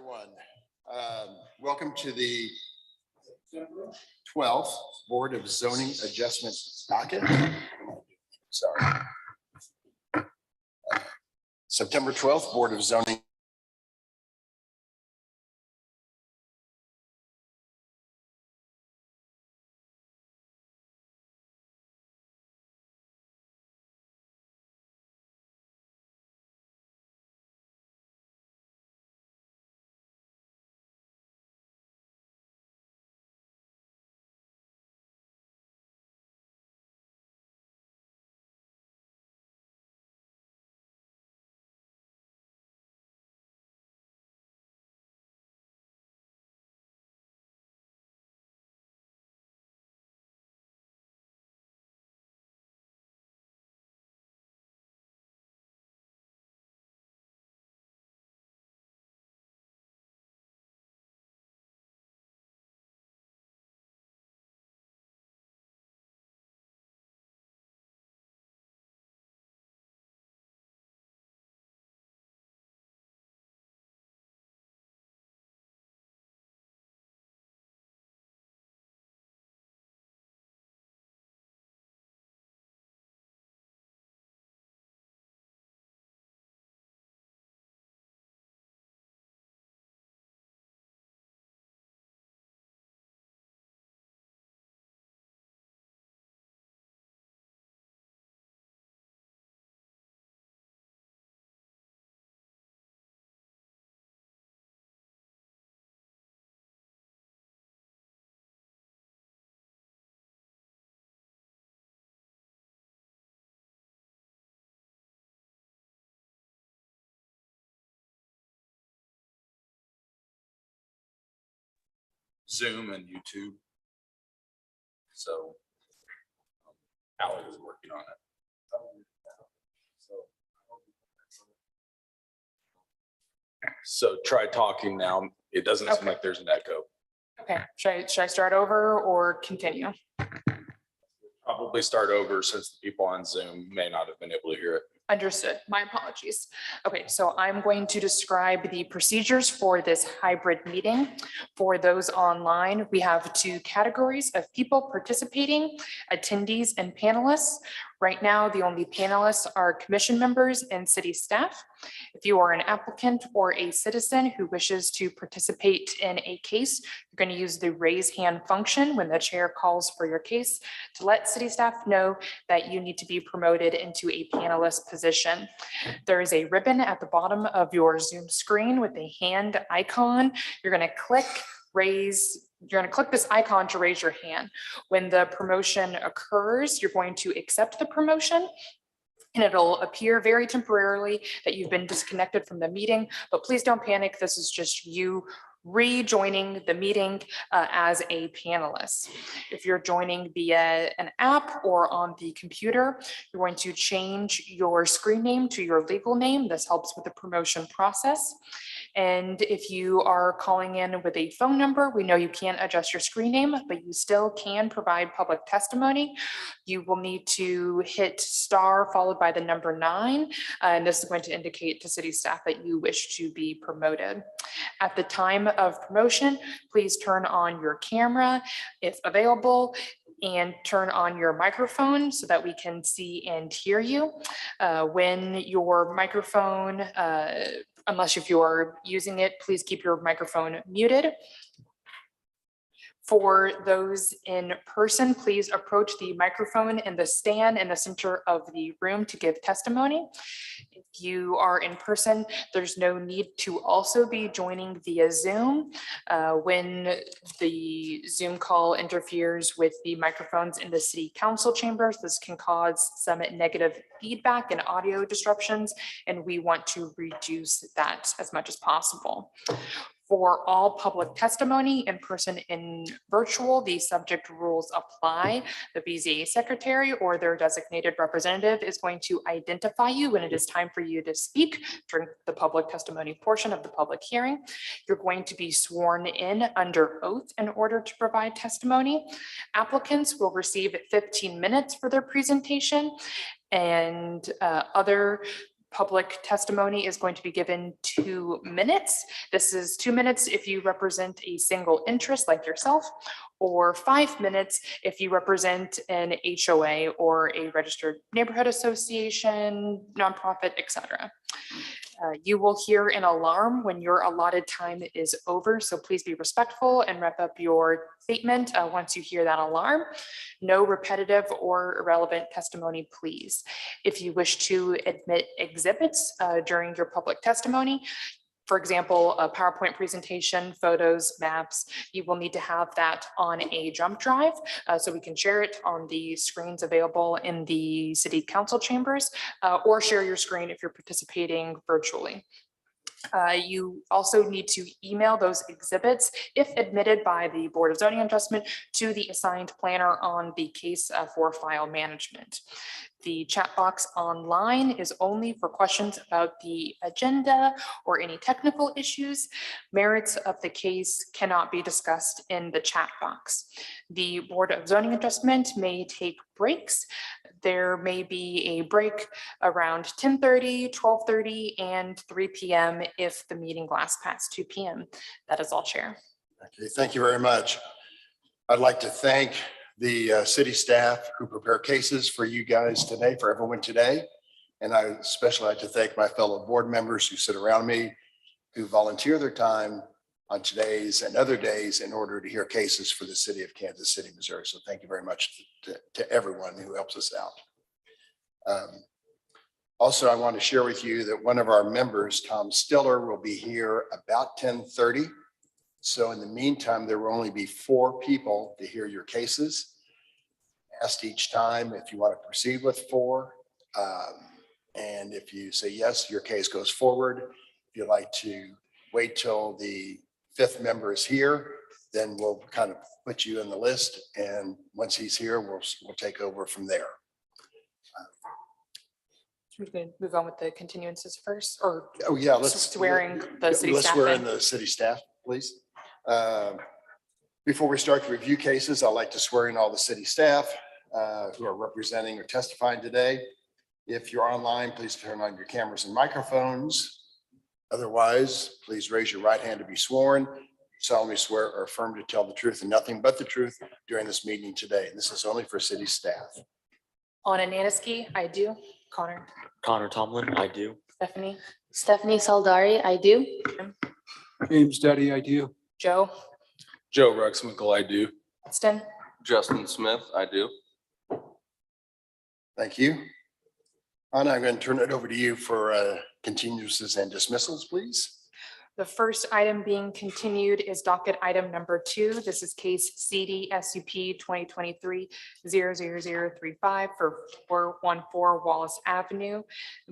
everyone. Welcome to the 12th Board of Zoning Adjustment docket. Sorry. September 12th Board of Zoning. Zoom and YouTube. So Allie is working on it. So try talking now. It doesn't seem like there's an echo. Okay, should I start over or continue? Probably start over since the people on Zoom may not have been able to hear it. Understood. My apologies. Okay, so I'm going to describe the procedures for this hybrid meeting. For those online, we have two categories of people participating, attendees and panelists. Right now, the only panelists are commission members and city staff. If you are an applicant or a citizen who wishes to participate in a case, you're going to use the raise hand function when the chair calls for your case to let city staff know that you need to be promoted into a panelist position. There is a ribbon at the bottom of your Zoom screen with a hand icon. You're going to click this icon to raise your hand. When the promotion occurs, you're going to accept the promotion. And it'll appear very temporarily that you've been disconnected from the meeting, but please don't panic. This is just you rejoining the meeting as a panelist. If you're joining via an app or on the computer, you're going to change your screen name to your legal name. This helps with the promotion process. And if you are calling in with a phone number, we know you can't adjust your screen name, but you still can provide public testimony. You will need to hit star followed by the number 9. And this is going to indicate to city staff that you wish to be promoted. At the time of promotion, please turn on your camera if available and turn on your microphone so that we can see and hear you. When your microphone, unless if you're using it, please keep your microphone muted. For those in person, please approach the microphone in the stand in the center of the room to give testimony. If you are in person, there's no need to also be joining via Zoom. When the Zoom call interferes with the microphones in the city council chambers, this can cause some negative feedback and audio disruptions, and we want to reduce that as much as possible. For all public testimony, in person and virtual, the subject rules apply. The BZA secretary or their designated representative is going to identify you when it is time for you to speak during the public testimony portion of the public hearing. You're going to be sworn in under oath in order to provide testimony. Applicants will receive 15 minutes for their presentation, and other public testimony is going to be given 2 minutes. This is 2 minutes if you represent a single interest like yourself, or 5 minutes if you represent an HOA or a registered neighborhood association, nonprofit, etc. You will hear an alarm when your allotted time is over, so please be respectful and wrap up your statement once you hear that alarm. No repetitive or irrelevant testimony, please. If you wish to admit exhibits during your public testimony, for example, a PowerPoint presentation, photos, maps, you will need to have that on a jump drive so we can share it on the screens available in the city council chambers, or share your screen if you're participating virtually. You also need to email those exhibits, if admitted by the Board of Zoning Adjustment, to the assigned planner on the case for file management. The chat box online is only for questions about the agenda or any technical issues. Merits of the case cannot be discussed in the chat box. The Board of Zoning Adjustment may take breaks. There may be a break around 10:30, 12:30, and 3 p.m. if the meeting lasts past 2 p.m. That is all, Chair. Okay, thank you very much. I'd like to thank the city staff who prepare cases for you guys today, for everyone today. And I especially like to thank my fellow board members who sit around me, who volunteer their time on today's and other days in order to hear cases for the city of Kansas City, Missouri. So thank you very much to everyone who helps us out. Also, I want to share with you that one of our members, Tom Stiller, will be here about 10:30. So in the meantime, there will only be 4 people to hear your cases. Asked each time if you want to proceed with 4. And if you say yes, your case goes forward. If you'd like to wait till the 5th member is here, then we'll kind of put you in the list. And once he's here, we'll take over from there. We're going to move on with the continuances first, or Oh, yeah, let's swearing the city let's staff swear in. in the city staff, please. Before we start to review cases, I'd like to swear in all the city staff who are representing or testifying today. If you're online, please turn on your cameras and microphones. Otherwise, please raise your right hand to be sworn. Solemnly swear or affirm to tell the truth and nothing but the truth during this meeting today. This is only for city staff. Anna Naniski, I do. Connor. Connor Tomlin, I do. Stephanie. Stephanie Saldari, I do. James Daddy, I do. Joe. Joe Ruxmichael, I do. Austin. Justin Smith, I do. Thank you. Anna, I'm going to turn it over to you for continuances and dismissals, please. The first item being continued is docket item number 2. This is case CD SUP 2023-00035 for 414 Wallace Avenue.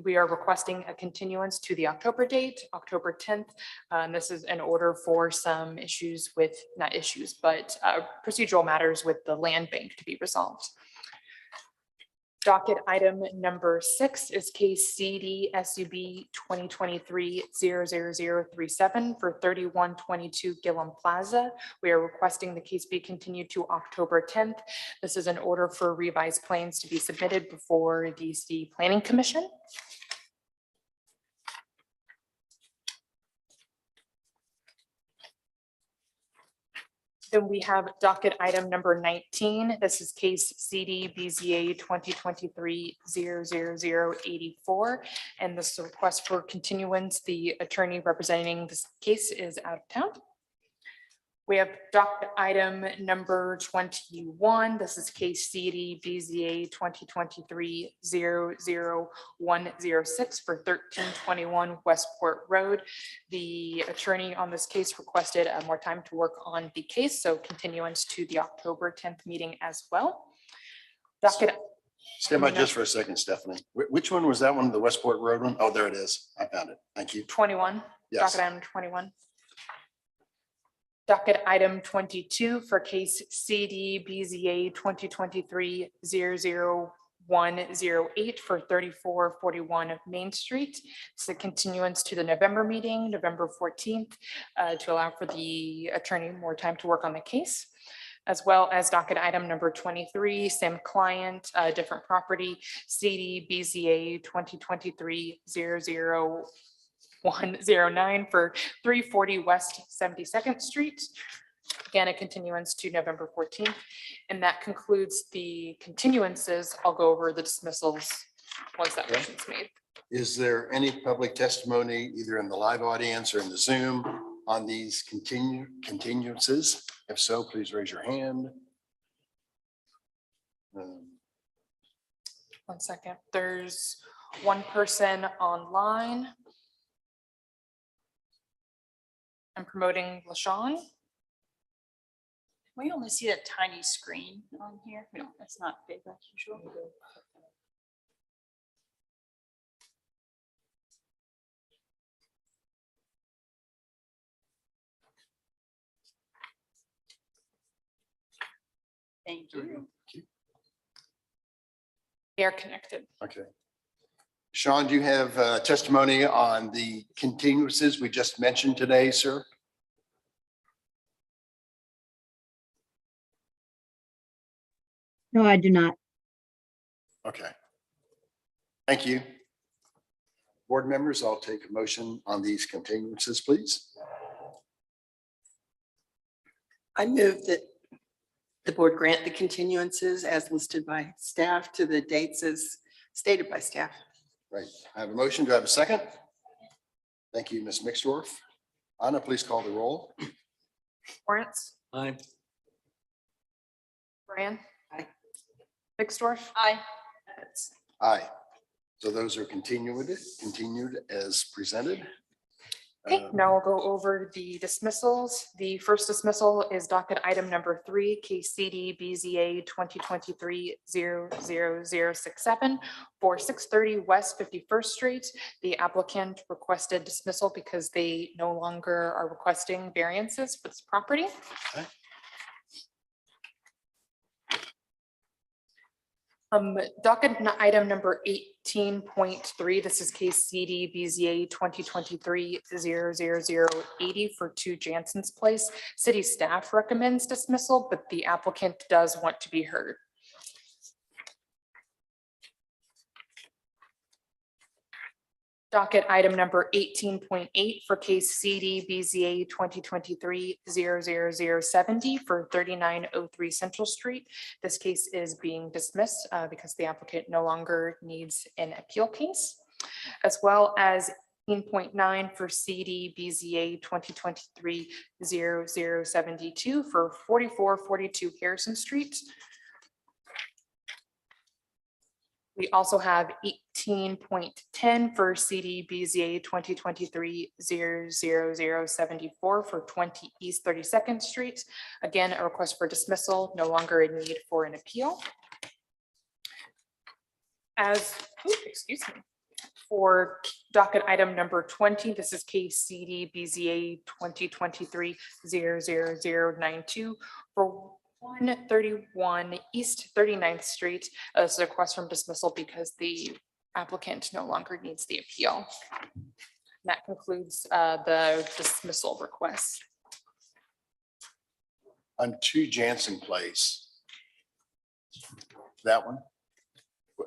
We are requesting a continuance to the October date, October 10th. And this is in order for some issues with, not issues, but procedural matters with the land bank to be resolved. Docket item number 6 is case CD SUB 2023-00037 for 3122 Gillum Plaza. We are requesting the case be continued to October 10th. This is an order for revised plans to be submitted before the City Planning Commission. Then we have docket item number 19. This is case CD BZA 2023-00084. And this is a request for continuance. The attorney representing this case is out of town. We have docket item number 21. This is case CD BZA 2023-00106 for 1321 Westport Road. The attorney on this case requested more time to work on the case, so continuance to the October 10th meeting as well. Docket. Stand by just for a second, Stephanie. Which one was that one? The Westport Road one? Oh, there it is. I found it. Thank you. 21. Yes. Docket item 21. Docket item 22 for case CD BZA 2023-00108 for 3441 Main Street. It's a continuance to the November meeting, November 14th, to allow for the attorney more time to work on the case. as well as docket item number 23, same client, different property, CD BZA 2023-00109 for 340 West 72nd Street. Again, a continuance to November 14th. And that concludes the continuances. I'll go over the dismissals once that motion's made. Is there any public testimony either in the live audience or in the Zoom on these continuances? If so, please raise your hand. 1 second. There's one person online. I'm promoting LaShawn. We only see a tiny screen on here. No, it's not big like usual. Thank you. They are connected. Okay. Sean, do you have testimony on the continuances we just mentioned today, sir? No, I do not. Okay. Thank you. Board members, I'll take a motion on these continuances, please. I move that the board grant the continuances as listed by staff to the dates as stated by staff. Right. I have a motion. Do I have a second? Thank you, Ms. Mixdorf. Anna, please call the roll. Lawrence, Aye. Brian. Aye. Bixdorf. Aye. Evans. Aye. So those are continued as presented. Okay, now we'll go over the dismissals. The first dismissal is docket item number 3, case CD BZA 2023-00067 for 630 West 51st Street. The applicant requested dismissal because they no longer are requesting variances for this property. Okay. Docket item number 18.3, this is case CD BZA 2023-00080 for 2 Jansen's Place. City staff recommends dismissal, but the applicant does want to be heard. Docket item number 18.8 for case CD BZA 2023-00070 for 3903 Central Street. This case is being dismissed because the applicant no longer needs an appeal case, as well as 18.9 for CD BZA 2023-0072 for 4442 Harrison Street. We also have 18.10 for CD BZA 2023-00074 for 20 East 32nd Street. Again, a request for dismissal, no longer a need for an appeal. Excuse me. For docket item number 20, this is case CD BZA 2023-00092 for 131 East 39th Street. This is a request from dismissal because the applicant no longer needs the appeal. That concludes the dismissal request. On 2 Jansen Place. That one?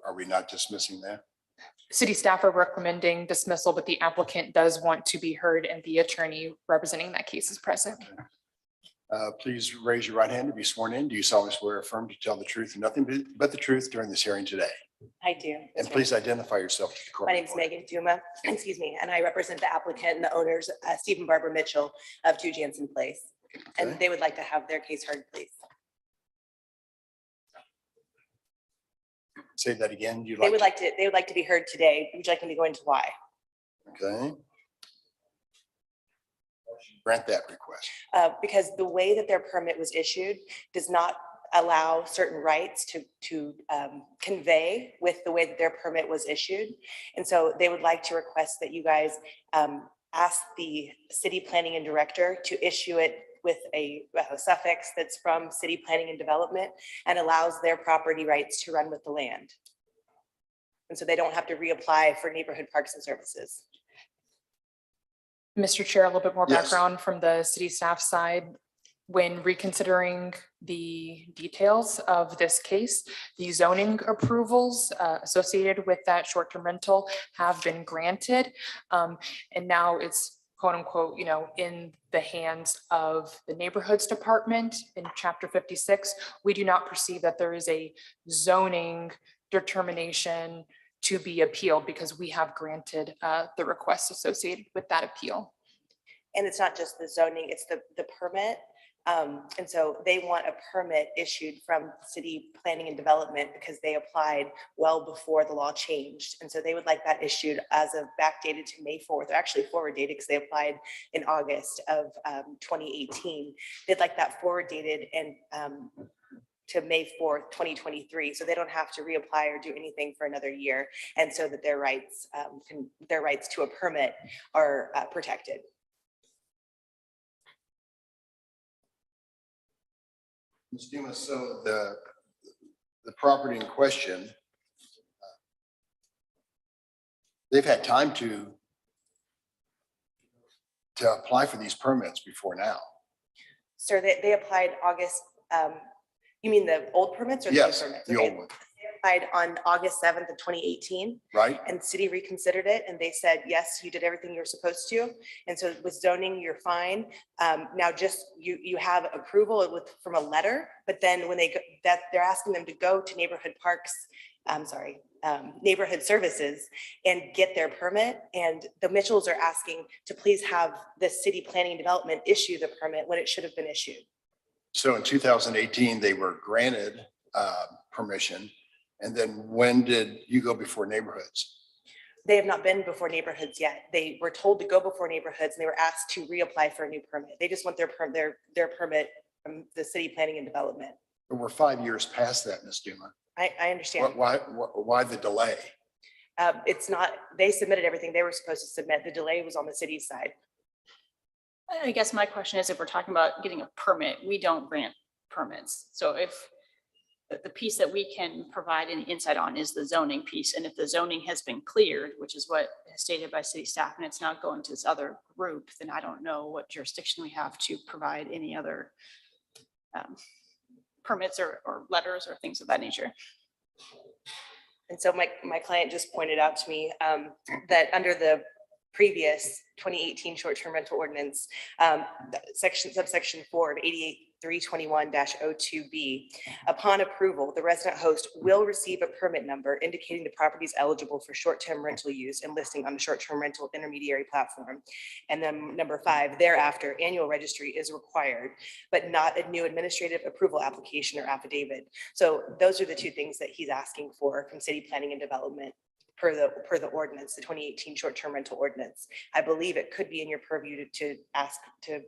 Are we not dismissing that? City staff are recommending dismissal, but the applicant does want to be heard and the attorney representing that case is present. Please raise your right hand to be sworn in. Do you solemnly swear or affirm to tell the truth and nothing but the truth during this hearing today? I do. And please identify yourself to the court. My name is Megan Duma, excuse me, and I represent the applicant and the owners, Stephen Barbara Mitchell of 2 Jansen Place. And Okay. they would like to have their case heard, please. Say that again. They would like to be heard today. Would you like me to go into why? Okay. Grant that request. Because the way that their permit was issued does not allow certain rights to convey with the way that their permit was issued. And so they would like to request that you guys ask the city planning and director to issue it with a suffix that's from city planning and development and allows their property rights to run with the land. And so they don't have to reapply for neighborhood parks and services. Mr. Chair, a little bit more Yes. background from the city staff side. When reconsidering the details of this case, the zoning approvals associated with that short-term rental have been granted. And now it's quote unquote, in the hands of the neighborhoods department in chapter 56. We do not perceive that there is a zoning determination to be appealed because we have granted the requests associated with that appeal. And it's not just the zoning, it's the permit. And so they want a permit issued from city planning and development because they applied well before the law changed. And so they would like that issued as of backdated to May 4th, or actually forward dated because they applied in August of 2018. They'd like that forward dated and to May 4th, 2023. So they don't have to reapply or do anything for another year. And so that their rights to a permit are protected. Ms. Dumas, so the property in question, they've had time to apply for these permits before now. Sir, they applied August, you mean the old permits or the new Yes, permits? the Okay. old one, Applied on August 7th of 2018. right? And city reconsidered it and they said, yes, you did everything you were supposed to. And so with zoning, you're fine. Now just you have approval from a letter, but then when they go, that they're asking them to go to neighborhood parks, neighborhood services and get their permit. And the Mitchells are asking to please have the city planning and development issue the permit when it should have been issued. So in 2018, they were granted permission. And then when did you go before neighborhoods? They have not been before neighborhoods yet. They were told to go before neighborhoods and they were asked to reapply for a new permit. They just want their permit from the city planning and development. We're 5 years past that, Ms. Duma. I understand. Why the delay? It's not, they submitted everything they were supposed to submit. The delay was on the city's side. I guess my question is, if we're talking about getting a permit, we don't grant permits. So if the piece that we can provide any insight on is the zoning piece, and if the zoning has been cleared, which is what is stated by city staff, and it's not going to this other group, then I don't know what jurisdiction we have to provide any other permits or letters or things of that nature. And so my client just pointed out to me that under the previous 2018 short-term rental ordinance, subsection 4 of 88-321-02B, upon approval, the resident host will receive a permit number indicating the property is eligible for short-term rental use and listing on the short-term rental intermediary platform. And then number 5, thereafter, annual registry is required, but not a new administrative approval application or affidavit. So those are the two things that he's asking for from city planning and development. Per the ordinance, the 2018 short-term rental ordinance. I believe it could be in your purview to ask the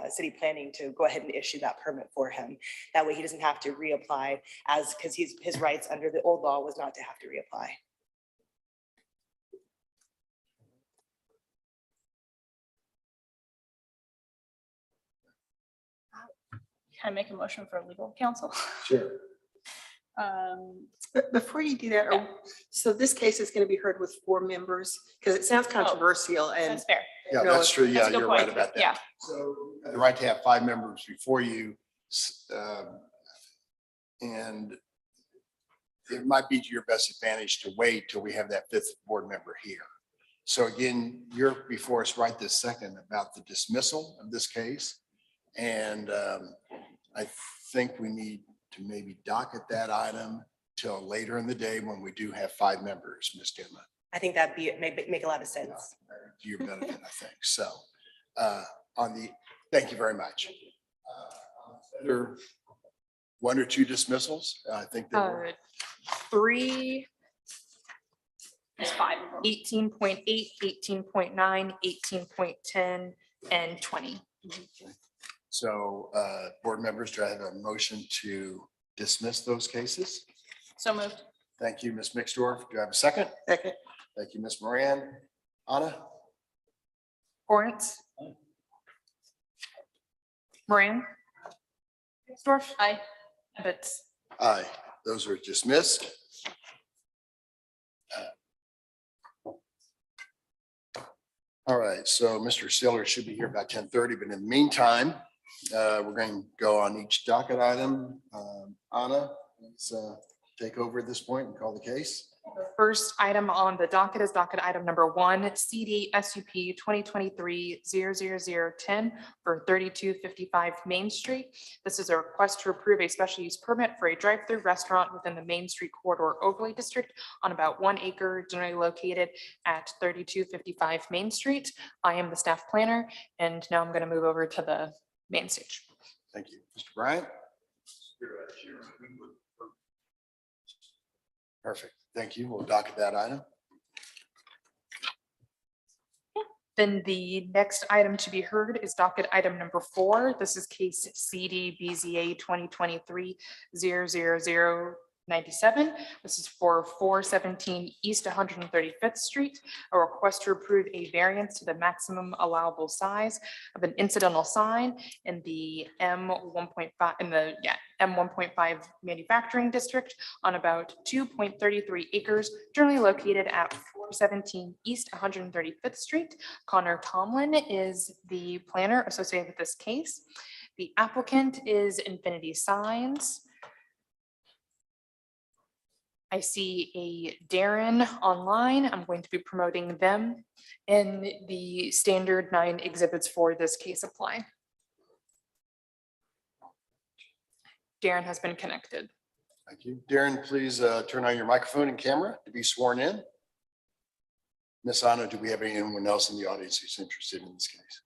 city planning to go ahead and issue that permit for him. That way he doesn't have to reapply because his rights under the old law was not to have to reapply. Can I make a motion for legal counsel? Sure. But before you do that, Yeah. so this case is going to be heard with 4 members because it sounds controversial and That's fair. Yeah, No, that's true. That's Yeah, a good you're right point. about that. Yeah. So the right to have 5 members before you. And it might be to your best advantage to wait till we have that 5th board member here. So again, you're before us right this second about the dismissal of this case. And I think we need to maybe docket that item till later in the day when we do have 5 members, Ms. Duma. I think that'd make a lot of sense. To your benefit, I think. So thank you very much. There 1 or 2 dismissals, I think there were. 3, There's 5 of them. 18.8, 18.9, 18.10, and 20. So board members, do I have a motion to dismiss those cases? So moved. Thank you, Ms. Mixdorf. Do I have a second? second, Thank you, Ms. Moran. Anna? Lawrence. Moran. Dorf. Aye. Ebbets. Aye, those are dismissed. All right, so Mr. Stiller should be here about 10:30, but in the meantime, We're going to go on each docket item. Anna, let's take over at this point and call the case. The first item on the docket is docket item number 1, CD SUP 2023-00010 for 3255 Main Street. This is a request to approve a special use permit for a drive-through restaurant within the Main Street Corridor Overlay District on about 1 acre generally located at 3255 Main Street. I am the staff planner, and now I'm going to move over to the main stage. Thank you. Mr. Bryant? Perfect. Thank you. We'll docket that item. Then the next item to be heard is docket item number 4. This is case CD BZA 2023-00097. This is for 417 East 135th Street, a request to approve a variance to the maximum allowable size of an incidental sign in the M1.5 manufacturing district on about 2.33 acres, generally located at 417 East 135th Street. Connor Tomlin is the planner associated with this case. The applicant is Infinity Signs. I see a Darren online. I'm going to be promoting them, and the standard 9 exhibits for this case apply. Darren has been connected. Thank you. Darren, please turn on your microphone and camera to be sworn in. Miss Anna, do we have anyone else in the audience who's interested in this case?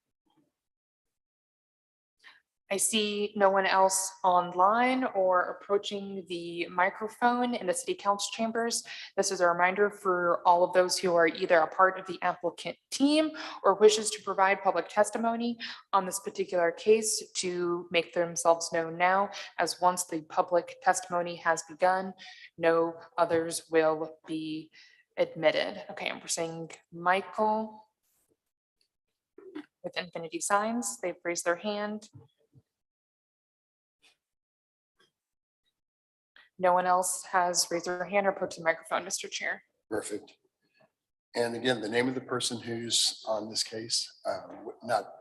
I see no one else online or approaching the microphone in the city council chambers. This is a reminder for all of those who are either a part of the applicant team or wishes to provide public testimony on this particular case to make themselves known now, as once the public testimony has begun, no others will be admitted. Okay, and we're saying Michael with Infinity Signs. They've raised their hand. No one else has raised their hand or approached the microphone, Mr. Chair. Perfect. And again, the name of the person who's on this case, not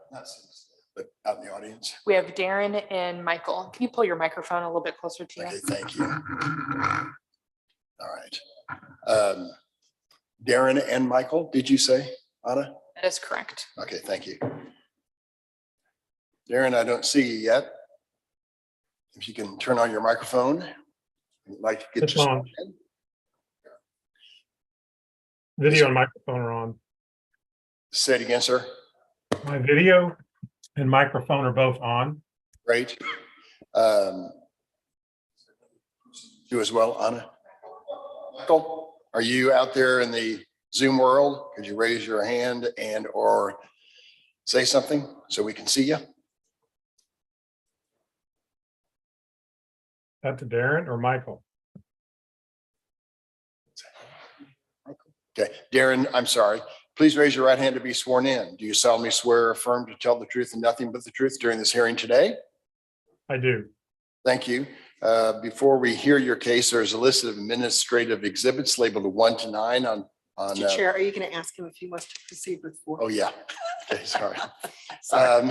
but out in the audience. We have Darren and Michael. Can you pull your microphone a little bit closer to you? Okay, thank you. All right. Darren and Michael, did you say, Anna? That is correct. Okay, thank you. Darren, I don't see you yet. If you can turn on your microphone. I'd like to get It's you on. in. Video and microphone are on. Say it again, sir. My video and microphone are both on. Great. You as well, Anna. Michael, are you out there in the Zoom world? Could you raise your hand and or say something so we can see you? That to Darren or Michael? Okay, Darren, I'm sorry. Please raise your right hand to be sworn in. Do you solemnly swear or affirm to tell the truth and nothing but the truth during this hearing today? I do. Thank you. Before we hear your case, there's a list of administrative exhibits labeled 1 to 9 on. Mr. Chair, are you going to ask him if he wants to proceed with 4? Oh, yeah. Okay, sorry. Sorry.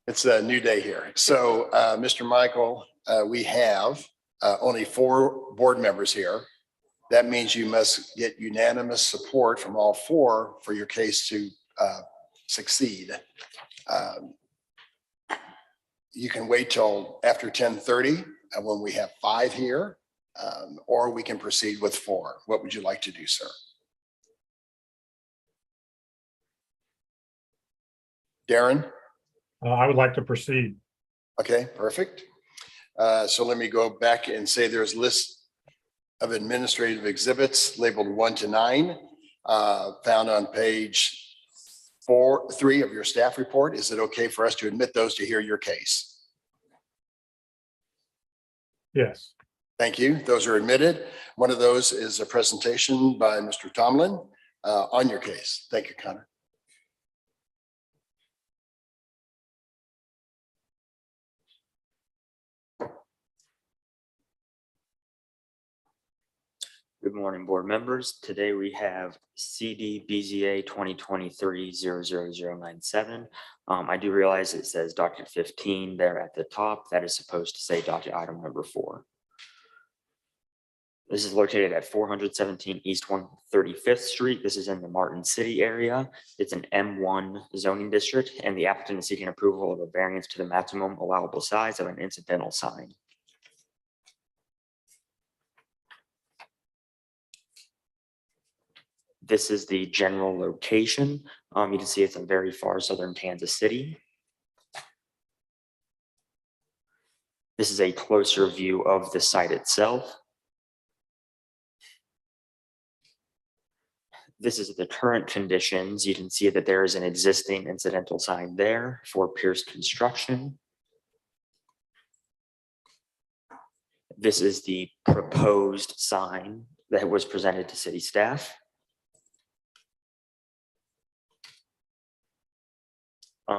It's a new day here. So, Mr. Michael, we have only 4 board members here. That means you must get unanimous support from all 4 for your case to succeed. You can wait till after 10:30 when we have 5 here, or we can proceed with 4. What would you like to do, sir? Darren? I would like to proceed. Okay, perfect. So let me go back and say there's a list of administrative exhibits labeled 1 to 9, found on page 3 of your staff report. Is it okay for us to admit those to hear your case? Yes. Thank you. Those are admitted. One of those is a presentation by Mr. Tomlin on your case. Thank you, Connor. Good morning, board members. Today we have CD BZA 2023-00097. I do realize it says docket 15 there at the top. That is supposed to say docket item number 4. This is located at 417 East 135th Street. This is in the Martin City area. It's an M1 zoning district, and the applicant is seeking approval of a variance to the maximum allowable size of an incidental sign. This is the general location. You can see it's in very far southern Kansas City. This is a closer view of the site itself. This is the current conditions. You can see that there is an existing incidental sign there for Pierce Construction. This is the proposed sign that was presented to city staff.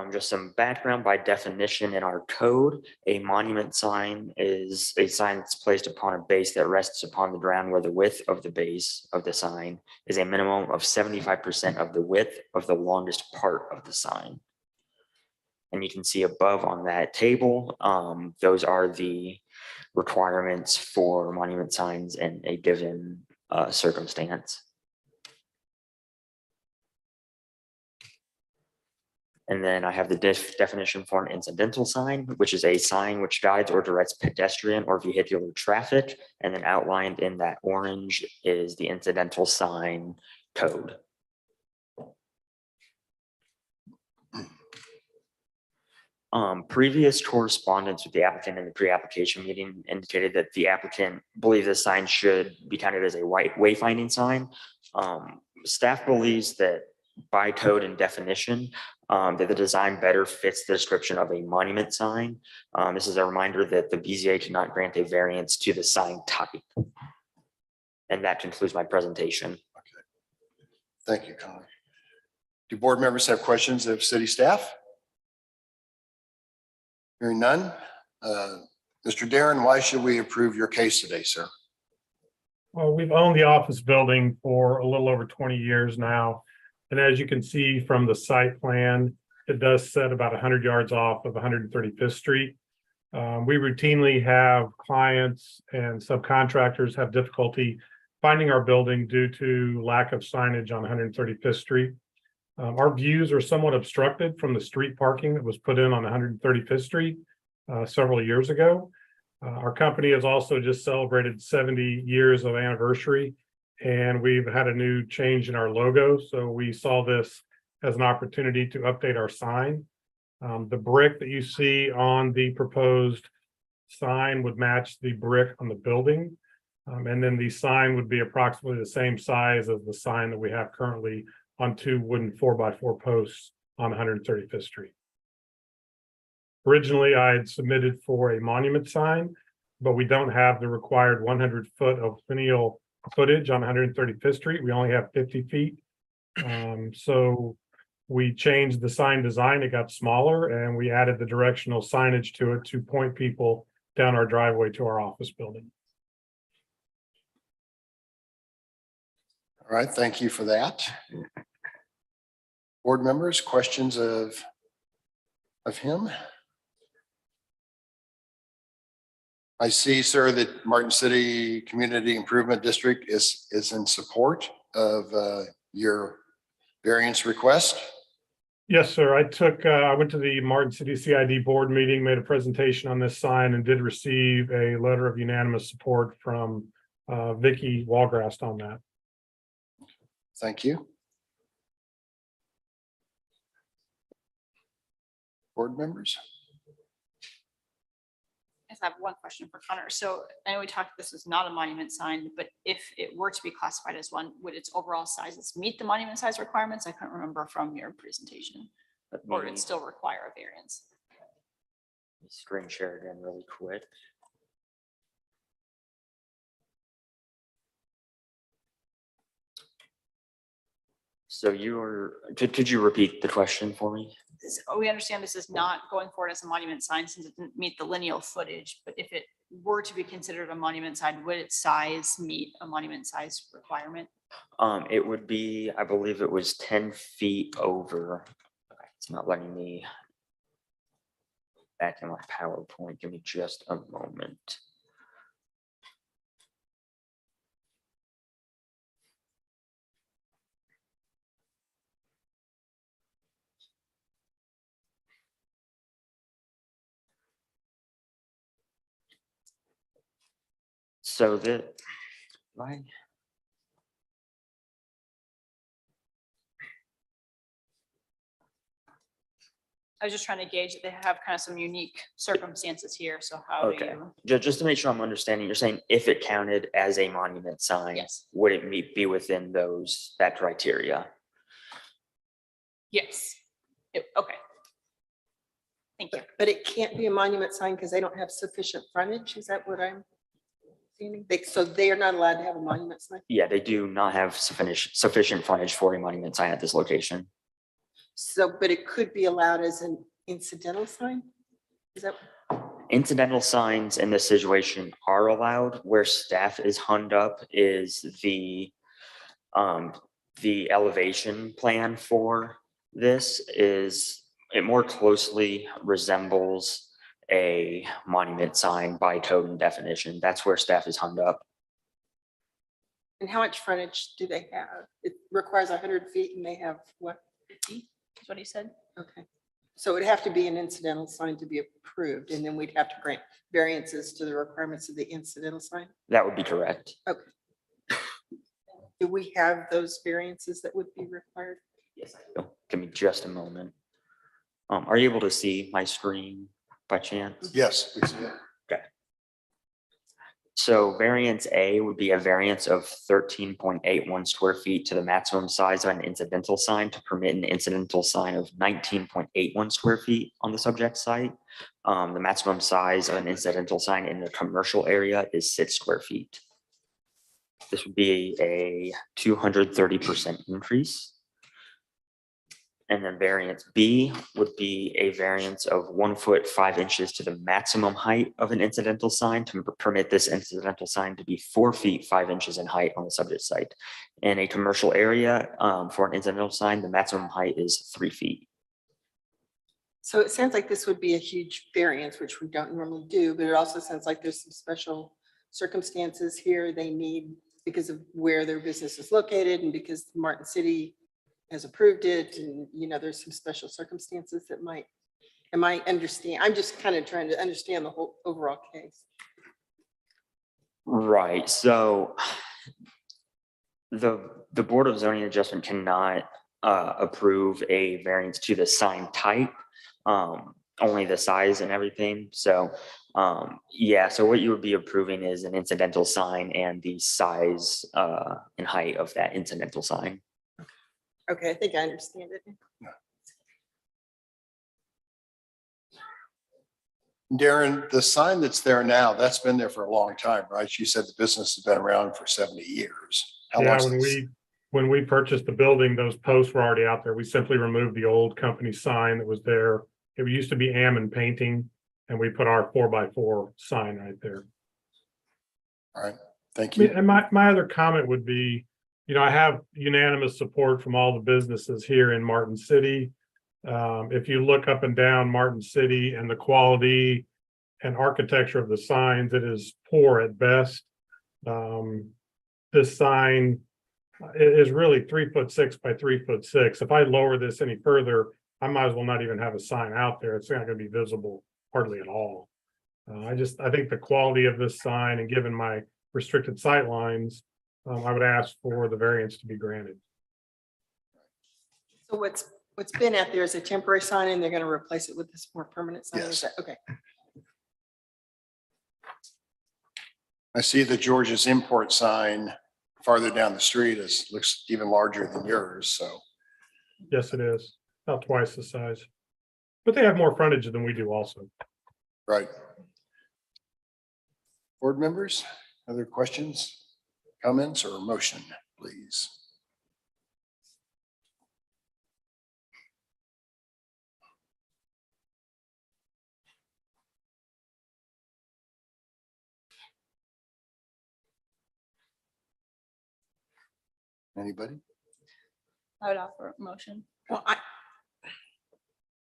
Just some background. By definition in our code, a monument sign is a sign that's placed upon a base that rests upon the ground where the width of the base of the sign is a minimum of 75% of the width of the longest part of the sign. And you can see above on that table, those are the requirements for monument signs in a given circumstance. And then I have the definition for an incidental sign, which is a sign which guides or directs pedestrian or vehicular traffic. And then outlined in that orange is the incidental sign code. Previous correspondence with the applicant in the pre-application meeting indicated that the applicant believes the sign should be counted as a wayfinding sign. Staff believes that by code and definition, that the design better fits the description of a monument sign. This is a reminder that the BZA cannot grant a variance to the sign type. And that concludes my presentation. Okay. Thank you, Connor. Do board members have questions of city staff? Hearing none. Mr. Darren, why should we approve your case today, sir? Well, we've owned the office building for a little over 20 years now. And as you can see from the site plan, it does set about 100 yards off of 135th Street. We routinely have clients and subcontractors have difficulty finding our building due to lack of signage on 135th Street. Our views are somewhat obstructed from the street parking that was put in on 135th Street several years ago. Our company has also just celebrated 70 years of anniversary, and we've had a new change in our logo. So we saw this as an opportunity to update our sign. The brick that you see on the proposed sign would match the brick on the building. And then the sign would be approximately the same size as the sign that we have currently on 2 wooden 4x4 posts on 135th Street. Originally, I had submitted for a monument sign, but we don't have the required 100 foot of lineal footage on 135th Street. We only have 50 feet. So we changed the sign design. It got smaller, and we added the directional signage to it to point people down our driveway to our office building. All right, thank you for that. Board members, questions of him? I see, sir, that Martin City Community Improvement District is in support of your variance request. Yes, sir. I went to the Martin City CID board meeting, made a presentation on this sign, and did receive a letter of unanimous support from Vicky Walgrast on that. Thank you. Board members? I have one question for Connor. So I know we talked, this is not a monument sign, but if it were to be classified as one, would its overall sizes meet the monument size requirements? I couldn't remember from your presentation. Or would it still require a variance? Screen share again really quick. So could you repeat the question for me? We understand this is not going forward as a monument sign since it didn't meet the lineal footage, but if it were to be considered a monument sign, would its size meet a monument size requirement? It would be, I believe it was 10 feet over. Okay, it's not letting me back in my PowerPoint. Give me just a moment. So that, why? I was just trying to gauge that they have kind of some unique circumstances here, so how do Okay, you? just to make sure I'm understanding, you're saying if it counted as a monument sign, Yes. would it be within that criteria? Yes. Okay. Thank you. But it can't be a monument sign because they don't have sufficient frontage. Is that what I'm seeing? So they are not allowed to have a monument sign? Yeah, they do not have sufficient frontage for a monument sign at this location. So, but it could be allowed as an incidental sign? Is that? Incidental signs in this situation are allowed. Where staff is hung up is the elevation plan for this is, it more closely resembles a monument sign by code and definition. That's where staff is hung up. And how much frontage do they have? It requires 100 feet and they have what? 50 is what he said. Okay. So it would have to be an incidental sign to be approved, and then we'd have to grant variances to the requirements of the incidental sign. That would be correct. Okay. Do we have those variances that would be required? Yes, I do. Give me just a moment. Are you able to see my screen by chance? Yes, we see it. Okay. So variance A would be a variance of 13.81 square feet to the maximum size of an incidental sign to permit an incidental sign of 19.81 square feet on the subject site. The maximum size of an incidental sign in the commercial area is 6 square feet. This would be a 230% increase. And then variance B would be a variance of 1 foot 5 inches to the maximum height of an incidental sign to permit this incidental sign to be 4 feet 5 inches in height on the subject site. In a commercial area, for an incidental sign, the maximum height is 3 feet. So it sounds like this would be a huge variance, which we don't normally do, but it also sounds like there's some special circumstances here they need because of where their business is located and because Martin City has approved it, and there's some special circumstances that might, I'm just kind of trying to understand the whole overall case. Right, so the Board of Zoning Adjustment cannot approve a variance to the sign type, only the size and everything. So yeah, so what you would be approving is an incidental sign and the size and height of that incidental sign. Okay, I think I understand it. Darren, the sign that's there now, that's been there for a long time, right? You said the business has been around for 70 years. How Yeah, long is this? when we purchased the building, those posts were already out there. We simply removed the old company sign that was there. It used to be Ammon Painting, and we put our 4x4 sign right there. All right, thank you. And my other comment would be, I have unanimous support from all the businesses here in Martin City. If you look up and down Martin City and the quality and architecture of the signs, it is poor at best. This sign is really 3'6" by 3'6". If I lower this any further, I might as well not even have a sign out there. It's not going to be visible hardly at all. I think the quality of this sign, and given my restricted sight lines, I would ask for the variance to be granted. So what's been out there is a temporary sign, and they're going to replace it with this more permanent sign? Yes. Okay. I see the George's Import sign farther down the street looks even larger than yours, so. Yes, it is about twice the size, but they have more frontage than we do also. Right. Board members, other questions, comments, or motion, please? Anybody? I would offer a motion. Well,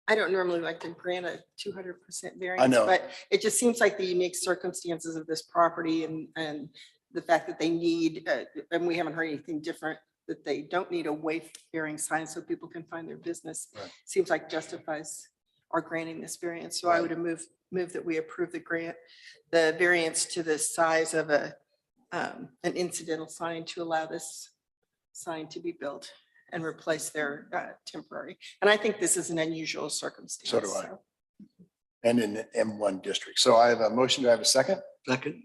I don't normally like to grant a 200% variance. know. But it just seems like the unique circumstances of this property and the fact that they need, and we haven't heard anything different, that they don't need a wayfaring sign so people can find their business. Right. Seems like justifies our granting this variance. So I would have move that we approve the variance to the size of an incidental sign to allow this sign to be built and replace their temporary. And I think this is an unusual circumstance. So do I. And in the M1 district. So I have a motion. Do I have a second? Second.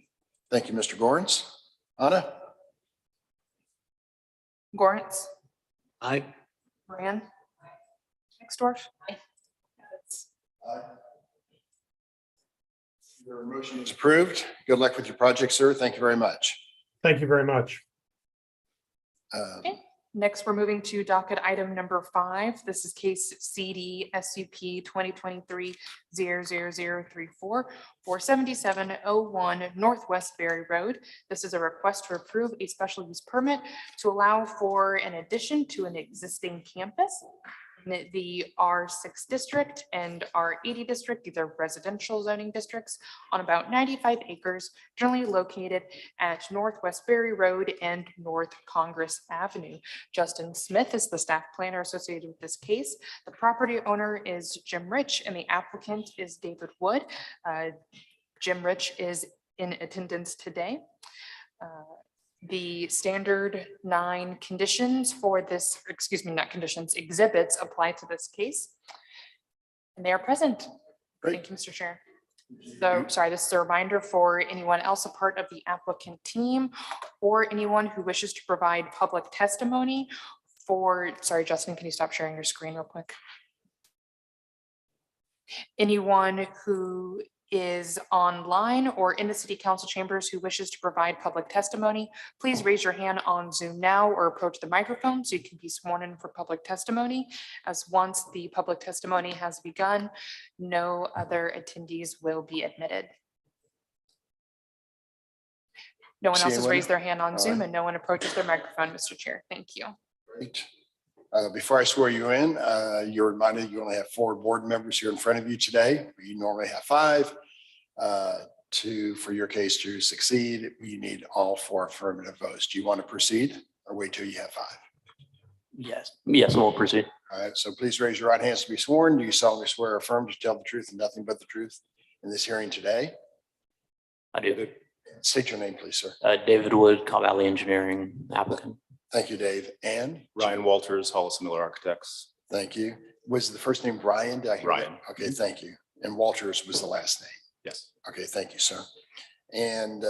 Thank you, Mr. Gorens. Anna? Lawrence, Aye. Moran, Nixdorf. Your motion is approved. Good luck with your project, sir. Thank you very much. Thank you very much. Okay. Next, we're moving to docket item number 5. This is case CD SUP 2023-00034 for 7701 Northwest Berry Road. This is a request to approve a special use permit to allow for an addition to an existing campus in the R6 district and R80 district, these are residential zoning districts, on about 95 acres, generally located at Northwest Berry Road and North Congress Avenue. Justin Smith is the staff planner associated with this case. The property owner is Jim Rich and the applicant is David Wood. Jim Rich is in attendance today. The standard 9 conditions for this, excuse me, not conditions, exhibits apply to this case. And they are present. Great. Thank you, Mr. Chair. So, sorry, this is a reminder for anyone else a part of the applicant team or anyone who wishes to provide public testimony for, sorry, Justin, can you stop sharing your screen real quick? Anyone who is online or in the city council chambers who wishes to provide public testimony, please raise your hand on Zoom now or approach the microphone so you can be sworn in for public testimony. As once the public testimony has begun, no other attendees will be admitted. No one else has raised their hand on Zoom and no one approaches their microphone, Mr. Chair. Thank you. Great. Before I swear you in, you're reminded you only have 4 board members here in front of you today. You normally have 5. For your case to succeed, you need all 4 affirmative votes. Do you want to proceed or wait till you have 5? Yes, we'll proceed. All right, so please raise your right hands to be sworn. Do you solemnly swear or affirm to tell the truth and nothing but the truth in this hearing today? I do. State your name, please, sir. David Wood, Cobb Valley Engineering applicant. Thank you, Dave. And Ryan Walters, Hollis Miller Architects. thank you. Was the first name Ryan? Did I hear that? Ryan. Okay, thank you. And Walters was the last name. Yes. Okay, thank you, sir. And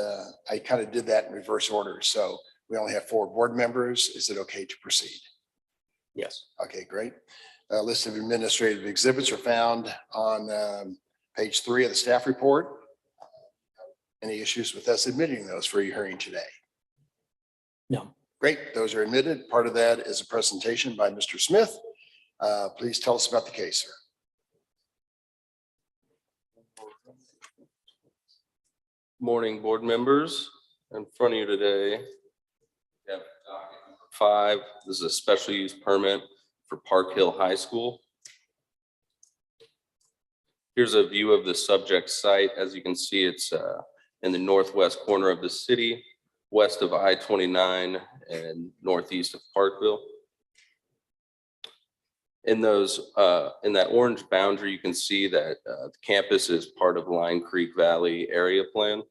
I kind of did that in reverse order. So we only have 4 board members. Is it okay to proceed? Yes. Okay, great. A list of administrative exhibits are found on page 3 of the staff report. Any issues with us admitting those for your hearing today? No. Great, those are admitted. Part of that is a presentation by Mr. Smith. Please tell us about the case, sir. Morning, board members. In front of you today, we have docket number 5. This is a special use permit for Park Hill High School. Here's a view of the subject site. As you can see, it's in the northwest corner of the city, west of I-29 and northeast of Parkville. In that orange boundary, you can see that the campus is part of Line Creek Valley Area Plan.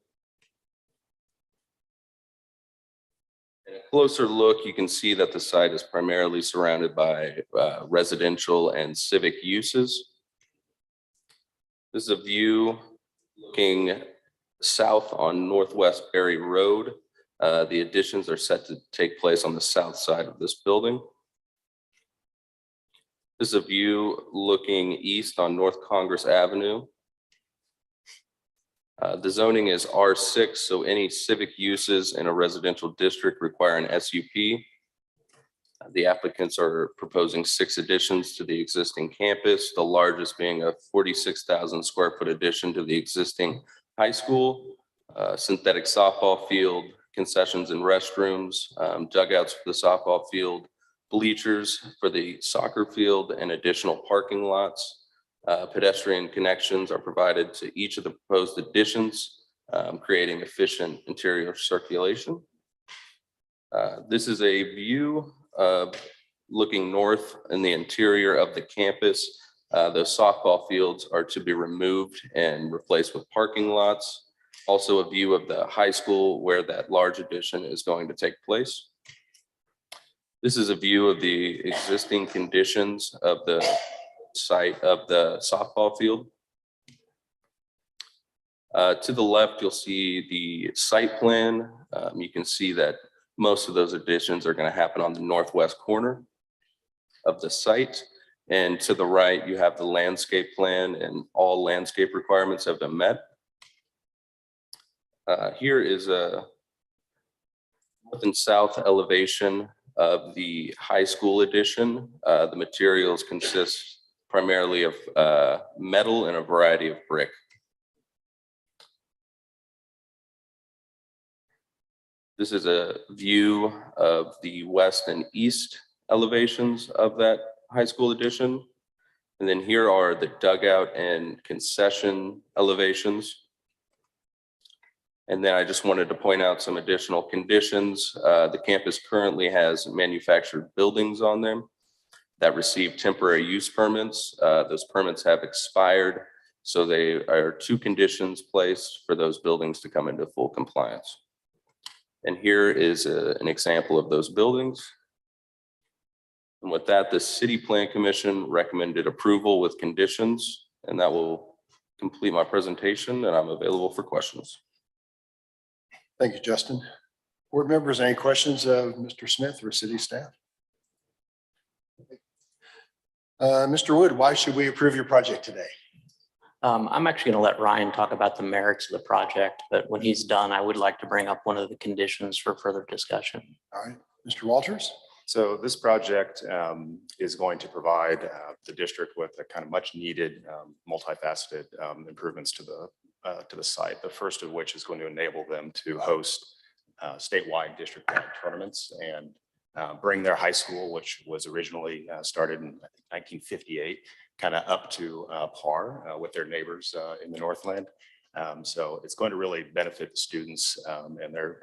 In a closer look, you can see that the site is primarily surrounded by residential and civic uses. This is a view looking south on Northwest Berry Road. The additions are set to take place on the south side of this building. This is a view looking east on North Congress Avenue. The zoning is R6, so any civic uses in a residential district require an SUP. The applicants are proposing 6 additions to the existing campus, the largest being a 46,000 square foot addition to the existing high school, synthetic softball field, concessions and restrooms, dugouts for the softball field, bleachers for the soccer field, and additional parking lots. Pedestrian connections are provided to each of the proposed additions, creating efficient interior circulation. This is a view of looking north in the interior of the campus. The softball fields are to be removed and replaced with parking lots. Also a view of the high school where that large addition is going to take place. This is a view of the existing conditions of the site of the softball field. To the left, you'll see the site plan. You can see that most of those additions are going to happen on the northwest corner of the site. And to the right, you have the landscape plan, and all landscape requirements have been met. Here is a north and south elevation of the high school addition. The materials consist primarily of metal and a variety of brick. This is a view of the west and east elevations of that high school addition. And then here are the dugout and concession elevations. And then I just wanted to point out some additional conditions. The campus currently has manufactured buildings on them that receive temporary use permits. Those permits have expired, so they are 2 conditions placed for those buildings to come into full compliance. And here is an example of those buildings. And with that, the City Plan Commission recommended approval with conditions, and that will complete my presentation, and I'm available for questions. Thank you, Justin. Board members, any questions of Mr. Smith or city staff? Mr. Wood, why should we approve your project today? I'm actually going to let Ryan talk about the merits of the project, but when he's done, I would like to bring up one of the conditions for further discussion. All right, Mr. Walters. So this project is going to provide the district with a kind of much needed multifaceted improvements to the site. The first of which is going to enable them to host statewide district-wide tournaments and bring their high school, which was originally started in I think 1958, kind of up to par with their neighbors in the Northland. So it's going to really benefit the students and their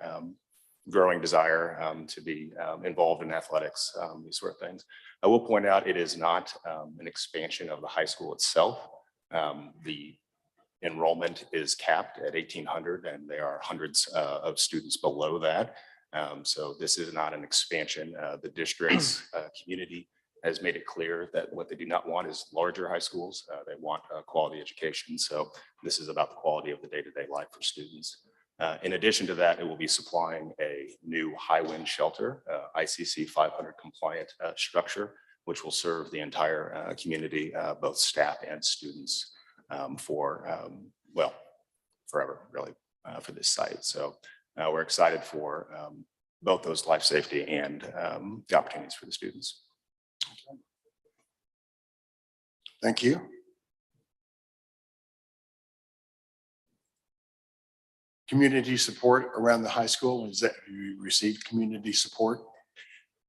growing desire to be involved in athletics, these sort of things. I will point out it is not an expansion of the high school itself. The enrollment is capped at 1,800, and there are hundreds of students below that. So this is not an expansion. The district's community has made it clear that what they do not want is larger high schools. They want a quality education. So this is about the quality of the day-to-day life for students. In addition to that, it will be supplying a new high wind shelter, ICC 500 compliant structure, which will serve the entire community, both staff and students for, well, forever really for this site. So we're excited for both those life safety and the opportunities for the students. Thank you. Community support around the high school, is that you received community support?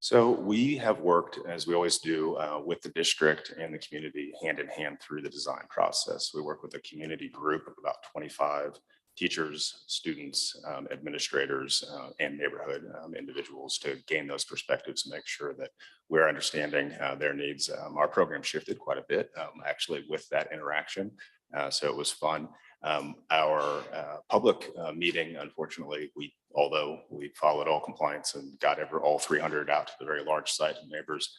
So we have worked, as we always do, with the district and the community hand in hand through the design process. We work with a community group of about 25 teachers, students, administrators, and neighborhood individuals to gain those perspectives and make sure that we're understanding their needs. Our program shifted quite a bit, actually, with that interaction. So it was fun. Our public meeting, unfortunately, although we followed all compliance and got all 300 out to the very large site and neighbors,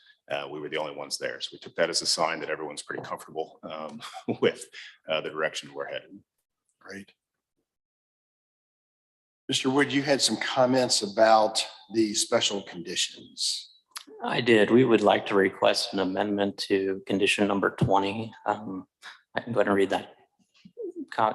we were the only ones there. So we took that as a sign that everyone's pretty comfortable with the direction we're headed. Great. Mr. Wood, you had some comments about the special conditions. I did. We would like to request an amendment to condition number 20. I can go ahead and read that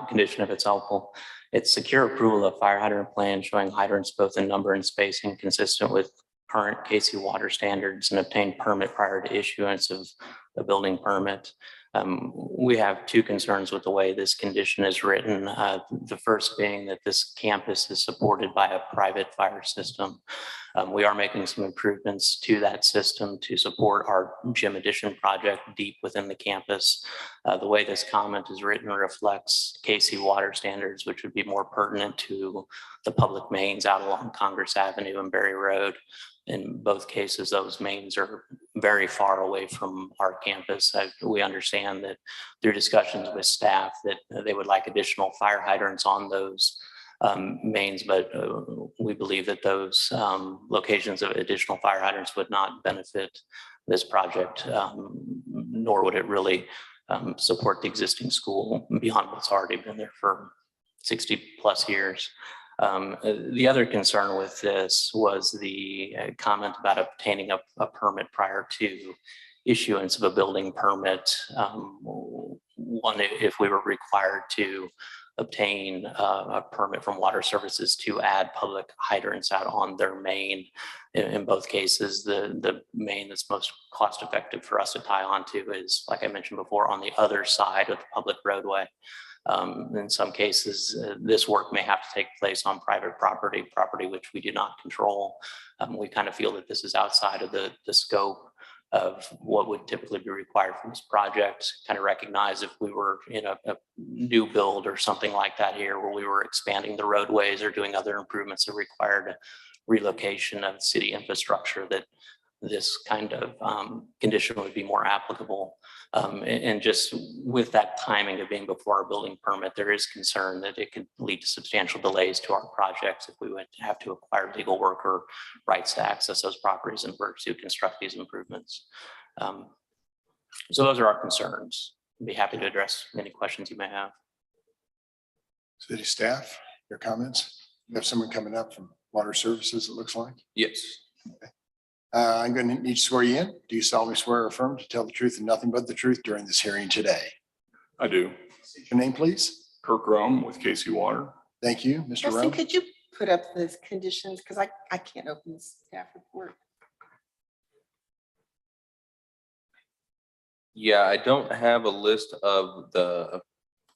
condition if it's helpful. It's secure approval of fire hydrant plan showing hydrants both in number and spacing consistent with current KC water standards and obtain permit prior to issuance of the building permit. We have two concerns with the way this condition is written. The first being that this campus is supported by a private fire system. We are making some improvements to that system to support our gym addition project deep within the campus. The way this comment is written reflects KC water standards, which would be more pertinent to the public mains out along Congress Avenue and Berry Road. In both cases, those mains are very far away from our campus. We understand that through discussions with staff that they would like additional fire hydrants on those mains, but we believe that those locations of additional fire hydrants would not benefit this project, nor would it really support the existing school beyond what's already been there for 60+ years. The other concern with this was the comment about obtaining a permit prior to issuance of a building permit. One, if we were required to obtain a permit from Water Services to add public hydrants out on their main. In both cases, the main that's most cost effective for us to tie onto is, like I mentioned before, on the other side of the public roadway. In some cases, this work may have to take place on private property which we do not control. We kind of feel that this is outside of the scope of what would typically be required from this project. Kind of recognize if we were in a new build or something like that here, where we were expanding the roadways or doing other improvements that required relocation of city infrastructure, that this kind of condition would be more applicable. And just with that timing of being before our building permit, there is concern that it could lead to substantial delays to our projects if we would have to acquire legal work or rights to access those properties in order to construct these improvements. So those are our concerns. I'd be happy to address any questions you may have. City staff, your comments? You have someone coming up from Water Services, it looks like. Yes. Okay. I'm going to need to swear you in. Do you solemnly swear or affirm to tell the truth and nothing but the truth during this hearing today? I do. Your name, please. Kirk Rome with KC Water. Thank you, Mr. Justin, Rowe. could you put up those conditions? Because I can't open this staff report. Yeah, I don't have a list of the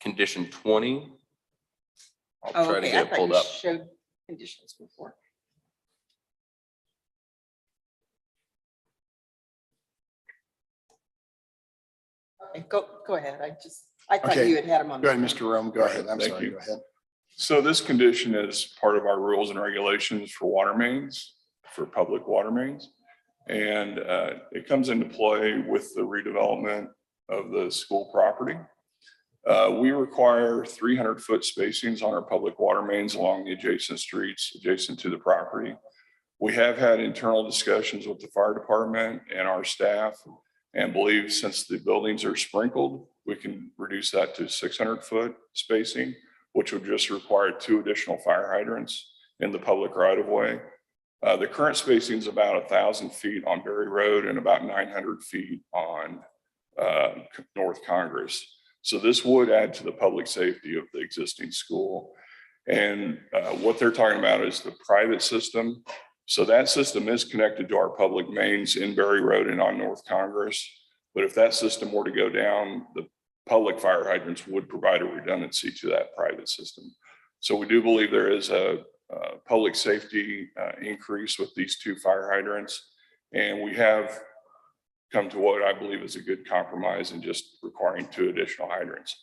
condition 20. I'll try to Okay, get it pulled up. showed conditions before. Okay, go ahead. I thought Okay. you had them on. Go ahead, Mr. Rome. Go ahead. I'm Thank sorry. you. Go ahead. So this condition is part of our rules and regulations for water mains, for public water mains. And it comes into play with the redevelopment of the school property. We require 300-foot spacings on our public water mains along the adjacent streets adjacent to the property. We have had internal discussions with the fire department and our staff, and believe since the buildings are sprinkled, we can reduce that to 600-foot spacing, which would just require 2 additional fire hydrants in the public right of way. The current spacing is about 1,000 feet on Berry Road and about 900 feet on North Congress. So this would add to the public safety of the existing school. And what they're talking about is the private system. So that system is connected to our public mains in Berry Road and on North Congress. But if that system were to go down, the public fire hydrants would provide a redundancy to that private system. So we do believe there is a public safety increase with these 2 fire hydrants. And we have come to what I believe is a good compromise in just requiring 2 additional hydrants.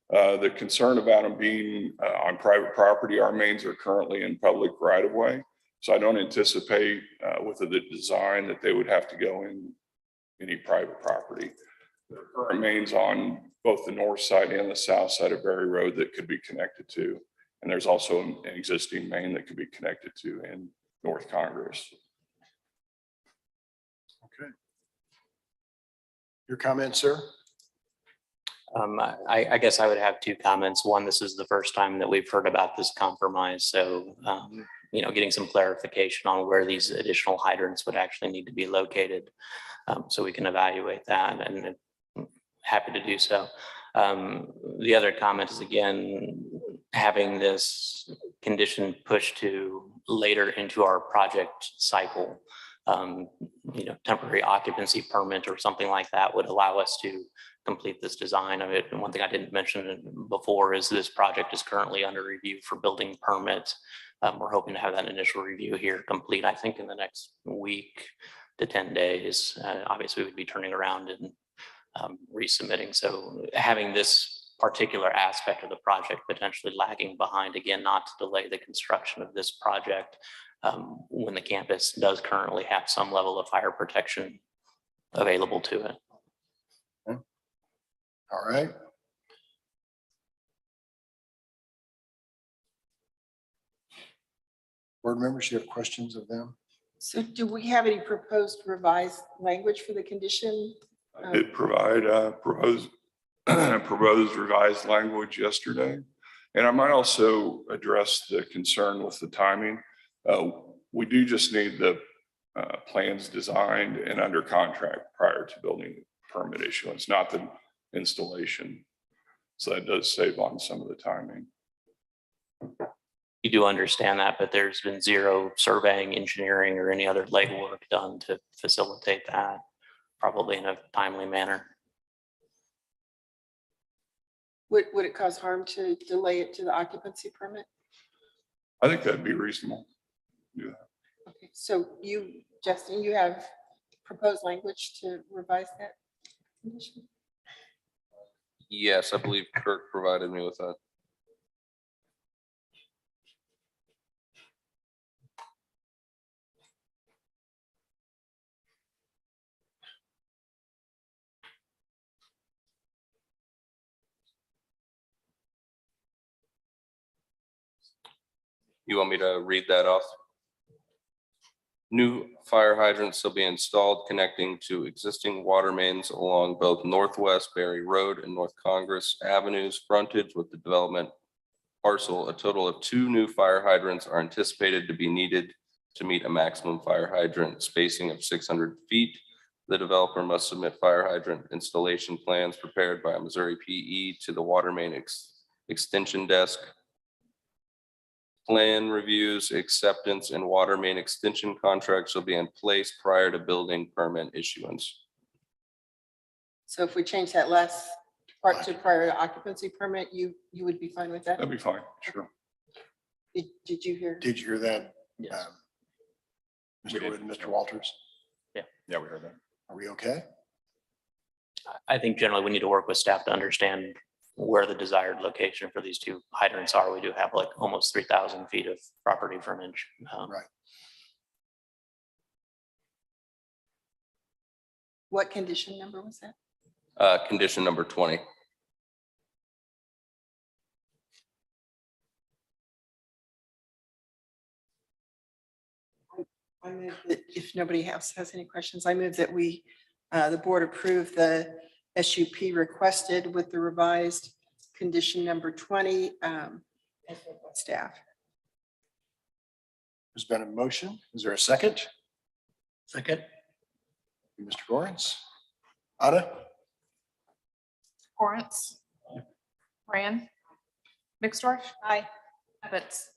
The concern about them being on private property, our mains are currently in public right of way. So I don't anticipate with the design that they would have to go in any private property. There are current mains on both the north side and the south side of Berry Road that could be connected to. And there's also an existing main that could be connected to in North Congress. Okay. Your comment, sir? I guess I would have 2 comments. One, this is the first time that we've heard about this compromise. So, getting some clarification on where these additional hydrants would actually need to be located, so we can evaluate that, and happy to do so. The other comment is, again, having this condition pushed to later into our project cycle. Temporary occupancy permit or something like that would allow us to complete this design of it. And one thing I didn't mention before is this project is currently under review for building permit. We're hoping to have that initial review here complete, I think, in the next week to 10 days. Obviously, we'd be turning around and resubmitting. So having this particular aspect of the project potentially lagging behind, again, not to delay the construction of this project when the campus does currently have some level of fire protection available to it. All right. Board members, you have questions of them? So do we have any proposed revised language for the condition? I did provide proposed revised language yesterday. And I might also address the concern with the timing. We do just need the plans designed and under contract prior to building permit issuance, not the installation. So that does save on some of the timing. You do understand that, but there's been zero surveying, engineering, or any other legwork done to facilitate that, probably in a timely manner. Would it cause harm to delay it to the occupancy permit? I think that'd be reasonable. Yeah. Okay, so you, Justin, you have proposed language to revise that condition? Yes, I believe Kirk provided me with that. You want me to read that off? New fire hydrants shall be installed connecting to existing water mains along both Northwest Berry Road and North Congress Avenues frontage with the development parcel. A total of 2 new fire hydrants are anticipated to be needed to meet a maximum fire hydrant spacing of 600 feet. The developer must submit fire hydrant installation plans prepared by Missouri PE to the water main extension desk. Plan reviews, acceptance, and water main extension contracts shall be in place prior to building permit issuance. So if we change that last part to prior to occupancy permit, you would be fine with that? That'd be fine, sure. Did you hear? Did you hear that? Yes. Mr. Wood and Mr. Walters? Yeah, we heard that. Are we okay? I think generally we need to work with staff to understand where the desired location for these 2 hydrants are. We do have like almost 3,000 feet of property frontage. Right. What condition number was that? Condition number 20. I move that if nobody else has any questions, I move that we, the board approve the SUP requested with the revised condition number 20 staff. There's been a motion. Is there a second? Second. Mr. Gorens? Ada? Torrance. Rand. Mixdorf. Aye. Evans.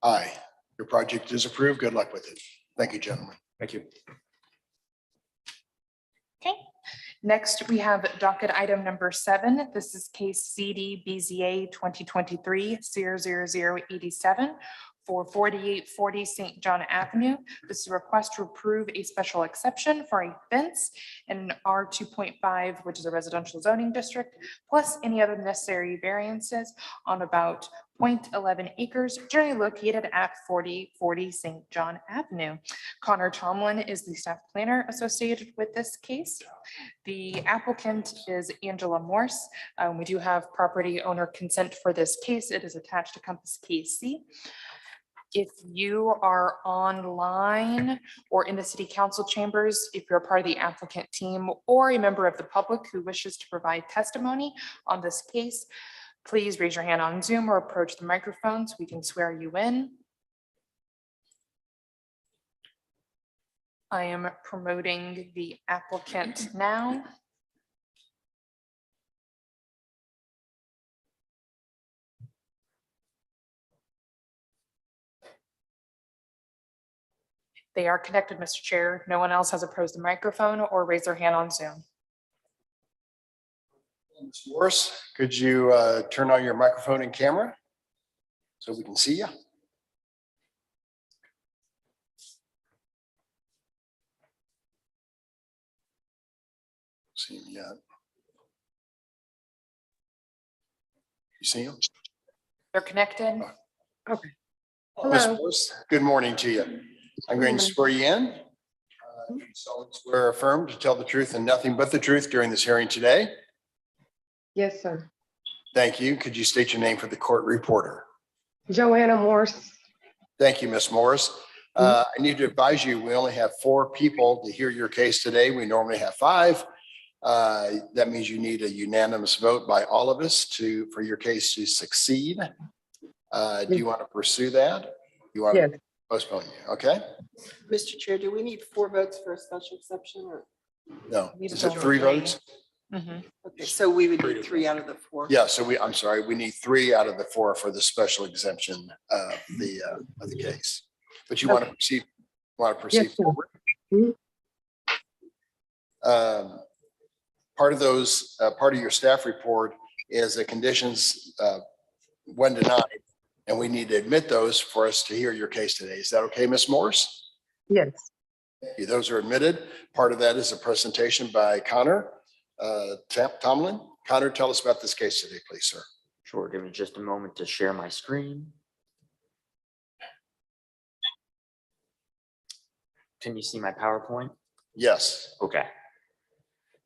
Aye. Your project is approved. Good luck with it. Thank you, gentlemen. Thank you. Okay. Next, we have docket item number 7. This is case CD BZA 2023-00087 for 4840 St. John Avenue. This is a request to approve a special exception for a fence in R 2.5, which is a residential zoning district, plus any other necessary variances on about 0.11 acres, generally located at 4040 St. John Avenue. Connor Tomlin is the staff planner associated with this case. The applicant is Angela Morse. We do have property owner consent for this case. It is attached to Compass KC. If you are online or in the city council chambers, if you're a part of the applicant team or a member of the public who wishes to provide testimony on this case, please raise your hand on Zoom or approach the microphones. We can swear you in. I am promoting the applicant now. They are connected, Mr. Chair. No one else has approached the microphone or raised their hand on Zoom. Ms. Morris, could you turn on your microphone and camera so we can see you? See him yet? You see him? They're connected. Okay. Ms. Hello. Morris, good morning to you. I'm going to swear you in. You solemnly swear or affirm to tell the truth and nothing but the truth during this hearing today. Yes, sir. Thank you. Could you state your name for the court reporter? Joanna Morse. Thank you, Ms. Morris. I need to advise you, we only have 4 people to hear your case today. We normally have 5. That means you need a unanimous vote by all of us for your case to succeed. Do you want to pursue that? You want to postpone? Okay. Mr. Chair, do we need 4 votes for a special exception or? No, is it 3 votes? Okay, so we would need 3 out of the 4. Yeah, so I'm sorry, we need 3 out of the 4 for the special exemption of the case. But you want to proceed, Yes, sir. forward? Part of those, part of your staff report is the conditions when denied, and we need to admit those for us to hear your case today. Is that okay, Ms. Morris? Yes. Those are admitted. Part of that is a presentation by Connor Tomlin. Connor, tell us about this case today, please, sir. Sure, give me just a moment to share my screen. Can you see my PowerPoint? Yes. Okay.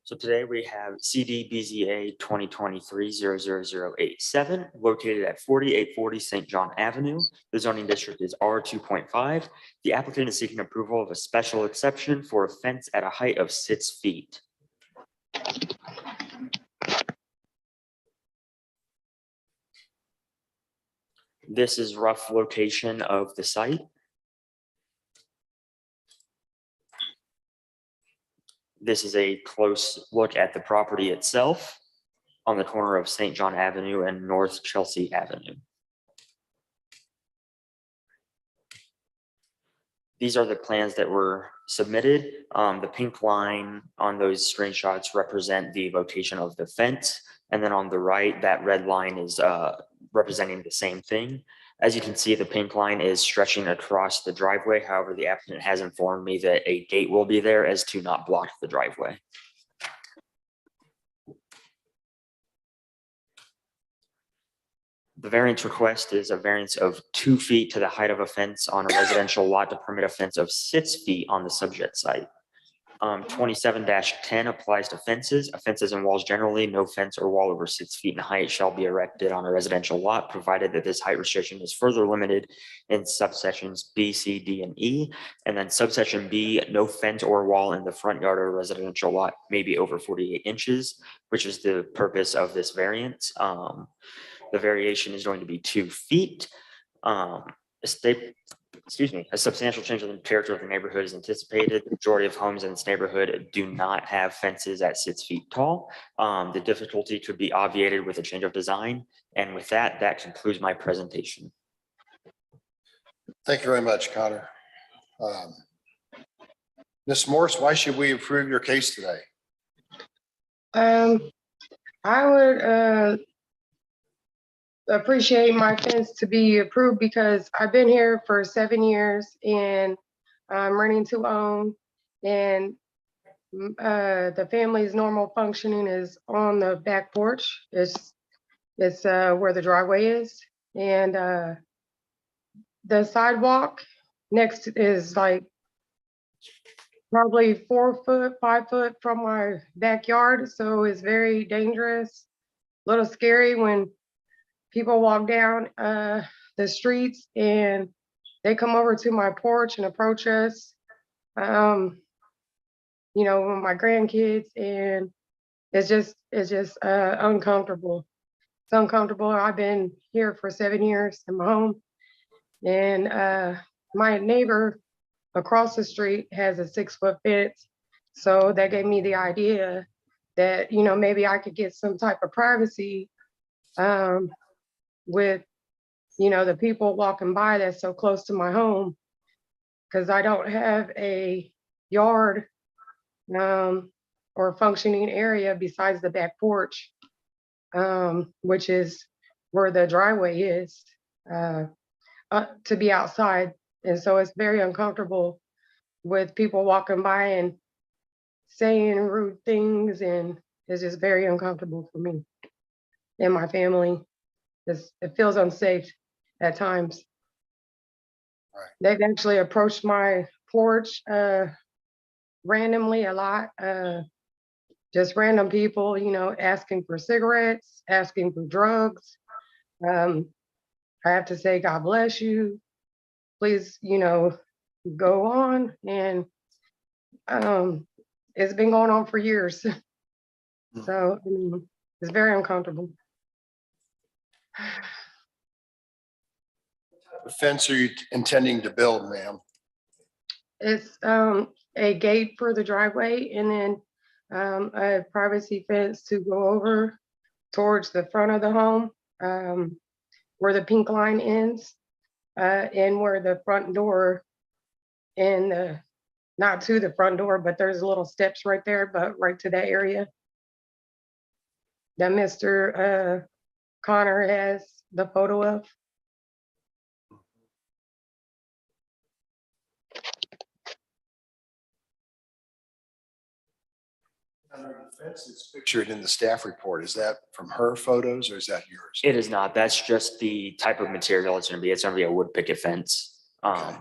So today we have CD BZA 2023-00087 located at 4840 St. John Avenue. The zoning district is R2.5. The applicant is seeking approval of a special exception for a fence at a height of 6 feet. This is rough location of the site. This is a close look at the property itself on the corner of St. John Avenue and North Chelsea Avenue. These are the plans that were submitted. The pink line on those screenshots represent the location of the fence. And then on the right, that red line is representing the same thing. As you can see, the pink line is stretching across the driveway. However, the applicant has informed me that a gate will be there as to not block the driveway. The variance request is a variance of 2 feet to the height of a fence on a residential lot to permit a fence of 6 feet on the subject site. 27-10 applies to fences. Fences and walls generally, no fence or wall over 6 feet in height shall be erected on a residential lot, provided that this height restriction is further limited in subsections B, C, D, and E. And then subsection B, no fence or wall in the front yard of a residential lot may be over 48 inches, which is the purpose of this variance. The variation is going to be 2 feet. A substantial change in the character of the neighborhood is anticipated. The majority of homes in this neighborhood do not have fences at 6 feet tall. The difficulty could be obviated with a change of design. And with that, that concludes my presentation. Thank you very much, Connor. Ms. Morris, why should we approve your case today? I would appreciate my fence to be approved because I've been here for 7 years and I'm renting to own, and the family's normal functioning is on the back porch. It's where the driveway is, and the sidewalk next is like probably 4 foot, 5 foot from my backyard, so it's very dangerous, a little scary when people walk down the streets and they come over to my porch and approach us, with my grandkids, and it's just uncomfortable. It's uncomfortable. I've been here for 7 years in my home, and my neighbor across the street has a 6-foot fence. So that gave me the idea that, maybe I could get some type of privacy with, the people walking by that's so close to my home, because I don't have a yard or functioning area besides the back porch. which is where the driveway is, to be outside. And so it's very uncomfortable with people walking by and saying rude things, and it's just very uncomfortable for me and my family. It feels unsafe at times. Right. They've actually approached my porch randomly a lot. Just random people, asking for cigarettes, asking for drugs. I have to say, God bless you. Please, go on. And it's been going on for years. So it's very uncomfortable. The fence are you intending to build, ma'am? It's a gate for the driveway, and then a privacy fence to go over towards the front of the home, where the pink line ends, and where the front door, and not to the front door, but there's little steps right there, but right to that area that Mr. Connor has the photo of. The fence that's pictured in the staff report, is that from her photos or is that yours? It is not. That's just the type of material it's gonna be. It's gonna be a wood picket fence. Okay.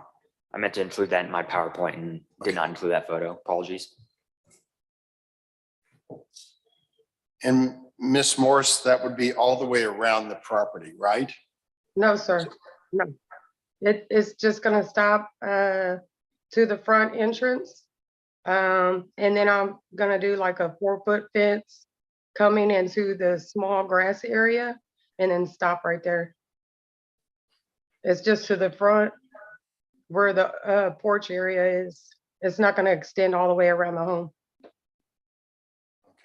I meant to include that in my PowerPoint and did not include that photo. Apologies. And Miss Morse, that would be all the way around the property, right? No, sir. No. It's just gonna stop to the front entrance. And then I'm gonna do like a 4-foot fence coming into the small grass area and then stop right there. It's just to the front where the porch area is. It's not gonna extend all the way around the home.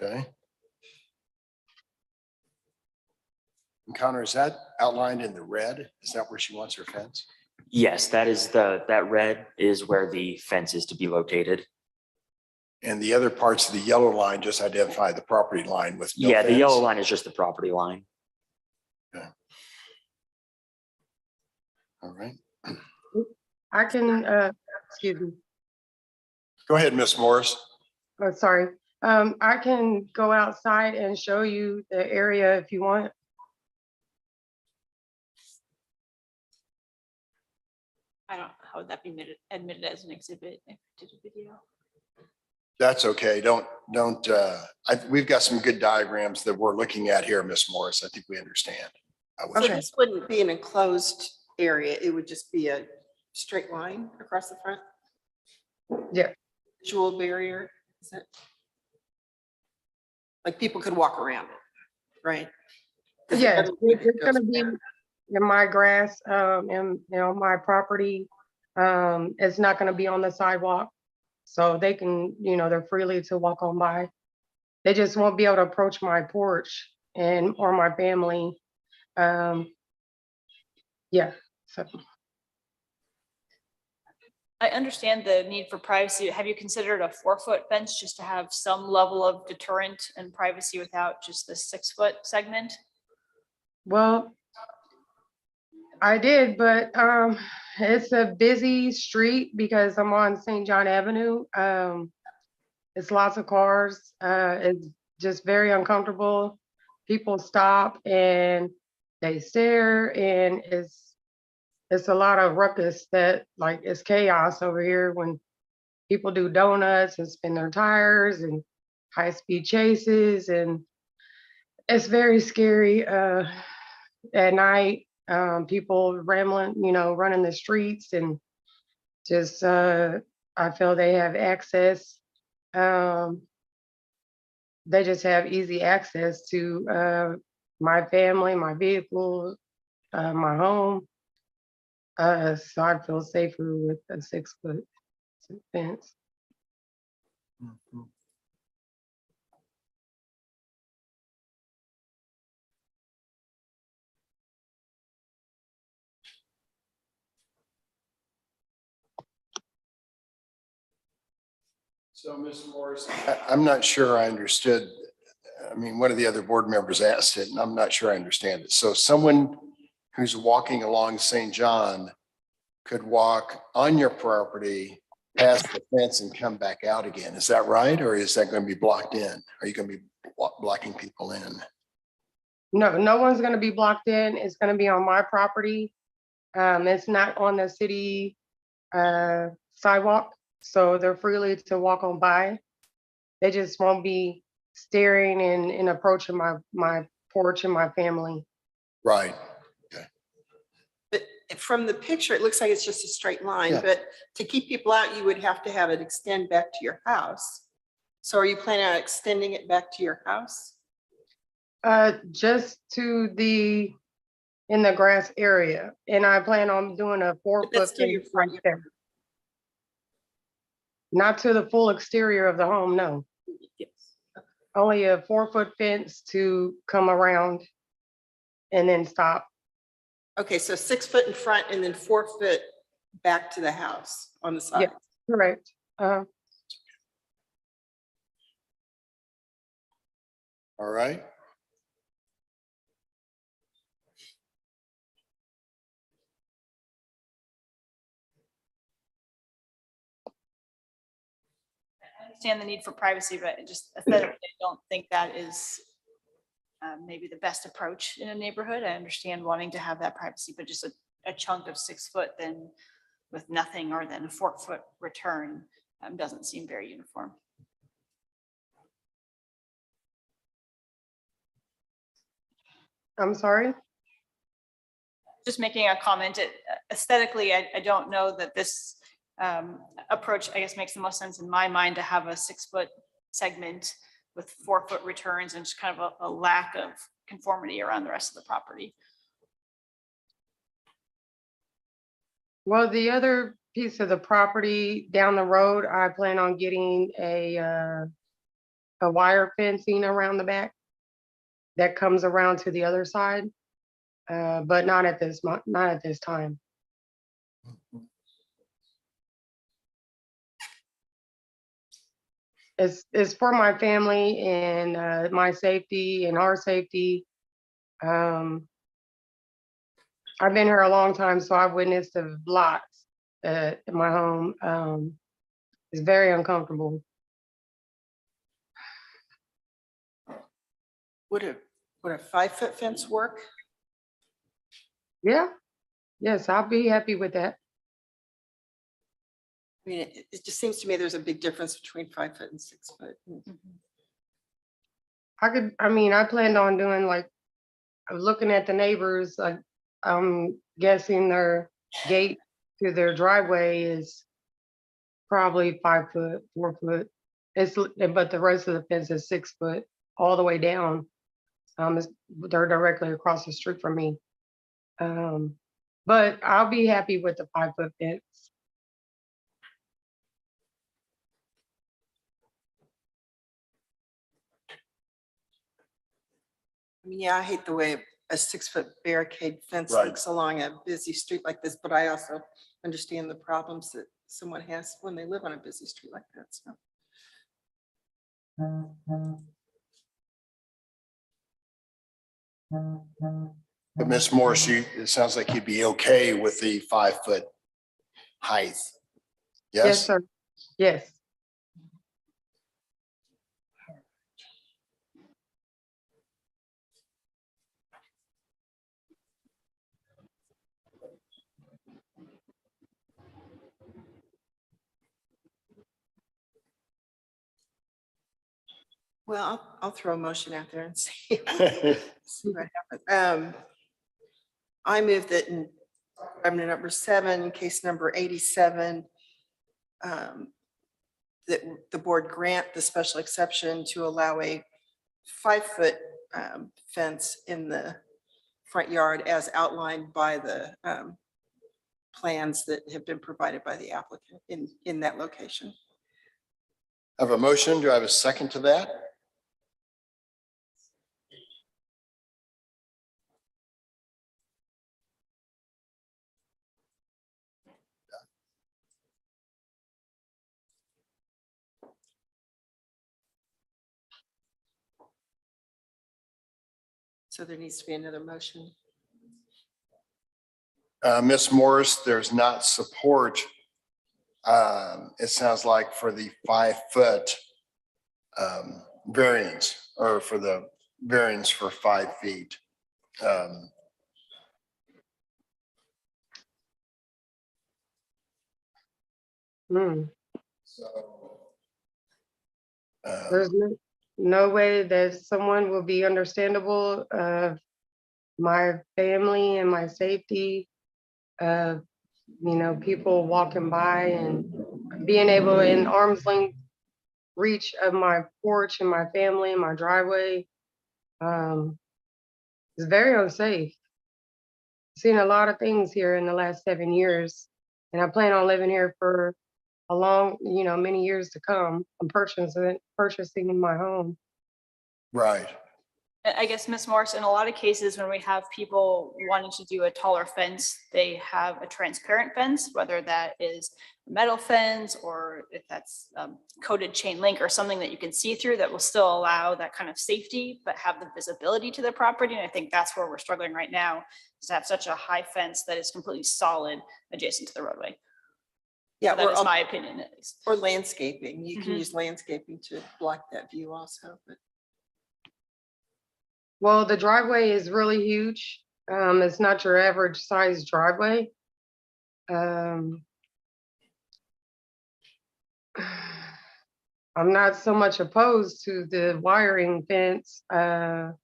Okay. And Connor, is that outlined in the red? Is that where she wants her fence? Yes, that red is where the fence is to be located. And the other parts of the yellow line just identify the property line with no Yeah, the fence? yellow line is just the property line. Okay. All right. I can, excuse me. Go ahead, Miss Morris. Oh, sorry. I can go outside and show you the area if you want. I don't, how would that be admitted as an exhibit if we did a video? That's okay. We've got some good diagrams that we're looking at here, Miss Morris. I think we understand. So this wouldn't be an enclosed area. It would just be a straight line across the front? Yeah. Visual barrier, is it? Like people could walk around it, right? Yes, it's gonna be in my grass, and my property. It's not gonna be on the sidewalk. So they can, they're freely to walk on by. They just won't be able to approach my porch or my family. Yeah, so. I understand the need for privacy. Have you considered a 4-foot fence just to have some level of deterrent and privacy without just the 6-foot segment? Well, I did, but it's a busy street because I'm on St. John Avenue. It's lots of cars. It's just very uncomfortable. People stop and they stare, and it's a lot of ruckus that it's chaos over here when people do donuts and spin their tires and high-speed chases, and it's very scary at night. People rambling, running the streets, and just I feel they have access. They just have easy access to my family, my vehicle, my home. So I feel safer with a 6-foot fence. Mhm. So, Ms. Morris, I'm not sure I understood I mean, one of the other board members asked it, and I'm not sure I understand it. So someone who's walking along St. John could walk on your property past the fence and come back out again. Is that right? Or is that going to be blocked in? Are you going to be blocking people in? No, no one's gonna be blocked in. It's gonna be on my property. It's not on the city sidewalk, so they're freely to walk on by. They just won't be staring and approaching my porch and my family. Right. But from the picture, it looks like it's just a straight line, Yeah. but to keep people out, you would have to have it extend back to your house. So are you planning on extending it back to your house? Just to in the grass area, and I plan on doing a 4 But that's foot still your fence front right there. Not to the full exterior of the home, no. Yes. Only a 4 foot fence to come around and then stop. Okay, so 6 foot in front and then 4 foot back to the house on the side. Yeah, correct. All right. I understand the need for privacy, but just aesthetically, I don't think that is maybe the best approach in a neighborhood. I understand wanting to have that privacy, but just a chunk of 6 foot then with nothing or then a 4 foot return doesn't seem very uniform. I'm sorry. Just making a comment, aesthetically, I don't know that this approach, I guess, makes the most sense in my mind to have a 6 foot segment with 4 foot returns and just kind of a lack of conformity around the rest of the property. Well, the other piece of the property down the road, I plan on getting a wire fencing around the back that comes around to the other side, but not at this time. It's for my family and my safety and our safety. I've been here a long time, so I've witnessed a lot in my home. It's very uncomfortable. Would a 5 foot fence work? Yeah, yes, I'll be happy with that. I mean, it just seems to me there's a big difference between 5 foot and 6 foot. I planned on doing like, looking at the neighbors, I'm guessing their gate to their driveway is probably 5 foot, 4 foot. But the rest of the fence is 6 foot all the way down. They're directly across the street from me. But I'll be happy with the 5 foot fence. I mean, yeah, I hate the way a 6 foot barricade fence Right. looks along a busy street like this, but I also understand the problems that someone has when they live on a busy street like that, so. But Ms. Morris, it sounds like you'd be okay with the 5 foot height. Yes, Yes? sir. Yes. Well, I'll throw a motion out there and see what happens. I move that in item number 7, case number 87, that the board grant the special exception to allow a 5 foot fence in the front yard as outlined by the plans that have been provided by the applicant in that location. I have a motion. Do I have a second to that? So there needs to be another motion. Ms. Morris, there's not support. It sounds like for the 5-foot variance, or for the variance for 5 feet. Hmm. So, There's no way that someone will be understandable of my family and my safety, of, people walking by and being able in arm's length reach of my porch and my family and my driveway. It's very unsafe. Seen a lot of things here in the last 7 years, and I plan on living here for a long, many years to come. I'm purchasing my home. right. I guess, Ms. Morris, in a lot of cases, when we have people wanting to do a taller fence, they have a transparent fence, whether that is a metal fence or if that's coated chain link or something that you can see through that will still allow that kind of safety, but have the visibility to the property. And I think that's where we're struggling right now, is to have such a high fence that is completely solid adjacent to the roadway. Yeah, That is my opinion, at least. or landscaping. You can Mhm. use landscaping to block that view also, but Well, the driveway is really huge. It's not your average size driveway. I'm not so much opposed to the wiring fence, but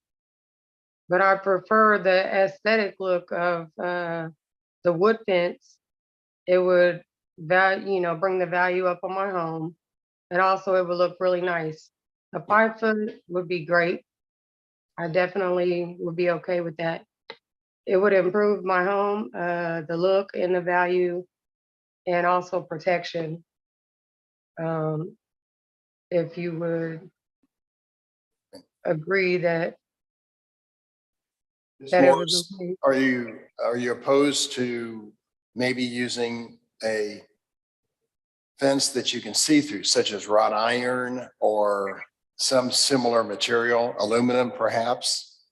I prefer the aesthetic look of the wood fence. It would bring the value up on my home. And also it would look really nice. A 5-foot would be great. I definitely would be okay with that. It would improve my home, the look and the value, and also protection. If you would agree that Ms. it was Morris, okay. are you opposed to maybe using a fence that you can see through, such as wrought iron or some similar material, aluminum perhaps?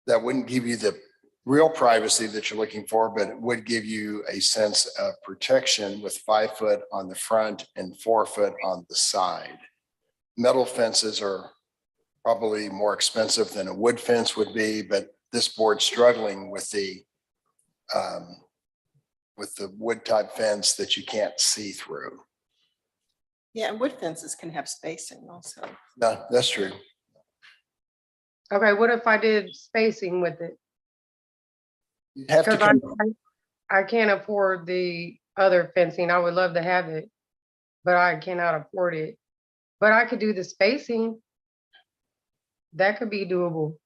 That wouldn't give you the real privacy that you're looking for, but it would give you a sense of protection with 5 foot on the front and 4 foot on the side. Metal fences are probably more expensive than a wood fence would be, but this board's struggling with the wood type fence that you can't see through. yeah, and wood fences can have spacing also. No, that's true. Okay, what if I did spacing with it? You have to Because come, I can't afford the other fencing. I would love to have it, but I cannot afford it. But I could do the spacing. That could be doable.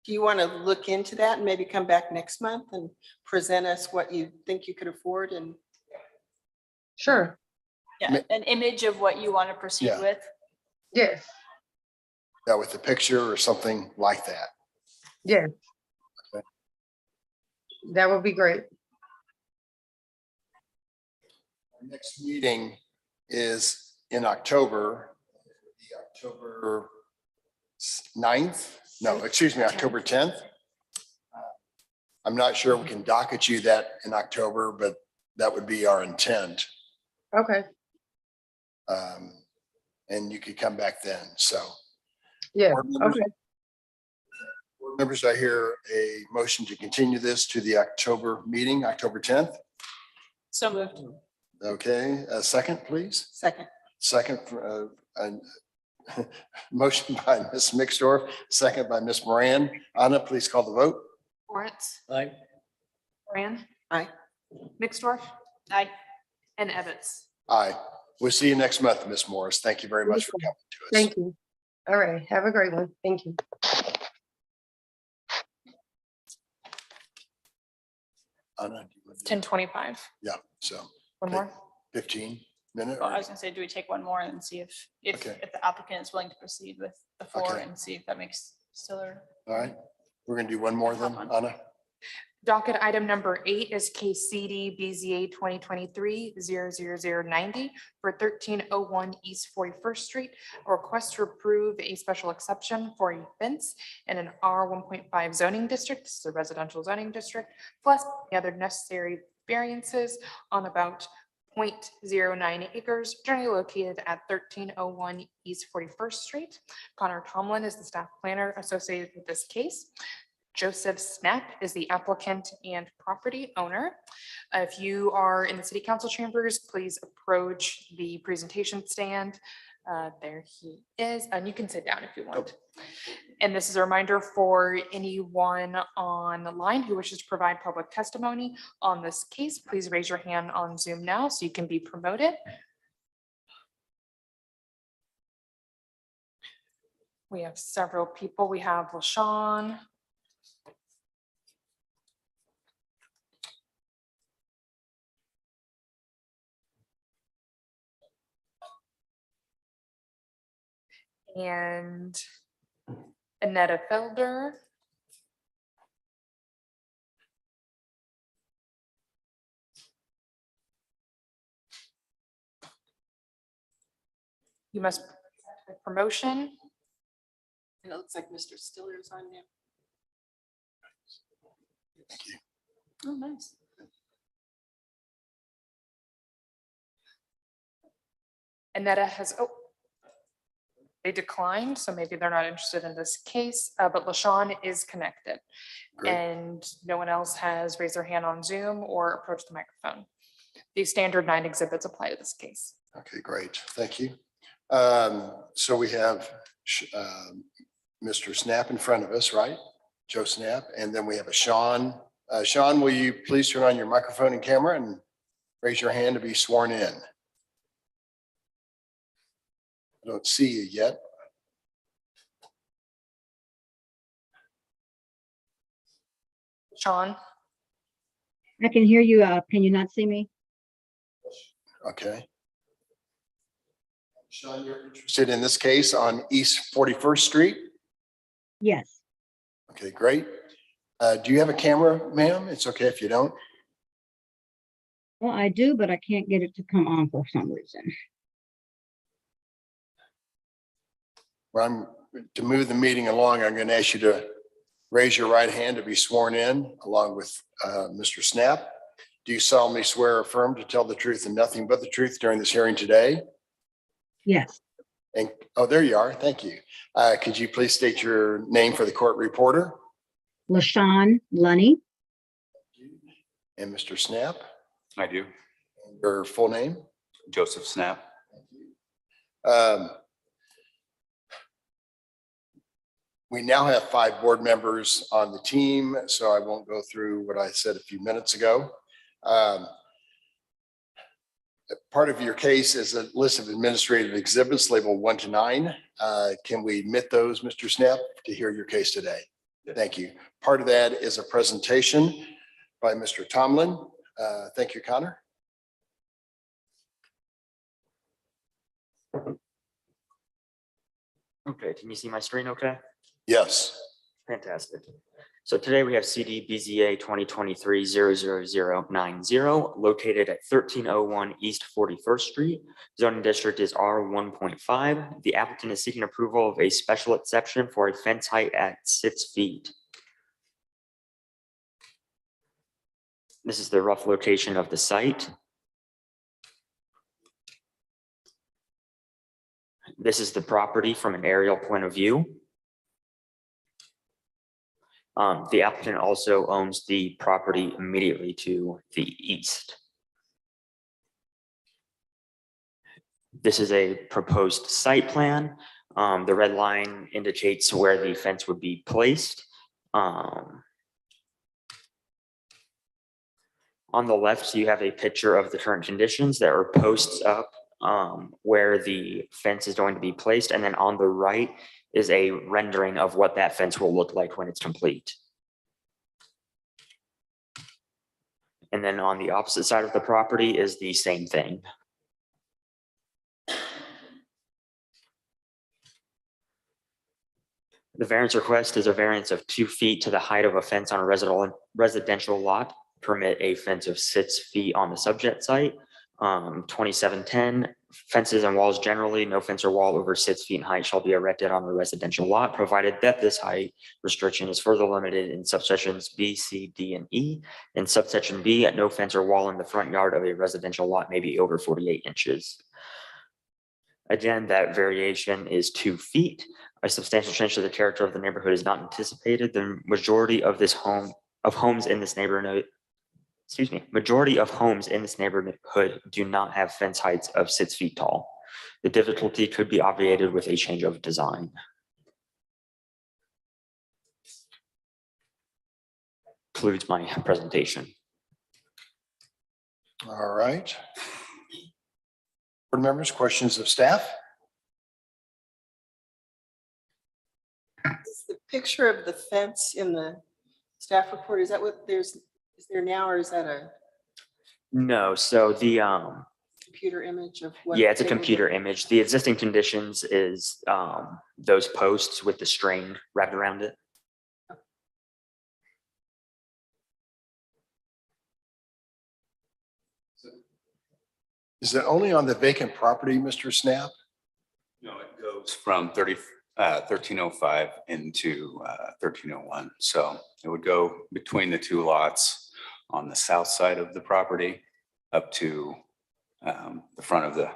Do you want to look into that and maybe come back next month and present us what you think you could afford? And Sure. Yeah, an image of what you want to proceed Yeah. with. Yes. yeah, with a picture or something like that. Yes. Okay. That would be great. Our next meeting is in October, October 9th. No, excuse me, October 10th. I'm not sure we can docket you that in October, but that would be our intent. Okay. And you could come back then. So. Yeah. Board members- Okay. Board members, I hear a motion to continue this to the October meeting, October 10th. So moved. Okay, a second, please. second, Motion by Ms. Mixdorf, second by Ms. Moran. Anna, please call the vote. Lawrence, Aye. Moran, aye. Mixdorf, Aye. and Evans. Aye. We'll see you next month, Ms. Morris. Thank you very much for coming to us. Thank you. All right. Have a great one. Thank you. Anna, do you want to- 10:25. Yeah, so. One take more. 15 minute. Well, I was gonna say, do we take one more and see if Okay. the applicant is willing to proceed with the 4 Okay. and see if that makes Stiller. All right, we're gonna do one more then, Hop on. Anna. Docket item number 8 is case CD BZA 2023-00090 for 1301 East 41st Street. A request to approve a special exception for a fence in an R 1.5 zoning district. This is a residential zoning district, plus the other necessary variances on about 0.09 acres, generally located at 1301 East 41st Street. Connor Tomlin is the staff planner associated with this case. Joseph Snap is the applicant and property owner. If you are in the city council chambers, please approach the presentation stand. There he is, and you can sit down if you want. And this is a reminder for anyone on the line who wishes to provide public testimony on this case. Please raise your hand on Zoom now so you can be promoted. We have several people. We have LaShawn. And Annetta Felder. You must promotion. And it looks like Mr. Stiller's on there. Thank you. Oh, nice. Annetta has, they declined, so maybe they're not interested in this case, but LaShawn is connected. Great. And no one else has raised their hand on Zoom or approached the microphone. These standard 9 exhibits apply to this case. Okay, great. Thank you. So we have Mr. Snap in front of us, right? Joe Snap. And then we have a Sean. Sean, will you please turn on your microphone and camera and raise your hand to be sworn in? I don't see you yet. Sean, I can hear you. Can you not see me? Okay. Sean, you're interested in this case on East 41st Street? Yes. Okay, great. Do you have a camera, ma'am? It's okay if you don't. Well, I do, but I can't get it to come on for some reason. Well, to move the meeting along, I'm going to ask you to raise your right hand to be sworn in along with Mr. Snap. Do you solemnly swear or affirm to tell the truth and nothing but the truth during this hearing today? Yes. And, oh, there you are. Thank you. Could you please state your name for the court reporter? LaShawn Lunny. And Mr. Snap? I do. Your full name? Joseph Snap. We now have 5 board members on the team, so I won't go through what I said a few minutes ago. Part of your case is a list of administrative exhibits labeled 1 to 9. Can we admit those, Mr. Snap, to hear your case today? Thank you. Part of that is a presentation by Mr. Tomlin. Thank you, Connor. Okay, can you see my screen okay? Yes. Fantastic. So today we have CD BZA 2023-00090 located at 1301 East 41st Street. Zoning district is R 1.5. The applicant is seeking approval of a special exception for a fence height at 6 feet. This is the rough location of the site. This is the property from an aerial point of view. The applicant also owns the property immediately to the east. This is a proposed site plan. The red line indicates where the fence would be placed. On the left, you have a picture of the current conditions. There are posts up where the fence is going to be placed. And then on the right is a rendering of what that fence will look like when it's complete. And then on the opposite side of the property is the same thing. The variance request is a variance of 2 feet to the height of a fence on a residential lot. Permit a fence of 6 feet on the subject site. 2710, fences and walls generally, no fence or wall over 6 feet in height shall be erected on the residential lot, provided that this height restriction is further limited in subsections B, C, D, and E. In subsection B, no fence or wall in the front yard of a residential lot may be over 48 inches. Again, that variation is 2 feet. A substantial change to the character of the neighborhood is not anticipated. The majority of homes in this neighborhood do not have fence heights of 6 feet tall. The difficulty could be obviated with a change of design. Concludes my presentation. All right. Board members, questions of staff? Is the picture of the fence in the staff report, is that what is there now, or is that a No, so the computer image of what? yeah, it's a they will computer do? image. The existing conditions is those posts with the string wrapped around it. Is it only on the vacant property, Mr. Snap? No, it goes from 1305 into 1301. So it would go between the two lots on the south side of the property up to the front of the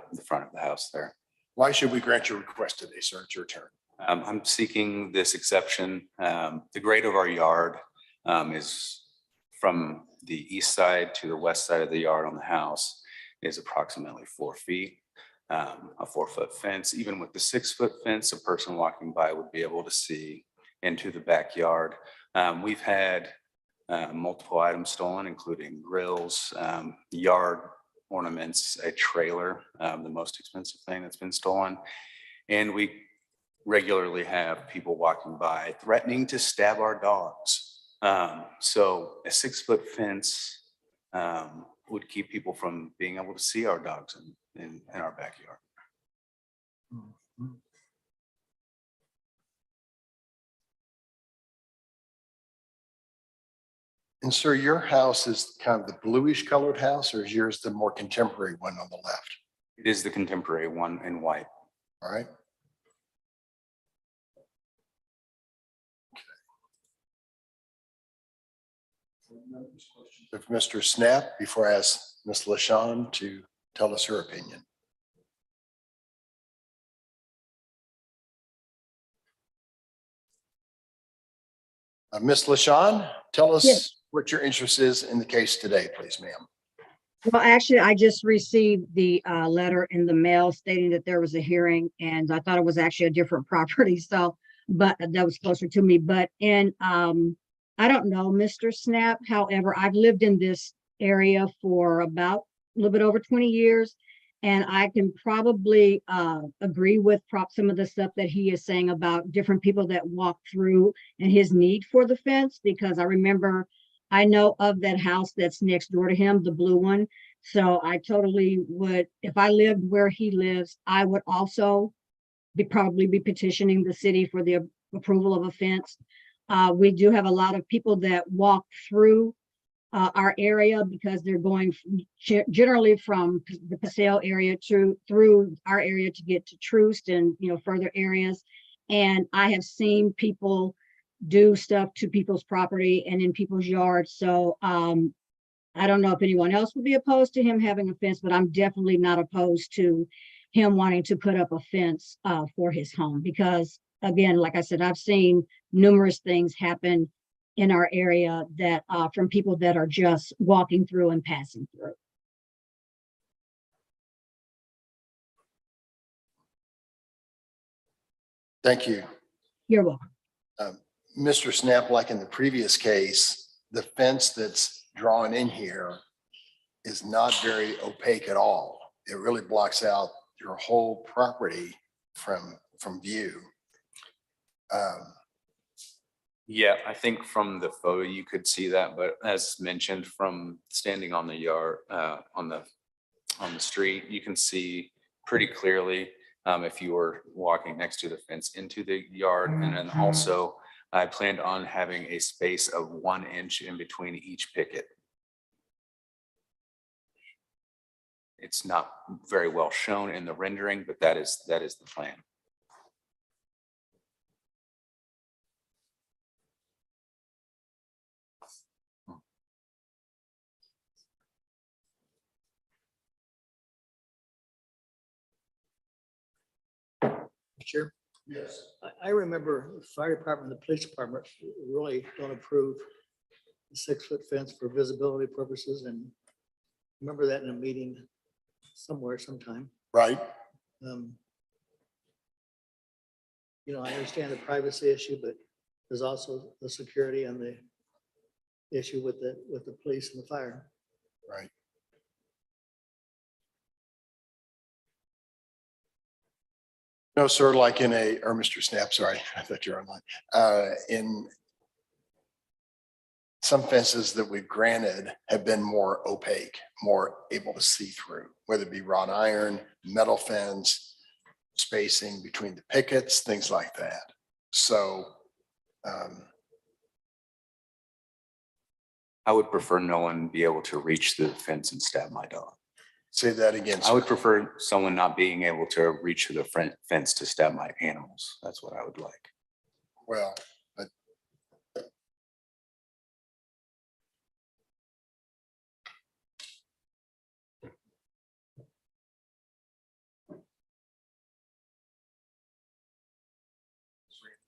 house there. Why should we grant your request today, sir? It's your turn. I'm seeking this exception. The grade of our yard is from the east side to the west side of the yard on the house is approximately 4 feet. A 4-foot fence, even with the 6-foot fence, a person walking by would be able to see into the backyard. We've had multiple items stolen, including grills, yard ornaments, a trailer, the most expensive thing that's been stolen. And we regularly have people walking by threatening to stab our dogs. So a 6-foot fence would keep people from being able to see our dogs in our backyard. And sir, your house is kind of the bluish colored house, or is yours the more contemporary one on the left? It is the contemporary one in white. All right. Of Mr. Snap, before I ask Ms. LaShawn to tell us her opinion. Ms. LaShawn, tell us Yes. what your interest is in the case today, please, ma'am. Well, actually, I just received the letter in the mail stating that there was a hearing, and I thought it was actually a different property. So, but that was closer to me. But I don't know, Mr. Snap. However, I've lived in this area for about a little bit over 20 years, and I can probably agree with some of the stuff that he is saying about different people that walk through and his need for the fence, because I know of that house that's next door to him, the blue one. So I totally would, if I lived where he lives, I would also probably be petitioning the city for the approval of a fence. We do have a lot of people that walk through our area because they're going generally from the Paseo area through our area to get to Troost and further areas. And I have seen people do stuff to people's property and in people's yards. So I don't know if anyone else would be opposed to him having a fence, but I'm definitely not opposed to him wanting to put up a fence for his home, because again, like I said, I've seen numerous things happen in our area that from people that are just walking through and passing through. Thank you. You're welcome. Mr. Snap, like in the previous case, the fence that's drawn in here is not very opaque at all. It really blocks out your whole property from view. Yeah, I think from the photo you could see that, but as mentioned, from standing on the yard, on the street, you can see pretty clearly if you were walking next to the fence into the yard. And then also, I planned on having a space of 1 inch in between each picket. It's not very well shown in the rendering, but that is the plan. Sure. Yes. I remember the fire department, and the police department really don't approve the 6-foot fence for visibility purposes, and remember that in a meeting somewhere sometime. Right. You know, I understand the privacy issue, but there's also the security and the issue with the police and the fire. Right. No, sir, like in or Mr. Snap, sorry, I thought you were online. In some fences that we've granted have been more opaque, more able to see through, whether it be wrought iron, metal fence, spacing between the pickets, things like that. So I would prefer no one be able to reach the fence and stab my dog. say that again. I would prefer someone not being able to reach the front fence to stab my animals. That's what I would like. Well,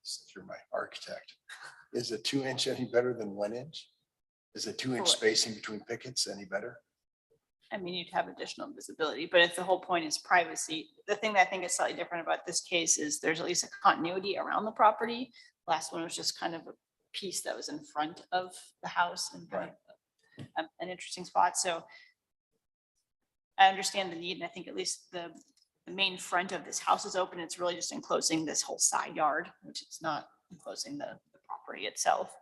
since you're my architect, is a 2 inch any better than 1 inch? Is a 2 inch Correct. spacing between pickets any better? I mean, you'd have additional visibility, but if the whole point is privacy, the thing that I think is slightly different about this case is there's at least a continuity around the property. Last one was just kind of a piece that was in front of the house and kind of an interesting spot. So I understand the need, and I think at least the main front of this house is open. It's really just enclosing this whole side yard, which is not enclosing the property itself.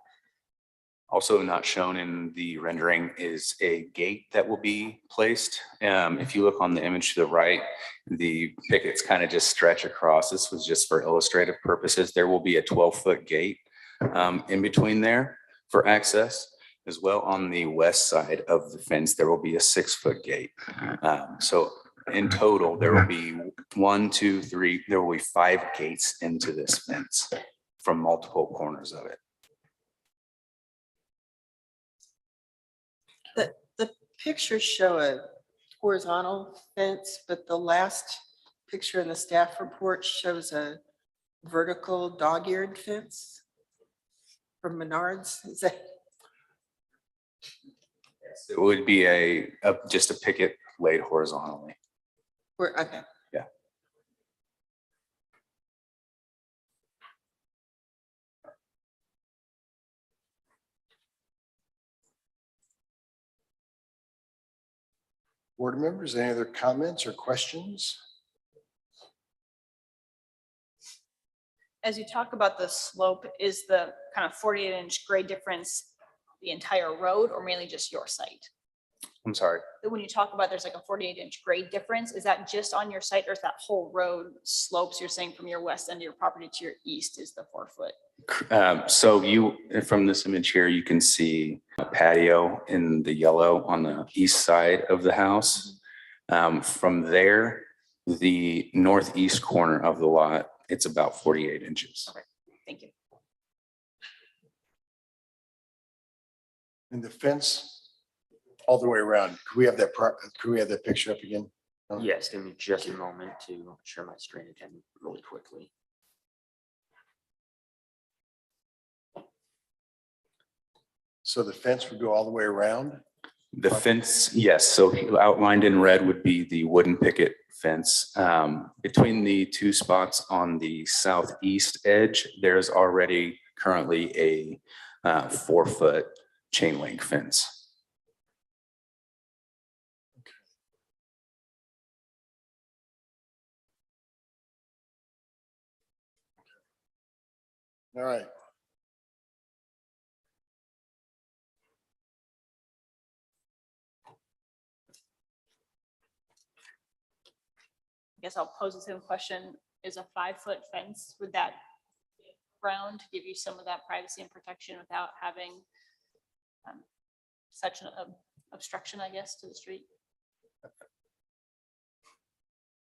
Also not shown in the rendering is a gate that will be placed. If you look on the image to the right, the pickets kind of just stretch across. This was just for illustrative purposes. There will be a 12-foot gate in between there for access. As well, on the west side of the fence, there will be a 6-foot gate. So in total, there will be 1, 2, 3, there will be 5 gates into this fence from multiple corners of it. The pictures show a horizontal fence, but the last picture in the staff report shows a vertical dog-eared fence from Menards. Is that? It would be just a picket laid horizontally. Okay. Yeah. Board members, any other comments or questions? As you talk about the slope, is the kind of 48-inch grade difference the entire road or mainly just your site? I'm sorry. When you talk about there's like a 48-inch grade difference, is that just on your site or is that whole road slopes, you're saying from your west end of your property to your east is the 4 foot? So from this image here, you can see a patio in the yellow on the east side of the house. From there, the northeast corner of the lot, it's about 48 inches. Okay, thank you. And the fence all the way around, could we have that picture up again? Yes, give me just a moment to share my screen again really quickly. So the fence would go all the way around? The fence, yes. So outlined in red would be the wooden picket fence. Between the 2 spots on the southeast edge, there's already currently a 4-foot chain link fence. All right. guess I'll pose the same question. Is a 5-foot fence, would that round to give you some of that privacy and protection without having such an obstruction, I guess, to the street?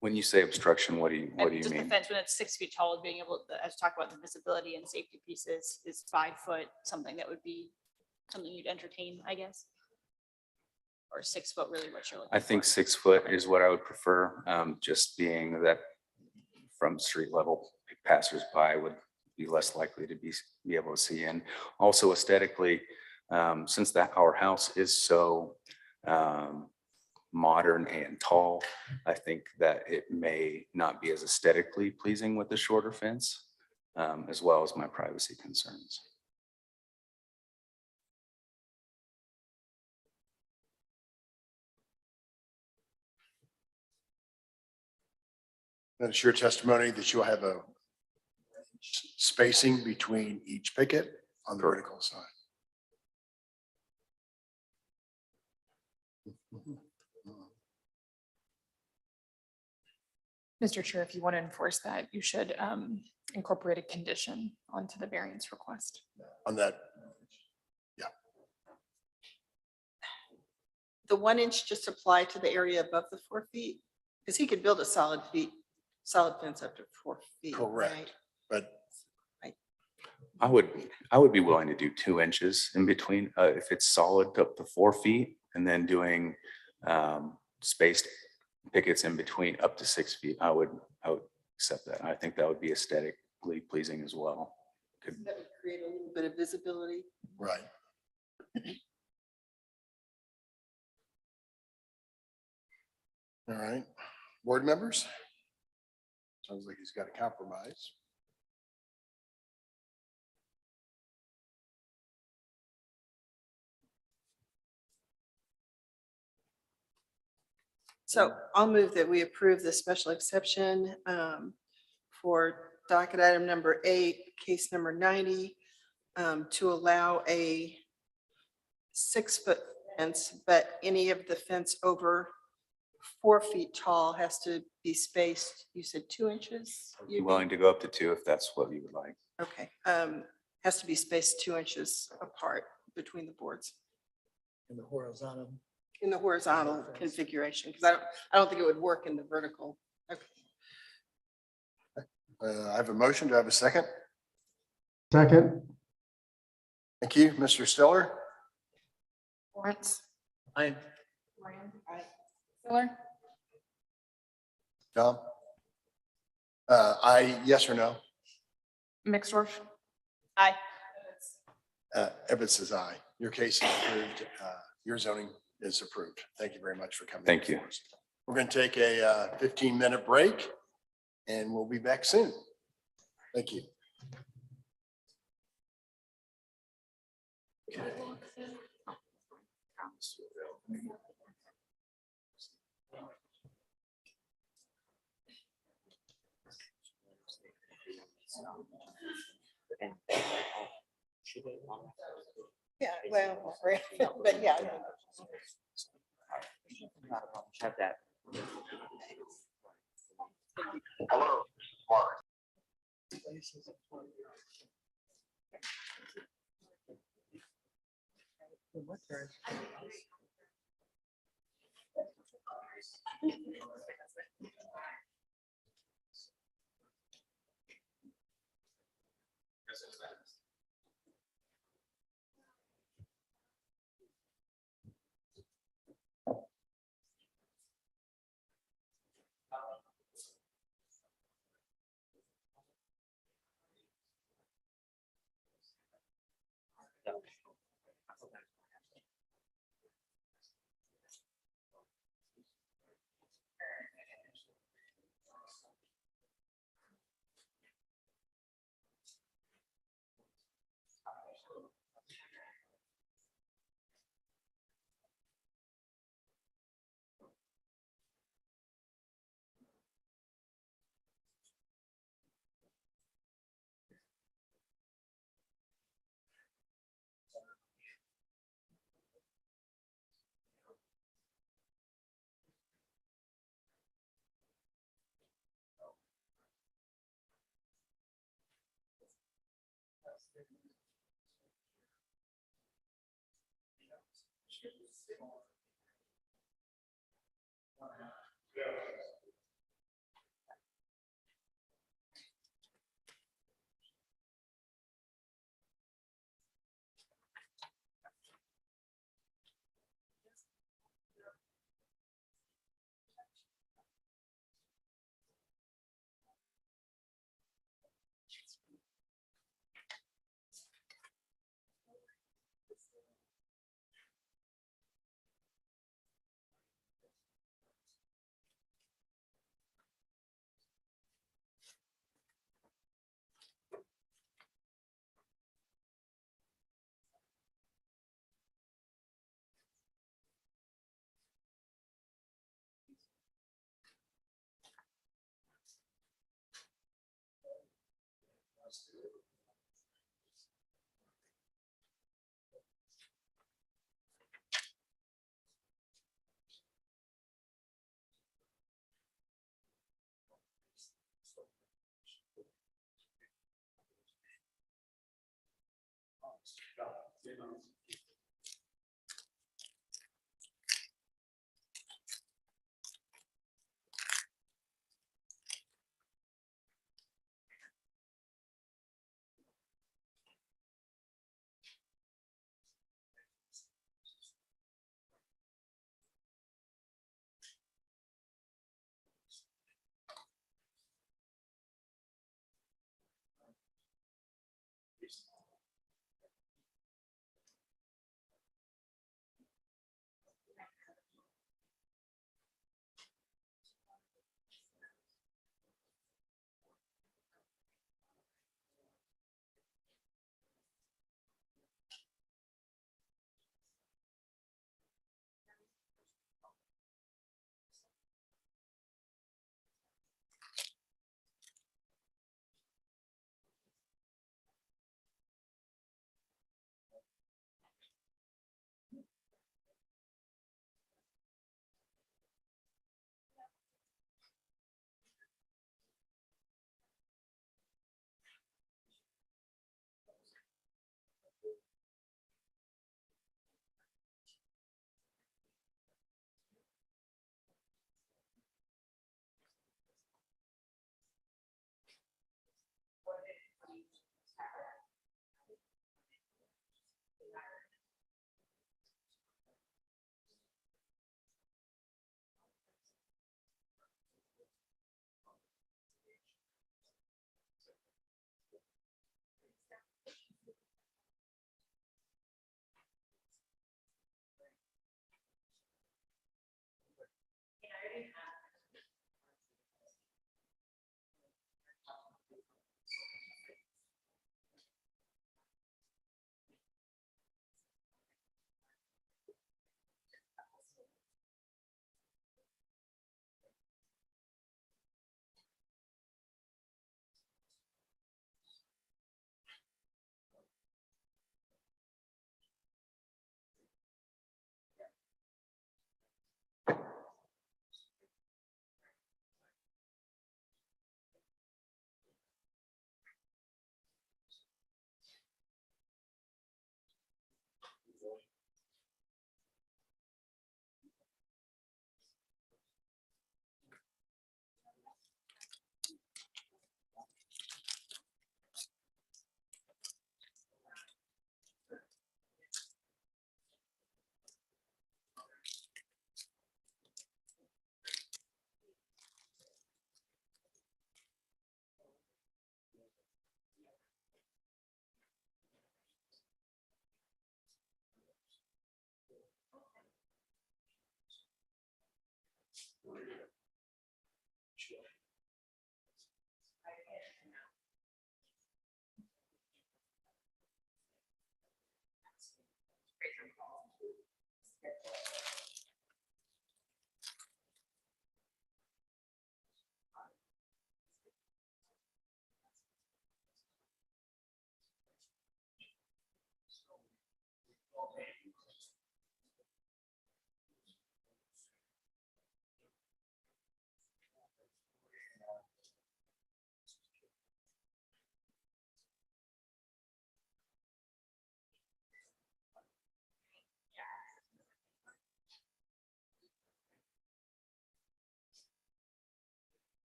When you say obstruction, what do you Just the mean? fence, when it's 6 feet tall, being able to, as talk about the visibility and safety pieces, is 5 foot something that would be something you'd entertain, I guess? Or 6 foot, really what you're looking for? I think 6 foot is what I would prefer, just being that from street level, passersby would be less likely to be able to see in. Also aesthetically, since our house is so modern and tall, I think that it may not be as aesthetically pleasing with the shorter fence, as well as my privacy concerns. That is your testimony that you'll have a spacing between each picket on the vertical side. Mr. Chair, if you want to enforce that, you should incorporate a condition onto the variance request. On that, The 1 inch just apply to the area above the 4 feet? Because he could build a solid fence up to 4 feet. correct, right? but I would be willing to do 2 inches in between, if it's solid up to 4 feet, and then doing spaced pickets in between up to 6 feet. I would accept that. I think that would be aesthetically pleasing as well. That would create a little bit of visibility. right. All right, board members? Sounds like he's got a compromise. So I'll move that we approve the special exception for docket item number 8, case number 90, to allow a 6-foot fence, but any of the fence over 4 feet tall has to be spaced, you said 2 inches? Be willing to go up to 2 if that's what you would like. Okay, has to be spaced 2 inches apart between the boards In the horizontal. in the horizontal configuration, because I don't think it would work in the vertical. Okay. I have a motion. Do I have a second? Second. Thank you, Mr. Stiller. Lawrence? I, Rand? Stiller? Tom? Yes or no? Mixdorf? Aye. Evans says aye. Your case is approved. Your zoning is approved. Thank you very much for coming. Thank you. We're going to take a 15-minute break and we'll be back soon. Thank you. Yeah, well, but yeah. Have that. Hello, Mark.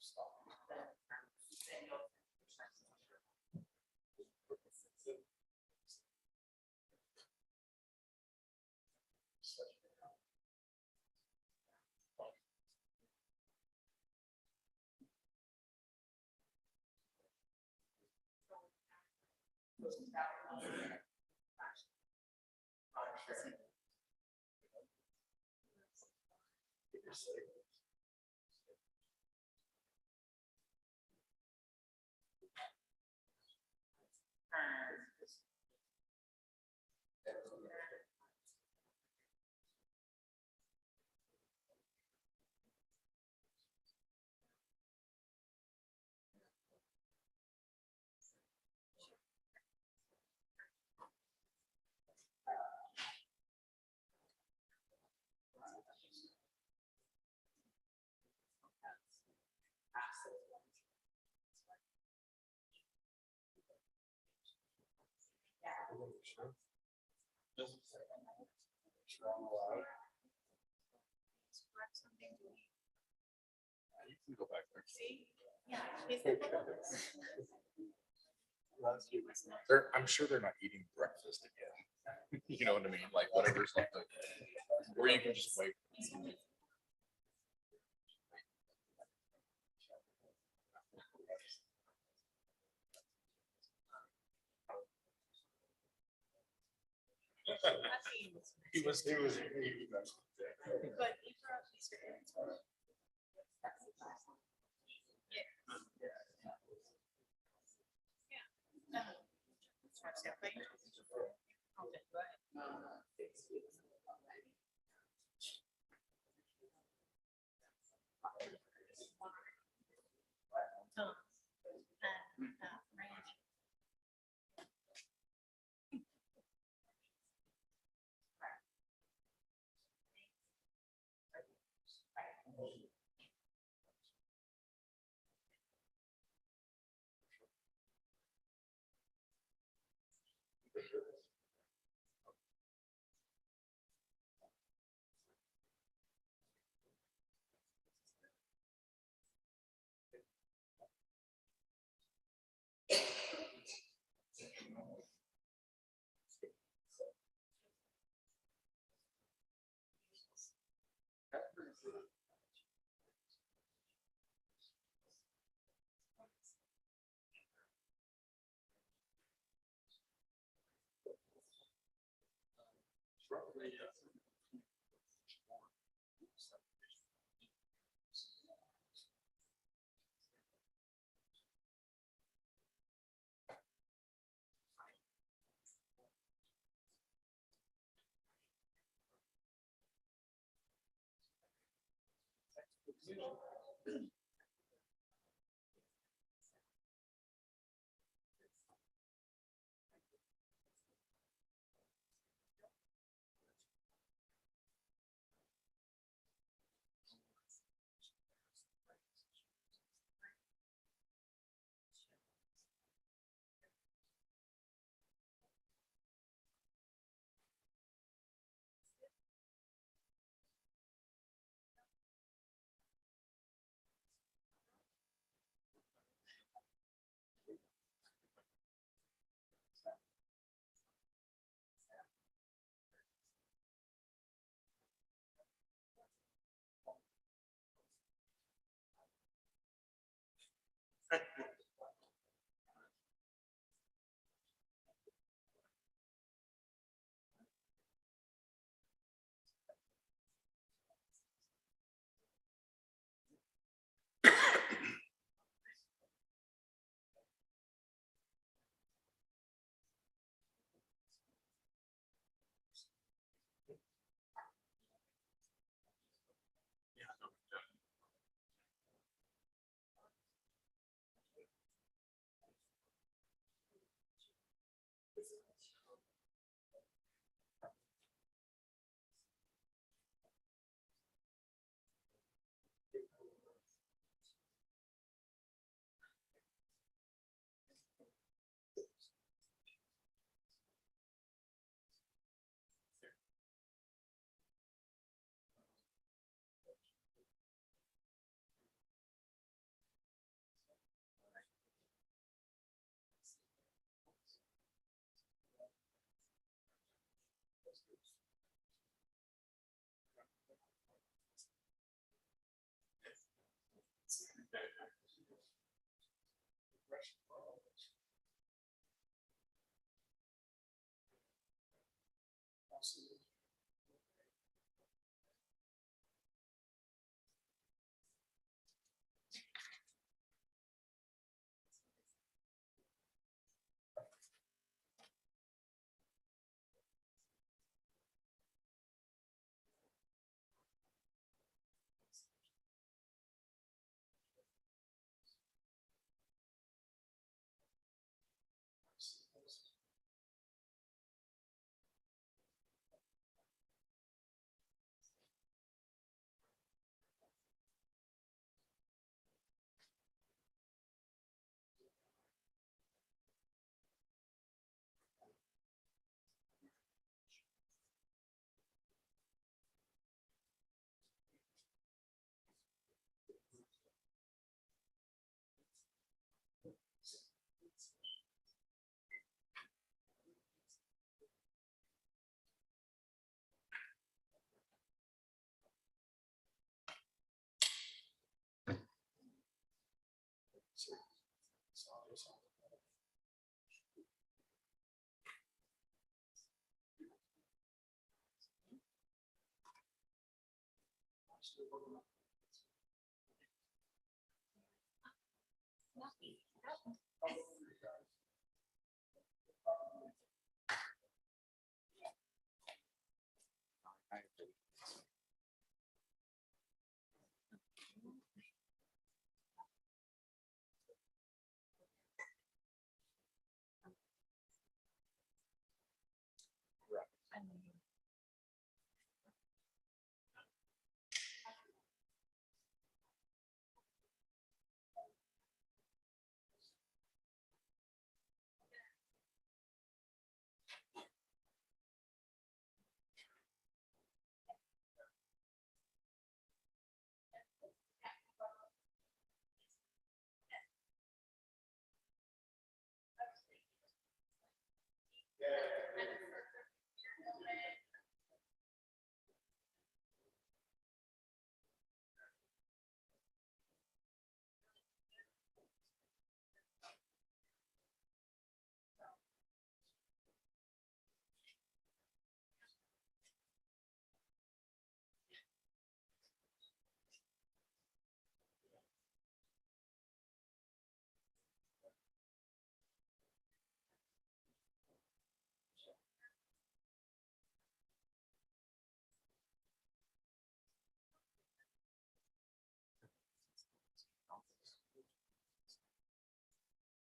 You can go back there. I'm sure they're not eating breakfast again. You know what I mean? Like whatever's left over. Or you can just wait. He was.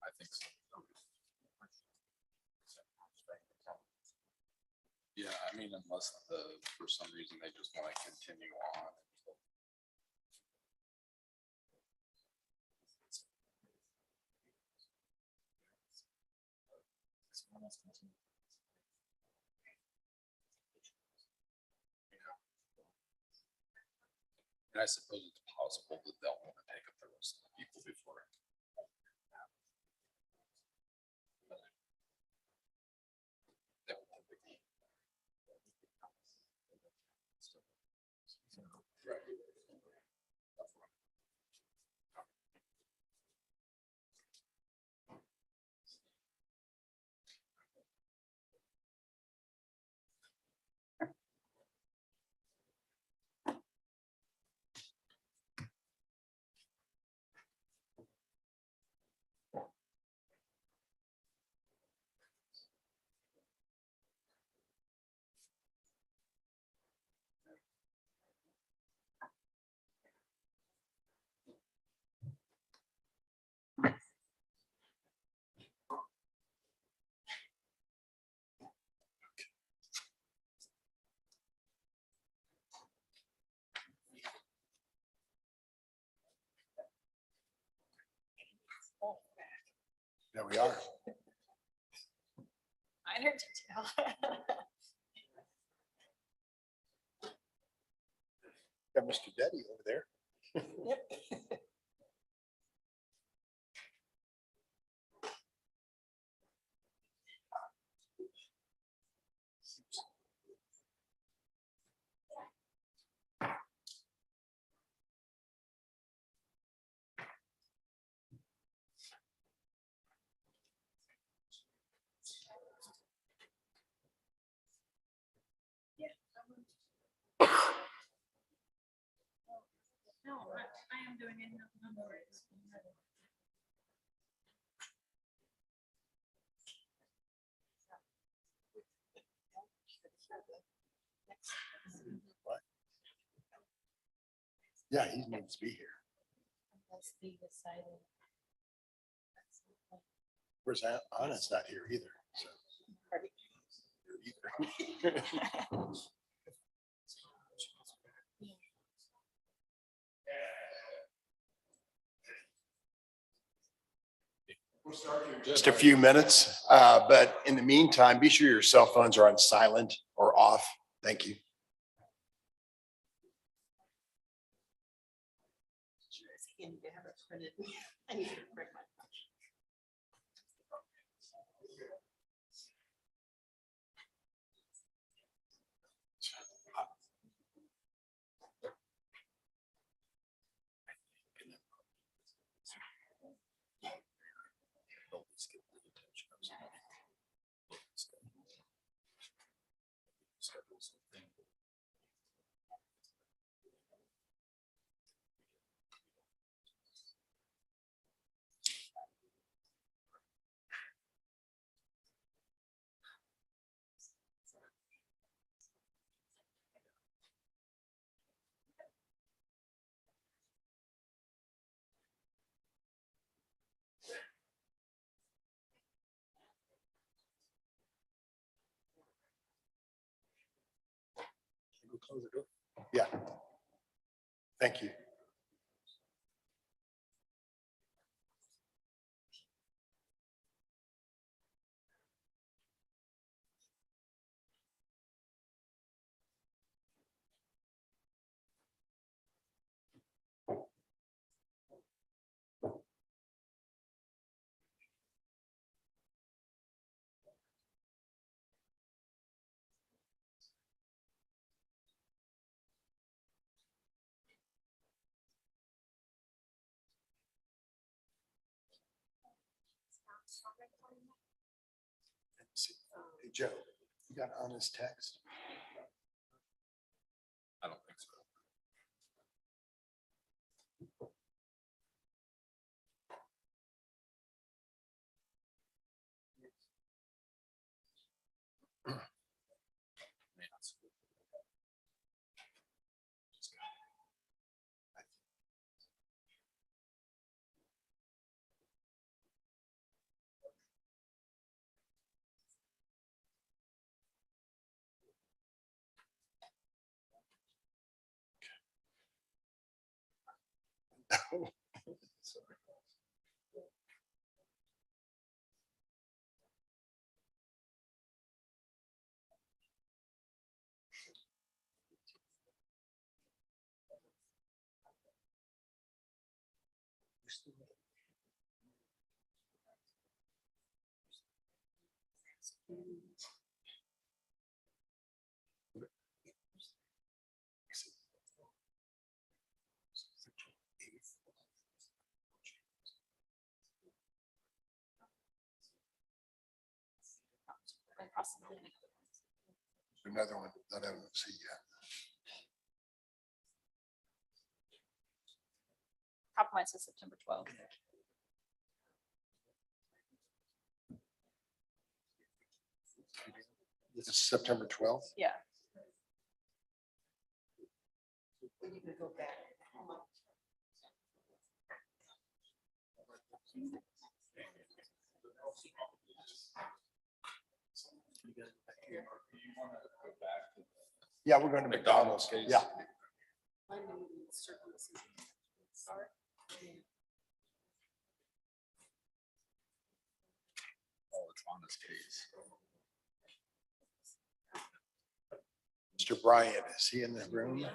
I think so. Yeah, I mean, unless for some reason they just want to continue on. And I suppose it's possible that they'll want to take up the rest of the people before. There we are. Minor detail. Got Mr. Deddy over there. Yep. I am doing it. What? Yeah, he needs to be here. Where's that? Anna's not here either. So. Either. We'll start here in just a few minutes, but in the meantime, be sure your cell phones are on silent or off. Thank you. I need to have it printed. I need to print my. Close the door. Yeah. Thank you. Hey, Joe, you got Anna's text? I don't think so. Another one that I don't see yet. Compromise is September 12th. This is September 12th. Yeah. You can go back. Yeah, we're going to McDonald's. Yeah. Oh, it's on this case. Mr. Bryant, is he in the room?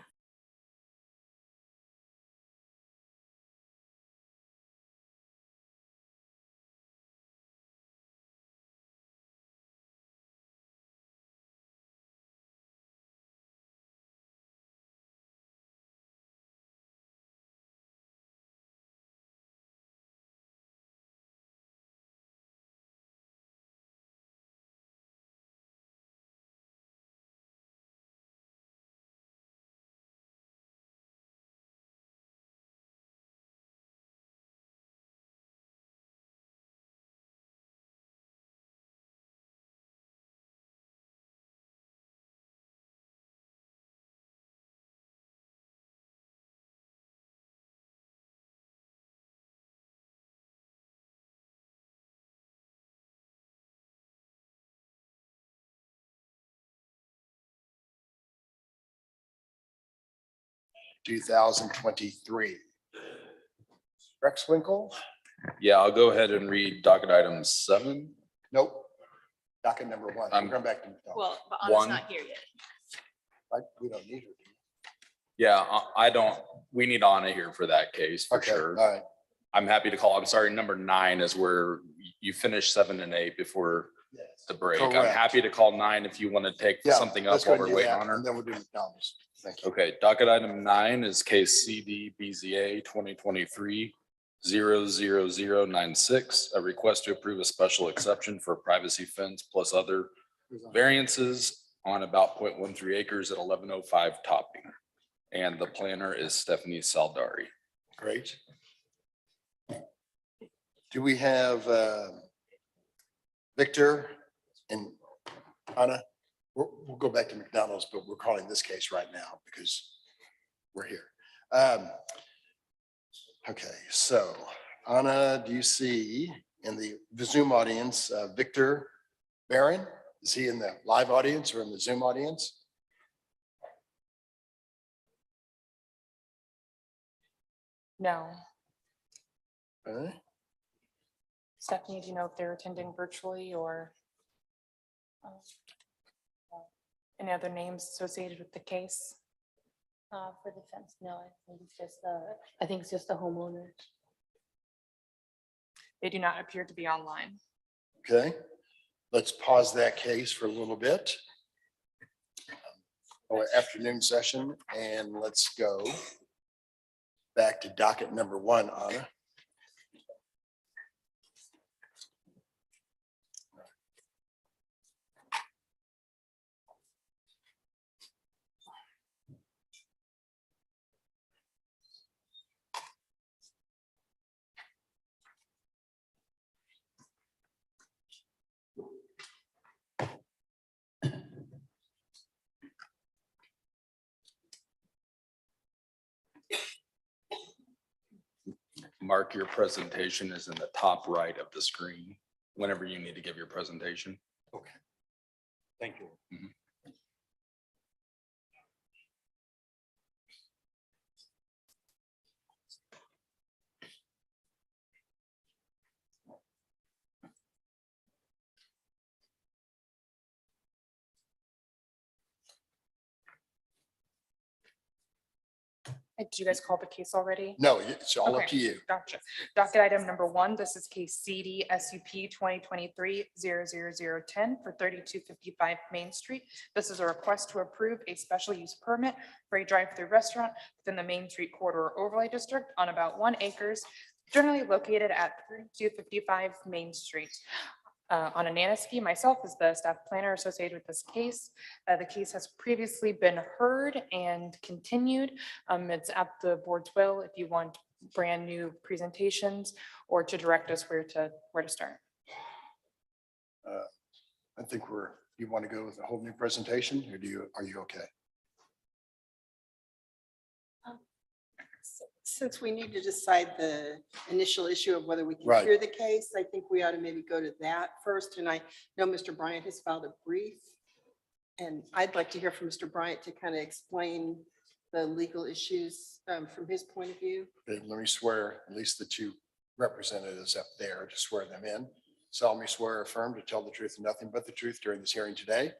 2023. Rex Winkle? Yeah, I'll go ahead and read docket item 7. Nope. Docket number 1. I'm- We're going back to. Well, but One. Anna's not here yet. We don't need her. do Yeah, I don't, we need Anna here for that case we? for Okay, sure. all right. I'm happy to call. I'm sorry, number 9 is where you finished 7 and 8 before the break. I'm Correct. happy to call 9 if you want to take Yeah, something let's up go while and we're do waiting that, on her. and then we'll do McDonald's. Thank you. Okay, docket item 9 is case CD BZA 2023-00096, a request to approve a special exception for a privacy fence plus other variances on about 0.13 acres at 1105 Topping. And the planner is Stephanie Saldari. Great. Do we have Victor and Anna? We'll go back to McDonald's, but we're calling this case right now because we're here. Okay, so Anna, do you see in the Zoom audience, Victor Barron? Is he in the live audience or in the Zoom audience? No. Okay. Stephanie, do you know if they're attending virtually or any other names associated with the case? For the fence, no, I think it's just the homeowner. They do not appear to be online. Okay, let's pause that case for a little bit. Our afternoon session, and let's go back to docket number 1, Anna. Mark, your presentation is in the top right of the screen whenever you need to give your presentation. Okay. Thank you. Did you guys call the case already? No, it's all up Okay, to you. Gotcha. Docket item number 1, this is case CD SUP 2023-00010 for 3255 Main Street. This is a request to approve a special use permit for a drive-through restaurant within the Main Street Corridor Overlay District on about 1 acre, generally located at 3255 Main Street. Anna Naniski, myself, is the staff planner associated with this case. The case has previously been heard and continued. It's at the board's will if you want brand new presentations or to direct us where to start. I think you want to go with a whole new presentation, or are you okay? Since we need to decide the initial issue of whether we can Right. hear the case, I think we ought to maybe go to that first. And I know Mr. Bryant has filed a brief. And I'd like to hear from Mr. Bryant to kind of explain the legal issues from his point of view. Okay, let me swear, at least the 2 representatives up there, to swear them in. Solemnly swear or affirm to tell the truth and nothing but the truth during this hearing today.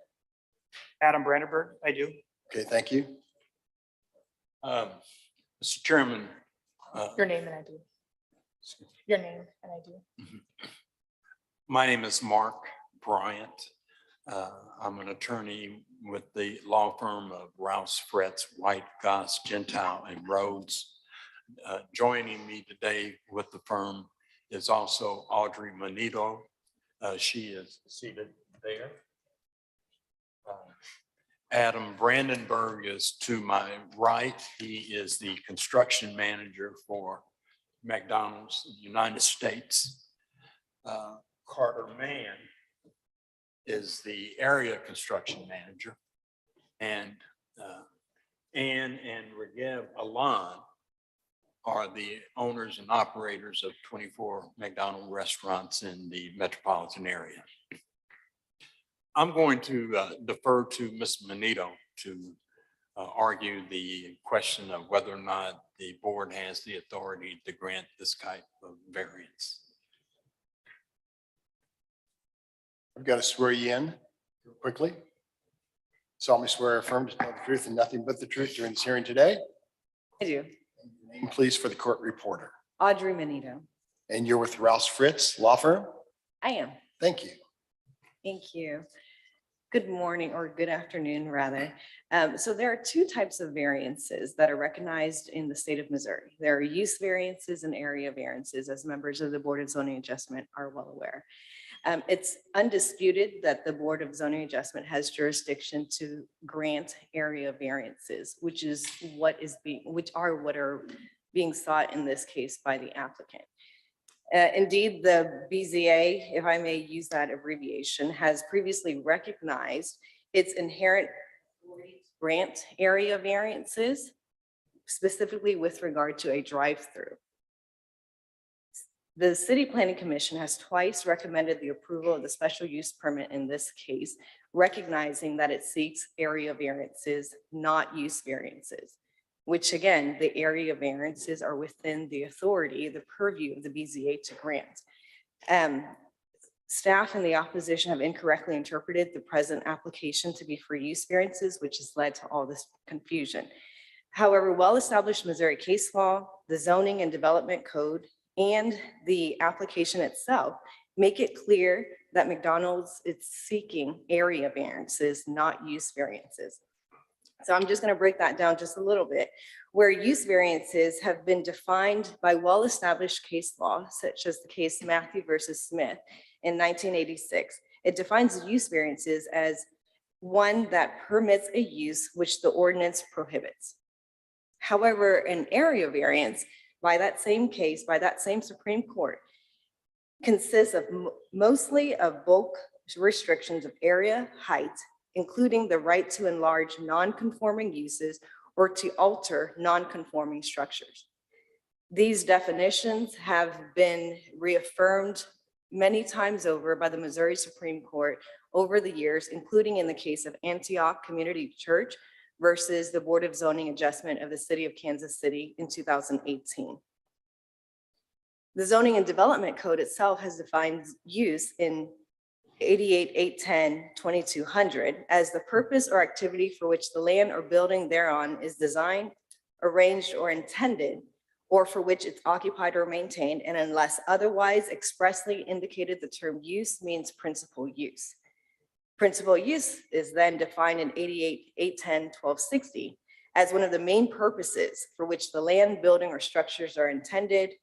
Adam Brandenburg, I do. Okay, thank you. Mr. Chairman. Your name and ID. Your name and ID. My name is Mark Bryant. I'm an attorney with the law firm of Rouse, Fretz, White, Goss, Gentile, and Rhodes. Joining me today with the firm is also Audrey Manito. She is seated there. Adam Brandenburg is to my right. He is the construction manager for McDonald's United States. Carter Mann is the area construction manager. And Ann and Regev Alan are the owners and operators of 24 McDonald's restaurants in the metropolitan area. I'm going to defer to Ms. Manito to argue the question of whether or not the board has the authority to grant this type of variance. I've got to swear you in quickly. Solemnly swear or affirm to tell the truth and nothing but the truth during this hearing today. I do. Name, please, for the court reporter. Audrey Manito. And you're with Rouse Fritz Law Firm? I am. Thank you. Thank you. Good morning or good afternoon, rather. So there are two types of variances that are recognized in the state of Missouri. There are use variances and area variances, as members of the Board of Zoning Adjustment are well aware. It's undisputed that the Board of Zoning Adjustment has jurisdiction to grant area variances, which are being sought in this case by the applicant. Indeed, the BZA, if I may use that abbreviation, has previously recognized its inherent grant area variances, specifically with regard to a drive-through. The City Planning Commission has twice recommended the approval of the special use permit in this case, recognizing that it seeks area variances, not use variances, which again, the area variances are within the authority, the purview of the BZA to grant. Staff and the opposition have incorrectly interpreted the present application to be for use variances, which has led to all this confusion. However, well-established Missouri case law, the zoning and development code, and the application itself make it clear that McDonald's is seeking area variances, not use variances. So I'm just going to break that down just a little bit, where use variances have been defined by well-established case law, such as the case Matthew versus Smith in 1986. It defines use variances as one that permits a use which the ordinance prohibits. However, an area variance by that same case, by that same Supreme Court, consists of mostly of bulk restrictions of area, height, including the right to enlarge non-conforming uses or to alter non-conforming structures. These definitions have been reaffirmed many times over by the Missouri Supreme Court over the years, including in the case of Antioch Community Church versus the Board of Zoning Adjustment of the City of Kansas City in 2018. The Zoning and Development Code itself has defined use in 88-810-2200 as the purpose or activity for which the land or building thereon is designed, arranged, or intended, or for which it's occupied or maintained, and unless otherwise expressly indicated, the term use means principal use. Principal use is then defined in 88-810-1260 as one of the main purposes for which the land, building, or structures are intended,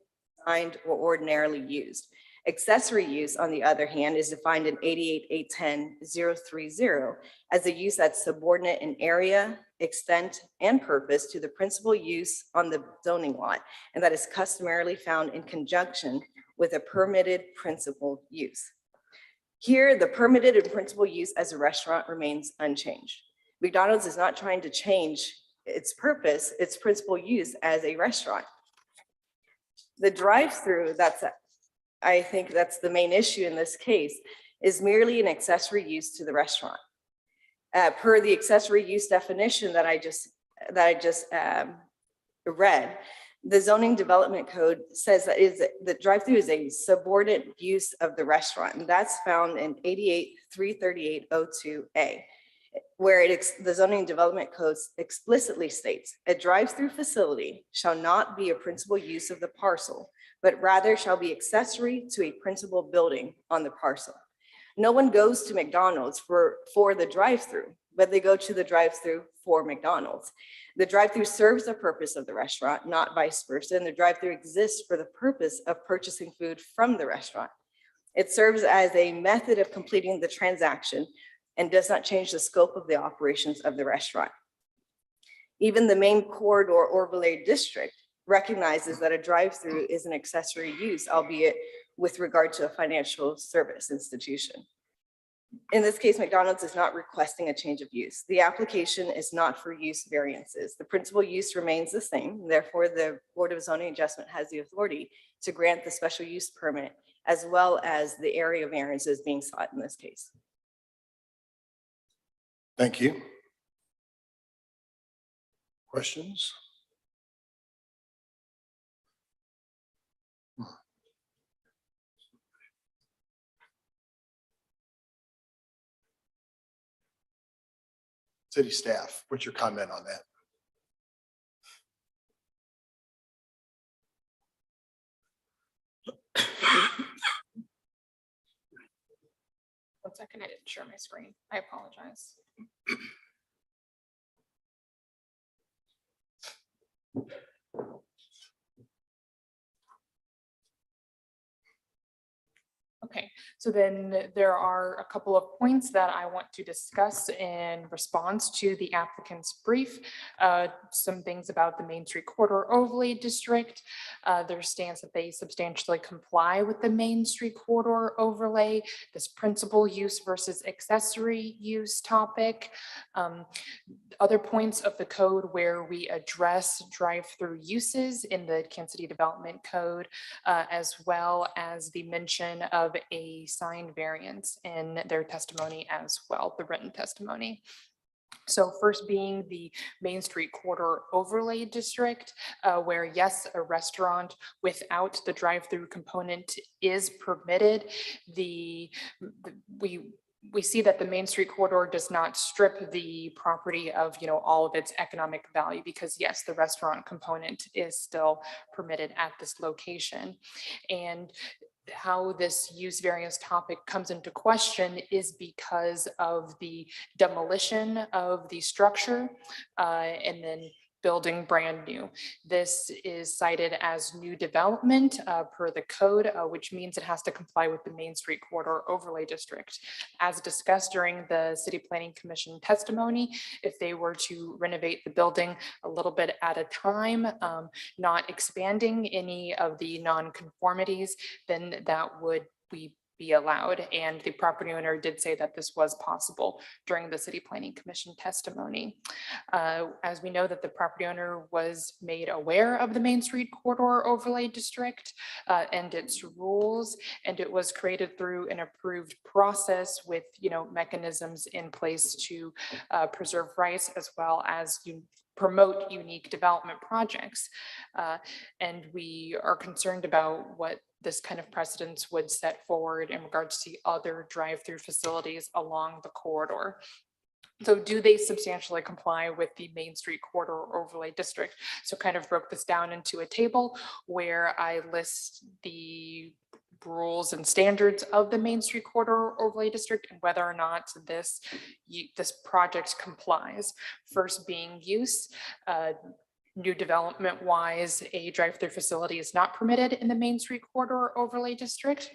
designed, or ordinarily used. Accessory use, on the other hand, is defined in 88-810-030 as a use that's subordinate in area, extent, and purpose to the principal use on the zoning lot, and that is customarily found in conjunction with a permitted principal use. Here, the permitted and principal use as a restaurant remains unchanged. McDonald's is not trying to change its purpose, its principal use as a restaurant. The drive-through, I think that's the main issue in this case, is merely an accessory use to the restaurant. Per the accessory use definition that I just read, the zoning development code says that the drive-through is a subordinate use of the restaurant, and that's found in 88-338-02A, where the zoning development code explicitly states a drive-through facility shall not be a principal use of the parcel, but rather shall be accessory to a principal building on the parcel. No one goes to McDonald's for the drive-through, but they go to the drive-through for McDonald's. The drive-through serves the purpose of the restaurant, not vice versa, and the drive-through exists for the purpose of purchasing food from the restaurant. It serves as a method of completing the transaction and does not change the scope of the operations of the restaurant. Even the main corridor overlay district recognizes that a drive-through is an accessory use, albeit with regard to a financial service institution. In this case, McDonald's is not requesting a change of use. The application is not for use variances. The principal use remains the same. Therefore, the Board of Zoning Adjustment has the authority to grant the special use permit as well as the area variances being sought in this case. Thank you. Questions? City staff, what's your comment on that? One second, I didn't share my screen. I apologize. Okay, so then there are a couple of points that I want to discuss in response to the applicant's brief. Some things about the Main Street Corridor Overlay District. Their stance that they substantially comply with the Main Street Corridor Overlay, this principal use versus accessory use topic. Other points of the code where we address drive-through uses in the Kansas City Development Code, as well as the mention of a sign variance in their testimony as well, the written testimony. So first being the Main Street Corridor Overlay District, where yes, a restaurant without the drive-through component is permitted. We see that the Main Street Corridor does not strip the property of, all of its economic value, because yes, the restaurant component is still permitted at this location. And how this use variance topic comes into question is because of the demolition of the structure and then building brand new. This is cited as new development per the code, which means it has to comply with the Main Street Corridor Overlay District. As discussed during the City Planning Commission testimony, if they were to renovate the building a little bit at a time, not expanding any of the non-conformities, then that would be allowed. And the property owner did say that this was possible during the City Planning Commission testimony. As we know that the property owner was made aware of the Main Street Corridor Overlay District and its rules, and it was created through an approved process with mechanisms in place to preserve rights as well as promote unique development projects. And we are concerned about what this kind of precedence would set forward in regards to other drive-through facilities along the corridor. So do they substantially comply with the Main Street Corridor Overlay District? So kind of broke this down into a table where I list the rules and standards of the Main Street Corridor Overlay District and whether or not this project complies. First being use. New development wise, a drive-through facility is not permitted in the Main Street Corridor Overlay District,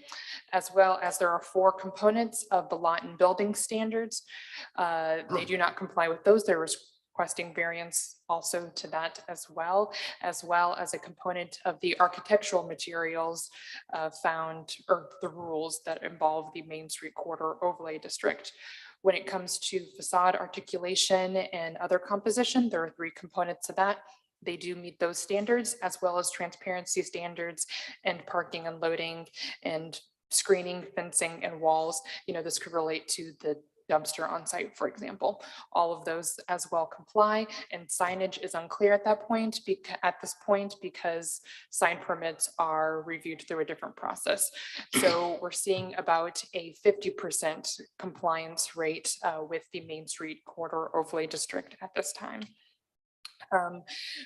as well as there are 4 components of the lot and building standards. They do not comply with those. They're requesting variance also to that as well as a component of the architectural materials found, or the rules that involve the Main Street Corridor Overlay District. When it comes to facade articulation and other composition, there are 3 components of that. They do meet those standards, as well as transparency standards and parking and loading and screening, fencing and walls. This could relate to the dumpster on site, for example. All of those as well comply, and signage is unclear at this point because sign permits are reviewed through a different process. So we're seeing about a 50% compliance rate with the Main Street Corridor Overlay District at this time.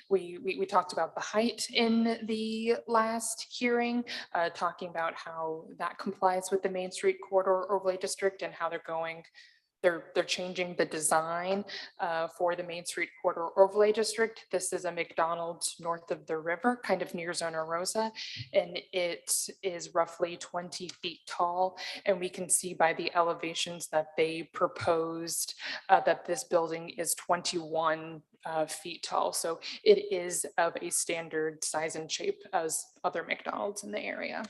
We talked about the height in the last hearing, talking about how that complies with the Main Street Corridor Overlay District and how they're changing the design for the Main Street Corridor Overlay District. This is a McDonald's north of the river, kind of near Zona Rosa, and it is roughly 20 feet tall. And we can see by the elevations that they proposed that this building is 21 feet tall. So it is of a standard size and shape as other McDonald's in the area.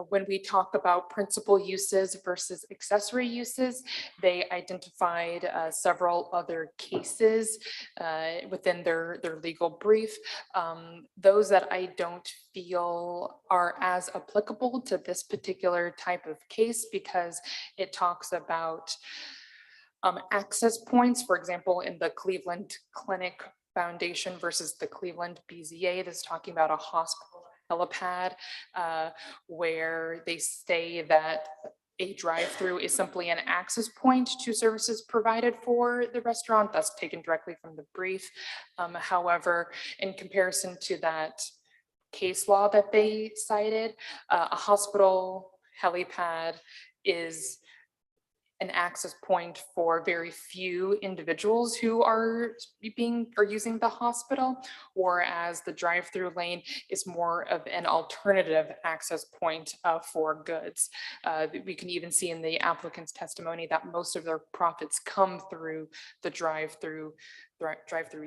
When we talk about principal uses versus accessory uses, they identified several other cases within their legal brief. Those that I don't feel are as applicable to this particular type of case, because it talks about Access points, for example, in the Cleveland Clinic Foundation versus the Cleveland BZA, this is talking about a hospital helipad where they say that a drive-through is simply an access point to services provided for the restaurant. That's taken directly from the brief. However, in comparison to that case law that they cited, a hospital helipad is an access point for very few individuals who are using the hospital, whereas the drive-through lane is more of an alternative access point for goods. We can even see in the applicant's testimony that most of their profits come through the drive-through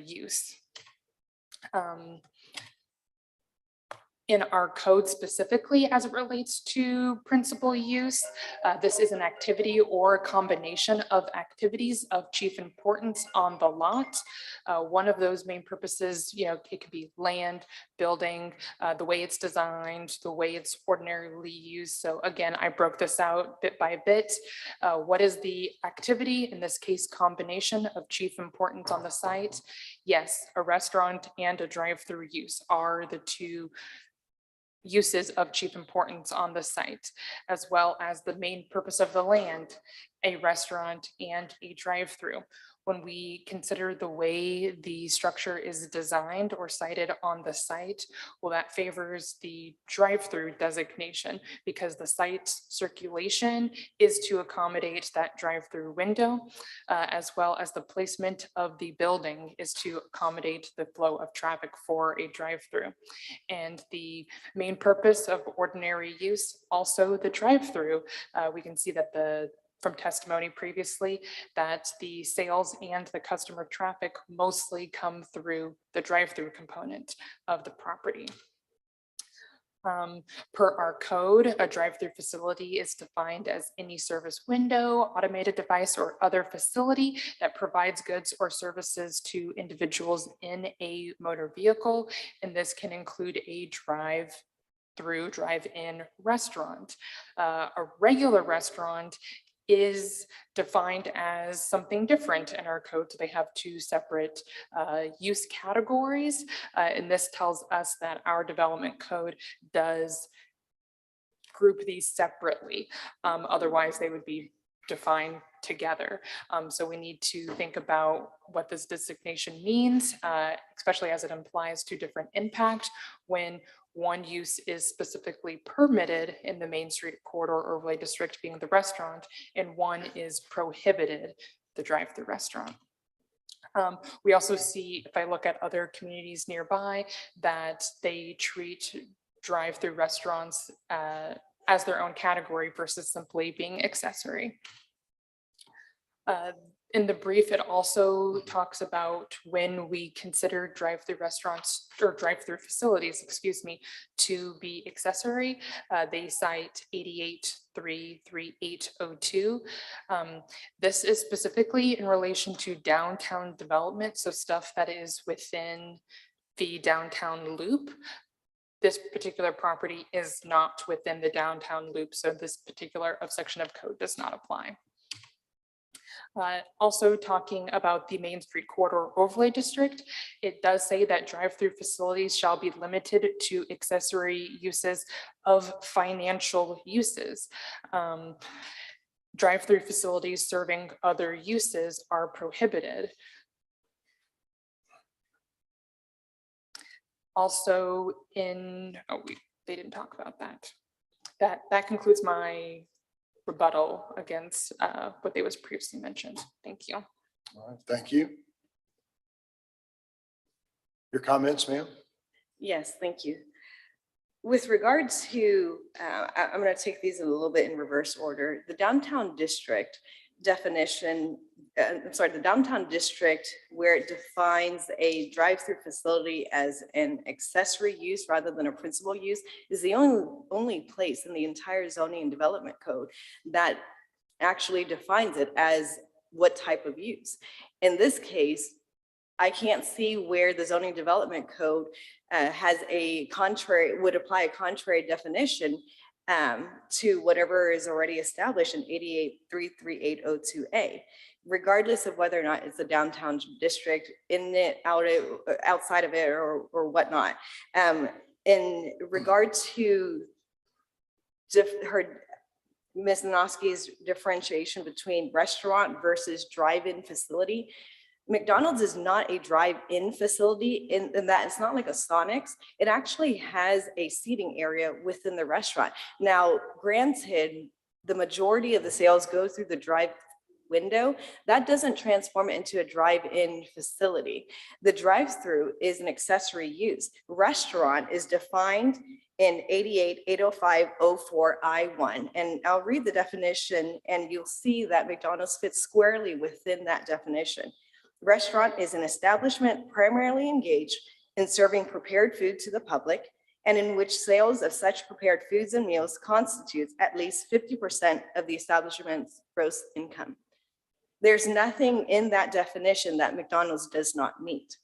use. In our code specifically, as it relates to principal use, this is an activity or a combination of activities of chief importance on the lot. One of those main purposes, it could be land, building, the way it's designed, the way it's ordinarily used. So again, I broke this out bit by bit. What is the activity? In this case, combination of chief importance on the site. Yes, a restaurant and a drive-through use are the two uses of chief importance on the site, as well as the main purpose of the land, a restaurant and a drive-through. When we consider the way the structure is designed or cited on the site, well, that favors the drive-through designation because the site's circulation is to accommodate that drive-through window, as well as the placement of the building is to accommodate the flow of traffic for a drive-through. And the main purpose of ordinary use, also the drive-through, we can see that from testimony previously that the sales and the customer traffic mostly come through the drive-through component of the property. Per our code, a drive-through facility is defined as any service window, automated device, or other facility that provides goods or services to individuals in a motor vehicle. And this can include a drive-in restaurant. A regular restaurant is defined as something different in our code. So they have two separate use categories. And this tells us that our development code does group these separately. Otherwise, they would be defined together. So we need to think about what this designation means, especially as it implies to different impact when one use is specifically permitted in the Main Street Corridor Overlay District, being the restaurant, and one is prohibited, the drive-through restaurant. We also see, if I look at other communities nearby, that they treat drive-through restaurants as their own category versus simply being accessory. In the brief, it also talks about when we consider drive-through restaurants or drive-through facilities, to be accessory. They cite 88.33802. This is specifically in relation to downtown development, so stuff that is within the downtown loop. This particular property is not within the downtown loop, so this particular section of code does not apply. Also talking about the Main Street Corridor Overlay District, it does say that drive-through facilities shall be limited to accessory uses of financial uses. Drive-through facilities serving other uses are prohibited. Also they didn't talk about that. That concludes my rebuttal against what they was previously mentioned. Thank you. All right, thank you. Your comments, ma'am? Yes, thank you. With regards to, I'm going to take these a little bit in reverse order. The downtown district definition, the downtown district where it defines a drive-through facility as an accessory use rather than a principal use is the only place in the entire zoning and development code that actually defines it as what type of use. In this case, I can't see where the zoning development code would apply a contrary definition to whatever is already established in 88-33802A, regardless of whether or not it's a downtown district, in it, outside of it, or whatnot. In regard to Ms. Noski's differentiation between restaurant versus drive-in facility, McDonald's is not a drive-in facility in that it's not like a Sonics. It actually has a seating area within the restaurant. Now, granted, the majority of the sales go through the drive window. That doesn't transform it into a drive-in facility. The drive-through is an accessory use. Restaurant is defined in 88-805-04I1. And I'll read the definition and you'll see that McDonald's fits squarely within that definition. Restaurant is an establishment primarily engaged in serving prepared food to the public and in which sales of such prepared foods and meals constitutes at least 50% of the establishment's gross income. There's nothing in that definition that McDonald's does not meet.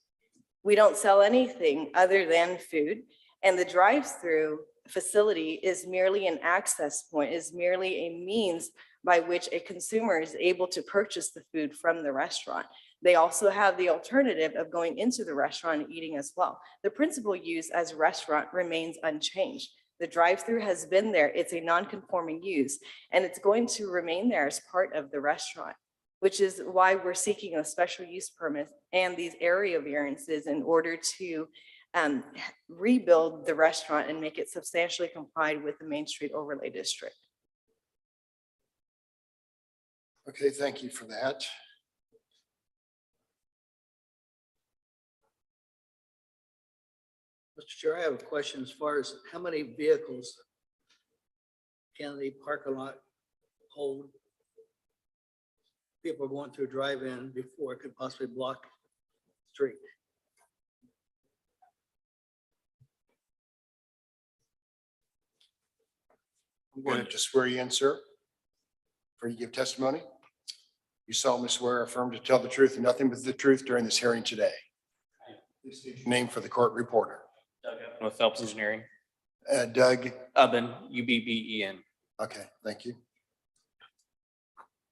We don't sell anything other than food, and the drive-through facility is merely an access point, is merely a means by which a consumer is able to purchase the food from the restaurant. They also have the alternative of going into the restaurant and eating as well. The principal use as a restaurant remains unchanged. The drive-through has been there. It's a non-conforming use, and it's going to remain there as part of the restaurant, which is why we're seeking a special use permit and these area variances in order to rebuild the restaurant and make it substantially complied with the Main Street Overlay District. Okay, thank you for that. Mr. Chair, I have a question as far as how many vehicles can the parking lot hold? People going through drive-in before it could possibly block the street. I'm going to swear you in, sir. Before you give testimony, you solemnly swear or affirm to tell the truth and nothing but the truth during this hearing today. Please state your name for the court reporter. With Phelps Engineering. Doug. Ubben, Ubben. Okay, thank you.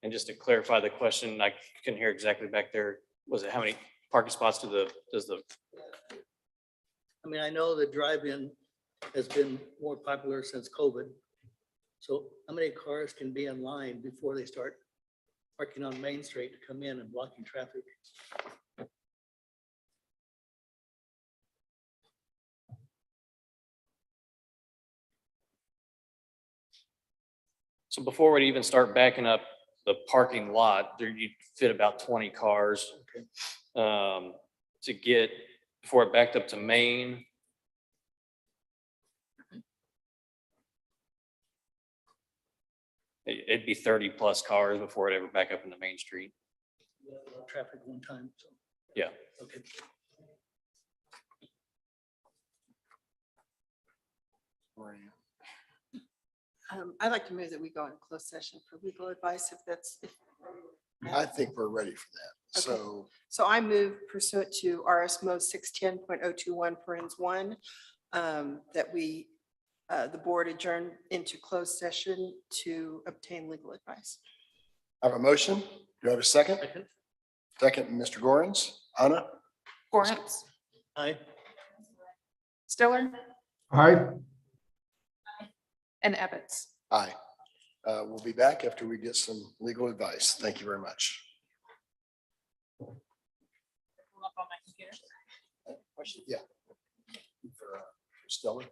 And just to clarify the question, I couldn't hear exactly back there. Was it how many parking spots does the? I mean, I know the drive-in has been more popular since COVID. So how many cars can be in line before they start parking on Main Street to come in and blocking traffic? So before we even start backing up the parking lot, there you'd fit about 20 cars. To get, before it backed up to Main. It'd be 30 plus cars before it ever back up into Main Street. Traffic one time, so. Yeah. Okay. I'd like to move that we go in closed session for legal advice if that's. I think we're ready for that. Okay. So I move pursuant to RS Mode 610.021 that we, the board adjourn into closed session to obtain legal advice. I have a motion. Do I have a second? Second, Mr. Gorens. Anna? Gorens. Aye. Stiller. Aye. And Ebbets. Aye. We'll be back after we get some legal advice. Thank you very much. Question? Yeah. For Stella.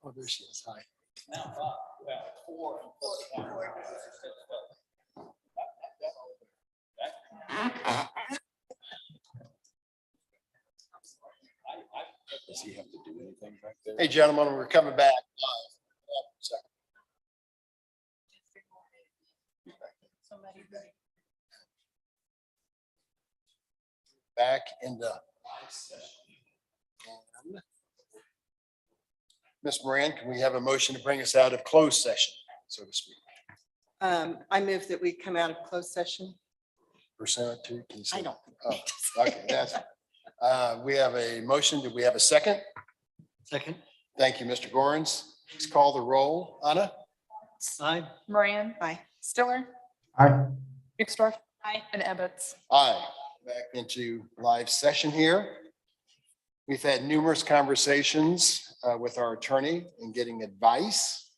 Oh, there she is. Hi. Does he have to do anything back there? Hey, gentlemen, we're coming back. Back into. Ms. Moran, can we have a motion to bring us out of closed session, so to speak? I move that we come out of closed session. Pursuant to. Can you say- I don't. Oh, okay, that's, we have a motion. Do we have a second? Second. Thank you, Mr. Gorens. Please call the roll. Anna? Aye. Moran. Aye. Stiller. Aye. Mixdorf. Aye. And Ebbets. Aye. Back into live session here. We've had numerous conversations with our attorney and getting advice.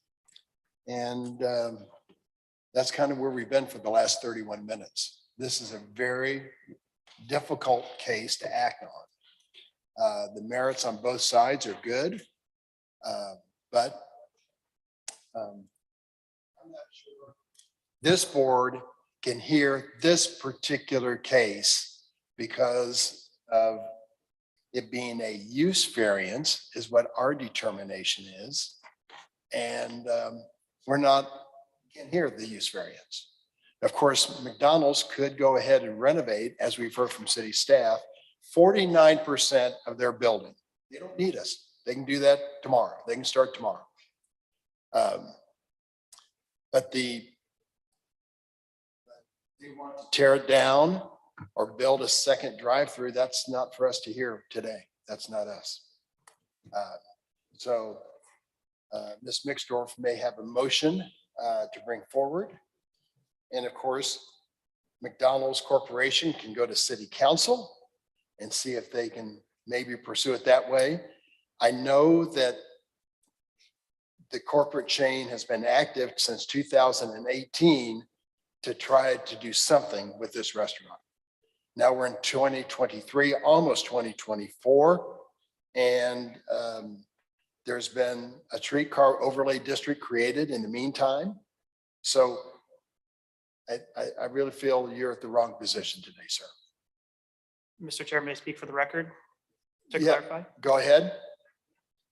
And that's kind of where we've been for the last 31 minutes. This is a very difficult case to act on. The merits on both sides are good, but I'm not sure this board can hear this particular case because of it being a use variance is what our determination is. And we're not, can't hear the use variance. Of course, McDonald's could go ahead and renovate, as we've heard from city staff, 49% of their building. They don't need us. They can do that tomorrow. They can start tomorrow. But they want to tear it down or build a second drive-through. That's not for us to hear today. That's not us. So Ms. Mixdorf may have a motion to bring forward. And of course, McDonald's Corporation can go to city council and see if they can maybe pursue it that way. I know that the corporate chain has been active since 2018 to try to do something with this restaurant. Now we're in 2023, almost 2024. And there's been a streetcar overlay district created in the meantime. So I really feel you're at the wrong position today, sir. Mr. Chair, may I speak for the record to Yeah, clarify? go ahead.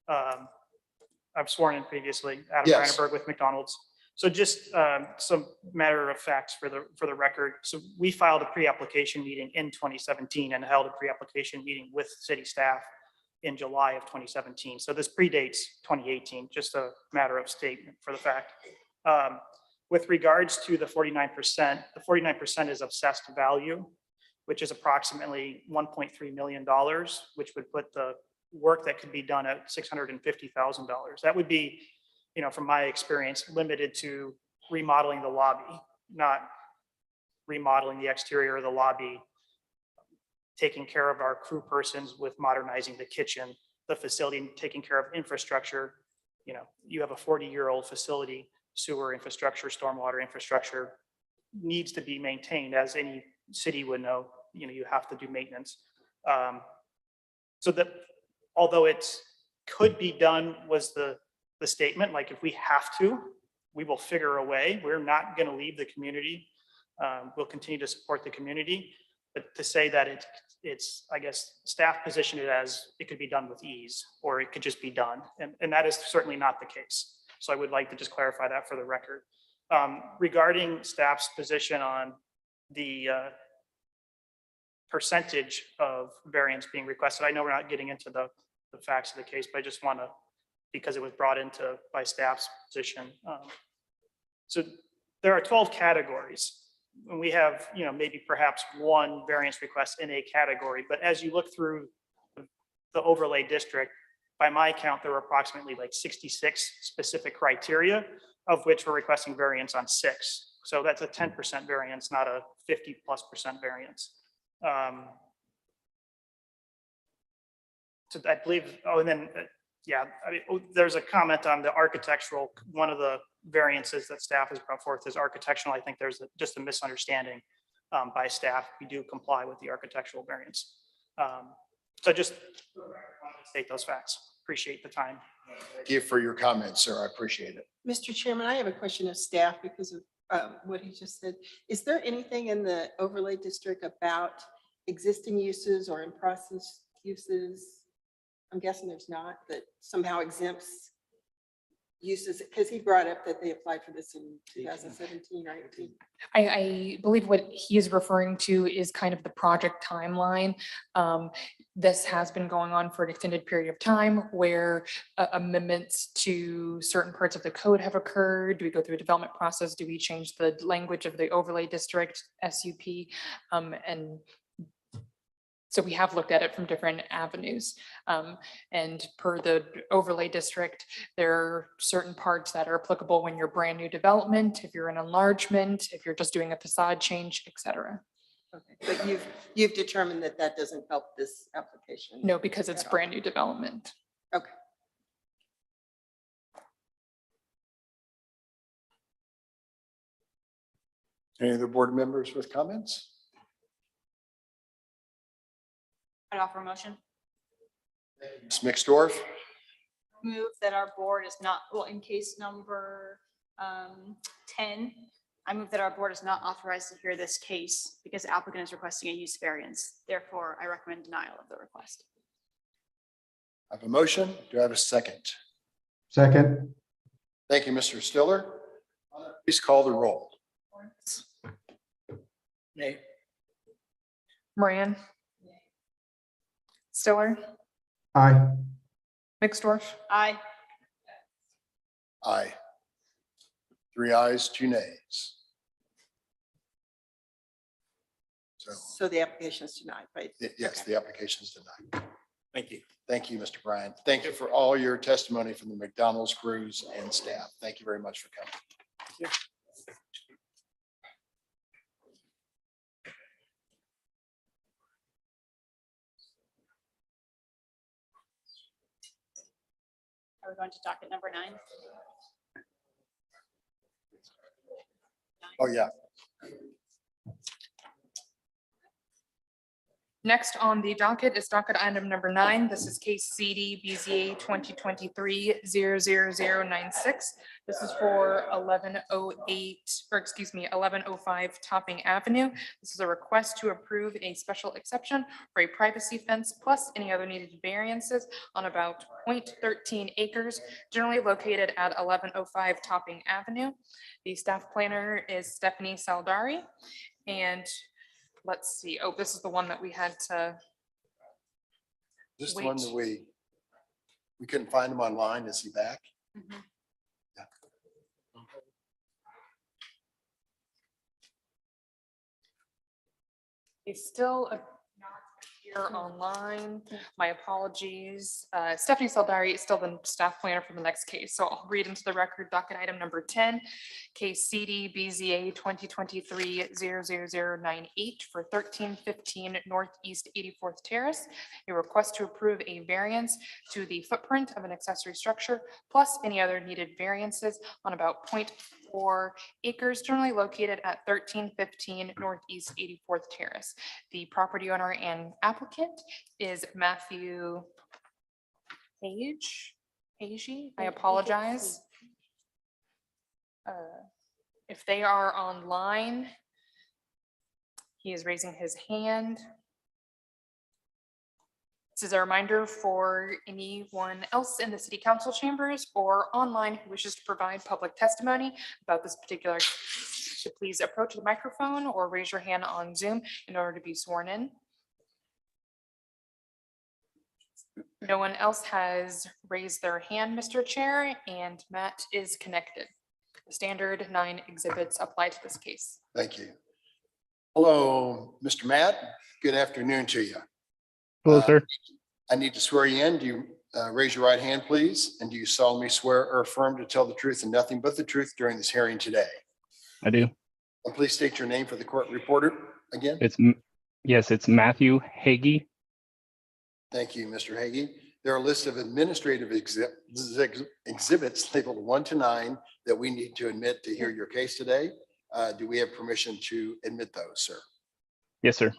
I've sworn in previously, Adam Yes. Brandenburg with McDonald's. So just some matter of facts for the record. So we filed a pre-application meeting in 2017 and held a pre-application meeting with city staff in July of 2017. So this predates 2018, just a matter of statement for the fact. With regards to the 49%, the 49% is assessed value, which is approximately $1.3 million, which would put the work that could be done at $650,000. That would be, you know, from my experience, limited to remodeling the lobby, not remodeling the exterior of the lobby, taking care of our crew persons with modernizing the kitchen, the facility, taking care of infrastructure. You know, you have a 40-year-old facility, sewer infrastructure, stormwater infrastructure needs to be maintained, as any city would know. You know, you have to do maintenance. So that although it could be done was the statement, like if we have to, we will figure a way. We're not going to leave the community. We'll continue to support the community. But to say that it's, I guess, staff position it as it could be done with ease, or it could just be done. And that is certainly not the case. So I would like to just clarify that for the record. Regarding staff's position on the percentage of variance being requested, I know we're not getting into the facts of the case, but I just want to, because it was brought into by staff's position. So there are 12 categories. And we have, you know, maybe perhaps one variance request in a category, but as you look through the overlay district, by my count, there were approximately like 66 specific criteria, of which we're requesting variance on 6. So that's a 10% variance, not a 50+% variance. So I believe, oh, and then, yeah, I mean, there's a comment on the architectural. One of the variances that staff has brought forth is architectural. I think there's just a misunderstanding by staff. We do comply with the architectural variance. So just state those facts. Appreciate the time. Thank you for your comments, sir. I appreciate it. Mr. Chairman, I have a question of staff because of what he just said. Is there anything in the overlay district about existing uses or in process uses? I'm guessing there's not, that somehow exempts uses, because he brought up that they applied for this in 2017 or 18. I believe what he is referring to is kind of the project timeline. This has been going on for an extended period of time where amendments to certain parts of the code have occurred. Do we go through a development process? Do we change the language of the overlay district SUP? And so we have looked at it from different avenues. And per the overlay district, there are certain parts that are applicable when you're brand new development, if you're an enlargement, if you're just doing a facade change, et cetera. Okay, but you've determined that that doesn't help this application? No, because it's brand new development. Okay. Any other board members with comments? I'd offer a motion. Ms. Mixdorf, Move that our board is not, well, in case number 10, I move that our board is not authorized to hear this case because the applicant is requesting a use variance. Therefore, I recommend denial of the request. I have a motion. Do I have a second? Second. Thank you, Mr. Stiller. Please call the roll. Nay. Moran. Stiller. Aye. Mixdorf. Aye. Aye. 3 ayes, 2 nays. So the application is denied, right? Yes, the application is denied. Thank you. Thank you, Mr. Bryant. Thank you for all your testimony from the McDonald's crews and staff. Thank you very much for coming. Are we going to docket number 9? Oh, yeah. Next on the docket is docket item number 9. This is case CD BZA 2023-00096. This is for 1105 Topping Avenue. This is a request to approve a special exception for a privacy fence plus any other needed variances on about 0.13 acres, generally located at 1105 Topping Avenue. The staff planner is Stephanie Saldari, and let's see. Oh, this is the one that we had to. This is the one that we couldn't find him online. Is he back? Mm-hmm. Yeah. He's still not here online. My apologies. Stephanie Saldari is still the staff planner for the next case. So I'll read into the record docket item number 10, case CD BZA 2023-00098 for 1315 Northeast 84th Terrace. A request to approve a variance to the footprint of an accessory structure plus any other needed variances on about 0.4 acres, generally located at 1315 Northeast 84th Terrace. The property owner and applicant is Matthew Agee. I apologize. If they are online, he is raising his hand. This is a reminder for anyone else in the city council chambers or online who wishes to provide public testimony about this particular, to please approach the microphone or raise your hand on Zoom in order to be sworn in. No one else has raised their hand, Mr. Chair, and Matt is connected. The standard 9 exhibits apply to this case. Thank you. Hello, Mr. Matt. Good afternoon to you. Hello, sir. I need to swear you in. Do you raise your right hand, please? And do you solemnly swear or affirm to tell the truth and nothing but the truth during this hearing today? I do. And please state your name for the court reporter again. Yes, it's Matthew Hagee. Thank you, Mr. Hagee. There are a list of administrative exhibits labeled 1 to 9 that we need to admit to hear your case today. Do we have permission to admit those, sir? Yes, sir.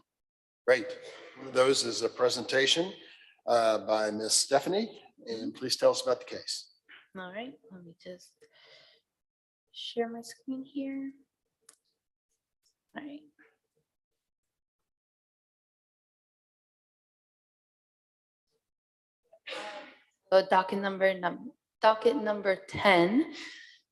Great. One of those is a presentation by Miss Stephanie and please tell us about the case. All right, let me just share my screen here. All right. So docket number 10,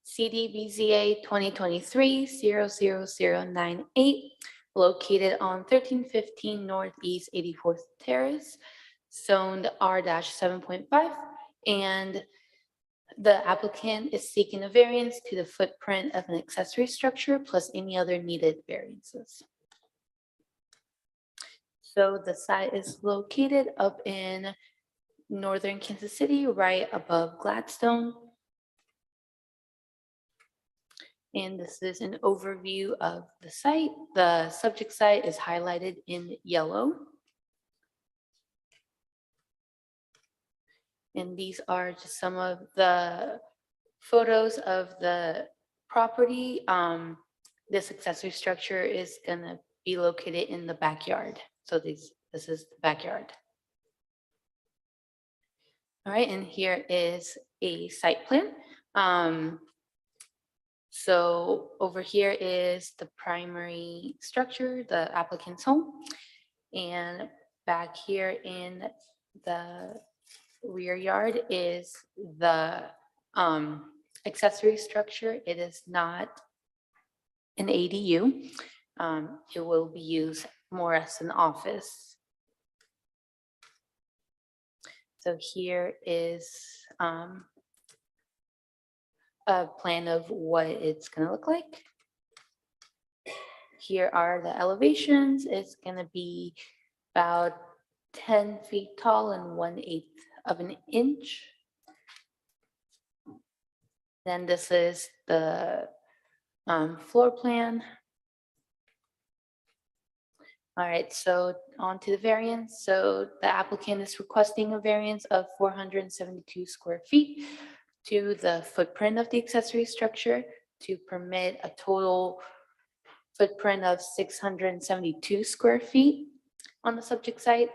CDBZA 2023-00098, located on 1315 Northeast 84th Terrace, zoned R-7.5, and the applicant is seeking a variance to the footprint of an accessory structure plus any other needed variances. So the site is located up in northern Kansas City, right above Gladstone. And this is an overview of the site. The subject site is highlighted in yellow. And these are just some of the photos of the property. This accessory structure is gonna be located in the backyard. So this is the backyard. All right, and here is a site plan. So over here is the primary structure, the applicant's home. And back here in the rear yard is the accessory structure. It is not an ADU. It will be used more as an office. So here is a plan of what it's going to look like. Here are the elevations. It's going to be about 10 feet tall and 1/8 of an inch. Then this is the floor plan. All right, so on to the variance. So the applicant is requesting a variance of 472 square feet to the footprint of the accessory structure to permit a total footprint of 672 square feet on the subject site.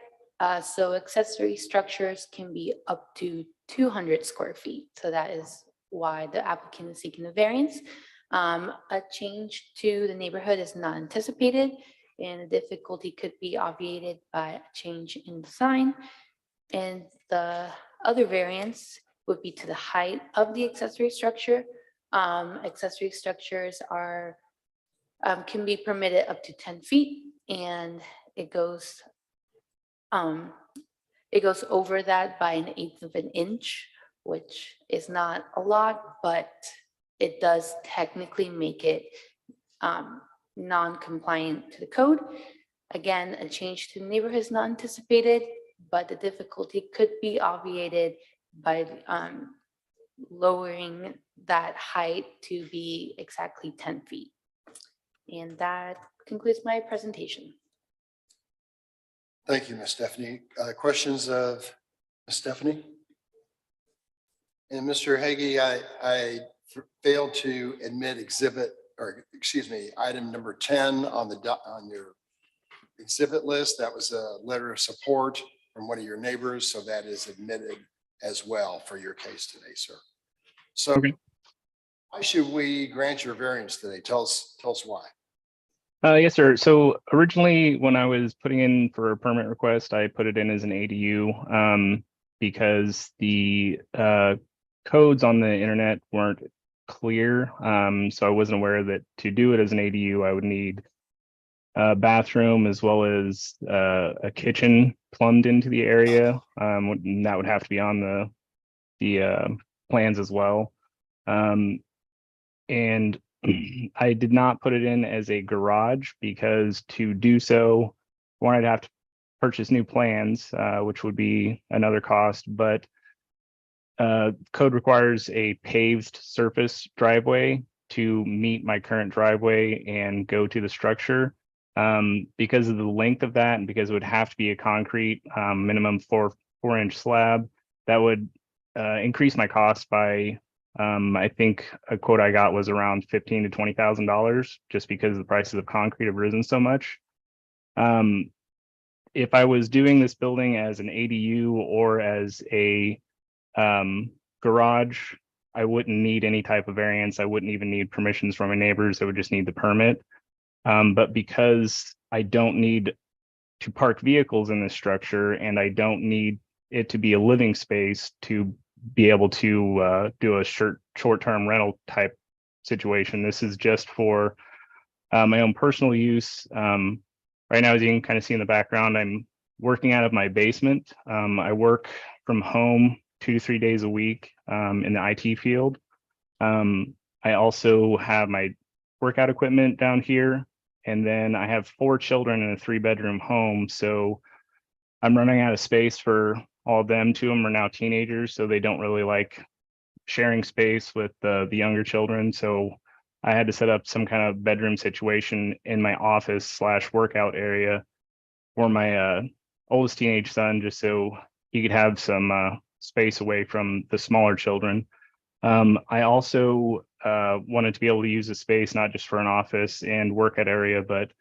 So accessory structures can be up to 200 square feet. So that is why the applicant is seeking a variance. A change to the neighborhood is not anticipated, and the difficulty could be obviated by a change in the sign. And the other variance would be to the height of the accessory structure. Accessory structures are can be permitted up to 10 feet, and it goes over that by 1/8 of an inch, which is not a lot, but it does technically make it non-compliant to the code. Again, a change to the neighborhood is not anticipated, but the difficulty could be obviated by lowering that height to be exactly 10 feet. And that concludes my presentation. Thank you, Ms. Stephanie. Questions of Ms. Stephanie? And Mr. Hagee, I failed to admit item number 10 on your exhibit list. That was a letter of support from one of your neighbors, so that is admitted as well for your case today, sir. So why should we grant your variance today? Tell us why. Yes, sir. So originally, when I was putting in for a permit request, I put it in as an ADU because the codes on the internet weren't clear. So I wasn't aware that to do it as an ADU, I would need a bathroom as well as a kitchen plumbed into the area. And that would have to be on the plans as well. And I did not put it in as a garage because to do so, one, I'd have to purchase new plans, which would be another cost, but code requires a paved surface driveway to meet my current driveway and go to the structure. Because of the length of that and because it would have to be a concrete minimum 4-inch slab, that would increase my cost by I think a quote I got was around $15,000 to $20,000 just because the prices of concrete have risen so much. If I was doing this building as an ADU or as a Garage, I wouldn't need any type of variance. I wouldn't even need permissions from my neighbors. I would just need the permit. But because I don't need to park vehicles in this structure and I don't need it to be a living space to be able to do a short-term rental type situation. This is just for my own personal use. Right now, as you can kind of see in the background, I'm working out of my basement. I work from home 2 to 3 days a week in the IT field. I also have my workout equipment down here. And then I have 4 children in a 3-bedroom home. So I'm running out of space for all of them. 2 of them are now teenagers, so they don't really like sharing space with the younger children. So I had to set up some kind of bedroom situation in my office / workout area for my oldest teenage son, just so he could have some space away from the smaller children. I also wanted to be able to use the space not just for an office and workout area, but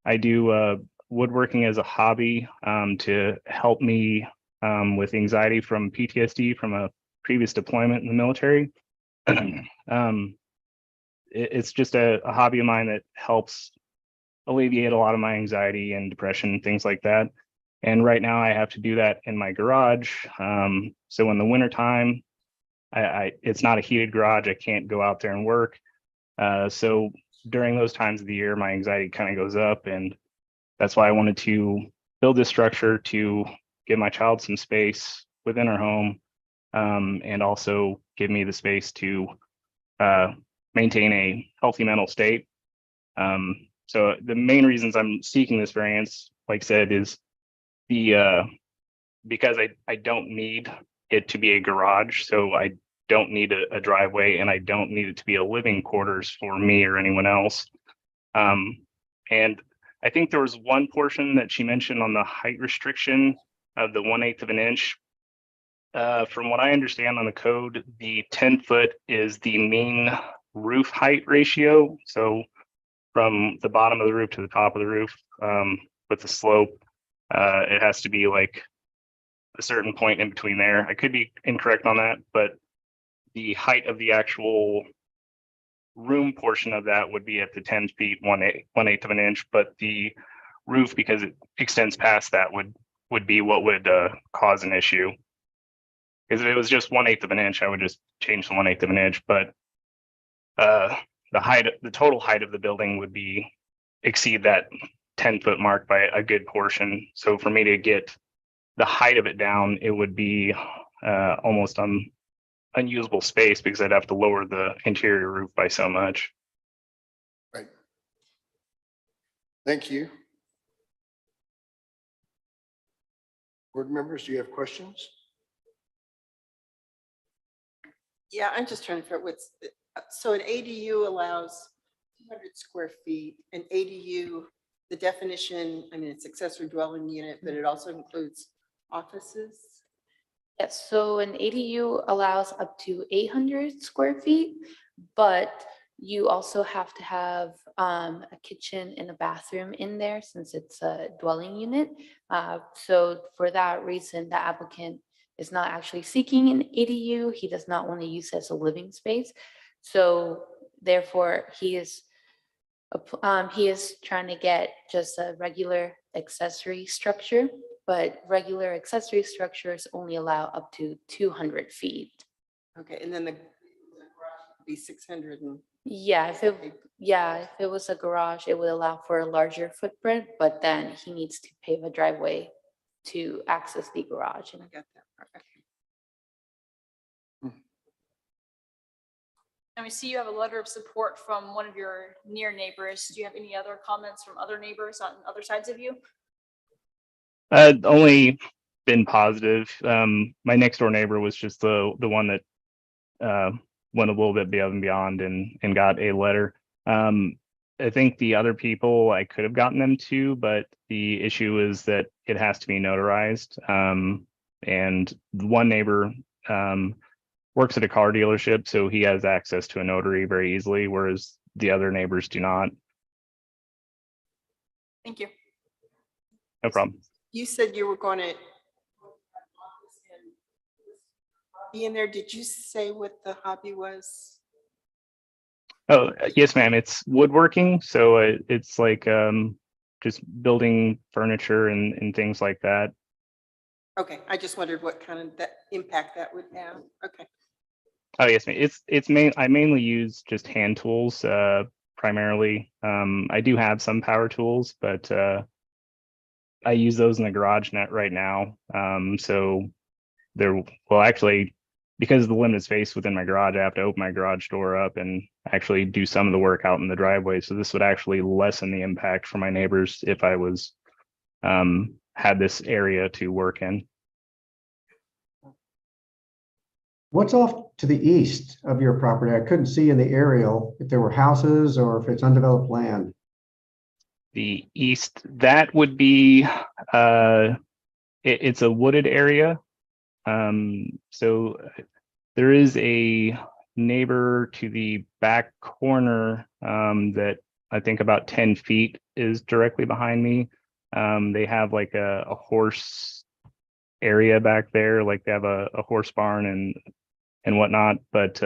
I do woodworking as a hobby to help me with anxiety from PTSD from a previous deployment in the military. It's just a hobby of mine that helps alleviate a lot of my anxiety and depression, things like that. And right now I have to do that in my garage. So in the wintertime, it's not a heated garage. I can't go out there and work. So during those times of the year, my anxiety kind of goes up, and that's why I wanted to build this structure to give my child some space within her home, and also give me the space to maintain a healthy mental state. So the main reasons I'm seeking this variance, like I said, is because I don't need it to be a garage, so I don't need a driveway, and I don't need it to be a living quarters for me or anyone else. And I think there was one portion that she mentioned on the height restriction of the 1/8 of an inch. From what I understand on the code, the 10-foot is the mean roof height ratio. So from the bottom of the roof to the top of the roof, with the slope, it has to be like a certain point in between there. I could be incorrect on that, but the height of the actual room portion of that would be at the 10 feet, 1/8 of an inch, but the roof, because it extends past that, would be what would cause an issue. Because if it was just 1/8 of an inch, I would just change the 1/8 of an inch, but the total height of the building would exceed that 10-foot mark by a good portion. So for me to get the height of it down, it would be almost unusable space, because I'd have to lower the interior roof by so much. Right. Thank you. Board members, do you have questions? Yeah, I'm just trying to figure out so an ADU allows 200 square feet. An ADU, the definition, I mean, it's accessory dwelling unit, but it also includes offices. Yes, so an ADU allows up to 800 square feet, but you also have to have a kitchen and a bathroom in there since it's a dwelling unit. So for that reason, the applicant is not actually seeking an ADU. He does not want to use it as a living space. So therefore, he is trying to get just a regular accessory structure, but regular accessory structures only allow up to 200 feet. Okay, and then the garage would be 600 and. Yeah, if it was a garage, it would allow for a larger footprint, but then he needs to pave a driveway to access the garage. I got that part. And we see you have a letter of support from one of your near neighbors. Do you have any other comments from other neighbors on other sides of you? Only been positive. My next door neighbor was just the one that went a little bit above and beyond and got a letter. I think the other people I could have gotten them to, but the issue is that it has to be notarized. And one neighbor works at a car dealership, so he has access to a notary very easily, whereas the other neighbors do not. Thank you. No problem. You said you were going to. hobby in there. Did you say what the hobby was? Oh, yes, ma'am. It's woodworking. So it's like just building furniture and things like that. Okay, I just wondered what kind of that impact that would have. Okay. Oh, yes, ma'am. I mainly use just hand tools primarily. I do have some power tools, but I use those in the garage net right now. So well, actually, because of the limited space within my garage, I have to open my garage door up and actually do some of the work out in the driveway. So this would actually lessen the impact for my neighbors if I was had this area to work in. What's off to the east of your property? I couldn't see in the aerial if there were houses or if it's undeveloped land. The east, that would be it's a wooded area. So there is a neighbor to the back corner that I think about 10 feet is directly behind me. They have like a horse area back there, like they have a horse barn and whatnot. But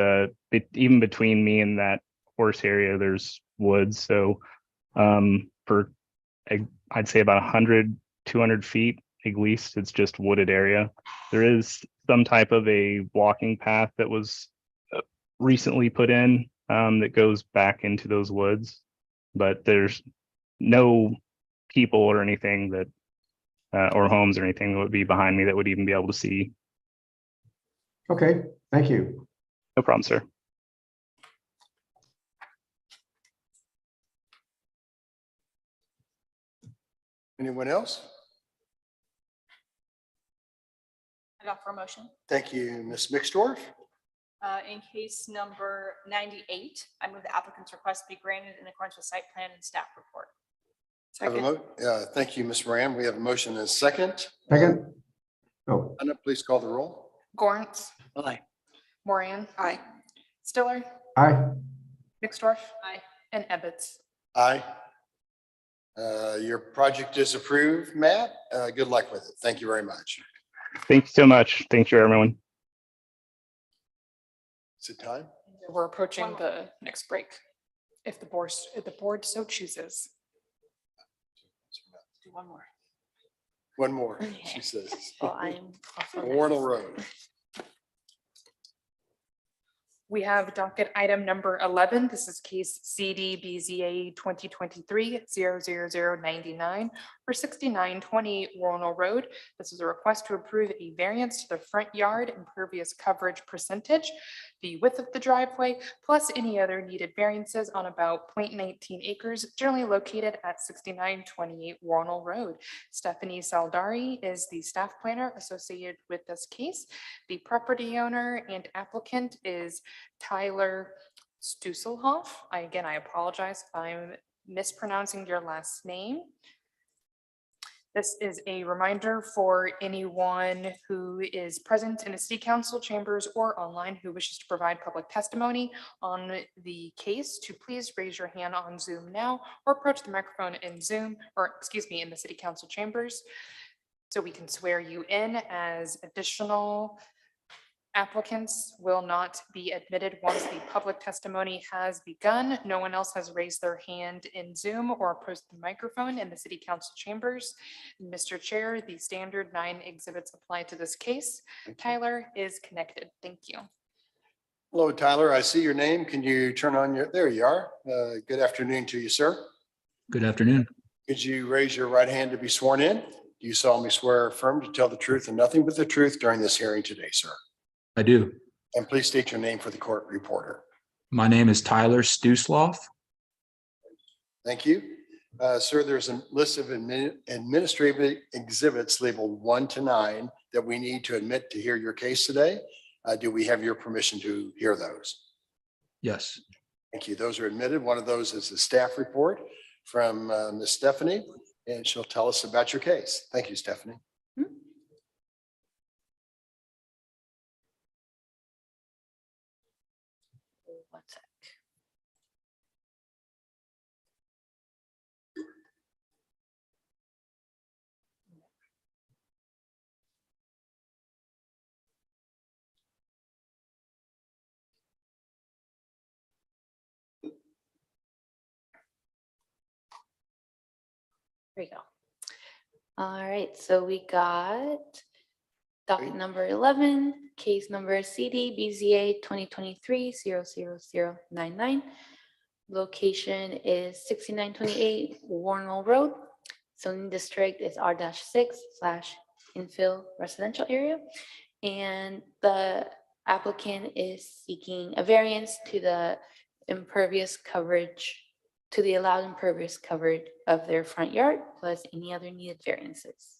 even between me and that horse area, there's woods. So I'd say about 100, 200 feet at least, it's just wooded area. There is some type of a walking path that was recently put in that goes back into those woods, but there's no people or anything that or homes or anything that would be behind me that would even be able to see. Okay, thank you. No problem, sir. Anyone else? I got for a motion. Thank you, Ms. Mixdorf. In case number 98, I move the applicant's request be granted in accordance with site plan and staff report. Thank you, Ms. Moran. We have a motion and a second. Second. Oh, Anna, please call the roll. Gorntz, Aye. Moran. Aye. Stiller, aye. Mixdorf, Aye. and Ebbets. Aye. Your project is approved, Matt. Good luck with it. Thank you very much. Thank you so much. Thank you, everyone. Is it time? We're approaching the next break. If the board so chooses. Do one more. One more, she says. Well, I'm also Warnell next. Road. We have docket item number 11. This is case CDBZA 2023-00099 for 6928 Warnell Road. This is a request to approve a variance to the front yard impervious coverage percentage, the width of the driveway, plus any other needed variances on about 0.19 acres generally located at 6928 Warnell Road. Stephanie Saldari is the staff planner associated with this case. The property owner and applicant is Tyler Stusselhoff. Again, I apologize if I'm mispronouncing your last name. This is a reminder for anyone who is present in the city council chambers or online who wishes to provide public testimony on the case to please raise your hand on Zoom now or approach the microphone in Zoom, or excuse me, in the city council chambers, so we can swear you in, as additional applicants will not be admitted once the public testimony has begun. No one else has raised their hand in Zoom or approached the microphone in the city council chambers. Mr. Chair, the standard 9 exhibits apply to this case. Tyler is connected. Thank you. Hello, Tyler. I see your name. Can you turn on there you are. Good afternoon to you, sir. Good afternoon. Could you raise your right hand to be sworn in? Do you solemnly swear or affirm to tell the truth and nothing but the truth during this hearing today, sir? I do. And please state your name for the court reporter. My name is Tyler Stusloff. Thank you. Sir, there's a list of administrative exhibits labeled 1 to 9 that we need to admit to hear your case today. Do we have your permission to hear those? Yes. Thank you. Those are admitted. One of those is the staff report from Ms. Stephanie, and she'll tell us about your case. Thank you, Stephanie. One sec. There we go. All right, so we got docket number 11, case number CD BZA 2023-00099. Location is 6928 Warnell Road. Zoning district is R-6/infill residential area. And the applicant is seeking a variance to the impervious coverage, to the allowed impervious coverage of their front yard, plus any other needed variances.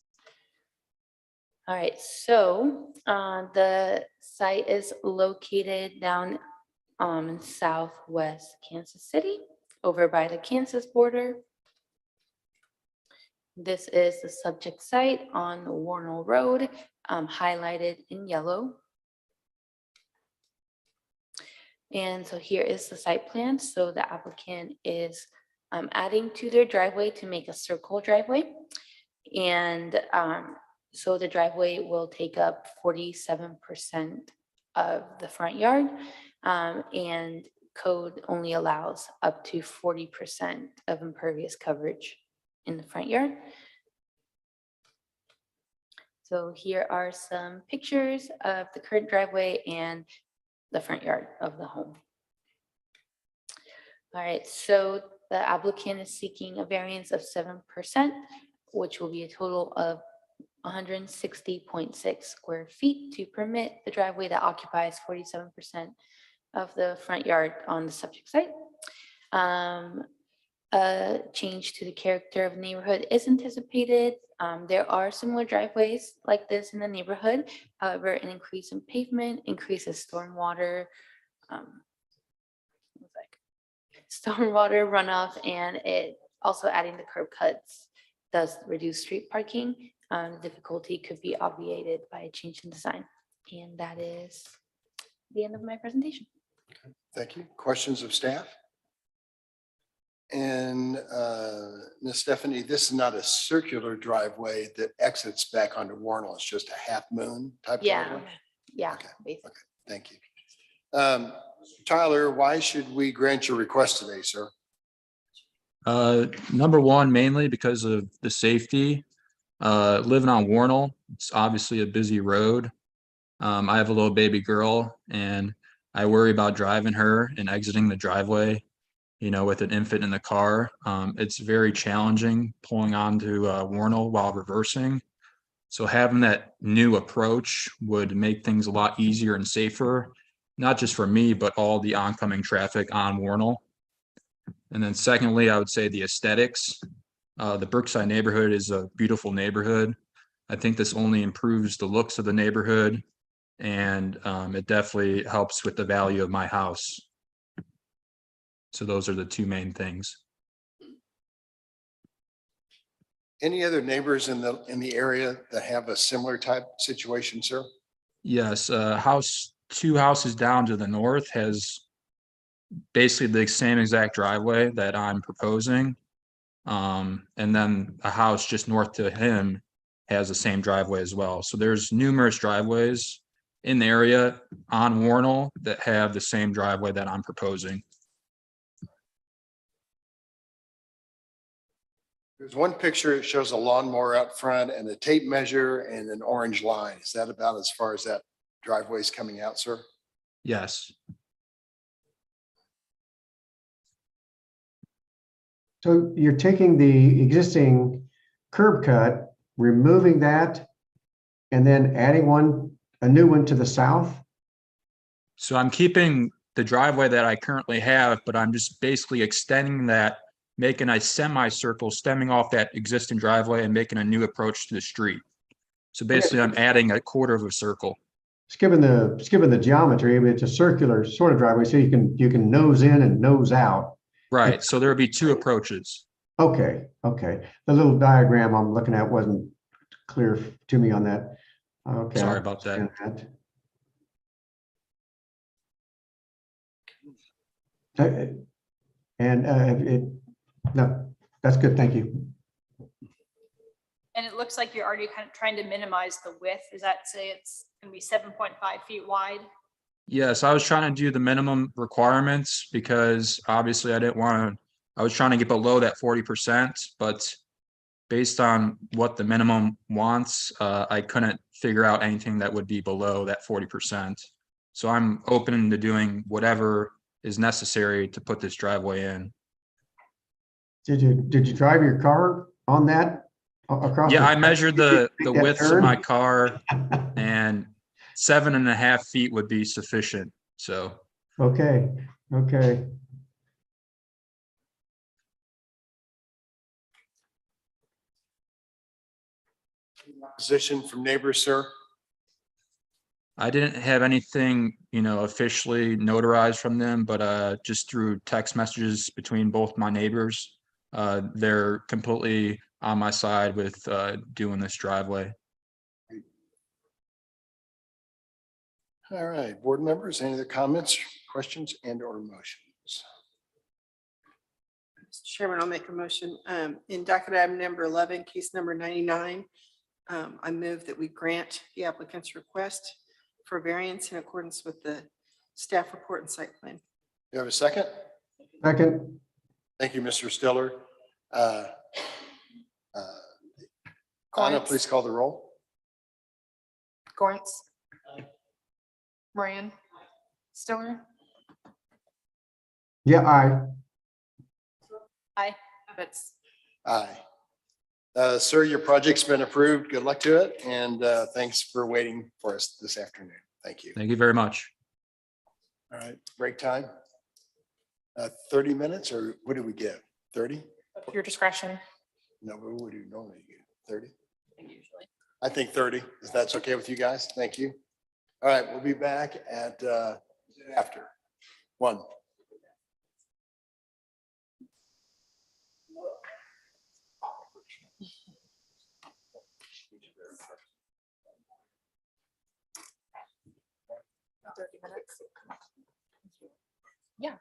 All right, so the site is located down in southwest Kansas City, over by the Kansas border. This is the subject site on Warnell Road, highlighted in yellow. And so here is the site plan. So the applicant is adding to their driveway to make a circle driveway. And so the driveway will take up 47% of the front yard, and code only allows up to 40% of impervious coverage in the front yard. So here are some pictures of the current driveway and the front yard of the home. All right, so the applicant is seeking a variance of 7%, which will be a total of 160.6 square feet to permit the driveway that occupies 47% of the front yard on the subject site. A change to the character of the neighborhood is anticipated. There are similar driveways like this in the neighborhood. However, an increase in pavement increases stormwater runoff, and it also adding the curb cuts does reduce street parking. Difficulty could be obviated by a change in design. And that is the end of my presentation. Thank you. Questions of staff? And Ms. Stephanie, this is not a circular driveway that exits back onto Warnell. It's just a half moon type driveway? Yeah. Okay. Basically. Okay. Thank you. Tyler, why should we grant your request today, sir? Number one, mainly because of the safety. Living on Warnell, it's obviously a busy road. I have a little baby girl and I worry about driving her and exiting the driveway, you know, with an infant in the car. It's very challenging pulling onto Warnell while reversing. So having that new approach would make things a lot easier and safer, not just for me, but all the oncoming traffic on Warnell. And then secondly, I would say the aesthetics. The Brookside neighborhood is a beautiful neighborhood. I think this only improves the looks of the neighborhood, and it definitely helps with the value of my house. So those are the two main things. Any other neighbors in the area that have a similar type situation, sir? Yes, two houses down to the north has basically the same exact driveway that I'm proposing. And then a house just north to him has the same driveway as well. So there's numerous driveways in the area on Warnell that have the same driveway that I'm proposing. There's one picture, it shows a lawnmower out front and a tape measure and an orange line. Is that about as far as that driveway is coming out, sir? Yes. So you're taking the existing curb cut, removing that, and then adding a new one to the south? So I'm keeping the driveway that I currently have, but I'm just basically extending that, making a semicircle, stemming off that existing driveway and making a new approach to the street. So basically I'm adding a quarter of a circle. Skipping the geometry, but it's a circular sort of driveway, so you can nose in and nose out. Right, so there'll be two approaches. Okay. The little diagram I'm looking at wasn't clear to me on that. Okay. Sorry about that. No, that's good. Thank you. And it looks like you're already kind of trying to minimize the width. Does that say it's going to be 7.5 feet wide? Yes, I was trying to do the minimum requirements because obviously I was trying to get below that 40%, but based on what the minimum wants, I couldn't figure out anything that would be below that 40%. So I'm open to doing whatever is necessary to put this driveway in. Did you drive your car on that across? Yeah, the- I measured the that widths of my turn? car, and 7.5 feet would be sufficient. So Okay, okay. Position from neighbors, sir? I didn't have anything, officially notarized from them, but just through text messages between both my neighbors, they're completely on my side with doing this driveway. All right, board members, any other comments, questions, and or motions? Mr. Chairman, I'll make a motion. In docket item number 11, case number 99, I move that we grant the applicant's request for variance in accordance with the staff report and site plan. You have a second? Second, Thank you, Mr. Stiller. Anna, Goins. please call the roll. Goins. Moran. Stiller. yeah, I, Aye. Evans. Aye. Sir, your project's been approved. Good luck to it. And thanks for waiting for us this afternoon. Thank you. Thank you very much. All right, break time. 30 minutes or what do we give? 30? Your discretion. No, but what do you normally give? 30? I think 30, if that's okay with you guys. Thank you. All right, we'll be back at after 1. Yeah.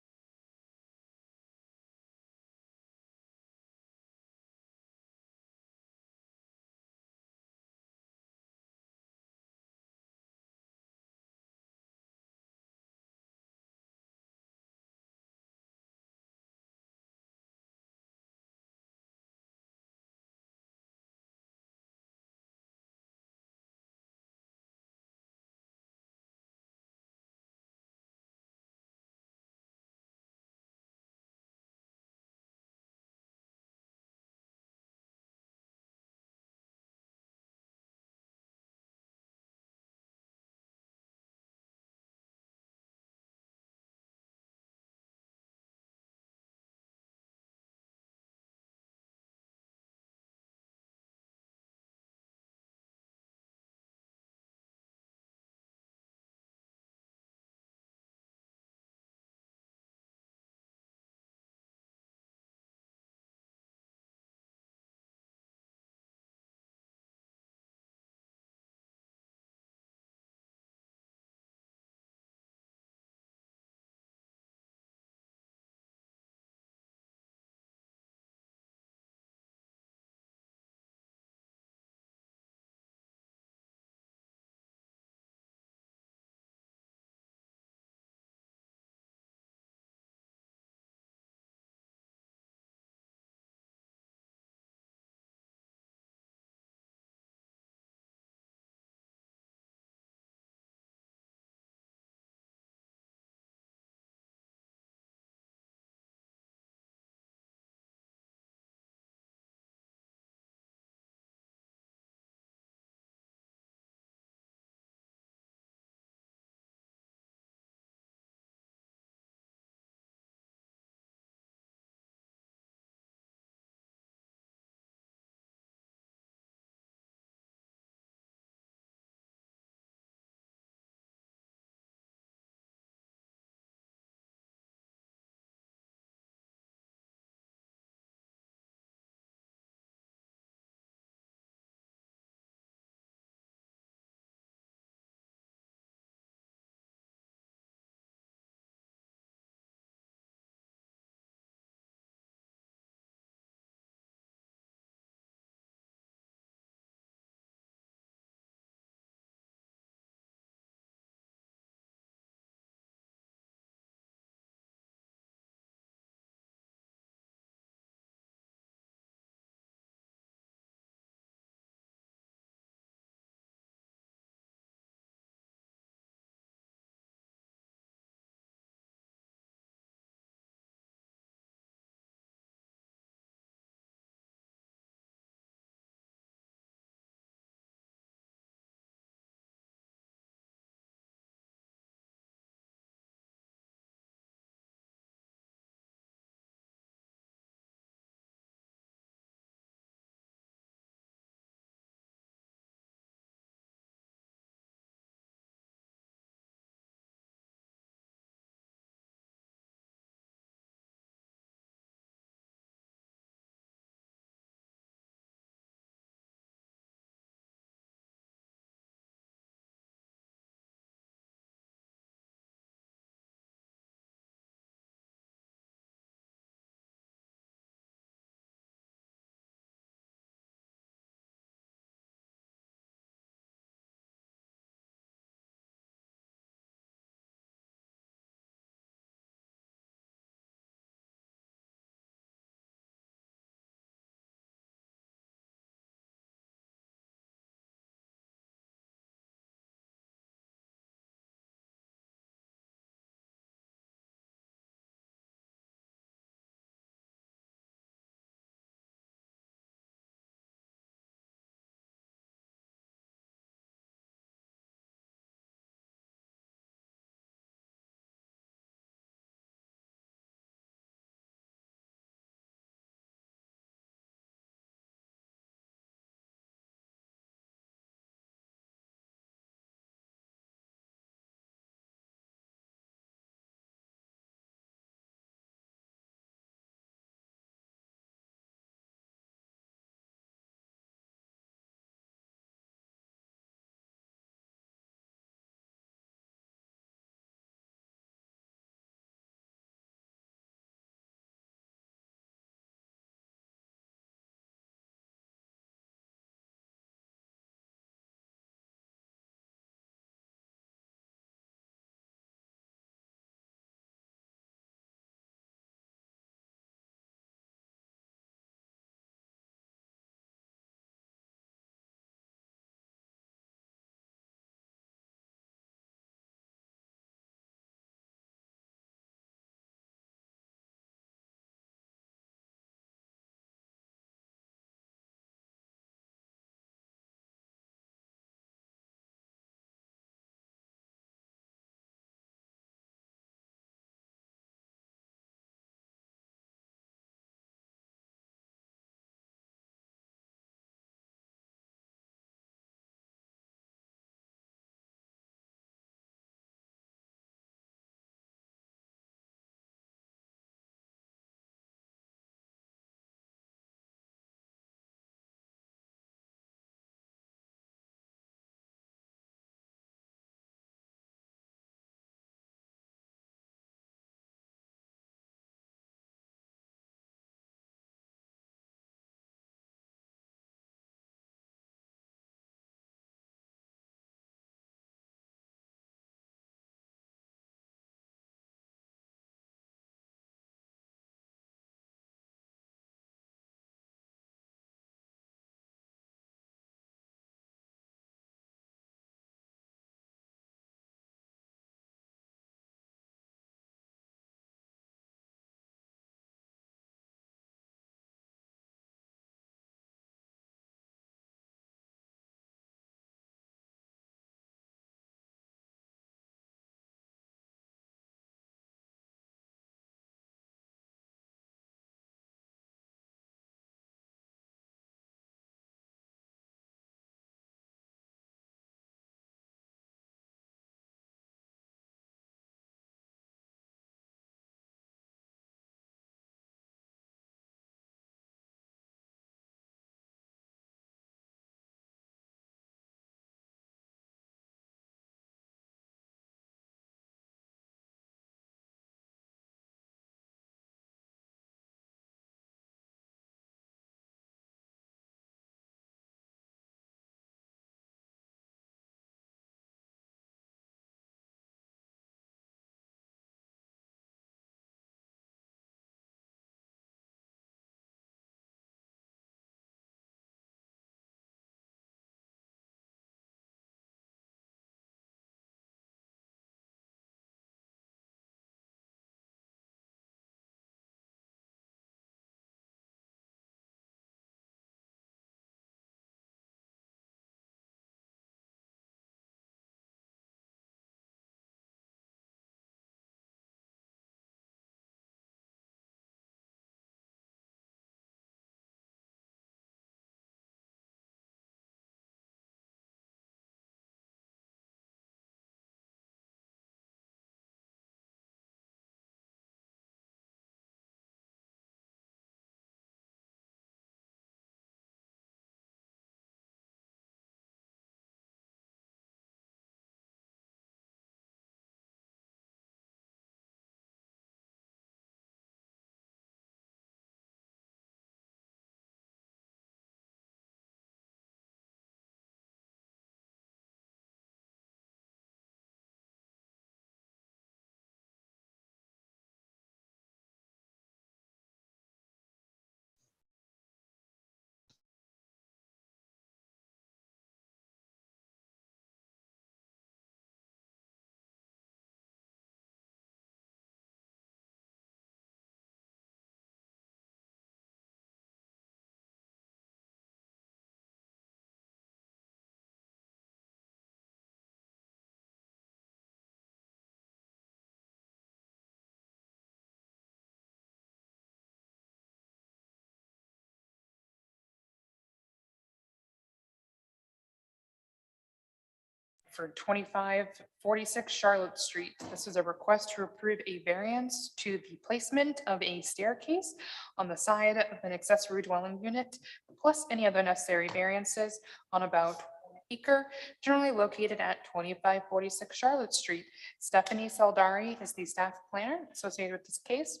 for 2546 Charlotte Street. This is a request to approve a variance to the placement of a staircase on the side of an accessory dwelling unit, plus any other necessary variances on about 1 acre, generally located at 2546 Charlotte Street. Stephanie Saldari is the staff planner associated with this case.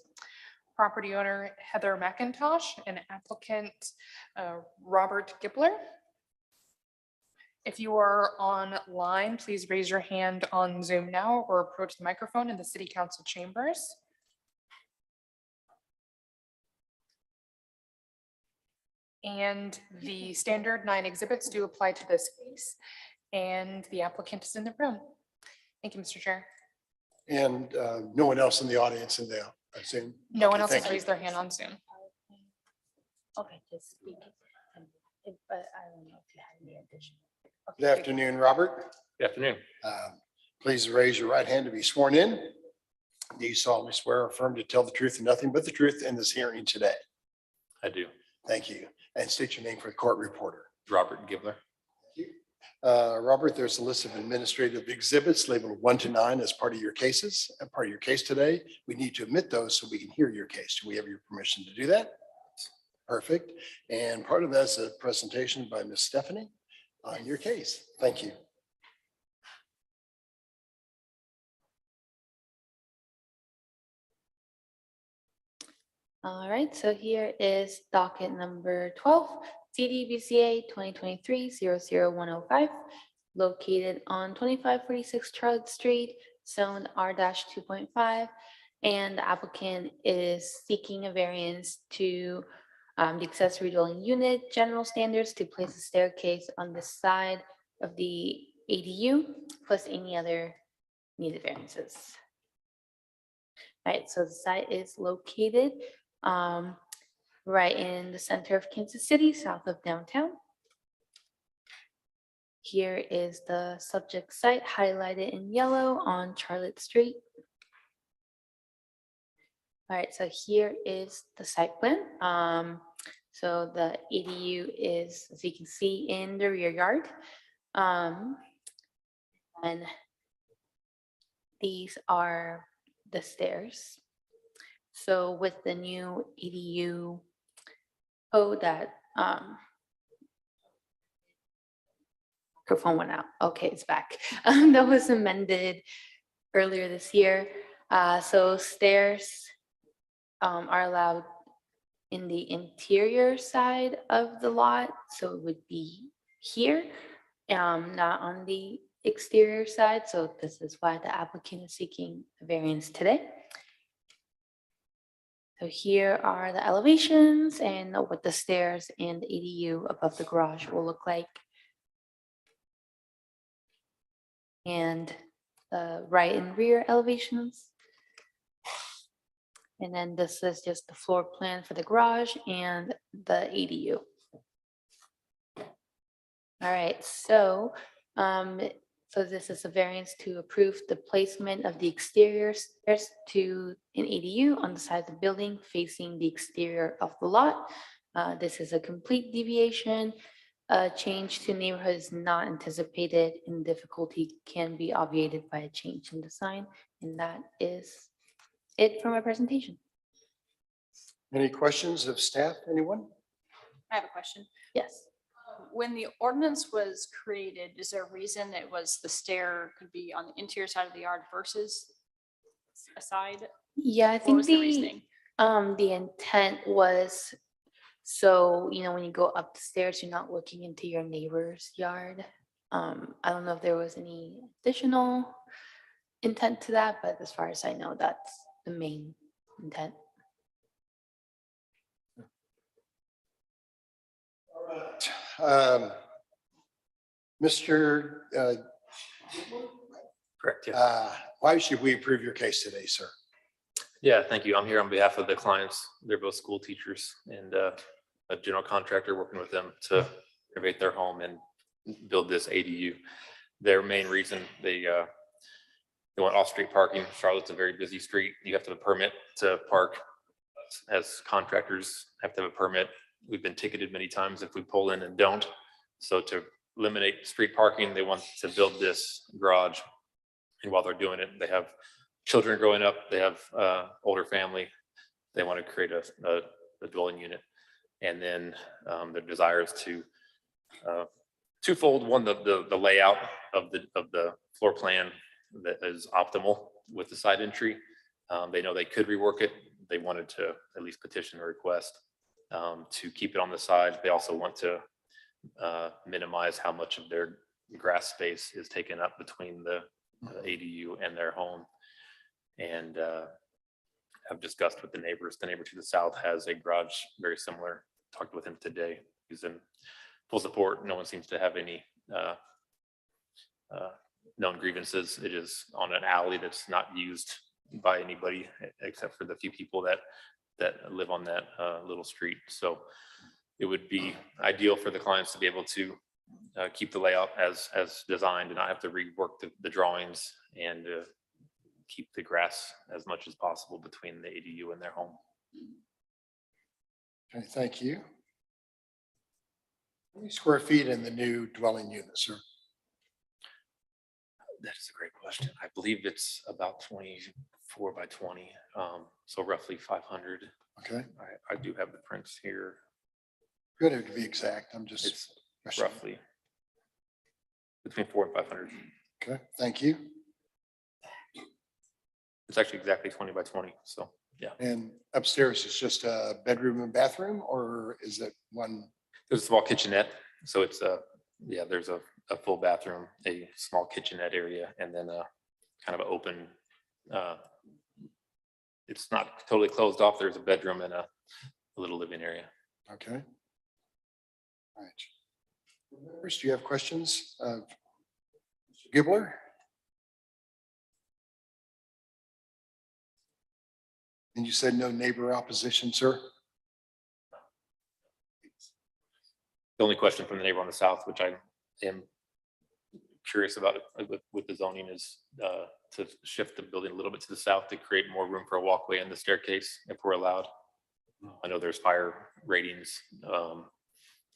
Property owner Heather McIntosh and applicant Robert Gibler. If you are online, please raise your hand on Zoom now or approach the microphone in the city council chambers. And the standard 9 exhibits do apply to this case, and the applicant is in the room. Thank you, Mr. Chair. And no one else in the audience in there, I assume? No one Okay, else has thank you. raised their hand on Zoom. Okay, just speak. But I don't know if you have any additional. Good afternoon, Robert. Good afternoon. Please raise your right hand to be sworn in. Do you solemnly swear or affirm to tell the truth and nothing but the truth in this hearing today? I do. Thank you. And state your name for the court reporter. Robert Gibler. Robert, there's a list of administrative exhibits labeled 1 to 9 as part of your cases, and part of your case today. We need to admit those so we can hear your case. Do we have your permission to do that? Perfect. And part of that's a presentation by Ms. Stephanie on your case. Thank you. All right, so here is docket number 12, CDBCA 2023-00105, located on 2546 Charlotte Street, zone R-2.5. And the applicant is seeking a variance to the accessory dwelling unit general standards to place a staircase on the side of the ADU, plus any other needed variances. All right, so the site is located right in the center of Kansas City, south of downtown. Here is the subject site highlighted in yellow on Charlotte Street. All right, so here is the site plan. So the ADU is, as you can see, in the rear yard. And these are the stairs. So with the new ADU code that microphone went out. Okay, it's back. That was amended earlier this year. So stairs are allowed in the interior side of the lot. So it would be here, not on the exterior side. So this is why the applicant is seeking a variance today. So here are the elevations and what the stairs and the ADU above the garage will look like. And the right and rear elevations. And then this is just the floor plan for the garage and the ADU. All right, so this is a variance to approve the placement of the exterior stairs to an ADU on the side of the building facing the exterior of the lot. This is a complete deviation. Change to neighborhood is not anticipated, and difficulty can be obviated by a change in design. And that is it for my presentation. Any questions of staff, anyone? I have a question. Yes. When the ordinance was created, is there a reason it was the stair could be on the interior side of the yard versus a side? Yeah, I What think was the reasoning? the intent was, so, you know, when you go up the stairs, you're not looking into your neighbor's yard. I don't know if there was any additional intent to that, but as far as I know, that's the main intent. Mr. Correct, yeah. Why should we approve your case today, sir? Yeah, thank you. I'm here on behalf of the clients. They're both school teachers and a general contractor working with them to renovate their home and build this ADU. Their main reason they want off-street parking. Charlotte's a very busy street. You have to have a permit to park. As contractors have to have a permit. We've been ticketed many times if we pull in and don't. So to eliminate street parking. They want to build this garage. And while they're doing it, they have children growing up, they have older family. They want to create a dwelling unit. And then their desire is to twofold. One, the layout of the floor plan that is optimal with the side entry. They know they could rework it. They wanted to at least petition or request to keep it on the side. They also want to minimize how much of their grass space is taken up between the ADU and their home. And I've discussed with the neighbors. The neighbor to the south has a garage very similar. Talked with him today. He's in full support. No one seems to have any known grievances. It is on an alley that's not used by anybody except for the few people that live on that little street. So it would be ideal for the clients to be able to keep the layout as designed and not have to rework the drawings and keep the grass as much as possible between the ADU and their home. Okay, thank you. How many square feet in the new dwelling unit, sir? That is a great question. I believe it's about 24 by 20, so roughly 500. Okay. I do have the prints here. Good to be exact. I'm just. It's roughly between 400 and 500. Okay, thank you. It's actually exactly 20 by 20. So yeah. And upstairs is just a bedroom and bathroom, or is it one? There's a small kitchenette. So it's yeah, there's a full bathroom, a small kitchenette area, and then a kind of an open, it's not totally closed off. There's a bedroom and a little living area. Okay. All right. Members, do you have questions of Mr. Gibbler? And you said no neighbor opposition, sir? The only question from the neighbor on the south, which I am curious about with the zoning, is to shift the building a little bit to the south to create more room for a walkway and the staircase if we're allowed. I know there's fire ratings.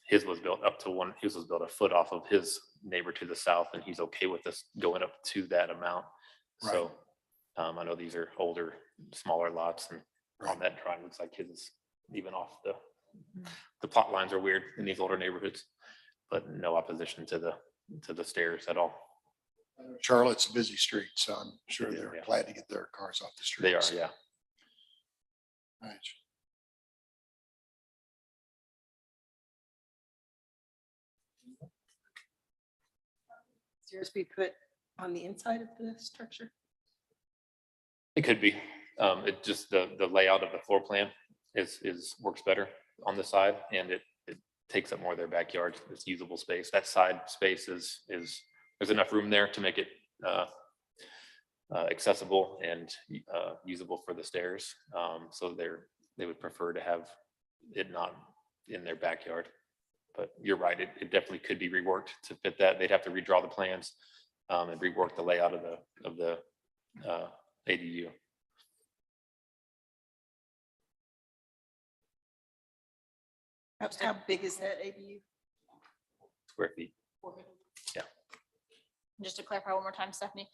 His was built up to his was built a foot off of his neighbor to the south, and he's okay with us going up to that amount. Right. So I know these are older, smaller lots, and on that drawing looks like his is even off the plot lines are weird in these older neighborhoods, but no opposition to the stairs at all. Charlotte's a busy street, so I'm sure they're glad to get their cars off the street. They are, yeah. Right. Stairs be put on the inside of the structure? It could be. It just the layout of the floor plan works better on the side, and it takes up more of their backyard. It's usable space. That side space is there's enough room there to make it accessible and usable for the stairs. So they would prefer to have it not in their backyard. But you're right, it definitely could be reworked to fit that. They'd have to redraw the plans and rework the layout of the ADU. How big is that ADU? Square feet. Yeah. Just to clarify one more time, Stephanie,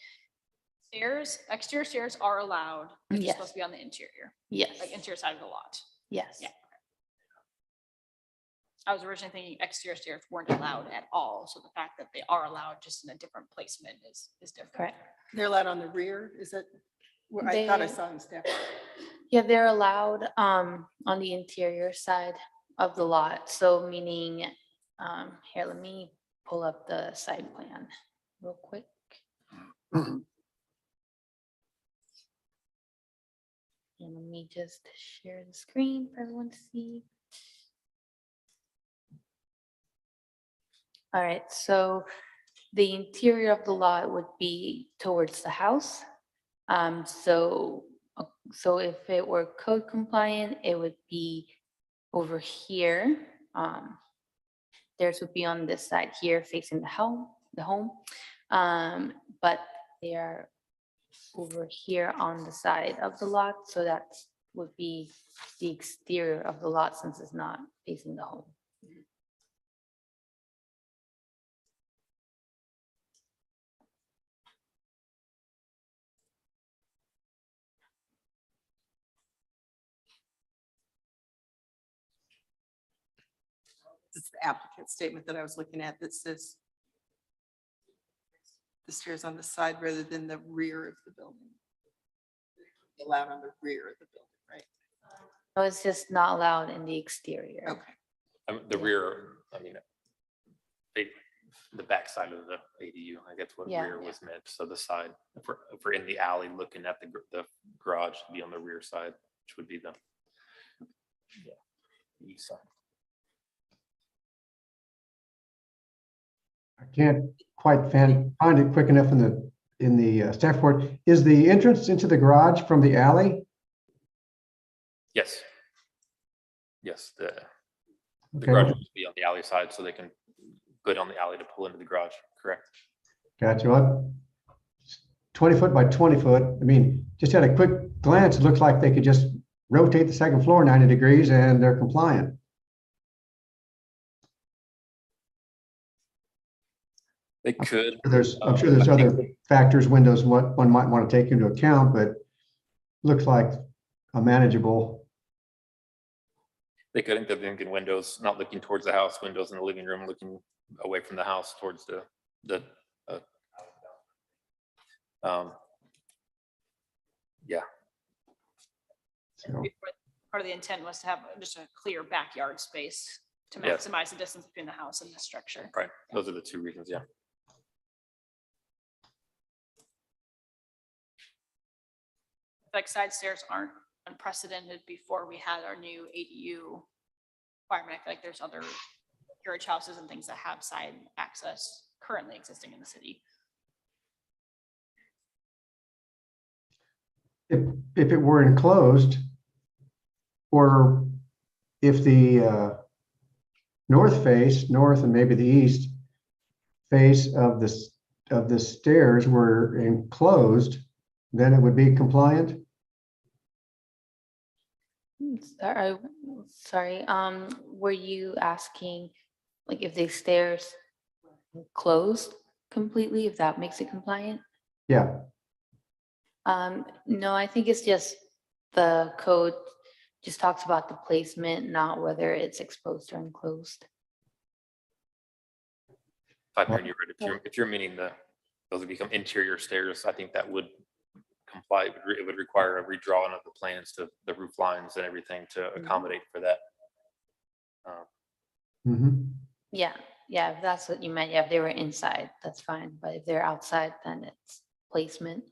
exterior stairs are allowed. They're just Yes. supposed to be on the interior. Yes. Like interior side of the lot. Yes. Yeah. I was originally thinking exterior stairs weren't allowed at all. So the fact that they are allowed just in a different placement is different. Correct. They're allowed on the rear, is that? Well, I thought I They- saw in staff. Yeah, they're allowed on the interior side of the lot. So meaning, here, let me pull up the site plan real quick. And let me just share the screen for everyone to see. All right, so the interior of the lot would be towards the house. So if it were code compliant, it would be over here. Theirs would be on this side here facing the home. But they are over here on the side of the lot. So that would be the exterior of the lot since it's not facing the home. It's the applicant statement that I was looking at that says the stairs on the side rather than the rear of the building. Allowed on the rear of the building, right? No, it's just not allowed in the exterior. Okay. The rear, I mean, the back side of the ADU, I guess what Yeah. rear was meant. So the side, if we're in the alley looking at the garage, to be on the rear side, which would be the east side. I can't quite find it quick enough in the staff report. Is the entrance into the garage from the alley? Yes. Yes, the Okay. garage would be on the alley side, so they can go down the alley to pull into the garage, correct? Got you. 20 foot by 20 foot. I mean, just at a quick glance, it looks like they could just rotate the second floor 90 degrees and they're compliant. They could. I'm sure there's other factors, windows, what one might want to take into account, but looks like a manageable. They could, they're thinking windows, not looking towards the house, windows in the living room, looking away from the house towards yeah. Part of the intent was to have just a clear backyard space to Yes. maximize the distance between the house and the structure. Right, those are the two reasons, yeah. Like side stairs aren't unprecedented before we had our new ADU requirement. I feel like there's other carriage houses and things that have side access currently existing in the city. If it were enclosed, or if the north and maybe the east face of the stairs were enclosed, then it would be compliant? Sorry, were you asking like if the stairs closed completely, if that makes it compliant? Yeah. No, I think it's just the code just talks about the placement, not whether it's exposed or enclosed. If I'm hearing you right, if you're meaning those would become interior stairs, I think that would comply. It would require a redrawing of the plans to the roof lines and everything to accommodate for that. Yeah, if that's what you meant, yeah, if they were inside, that's fine, but if they're outside, then it's placement.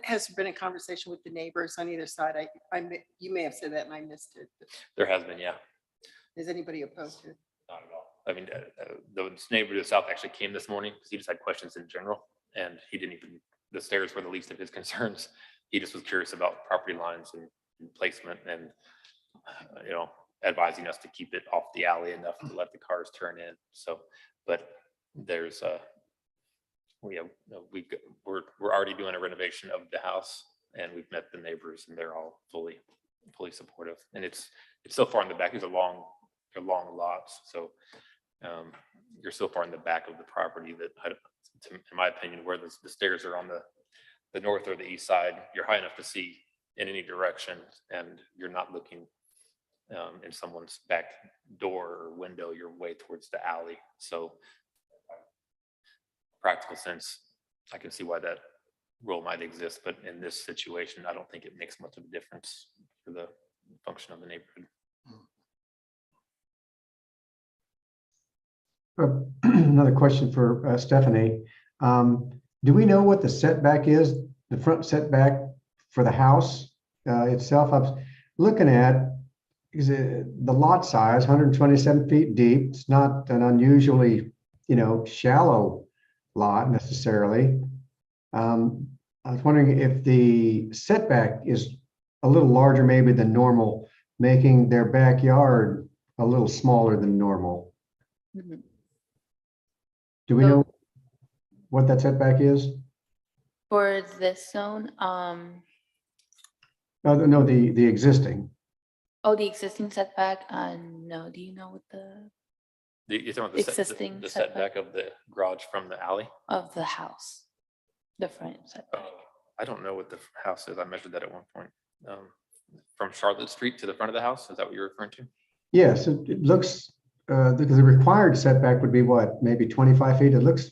Has there been a conversation with the neighbors on either side? You may have said that and I missed it. But There has been, yeah. is anybody opposed to it? Not at all. I mean, the neighbor to the south actually came this morning because he just had questions in general, and he didn't even, the stairs were the least of his concerns. He just was curious about property lines and placement and, advising us to keep it off the alley enough to let the cars turn in. So, but there's we're already doing a renovation of the house, and we've met the neighbors, and they're all fully supportive. And it's so far in the back. These are long lots, so you're so far in the back of the property that, in my opinion, where the stairs are on the north or the east side, you're high enough to see in any direction, and you're not looking in someone's back door or window. You're way towards the alley. So, practical sense, I can see why that rule might exist, but in this situation, I don't think it makes much of a difference for the function of the neighborhood. Another question for Stephanie. Do we know what the setback is, the front setback for the house itself? I was looking at the lot size, 127 feet deep. It's not an unusually, shallow lot necessarily. I was wondering if the setback is a little larger maybe than normal, making their backyard a little smaller than normal. Do we know what that setback is? For this zone, No, the existing. oh, the existing setback, no, do you know what You're talking about the Existing the setback. setback of the garage from the alley? Of the house, the front setback. I don't know what the house is. I measured that at one point. From Charlotte Street to the front of the house, is that what you're referring to? Yes, it looks, because the required setback would be what, maybe 25 feet? It looks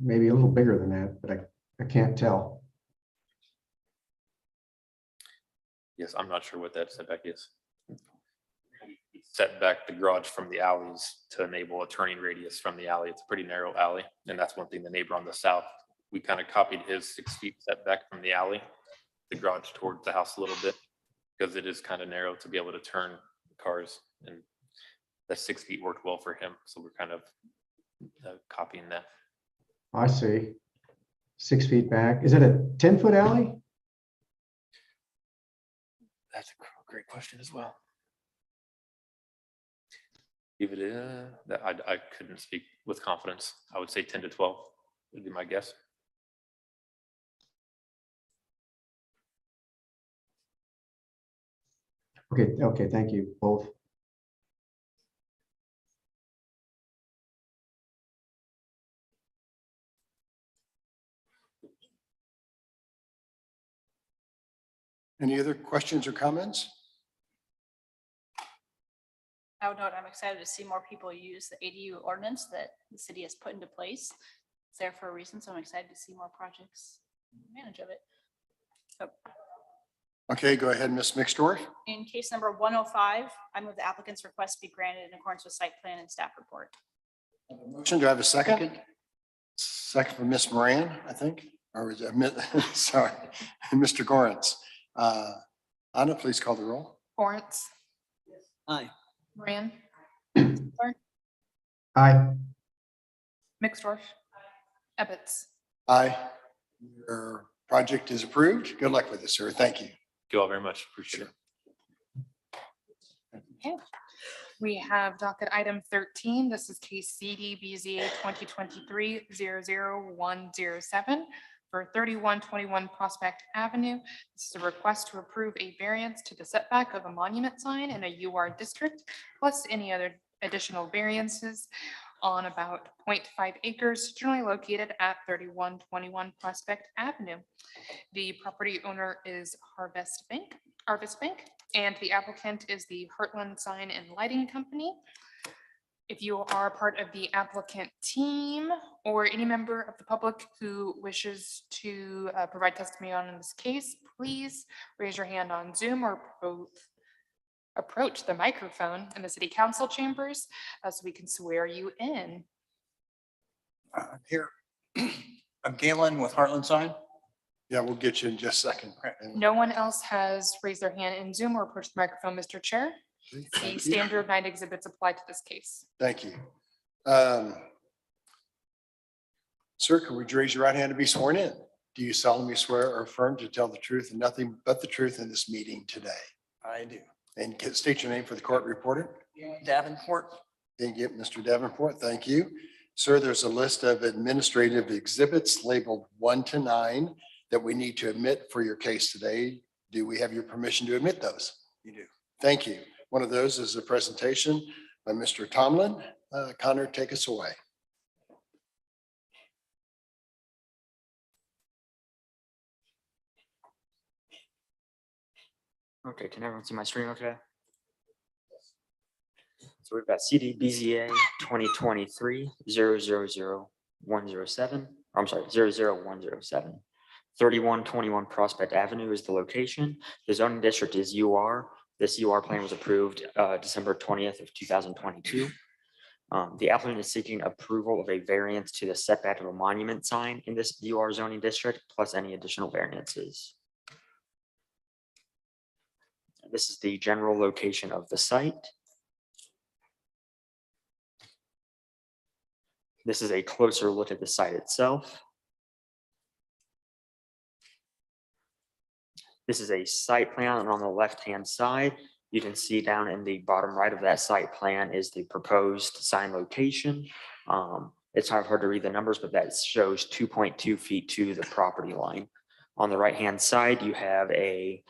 maybe a little bigger than that, but I can't tell. Yes, I'm not sure what that setback is. Set back the garage from the alleys to enable a turning radius from the alley. It's a pretty narrow alley. And that's one thing the neighbor on the south, we kind of copied his 6 feet setback from the alley, the garage towards the house a little bit, because it is kind of narrow to be able to turn cars. And that 6 feet worked well for him. So we're kind of copying that. I see. 6 feet back. Is it a 10-foot alley? That's a great question as well. If it is, that I couldn't speak with confidence. I would say 10 to 12 would be my guess. Okay, thank you both. Any other questions or comments? I would note, I'm excited to see more people use the ADU ordinance that the city has put into place. It's there for a reason, so I'm excited to see more projects manage of it. So Okay, go ahead, Ms. Mixdorf. in case number 105, I move the applicant's request be granted in accordance with site plan and staff report. Motion, do I have a second? Second from Ms. Moran, I think, or was it, sorry, Mr. Gorence. Anna, please call the roll. Lawrence, Aye. Moran, Aye. Mixdorf, Ebbets. Aye. Your project is approved. Good luck with it, sir. Thank you. Thank you all very much. Appreciate it. Okay. We have docket item 13. This is case CD BZA 2023-00107 for 3121 Prospect Avenue. This is a request to approve a variance to the setback of a monument sign in a UR district, plus any other additional variances on about 0.5 acres generally located at 3121 Prospect Avenue. The property owner is Harvest Bank, and the applicant is the Heartland Sign and Lighting Company. If you are part of the applicant team or any member of the public who wishes to provide testimony on this case, please raise your hand on Zoom or both approach the microphone in the city council chambers so we can swear you in. Here, I'm Galen with Heartland Sign. Yeah, we'll get you in just a second. No one else has raised their hand in Zoom or approached the microphone, Mr. Chair. The Thank you. standard 9 exhibits apply to this case. Thank you. Sir, could we raise your right hand to be sworn in? Do you solemnly swear or affirm to tell the truth and nothing but the truth in this meeting today? I do. And state your name for the court reporter. Davenport. Thank you, Mr. Davenport. Thank you. Sir, there's a list of administrative exhibits labeled 1 to 9 that we need to admit for your case today. Do we have your permission to admit those? You do. Thank you. One of those is a presentation by Mr. Tomlin. Connor, take us away. Okay, can everyone see my screen okay? So we've got CD BZA 2023-000107. I'm sorry, 00107. 3121 Prospect Avenue is the location. The zoning district is UR. This UR plan was approved December 20th of 2022. The applicant is seeking approval of a variance to the setback of a monument sign in this UR zoning district, plus any additional variances. This is the general location of the site. This is a closer look at the site itself. This is a site plan, and on the left-hand side, you can see down in the bottom right of that site plan is the proposed sign location. It's kind of hard to read the numbers, but that shows 2.2 feet to the property line. On the right-hand side, you have a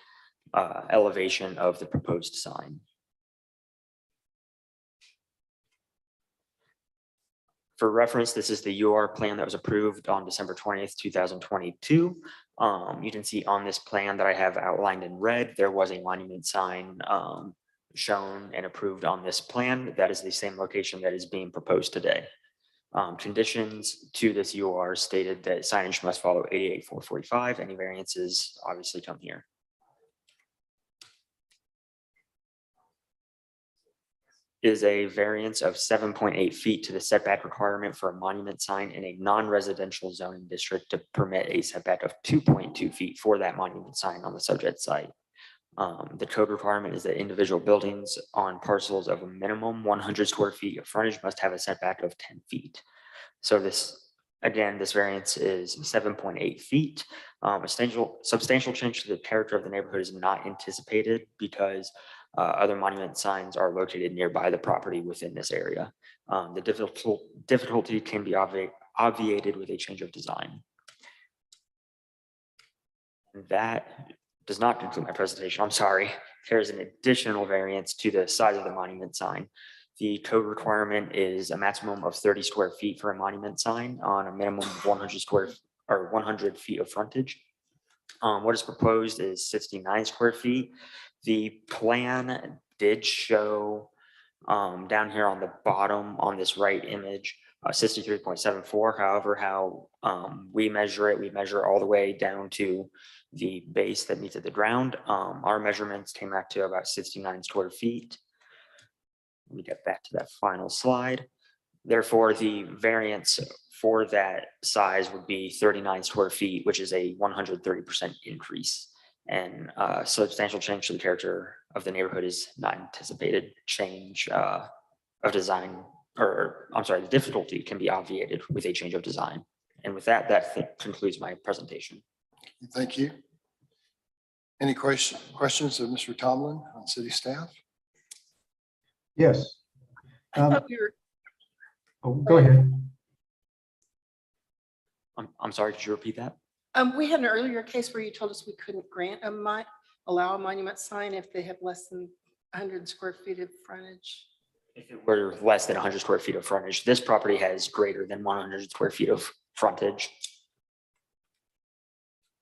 elevation of the proposed sign. For reference, this is the UR plan that was approved on December 20th, 2022. You can see on this plan that I have outlined in red, there was a monument sign shown and approved on this plan. That is the same location that is being proposed today. Conditions to this UR stated that signage must follow 88-445. Any variances obviously come here. Is a variance of 7.8 feet to the setback requirement for a monument sign in a non-residential zoning district to permit a setback of 2.2 feet for that monument sign on the subject site. The code requirement is that individual buildings on parcels of a minimum 100 square feet of frontage must have a setback of 10 feet. So this, again, this variance is 7.8 feet. A substantial change to the character of the neighborhood is not anticipated because other monument signs are located nearby the property within this area. The difficulty can be obviated with a change of design. That does not conclude my presentation. I'm sorry. There's an additional variance to the size of the monument sign. The code requirement is a maximum of 30 square feet for a monument sign on a minimum of 100 feet of frontage. What is proposed is 69 square feet. The plan did show down here on the bottom on this right image 63.74. However, how we measure all the way down to the base that meets at the ground. Our measurements came back to about 69 square feet. Let me get back to that final slide. Therefore, the variance for that size would be 39 square feet, which is a 130% increase. And substantial change to the character of the neighborhood is not anticipated. Change of design, or I'm sorry, the difficulty can be obviated with a change of design. And with that, that concludes my presentation. Thank you. Any questions of Mr. Tomlin on city staff? Yes. I thought we were, Oh, go ahead. I'm sorry, could you repeat that? we had an earlier case where you told us we couldn't allow a monument sign if they have less than 100 square feet of frontage. If it were less than 100 square feet of frontage, this property has greater than 100 square feet of frontage.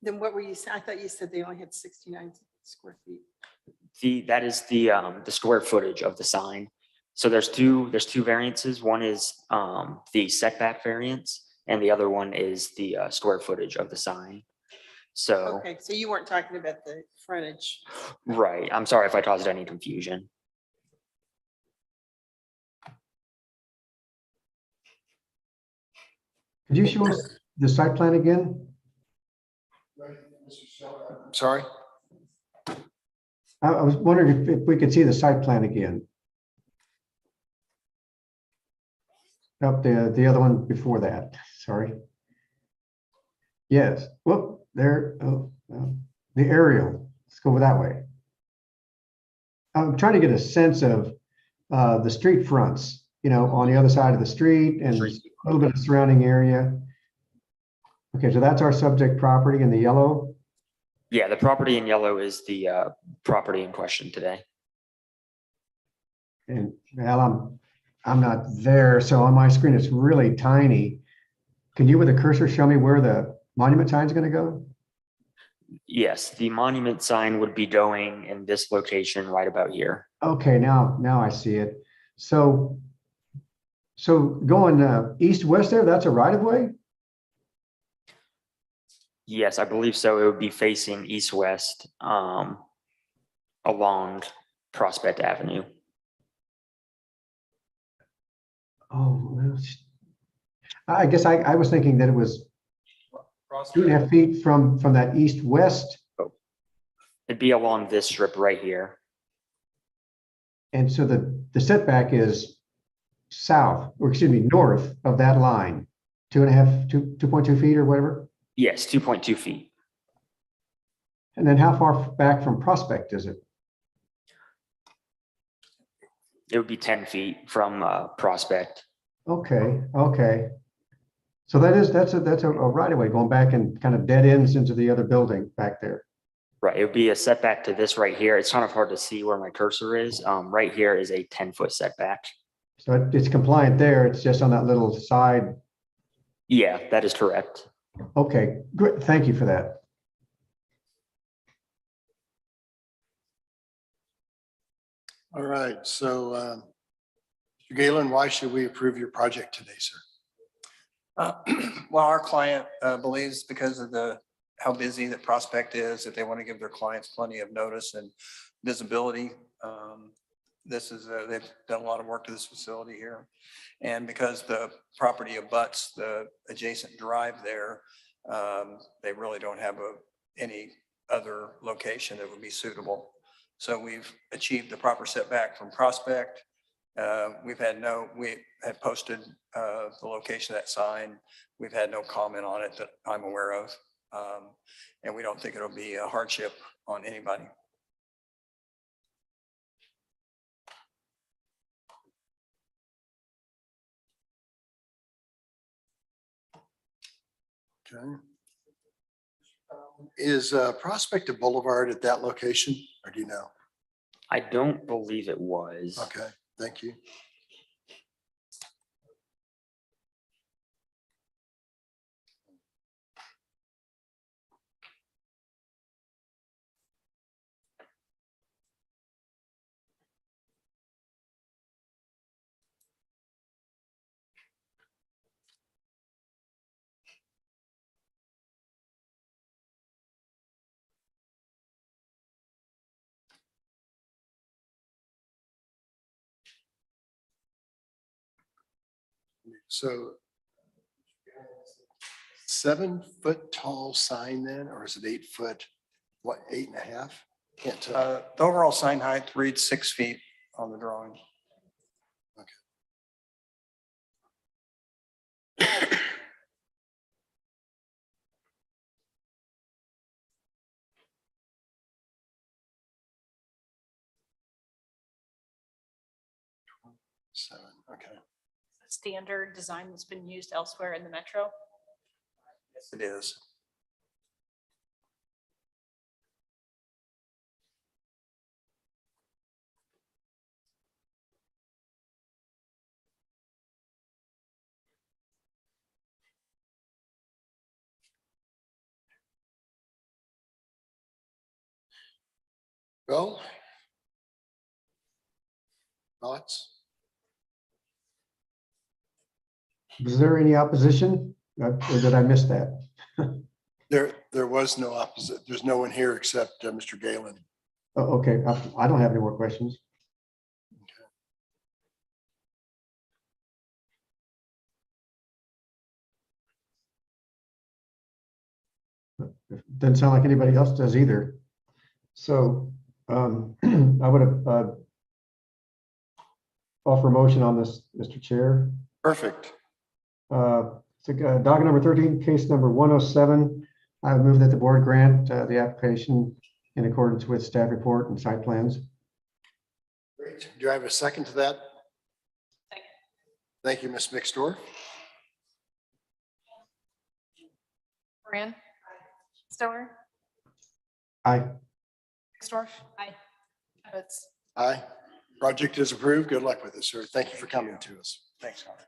Then what were you saying? I thought you said they only had 69 square feet. That is the square footage of the sign. So there's two variances. One is the setback variance, and the other one is the square footage of the sign. So Okay, so you weren't talking about the frontage. right. I'm sorry if I caused any confusion. Could you show us the site plan again? Sorry? I was wondering if we could see the site plan again. Up the other one before that, sorry. Yes, whoop, there, the aerial, let's go that way. I'm trying to get a sense of the street fronts, on the other side of the street and a little bit of surrounding area. Okay, so that's our subject property in the yellow. Yeah, the property in yellow is the property in question today. And well, I'm not there, so on my screen it's really tiny. Can you with a cursor show me where the monument sign is going to go? Yes, the monument sign would be going in this location right about here. Okay, now I see it. So going east-west there, that's a right-of-way? Yes, I believe so. It would be facing east-west along Prospect Avenue. Oh, well, I guess I was thinking that it was 2.5 feet from that east-west. It'd be along this strip right here. And so the setback is south, or excuse me, north of that line, 2.2 feet or whatever. Yes, 2.2 feet. And then how far back from Prospect is it? It would be 10 feet from Prospect. Okay. So that's a right of way going back and kind of dead ends into the other building back there. Right, it would be a setback to this right here. It's kind of hard to see where my cursor is. Right here is a 10-foot setback. So it's compliant there. It's just on that little side. Yeah, that is correct. Okay, great. Thank you for that. All right, so Mr. Galen, why should we approve your project today, sir? Well, our client believes because of how busy the prospect is, that they want to give their clients plenty of notice and visibility. They've done a lot of work to this facility here. And because the property abuts the adjacent drive there, they really don't have any other location that would be suitable. So we've achieved the proper setback from prospect. We had posted the location of that sign. We've had no comment on it that I'm aware of. And we don't think it'll be a hardship on anybody. Okay. Is Prospect Boulevard at that location, or do you know? I don't believe it was. Okay, thank you. So 7-foot tall sign then, or is it 8 foot, what, 8.5? Can't tell. The overall sign height reads 6 feet on the drawing. Seven, okay. Standard design that's been used elsewhere in the metro. Yes, it is. Well, thoughts? Was there any opposition? Or did I miss that? There was no opposite. There's no one here except Mr. Galen. Oh, okay, I don't have any more questions. Doesn't sound like anybody else does either. So I would offer a motion on this, Mr. Chair. Perfect. So docket number 13, case number 107. I move that the board grant the application in accordance with staff report and site plans. Great. Do I have a second to that? Second. Thank you, Ms. Mixtor. Moran? Stower? Aye. Mixdorf? Aye. Evans? Aye. Project is approved. Good luck with it, sir. Thank you for coming to us. Thanks, Connor.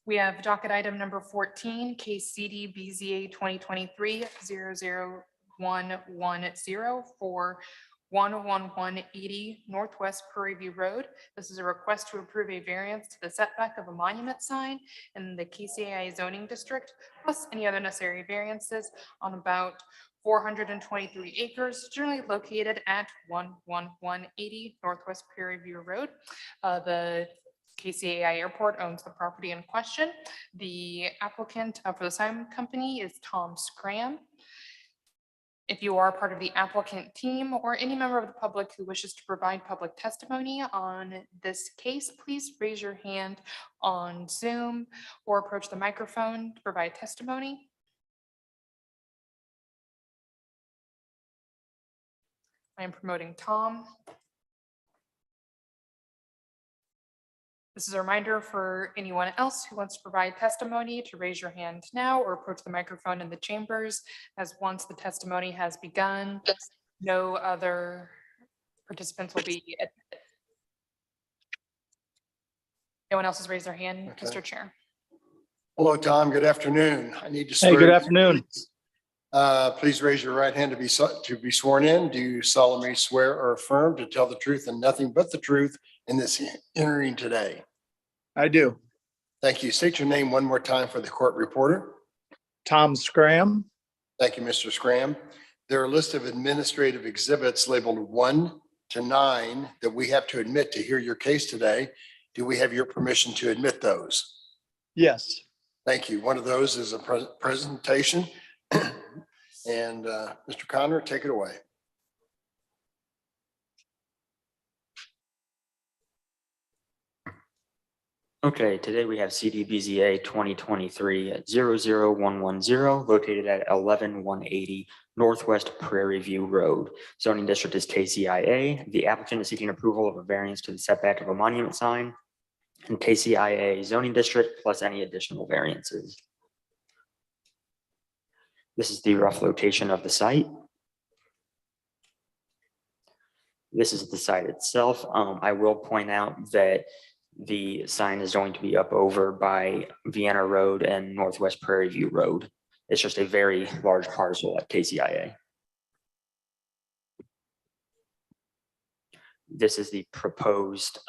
We have docket item number 14, case CD BZA 2023-00110 for 11180 Northwest Prairie View Road. This is a request to approve a variance to the setback of a monument sign in the KCAI zoning district, plus any other necessary variances on about 423 acres, generally located at 11180 Northwest Prairie View Road. The KCAI Airport owns the property in question. The applicant for the sign company is Tom Scram. If you are part of the applicant team or any member of the public who wishes to provide public testimony on this case, please raise your hand on Zoom or approach the microphone to provide testimony. I am promoting Tom. This is a reminder for anyone else who wants to provide testimony to raise your hand now or approach the microphone in the chambers, as once the testimony has begun, no other participants will be admitted. No one else has raised their hand, Okay. Mr. Chair. Hello, Tom. Good afternoon. I need to. Hey, good swear you, afternoon. please. Please raise your right hand to be sworn in. Do you solemnly swear or affirm to tell the truth and nothing but the truth in this hearing today? I do. Thank you. State your name one more time for the court reporter. Tom Scram. Thank you, Mr. Scram. There are a list of administrative exhibits labeled 1 to 9 that we have to admit to hear your case today. Do we have your permission to admit those? Yes. Thank you. One of those is a presentation. And Mr. Connor, take it away. Okay, today we have CDBZA 2023-00110 located at 11180 Northwest Prairie View Road. Zoning district is KCIA. The applicant is seeking approval of a variance to the setback of a monument sign in KCIA zoning district plus any additional variances. This is the rough location of the site. This is the site itself. I will point out that the sign is going to be up over by Vienna Road and Northwest Prairie View Road. It's just a very large parcel at KCIA. This is the proposed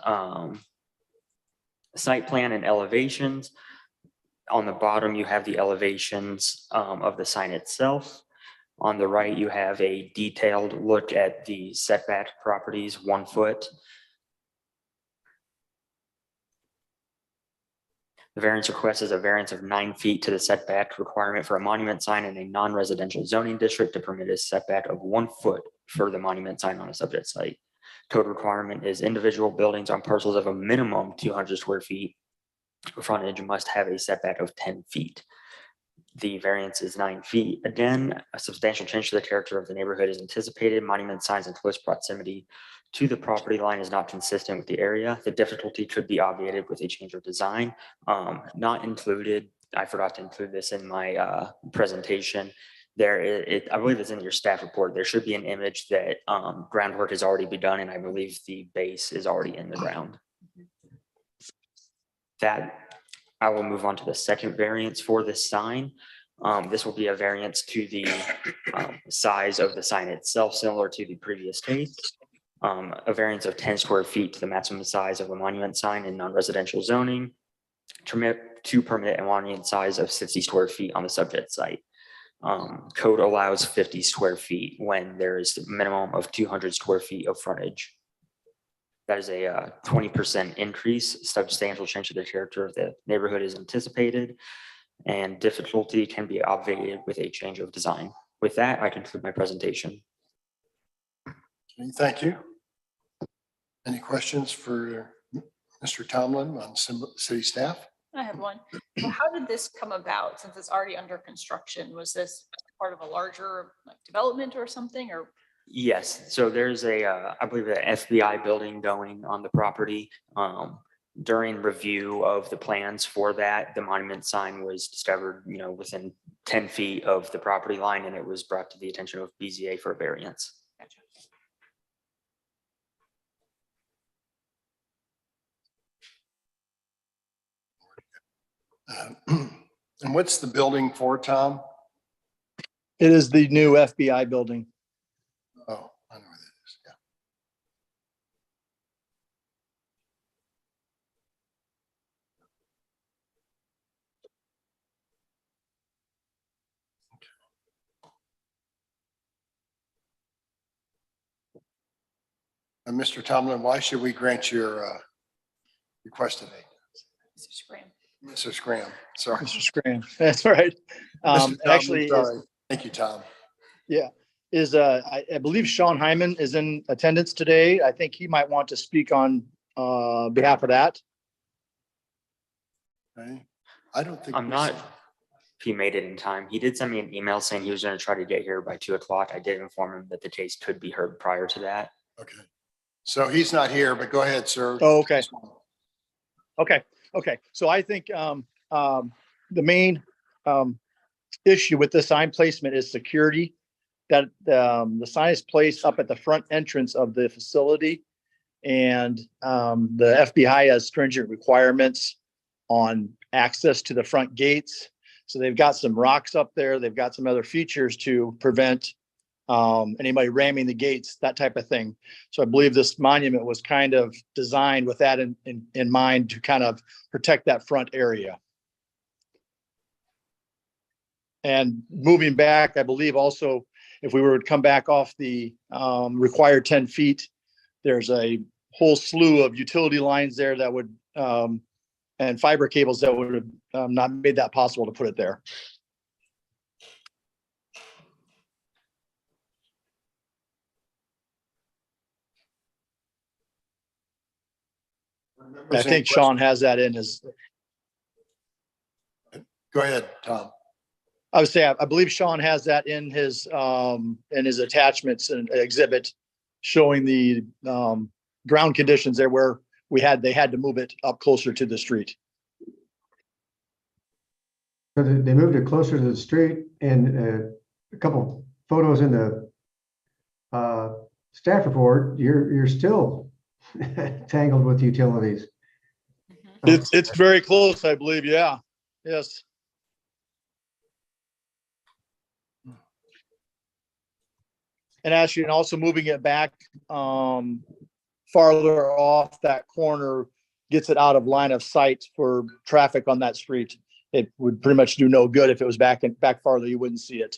site plan and elevations. On the bottom, you have the elevations of the sign itself. On the right, you have a detailed look at the setback properties, 1 foot. The variance request is a variance of 9 feet to the setback requirement for a monument sign in a non-residential zoning district to permit a setback of 1 foot for the monument sign on a subject site. Code requirement is individual buildings on parcels of a minimum 200 square feet. Frontage must have a setback of 10 feet. The variance is 9 feet. Again, a substantial change to the character of the neighborhood is anticipated. Monument signs in close proximity to the property line is not consistent with the area. The difficulty could be obviated with a change of design. Not included, I forgot to include this in my presentation. I believe it's in your staff report. There should be an image that groundwork has already begun, and I believe the base is already in the ground. That I will move on to the second variance for this sign. This will be a variance to the size of the sign itself, similar to the previous case. A variance of 10 square feet to the maximum size of a monument sign in non-residential zoning to permit a monument size of 60 square feet on the subject site. Code allows 50 square feet when there is a minimum of 200 square feet of frontage. That is a 20% increase. Substantial change to the character of the neighborhood is anticipated, and difficulty can be obviated with a change of design. With that, I conclude my presentation. Okay, thank you. Any questions for Mr. Tomlin on city staff? I have one. So how did this come about since it's already under construction? Was this part of a larger development or something, or? Yes, so there's I believe an FBI building going on the property. During review of the plans for that, the monument sign was discovered, within 10 feet of the property line, and it was brought to the attention of BZA for a variance. Gotcha. And what's the building for, Tom? It is the new FBI building. Oh, I know where that is. Yeah. And Mr. Tomlin, why should we grant your request today? Mr. Scram. Mr. Scram, sorry. Mr. Scram, that's right. Mr. Tomlin, Actually, sorry. Thank you, Tom. yeah, I believe Sean Hyman is in attendance today. I think he might want to speak on behalf of that. Okay. I don't think. I'm not, if he made it in time. He did send me an email saying he was going to try to get here by 2 o'clock. I did inform him that the case could be heard prior to that. Okay. So he's not here, but go ahead, sir. Oh, okay. Okay. So I think the main issue with the sign placement is security. That the sign is placed up at the front entrance of the facility. And the FBI has stringent requirements on access to the front gates. So they've got some rocks up there. They've got some other features to prevent anybody ramming the gates, that type of thing. So I believe this monument was kind of designed with that in mind to kind of protect that front area. And moving back, I believe also, if we were to come back off the required 10 feet, there's a whole slew of utility lines there that would, and fiber cables that would have not made that possible to put it there. I think Sean has that in his. Go ahead, Tom. I would say, I believe Sean has that in his attachments and exhibit showing the ground conditions there where they had to move it up closer to the street. So they moved it closer to the street, and a couple photos in the staff report, you're still tangled with utilities. It's very close, I believe. Yeah. Yes. And actually, and also moving it back farther off that corner gets it out of line of sight for traffic on that street. It would pretty much do no good if it was back farther. You wouldn't see it.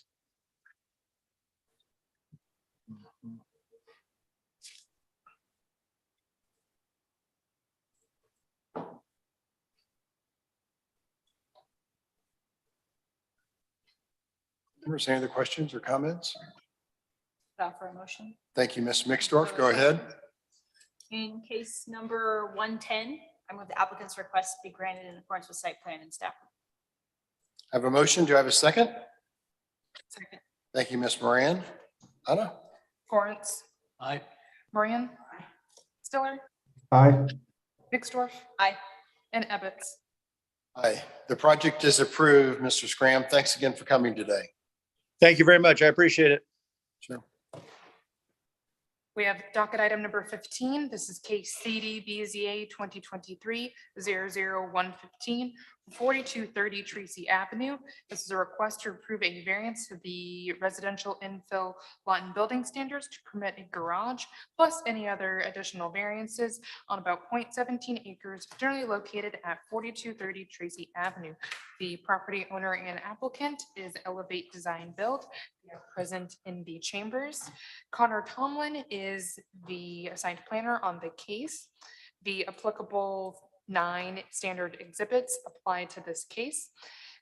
Members, any other questions or comments? For a motion. Thank you, Ms. Mixdorf. Go ahead. In case number 110, I move the applicant's request be granted in accordance with site plan and staff. I have a motion. Do I have a second? Second. Thank you, Ms. Moran. Anna? Torrance. Aye. Moran. Stiller. Aye. Mixdorf. Aye. And Ebbets. Aye. The project is approved. Mr. Scram, thanks again for coming today. Thank you very much. I appreciate it. Sure. We have docket item number 15. This is case CD BZA 2023-00115, 4230 Tracy Avenue. This is a request to approve a variance to the residential infill lot and building standards to permit a garage plus any other additional variances on about 0.17 acres generally located at 4230 Tracy Avenue. The property owner and applicant is Elevate Design Build. They are present in the chambers. Connor Tomlin is the assigned planner on the case. The applicable 9 standard exhibits apply to this case.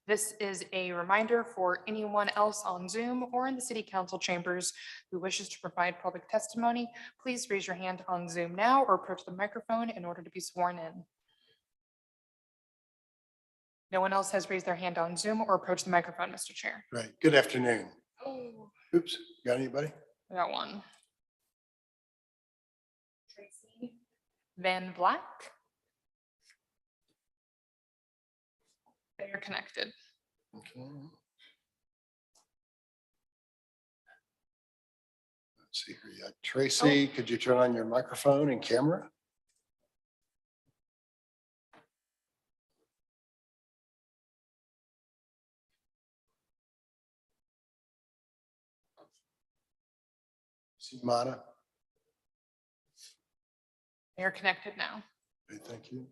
This is a reminder for anyone else on Zoom or in the city council chambers who wishes to provide public testimony. Please raise your hand on Zoom now or approach the microphone in order to be sworn in. No one else has raised their hand on Zoom or approached the microphone, Mr. Chair. Right. Good afternoon. Oh, Oops. Got anybody? I got one. Tracy Van Black. They are connected. Okay. Let's see here. Tracy, could you turn on your microphone and camera? Mata. They are connected now. Okay, thank you.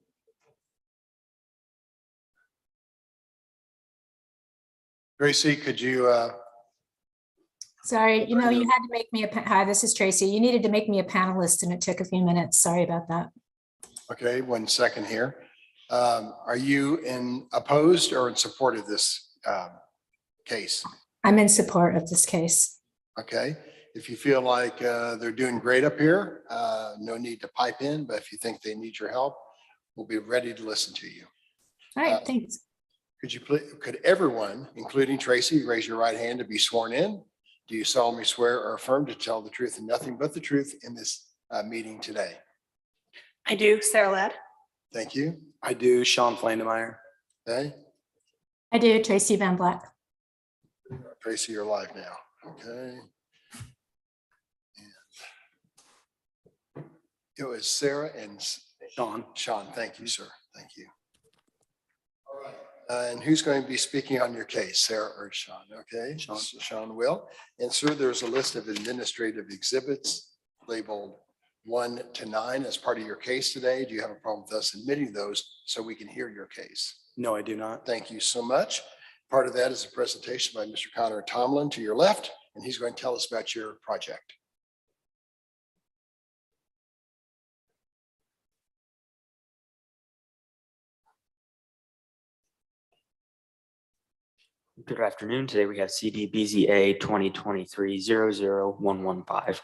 Tracy, could you Sorry, you had to make me hi, this is Tracy. You needed to make me a panelist and it took a few minutes. Sorry about that. okay, 1 second here. Are you opposed or in support of this case? I'm in support of this case. Okay. If you feel like they're doing great up here, no need to pipe in, but if you think they need your help, we'll be ready to listen to you. All right, thanks. Could everyone, including Tracy, raise your right hand to be sworn in? Do you solemnly swear or affirm to tell the truth and nothing but the truth in this meeting today? I do, Sarah Ladd. Thank you. I do, Sean Flandemeyer. Okay. I do, Tracy Van Black. Tracy, you're live now. Okay. It was Sarah and Sean. Sean, thank you, sir. Thank you. All right. And who's going to be speaking on your case, Sarah or Sean? Okay, Sean will. And sir, there's a list of administrative exhibits labeled 1 to 9 as part of your case today. Do you have a problem with us admitting those so we can hear your case? No, I do not. Thank you so much. Part of that is a presentation by Mr. Connor Tomlin to your left, and he's going to tell us about your project. Good afternoon. Today we have CDBZA 2023-00115.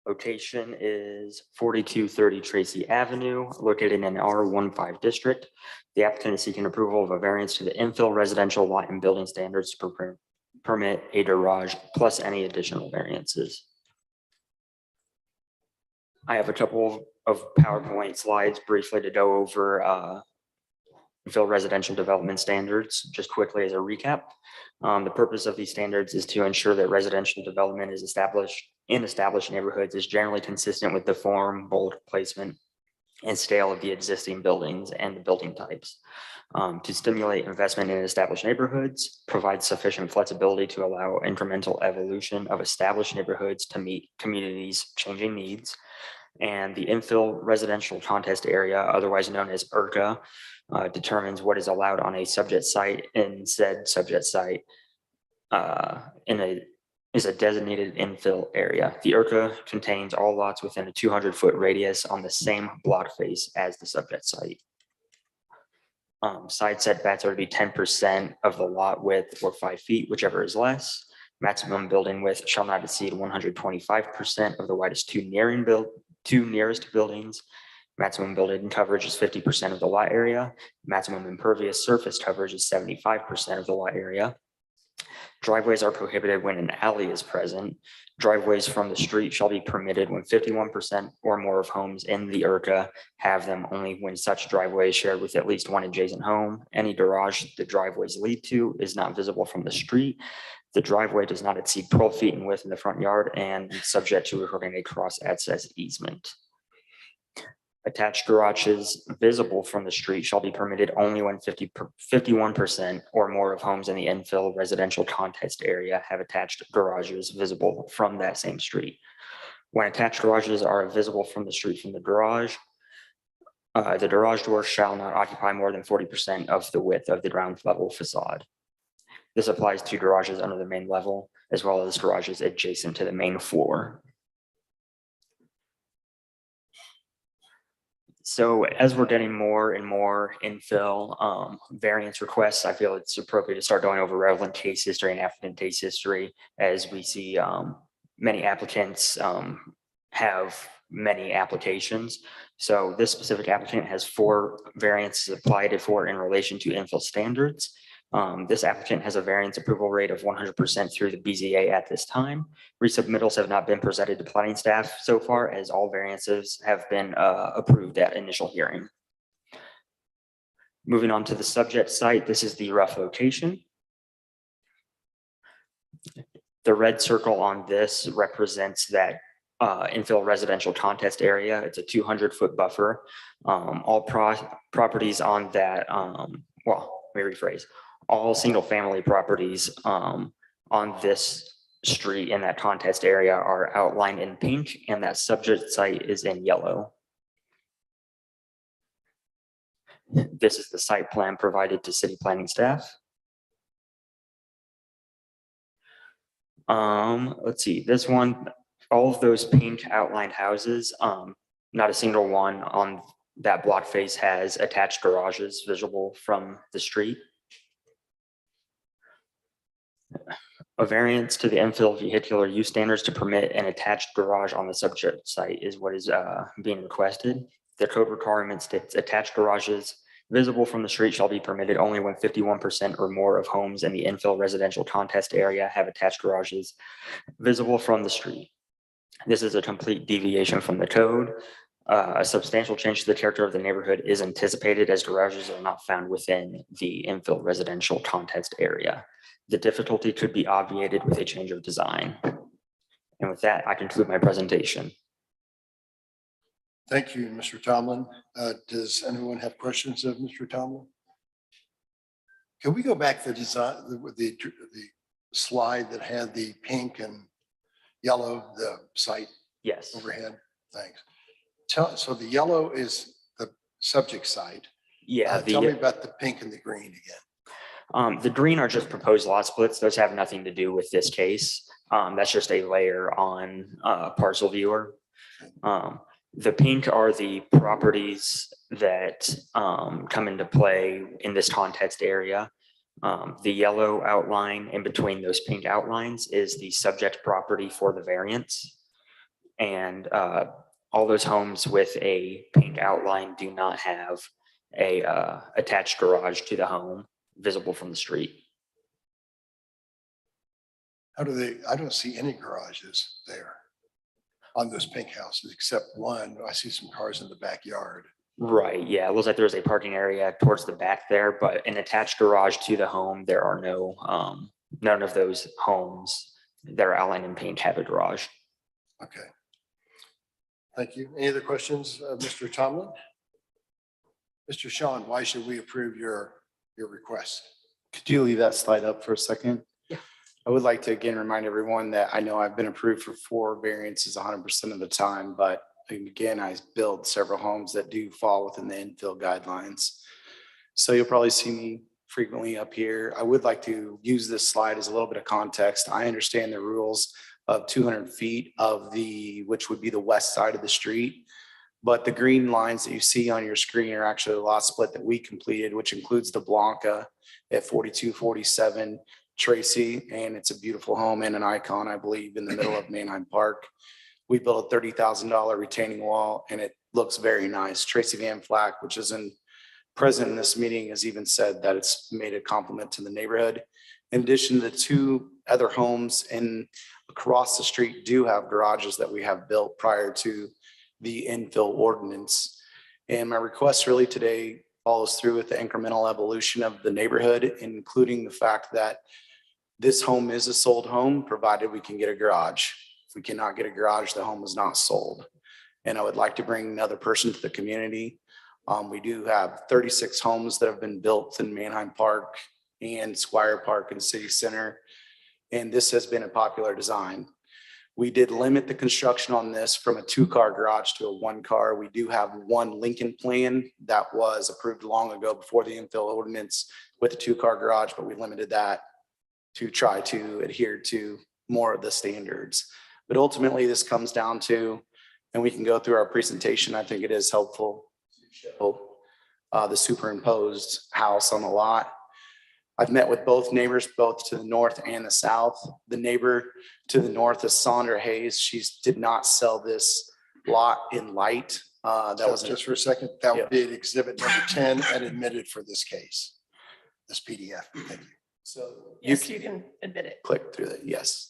Location is 4230 Tracy Avenue, located in an R15 district. The applicant is seeking approval of a variance to the infill residential lot and building standards to permit a garage plus any additional variances. I have a couple of PowerPoint slides briefly to go over infill residential development standards, just quickly as a recap. The purpose of these standards is to ensure that residential development is established in established neighborhoods is generally consistent with the form, bulk, placement, and scale of the existing buildings and the building types. To stimulate investment in established neighborhoods, provide sufficient flexibility to allow incremental evolution of established neighborhoods to meet communities' changing needs. And the infill residential contest area, otherwise known as IRCA, determines what is allowed on a subject site, and said subject site is a designated infill area. The IRCA contains all lots within a 200-foot radius on the same block face as the subject site. Side setbacks are to be 10% of the lot width or 5 feet, whichever is less. Maximum building width shall not exceed 125% of the widest two nearest buildings. Maximum building coverage is 50% of the lot area. Maximum impervious surface coverage is 75% of the lot area. Driveways are prohibited when an alley is present. Driveways from the street shall be permitted when 51% or more of homes in the IRCA have them, only when such driveway is shared with at least one adjacent home. Any garage the driveways lead to is not visible from the street. The driveway does not exceed 12 feet in width in the front yard and subject to recording a cross access easement. Attached garages visible from the street shall be permitted only when 51% or more of homes in the infill residential contest area have attached garages visible from that same street. When attached garages are visible from the street from the garage door shall not occupy more than 40% of the width of the ground level facade. This applies to garages under the main level as well as garages adjacent to the main floor. So as we're getting more and more infill variance requests, I feel it's appropriate to start going over relevant case history and applicant case history, as we see many applicants have many applications. So this specific applicant has 4 variances applied for in relation to infill standards. This applicant has a variance approval rate of 100% through the BZA at this time. Resubmittals have not been presented to planning staff so far, as all variances have been approved at initial hearing. Moving on to the subject site, this is the rough location. The red circle on this represents that infill residential contest area. It's a 200-foot buffer. All properties on that, well, let me rephrase. All single-family properties on this street in that contest area are outlined in pink, and that subject site is in yellow. This is the site plan provided to city planning staff. Let's see, this one, all of those pink outlined houses, not a single one on that block face has attached garages visible from the street. A variance to the infill vehicular use standards to permit an attached garage on the subject site is what is being requested. The code requirement states attached garages visible from the street shall be permitted only when 51% or more of homes in the infill residential contest area have attached garages visible from the street. This is a complete deviation from the code. A substantial change to the character of the neighborhood is anticipated, as garages are not found within the infill residential contest area. The difficulty could be obviated with a change of design. And with that, I conclude my presentation. Thank you, Mr. Tomlin. Does anyone have questions of Mr. Tomlin? Can we go back to the design, the slide that had the pink and yellow, the site Yes. overhead? Thanks. So the yellow is the subject site. Yeah. Tell me about the pink and the green again. The green are just proposed lot splits. Those have nothing to do with this case. That's just a layer on parcel viewer. The pink are the properties that come into play in this context area. The yellow outline in between those pink outlines is the subject property for the variance. And all those homes with a pink outline do not have a attached garage to the home visible from the street. How do they, I don't see any garages there on those pink houses except one. I see some cars in the backyard. Right, yeah, it looks like there's a parking area towards the back there, but an attached garage to the home, there are no, none of those homes that are outlined in pink have a garage. Okay. Thank you. Any other questions, Mr. Tomlin? Mr. Sean, why should we approve your request? Could you leave that slide up for a second? Yeah. I would like to again remind everyone that I know I've been approved for 4 variances 100% of the time, but again, I build several homes that do fall within the infill guidelines. So you'll probably see me frequently up here. I would like to use this slide as a little bit of context. I understand the rules of 200 feet of which would be the west side of the street. But the green lines that you see on your screen are actually a lot split that we completed, which includes the Blanca at 4247 Tracy. And it's a beautiful home and an icon, I believe, in the middle of Manheim Park. We built a $30,000 retaining wall and it looks very nice. Tracy Van Flack, which is present in this meeting, has even said that it's made a compliment to the neighborhood. In addition, the 2 other homes across the street do have garages that we have built prior to the infill ordinance. And my request really today follows through with the incremental evolution of the neighborhood, including the fact that this home is a sold home, provided we can get a garage. If we cannot get a garage, the home is not sold. And I would like to bring another person to the community. We do have 36 homes that have been built in Manheim Park and Squire Park and City Center. And this has been a popular design. We did limit the construction on this from a 2-car garage to a 1-car. We do have one Lincoln plan that was approved long ago before the infill ordinance with a 2-car garage, but we limited that to try to adhere to more of the standards. But ultimately this comes down to, and we can go through our presentation, I think it is helpful to show the superimposed house on the lot. I've met with both neighbors, both to the north and the south. The neighbor to the north is Sandra Hayes. She did not sell this lot in light. That was just for a second. That would be exhibit number 10 and admitted for this case, this PDF. Thank you. So you can admit it. Click through that. Yes.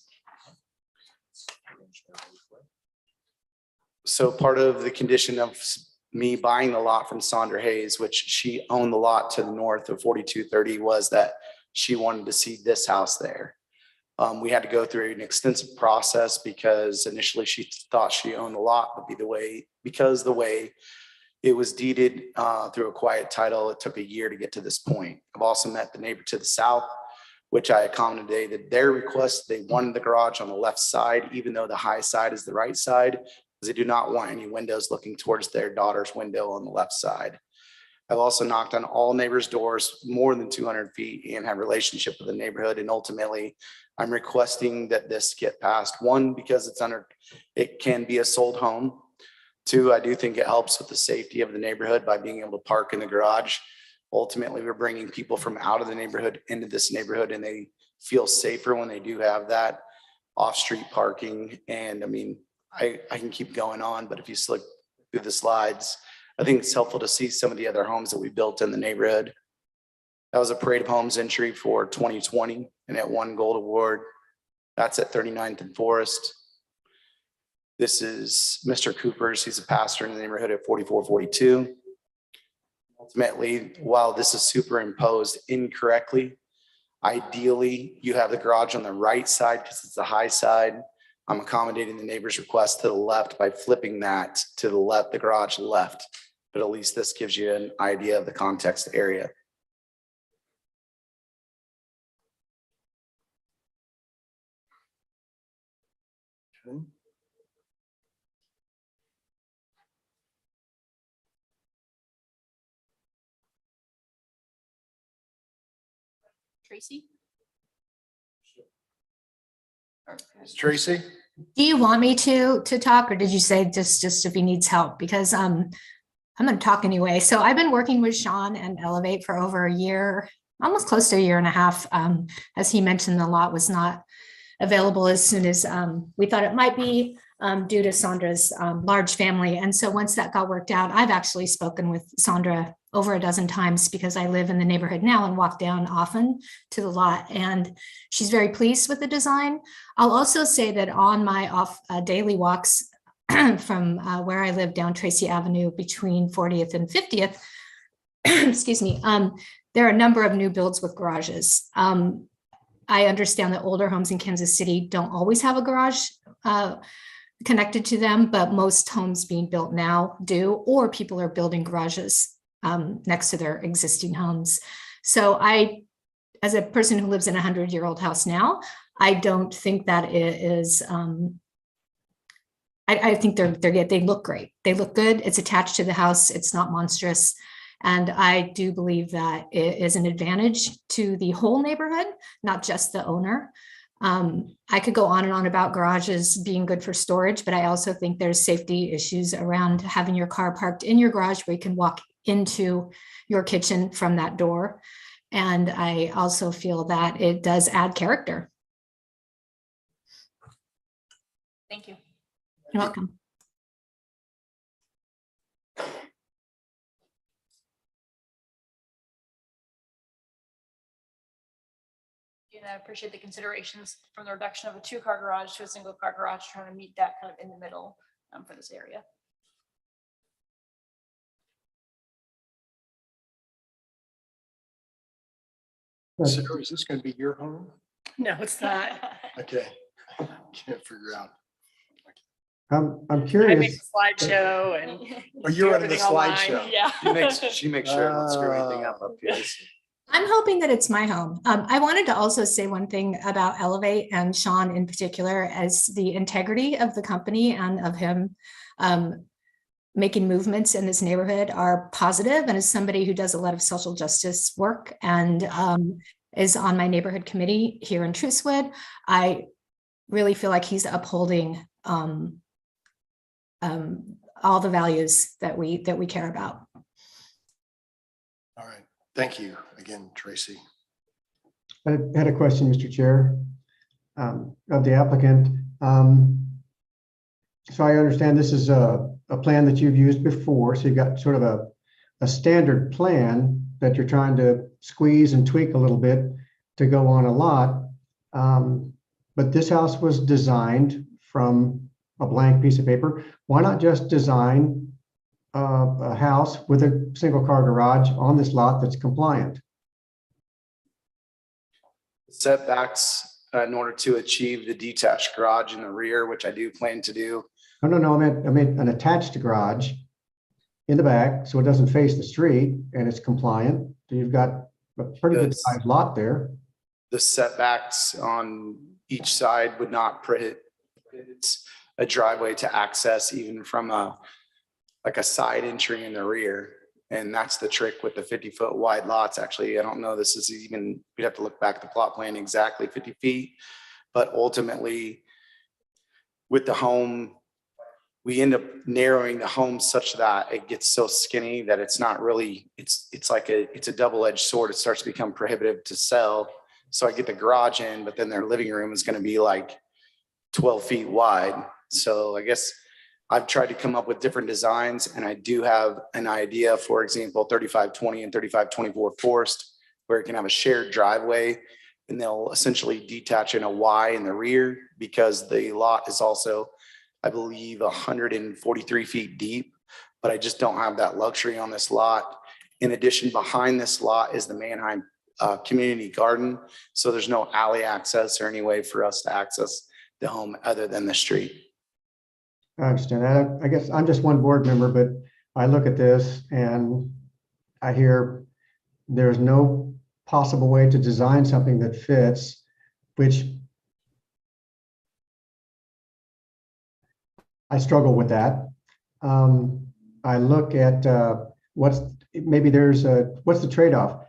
So part of the condition of me buying the lot from Sandra Hayes, which she owned the lot to the north of 4230, was that she wanted to see this house there. We had to go through an extensive process because initially she thought she owned the lot, but because the way it was deeded through a quiet title, it took a year to get to this point. I've also met the neighbor to the south, which I accommodated their request. They wanted the garage on the left side, even though the high side is the right side. They do not want any windows looking towards their daughter's window on the left side. I've also knocked on all neighbors' doors more than 200 feet and have a relationship with the neighborhood. And ultimately, I'm requesting that this get passed. 1, because it can be a sold home. 2, I do think it helps with the safety of the neighborhood by being able to park in the garage. Ultimately, we're bringing people from out of the neighborhood into this neighborhood, and they feel safer when they do have that off-street parking. And I mean, I can keep going on, but if you look through the slides, I think it's helpful to see some of the other homes that we built in the neighborhood. That was a Parade of Homes entry for 2020, and it won Gold Award. That's at 39th and Forest. This is Mr. Cooper's. He's a pastor in the neighborhood at 4442. Ultimately, while this is superimposed incorrectly, ideally you have the garage on the right side because it's the high side. I'm accommodating the neighbor's request to the left by flipping that to the left, the garage left. But at least this gives you an idea of the context area. Tracy? Tracy? Do you want me to talk, or did you say just if he needs help? Because I'm going to talk anyway. So I've been working with Sean and Elevate for over a year, almost close to a year and a half. As he mentioned, the lot was not available as soon as we thought it might be due to Sandra's large family. And so once that got worked out, I've actually spoken with Sandra over a dozen times because I live in the neighborhood now and walk down often to the lot. And she's very pleased with the design. I'll also say that on my daily walks from where I live down Tracy Avenue between 40th and 50th, excuse me, there are a number of new builds with garages. I understand that older homes in Kansas City don't always have a garage connected to them, but most homes being built now do, or people are building garages next to their existing homes. So as a person who lives in a 100-year-old house now, I don't think that it is, I think they look great. They look good. It's attached to the house. It's not monstrous. And I do believe that it is an advantage to the whole neighborhood, not just the owner. I could go on and on about garages being good for storage, but I also think there's safety issues around having your car parked in your garage where you can walk into your kitchen from that door. And I also feel that it does add character. Thank you. You're welcome. And I appreciate the considerations from the reduction of a 2-car garage to a 1-car garage, trying to meet that kind of in the middle for this area. Sarah, is this going to be your home? No, it's not. Okay. Can't figure out. I'm I make curious. a slideshow and. Oh, you're do running the everything online. slideshow. Yeah. She makes sure I don't screw anything up here. I'm hoping that it's my home. I wanted to also say one thing about Elevate and Sean in particular, as the integrity of the company and of him making movements in this neighborhood are positive. And as somebody who does a lot of social justice work and is on my neighborhood committee here in Trucewood, I really feel like he's upholding all the values that we care about. All right. Thank you again, Tracy. I had a question, Mr. Chair, of the applicant. So I understand this is a plan that you've used before. So you've got sort of a standard plan that you're trying to squeeze and tweak a little bit to go on a lot. But this house was designed from a blank piece of paper. Why not just design a house with a 1-car garage on this lot that's compliant? Setbacks in order to achieve the detached garage in the rear, which I do plan to do. No, I meant an attached garage in the back, so it doesn't face the street and it's compliant. So you've got a pretty good sized lot there. The setbacks on each side would not prohibit a driveway to access even from a side entry in the rear. And that's the trick with the 50-foot wide lots. Actually, I don't know, this is even, we'd have to look back at the plot plan exactly 50 feet. But ultimately with the home, we end up narrowing the home such that it gets so skinny that it's not really, it's a double-edged sword. It starts to become prohibitive to sell. So I get the garage in, but then their living room is going to be like 12 feet wide. So I guess I've tried to come up with different designs, and I do have an idea, for example, 3520 and 3524 Forest, where it can have a shared driveway, and they'll essentially detach in a Y in the rear because the lot is also, I believe, 143 feet deep, but I just don't have that luxury on this lot. In addition, behind this lot is the Manheim Community Garden. So there's no alley access or any way for us to access the home other than the street. I understand that. I guess I'm just one board member, but I look at this and I hear there's no possible way to design something that fits, which I struggle with that. I look at what's the trade-off?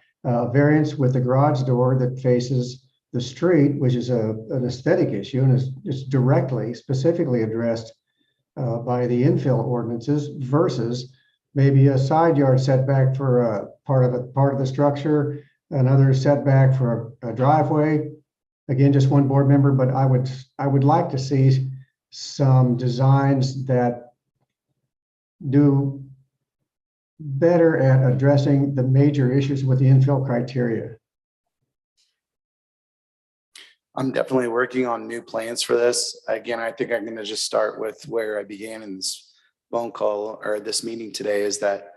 Variance with the garage door that faces the street, which is an aesthetic issue and is directly, specifically addressed by the infill ordinances versus maybe a side yard setback for a part of the structure, another setback for a driveway. Again, just one board member, but I would like to see some designs that do better at addressing the major issues with the infill criteria. I'm definitely working on new plans for this. Again, I think I'm going to just start with where I began in this phone call or this meeting today, is that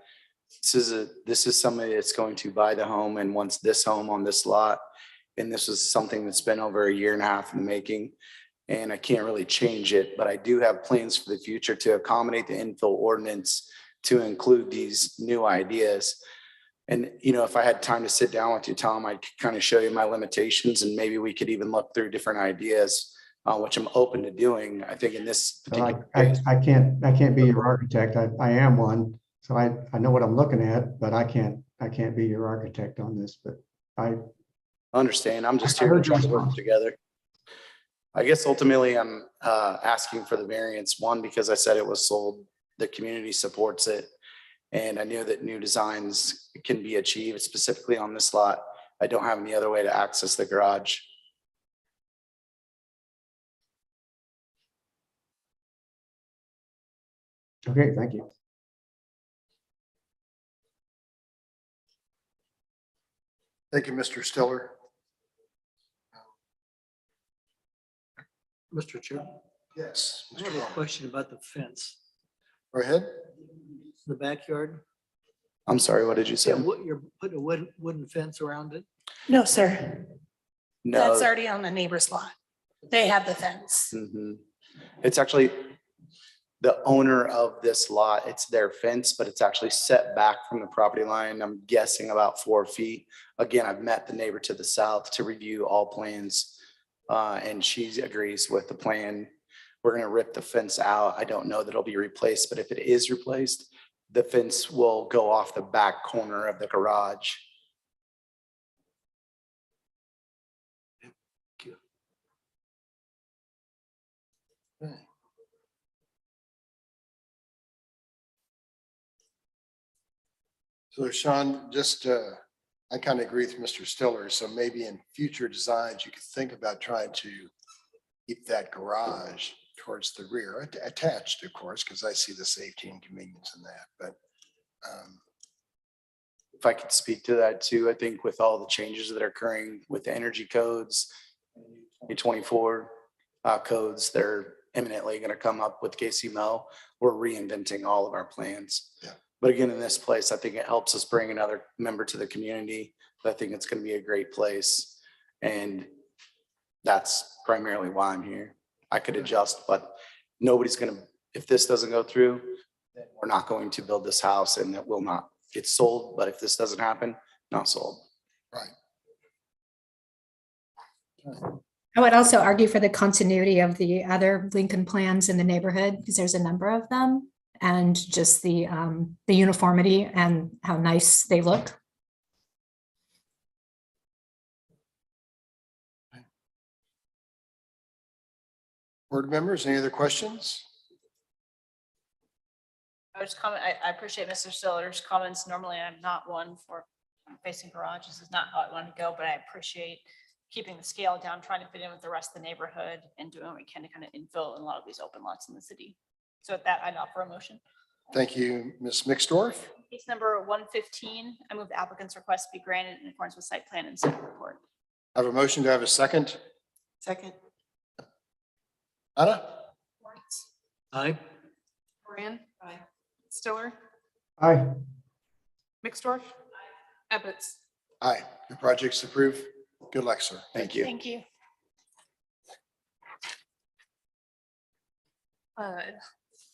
this is somebody that's going to buy the home and wants this home on this lot. And this is something that's been over a year and a half in the making. And I can't really change it, but I do have plans for the future to accommodate the infill ordinance to include these new ideas. And, you know, if I had time to sit down with you, Tom, I could kind of show you my limitations and maybe we could even look through different ideas, which I'm open to doing. I think in this particular case. I can't be your architect. I am one. So I know what I'm looking at, but I can't be your architect on this, but I understand. I'm just here to try to work together. I guess ultimately I'm asking for the variance, one, because I said it was sold, the community supports it. And I knew that new designs can be achieved specifically on this lot. I don't have any other way to access the garage. Okay, thank you. Thank you, Mr. Stiller. Mr. Chair, Yes. I have a question about the fence. Go ahead. The backyard. I'm sorry, what did you say? Yeah, you're putting a wooden fence around it? No, sir. No. That's already on the neighbor's lot. They have the fence. Mhm. It's actually the owner of this lot. It's their fence, but it's actually set back from the property line. I'm guessing about 4 feet. Again, I've met the neighbor to the south to review all plans. And she agrees with the plan. We're gonna rip the fence out. I don't know that it'll be replaced, but if it is replaced, the fence will go off the back corner of the garage. So Sean, just, I kind of agree with Mr. Stiller. So maybe in future designs, you could think about trying to keep that garage towards the rear, attached, of course, because I see the safety and convenience in that, but. If I could speak to that too, I think with all the changes that are occurring with the energy codes, 2024 codes, they're imminently going to come up with KCML. We're reinventing all of our plans. Yeah. But again, in this place, I think it helps us bring another member to the community. I think it's going to be a great place. And that's primarily why I'm here. I could adjust, but nobody's going to, if this doesn't go through, then we're not going to build this house and it will not get sold. But if this doesn't happen, not sold. Right. I would also argue for the continuity of the other Lincoln plans in the neighborhood, because there's a number of them, and just the uniformity and how nice they look. Board members, any other questions? I was comment, I appreciate Mr. Stiller's comments. Normally, I'm not one for facing garages. This is not how I want to go, but I appreciate keeping the scale down, trying to fit in with the rest of the neighborhood and doing what we can to kind of infill in a lot of these open lots in the city. So with that, I'd offer a motion. Thank you, Ms. Mixdorf. Case number 115, I move the applicant's request be granted in accordance with site plan and city report. I have a motion to have a second. Second. Anna? Aye. Moran. Aye. Stiller. Aye. Mixdorf. Ebbets. Aye. The project's approved. Good luck, sir. Thank you. Thank you.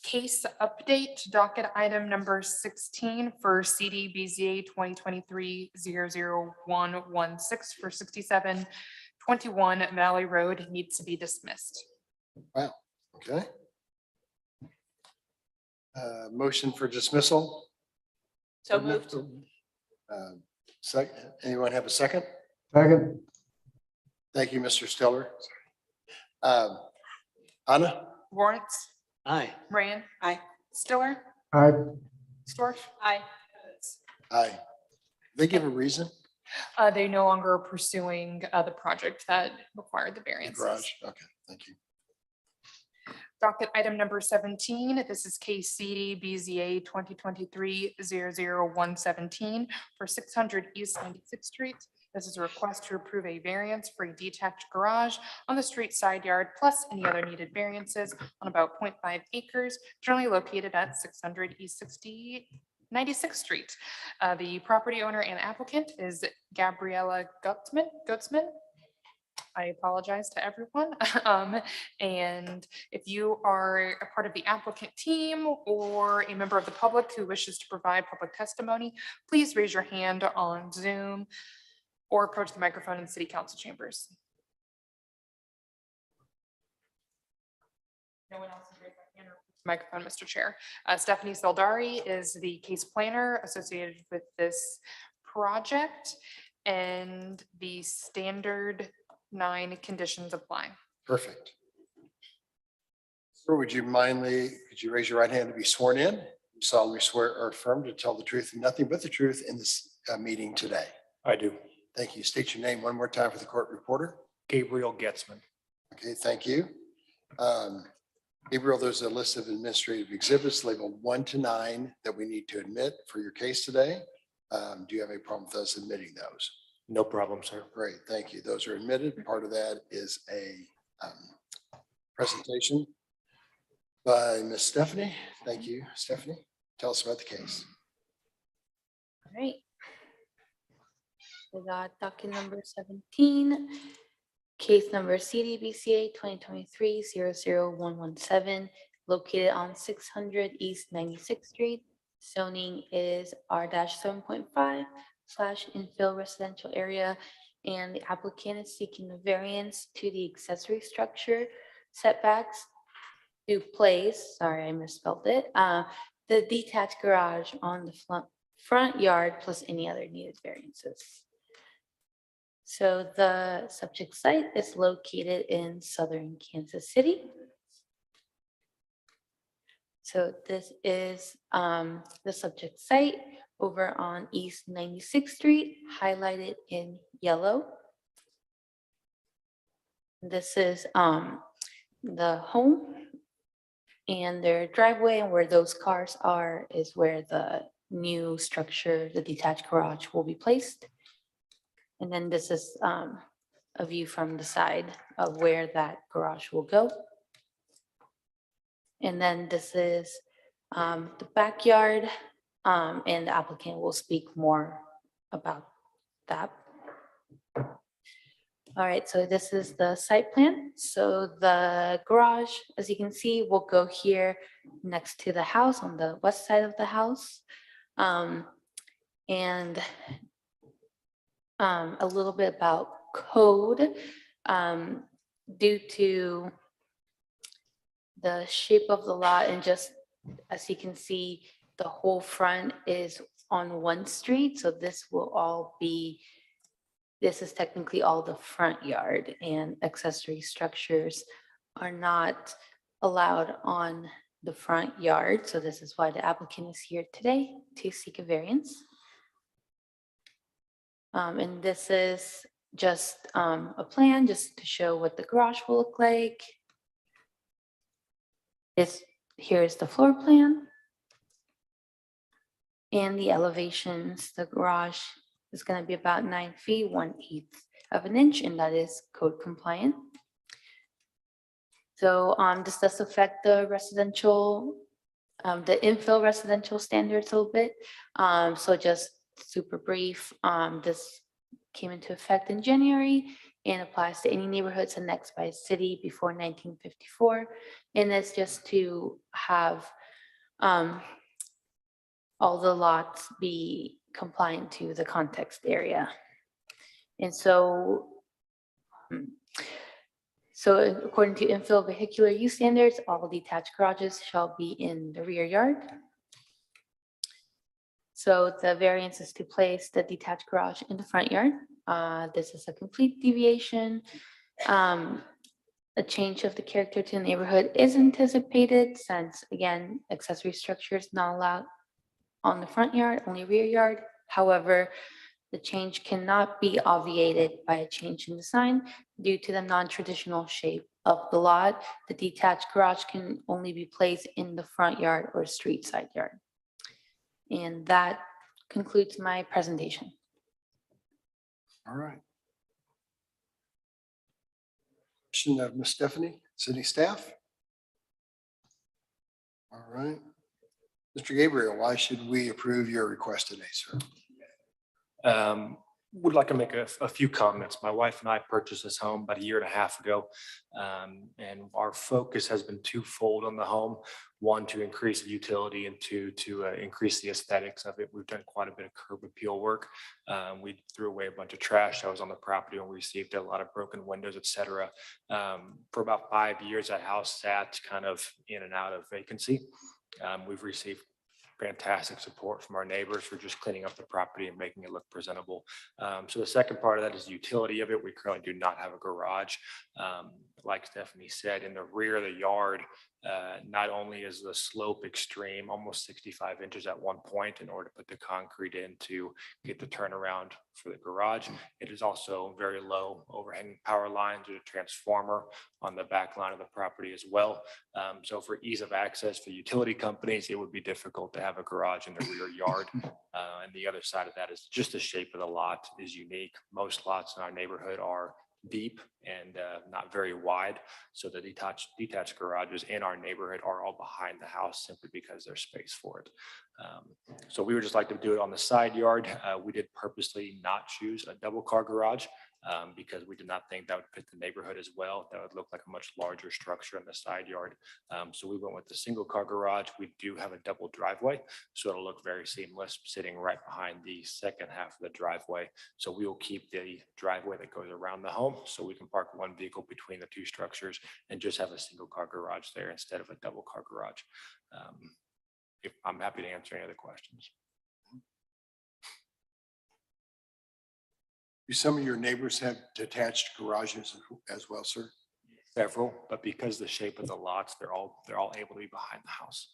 Case update, docket item number 16 for CDBZA 2023-00116 for 6721 Valley Road needs to be dismissed. Wow, okay. Motion for dismissal. So moved. Second, anyone have a second? Second. Thank you, Mr. Stiller. Anna? Lawrence, Aye. Rand, Aye. Stiller, Aye. Storch. Aye. Aye. They give a reason? They no longer are pursuing the project that required the The variances. garage, okay, thank you. Docket item number 17, this is case CD BZA 2023-00117 for 600 East 96th Street. This is a request to approve a variance for a detached garage on the street side yard plus any other needed variances on about 0.5 acres, generally located at 600 East 96th Street. The property owner and applicant is Gabriella Gutzman. I apologize to everyone. And if you are a part of the applicant team or a member of the public who wishes to provide public testimony, please raise your hand on Zoom or approach the microphone in city council chambers. No one else has raised their hand or approached the microphone, Mr. Chair. Stephanie Saldari is the case planner associated with this project, and the standard 9 conditions apply. Perfect. Sir, would you could you raise your right hand to be sworn in? You solemnly swear or affirm to tell the truth and nothing but the truth in this meeting today. I do. Thank you. State your name one more time for the court reporter. Gabriel Getzman. Okay, thank you. Gabriel, there's a list of administrative exhibits labeled 1 to 9 that we need to admit for your case today. Do you have any problem with us admitting those? No problem, sir. Great, thank you. Those are admitted. Part of that is a presentation by Miss Stephanie. Thank you, Stephanie. Tell us about the case. All right. We got docket number 17, case number CDBCA 2023-00117, located on 600 East 96th Street. Zoning is R-7.5/infill residential area, and the applicant is seeking a variance to the accessory structure setbacks to place, sorry, I misspelled it, the detached garage on the front yard plus any other needed variances. So the subject site is located in southern Kansas City. So this is the subject site over on East 96th Street, highlighted in yellow. This is the home and their driveway, and where those cars are is where the new structure, the detached garage, will be placed. And then this is a view from the side of where that garage will go. And then this is the backyard, and the applicant will speak more about that. All right, so this is the site plan. So the garage, as you can see, will go here next to the house on the west side of the house. And a little bit about code. Due to the shape of the lot, and just as you can see, the whole front is on one street. So this will all be, this is technically all the front yard, and accessory structures are not allowed on the front yard. So this is why the applicant is here today to seek a variance. And this is just a plan just to show what the garage will look like. Here's the floor plan. And the elevations, the garage is going to be about 9 feet, 1/8 of an inch, and that is code compliant. So this does affect the residential, the infill residential standards a little bit. So just super brief, this came into effect in January, and applies to any neighborhoods annexed by a city before 1954. And it's just to have all the lots be compliant to the context area. And so according to infill vehicular use standards, all detached garages shall be in the rear yard. So the variance is to place the detached garage in the front yard. This is a complete deviation. A change of the character to the neighborhood is anticipated since, again, accessory structure is not allowed on the front yard, only rear yard. However, the change cannot be obviated by a change in design due to the non-traditional shape of the lot. The detached garage can only be placed in the front yard or street side yard. And that concludes my presentation. All right. Question of Ms. Stephanie, city staff. All right. Mr. Gabriel, why should we approve your request today, sir? Would like to make a few comments. My wife and I purchased this home about 1.5 years ago. And our focus has been twofold on the home. One, to increase the utility, and two, to increase the aesthetics of it. We've done quite a bit of curb appeal work. We threw away a bunch of trash that was on the property and we received a lot of broken windows, et cetera. For about 5 years, that house sat kind of in and out of vacancy. We've received fantastic support from our neighbors for just cleaning up the property and making it look presentable. So the second part of that is the utility of it. We currently do not have a garage. Like Stephanie said, in the rear of the yard, not only is the slope extreme, almost 65 inches at one point in order to put the concrete in to get the turnaround for the garage. It is also very low overhanging power lines or a transformer on the back line of the property as well. So for ease of access for utility companies, it would be difficult to have a garage in the rear yard. And the other side of that is just the shape of the lot is unique. Most lots in our neighborhood are deep and not very wide. So the detached garages in our neighborhood are all behind the house simply because there's space for it. So we would just like to do it on the side yard. We did purposely not choose a double car garage because we did not think that would fit the neighborhood as well. That would look like a much larger structure in the side yard. So we went with the single car garage. We do have a double driveway, so it'll look very seamless sitting right behind the second half of the driveway. So we will keep the driveway that goes around the home so we can park one vehicle between the two structures and just have a single car garage there instead of a double car garage. I'm happy to answer any other questions. Do some of your neighbors have detached garages as well, sir? Several, but because the shape of the lots, they're all able to be behind the house.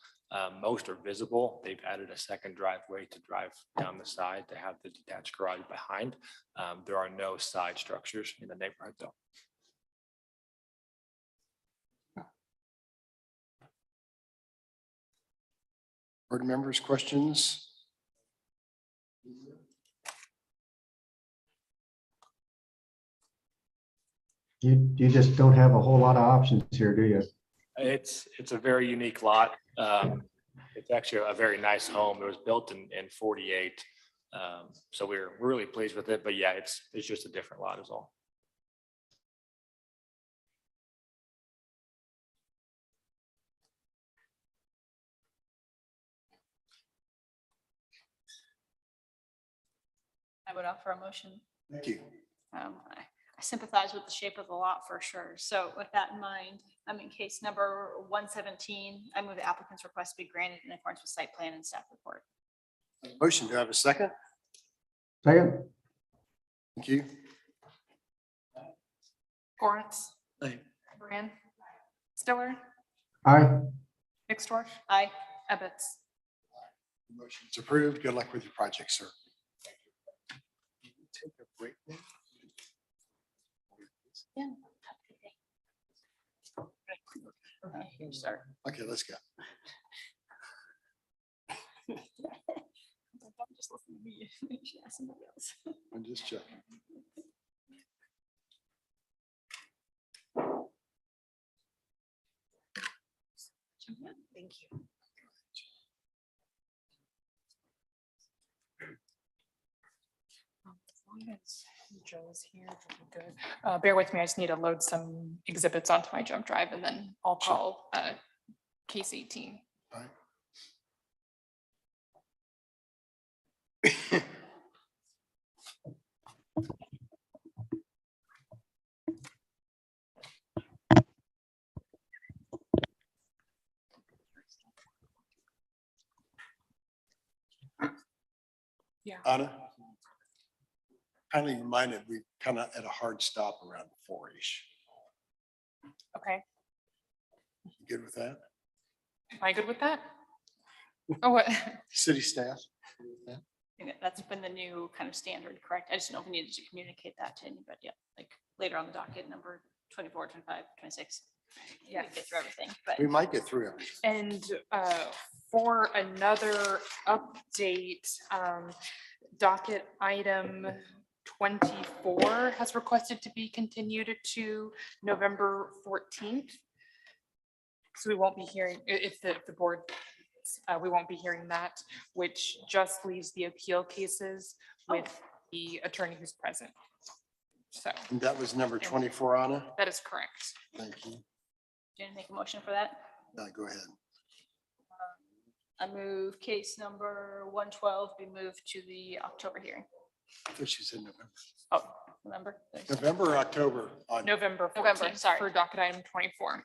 Most are visible. They've added a second driveway to drive down the side to have the detached garage behind. There are no side structures in the neighborhood though. Board members, questions? You just don't have a whole lot of options here, do you? It's a very unique lot. It's actually a very nice home. It was built in 48. So we're really pleased with it, but yeah, it's just a different lot is all. I would offer a motion. Thank you. I sympathize with the shape of the lot for sure. So with that in mind, I'm in case number 117. I move the applicant's request be granted in accordance with site plan and staff report. Motion, do I have a second? Second. Thank you. Lawrence. Aye. Brand. Stiller. Aye. Mixtorf. Aye. Ebbets. Motion is approved. Good luck with your project, sir. Take a break now. Yeah. Okay, here, start. Okay, let's go. Don't just listen to me. You should ask somebody else. I'm just checking. Thank you. As long as Joe's here. Good. Bear with me. I just need to load some exhibits onto my jump drive and then I'll call case 18. All right. Yeah. Anna, kindly reminded, we kind of at a hard stop around 4-ish. Okay. You good with that? Am I good with that? Oh, what? City staff? I think that's been the new kind of standard, correct? I just don't know if we needed to communicate that to anybody, yeah, like later on the docket, number 24, 25, 26. Yeah, get through everything, but. We might get through everything. And for another update, docket item 24 has requested to be continued to November 14th. So we won't be hearing, if the board, we won't be hearing that, which just leaves the appeal cases with the attorney who's present. So. And that was number 24, Anna? That is correct. Thank you. Do you make a motion for that? Go ahead. I move case number 112 be moved to the October hearing. I thought she said November. Oh, November? November or October? On November 14th. November, sorry. For docket item 24.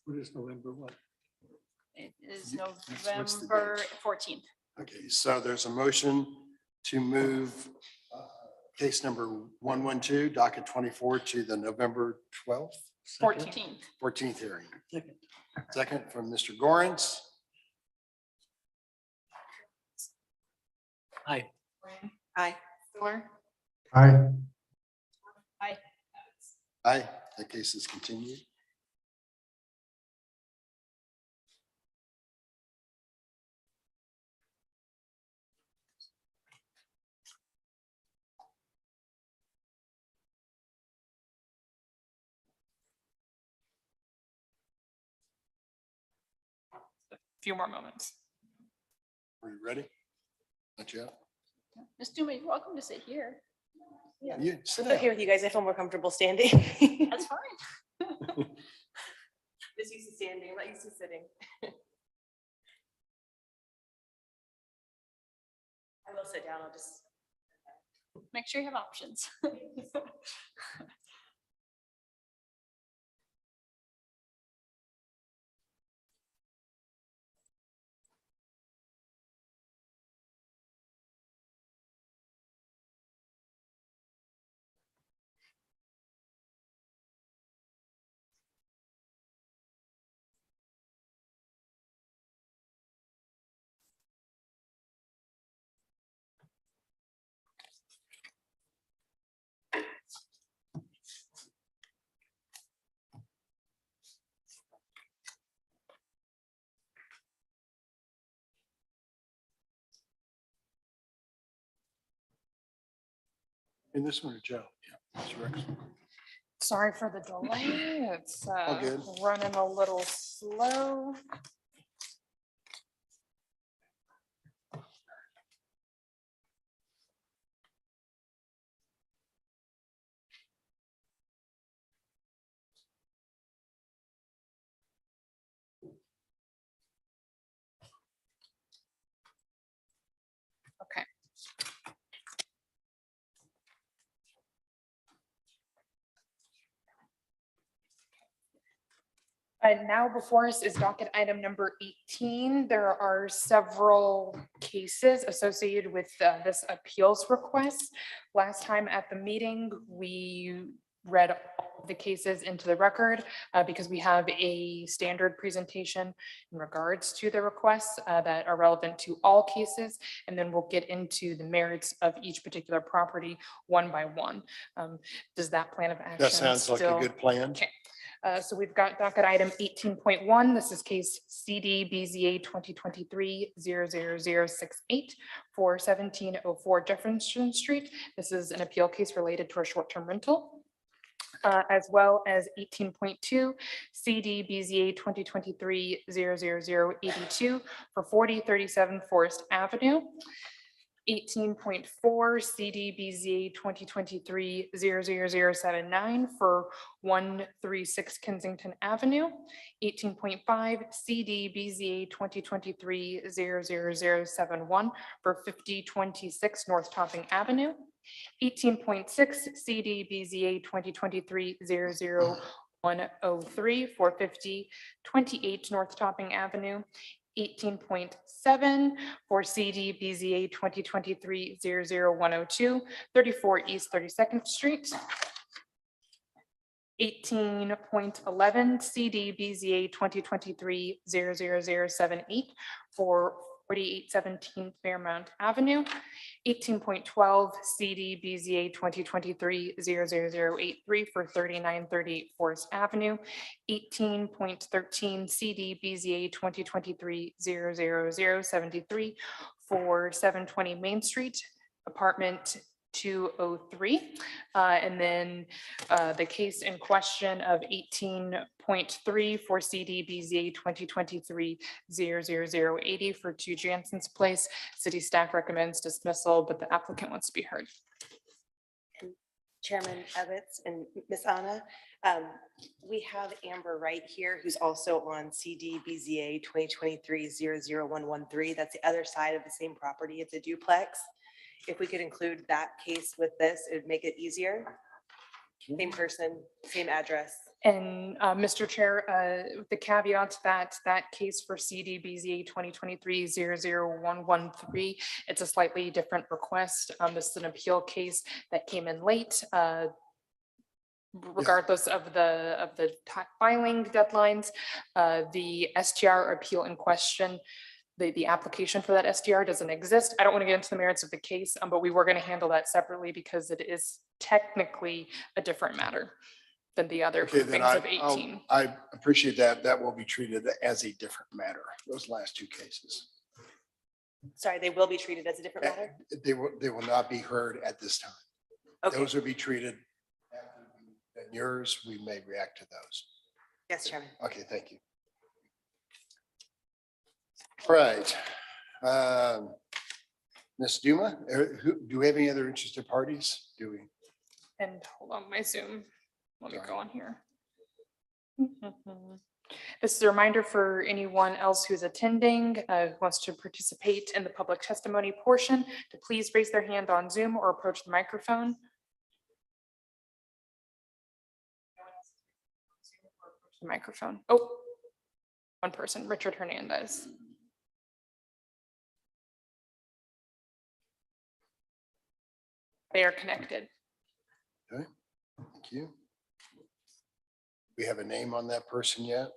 What is November what? It is what's the November date? 14th. Okay, so there's a motion to move case number 112, docket 24 to the November 12th? 14th hearing. Second from Mr. Gorens. Aye. Aye. Stiller. Aye. Aye. Aye, that case is continued. Few more moments. Are you ready? Not yet. Ms. Duma, you're welcome to sit here. You sit It's okay down. with you guys. I feel more comfortable standing. That's fine. Just used to standing, not used to sitting. I will sit down. I'll just. Make sure you have options. In this one or Joe? Yeah. Mr. Rex. Sorry for the delay. It's All good. running a little slow. Okay. Now before us is docket item number 18. There are several cases associated with this appeals request. Last time at the meeting, we read all of the cases into the record because we have a standard presentation in regards to the requests that are relevant to all cases. And then we'll get into the merits of each particular property one by one. Does that plan of action? That sounds like a still- good plan. Okay. So we've got docket item 18.1. This is case CD BZA 2023-00068 for 1704 Jefferson Street. This is an appeal case related to a short-term rental. As well as 18.2 CD BZA 2023-00082 for 4037 Forest Avenue. 18.4 CDBZA 2023-00079 for 136 Kensington Avenue. 18.5 CDBZA 2023-00071 for 5026 North Topping Avenue. 18.6 CDBZA 2023-00103 for 5028 North Topping Avenue. 18.7 for CDBZA 2023-00102, 34 East 32nd Street. 18.11 CDBZA 2023-00078 for 4817 Fairmount Avenue. 18.12 CDBZA 2023-00083 for 3938 Forest Avenue. 18.13 CDBZA 2023-00073 for 720 Main Street, apartment 203. And then the case in question of 18.3 for CDBZA 2023-00080 for 2 Jansen's Place. City staff recommends dismissal, but the applicant wants to be heard. Chairman Evans and Ms. Anna, we have Amber Wright here, who's also on CDBZA 2023-00113. That's the other side of the same property. It's a duplex. If we could include that case with this, it would make it easier. Same person, same address. And Mr. Chair, the caveat that that case for CDBZA 2023-00113, it's a slightly different request. This is an appeal case that came in late. Regardless of the filing deadlines, the STR appeal in question, the application for that STR doesn't exist. I don't want to get into the merits of the case, but we were going to handle that separately because it is technically a different matter than the other Okay, then things of 18. I appreciate that. That will be treated as a different matter, those last 2 cases. Sorry, they will be treated as a different matter? They will not be heard at this time. Okay. Those will be treated after yours. We may react to those. Yes, Chairman. Okay, thank you. All right. Ms. Duma, do we have any other interested parties? Do we? And hold on, my Zoom. Let me go on here. This is a reminder for anyone else who's attending, who wants to participate in the public testimony portion, to please raise their hand on Zoom or approach the microphone. The microphone. Oh, one person, Richard Hernandez. They are connected. Okay, thank you. We have a name on that person yet?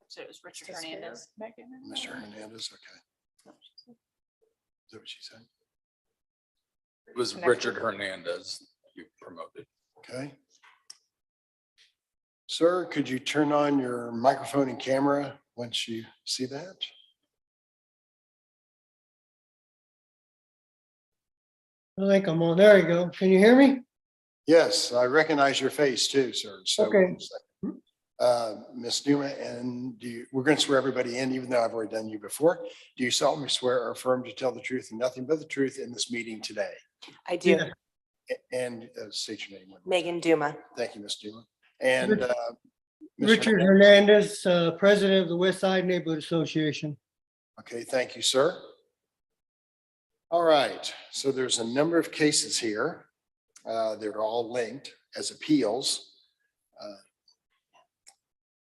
So it was Richard Hernandez. Mr. Hernandez, okay. Is that what she said? It was Richard Hernandez you promoted. Okay. Sir, could you turn on your microphone and camera once you see that? I think I'm on. There you go. Can you hear me? Yes, I recognize your face too, sir. So, Okay. Ms. Numa, and we're going to swear everybody in, even though I've already done you before. Do you solemnly swear or affirm to tell the truth and nothing but the truth in this meeting today? I do. Yeah. And state your name. Megan Duma. Thank you, Ms. Duma. And Mr. Richard Hernandez, President of the West Side Neighborhood Association. Okay, thank you, sir. All right, so there's a number of cases here. They're all linked as appeals.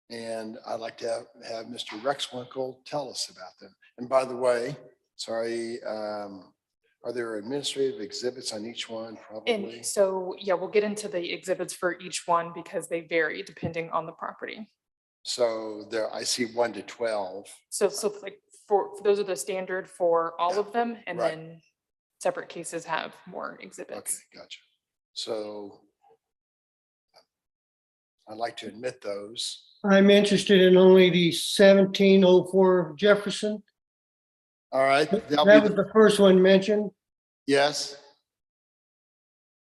And I'd like to have Mr. Rexwinkle tell us about them. And by the way, sorry, are there administrative exhibits on each one? Probably. And so, yeah, we'll get into the exhibits for each one because they vary depending on the property. So there, I see 1 to 12. So like for those are the standard for all of them, and Right. then separate cases have more exhibits. Okay, gotcha. So I'd like to admit those. I'm interested in only the 1704 Jefferson. All right. That was the first one mentioned. Yes.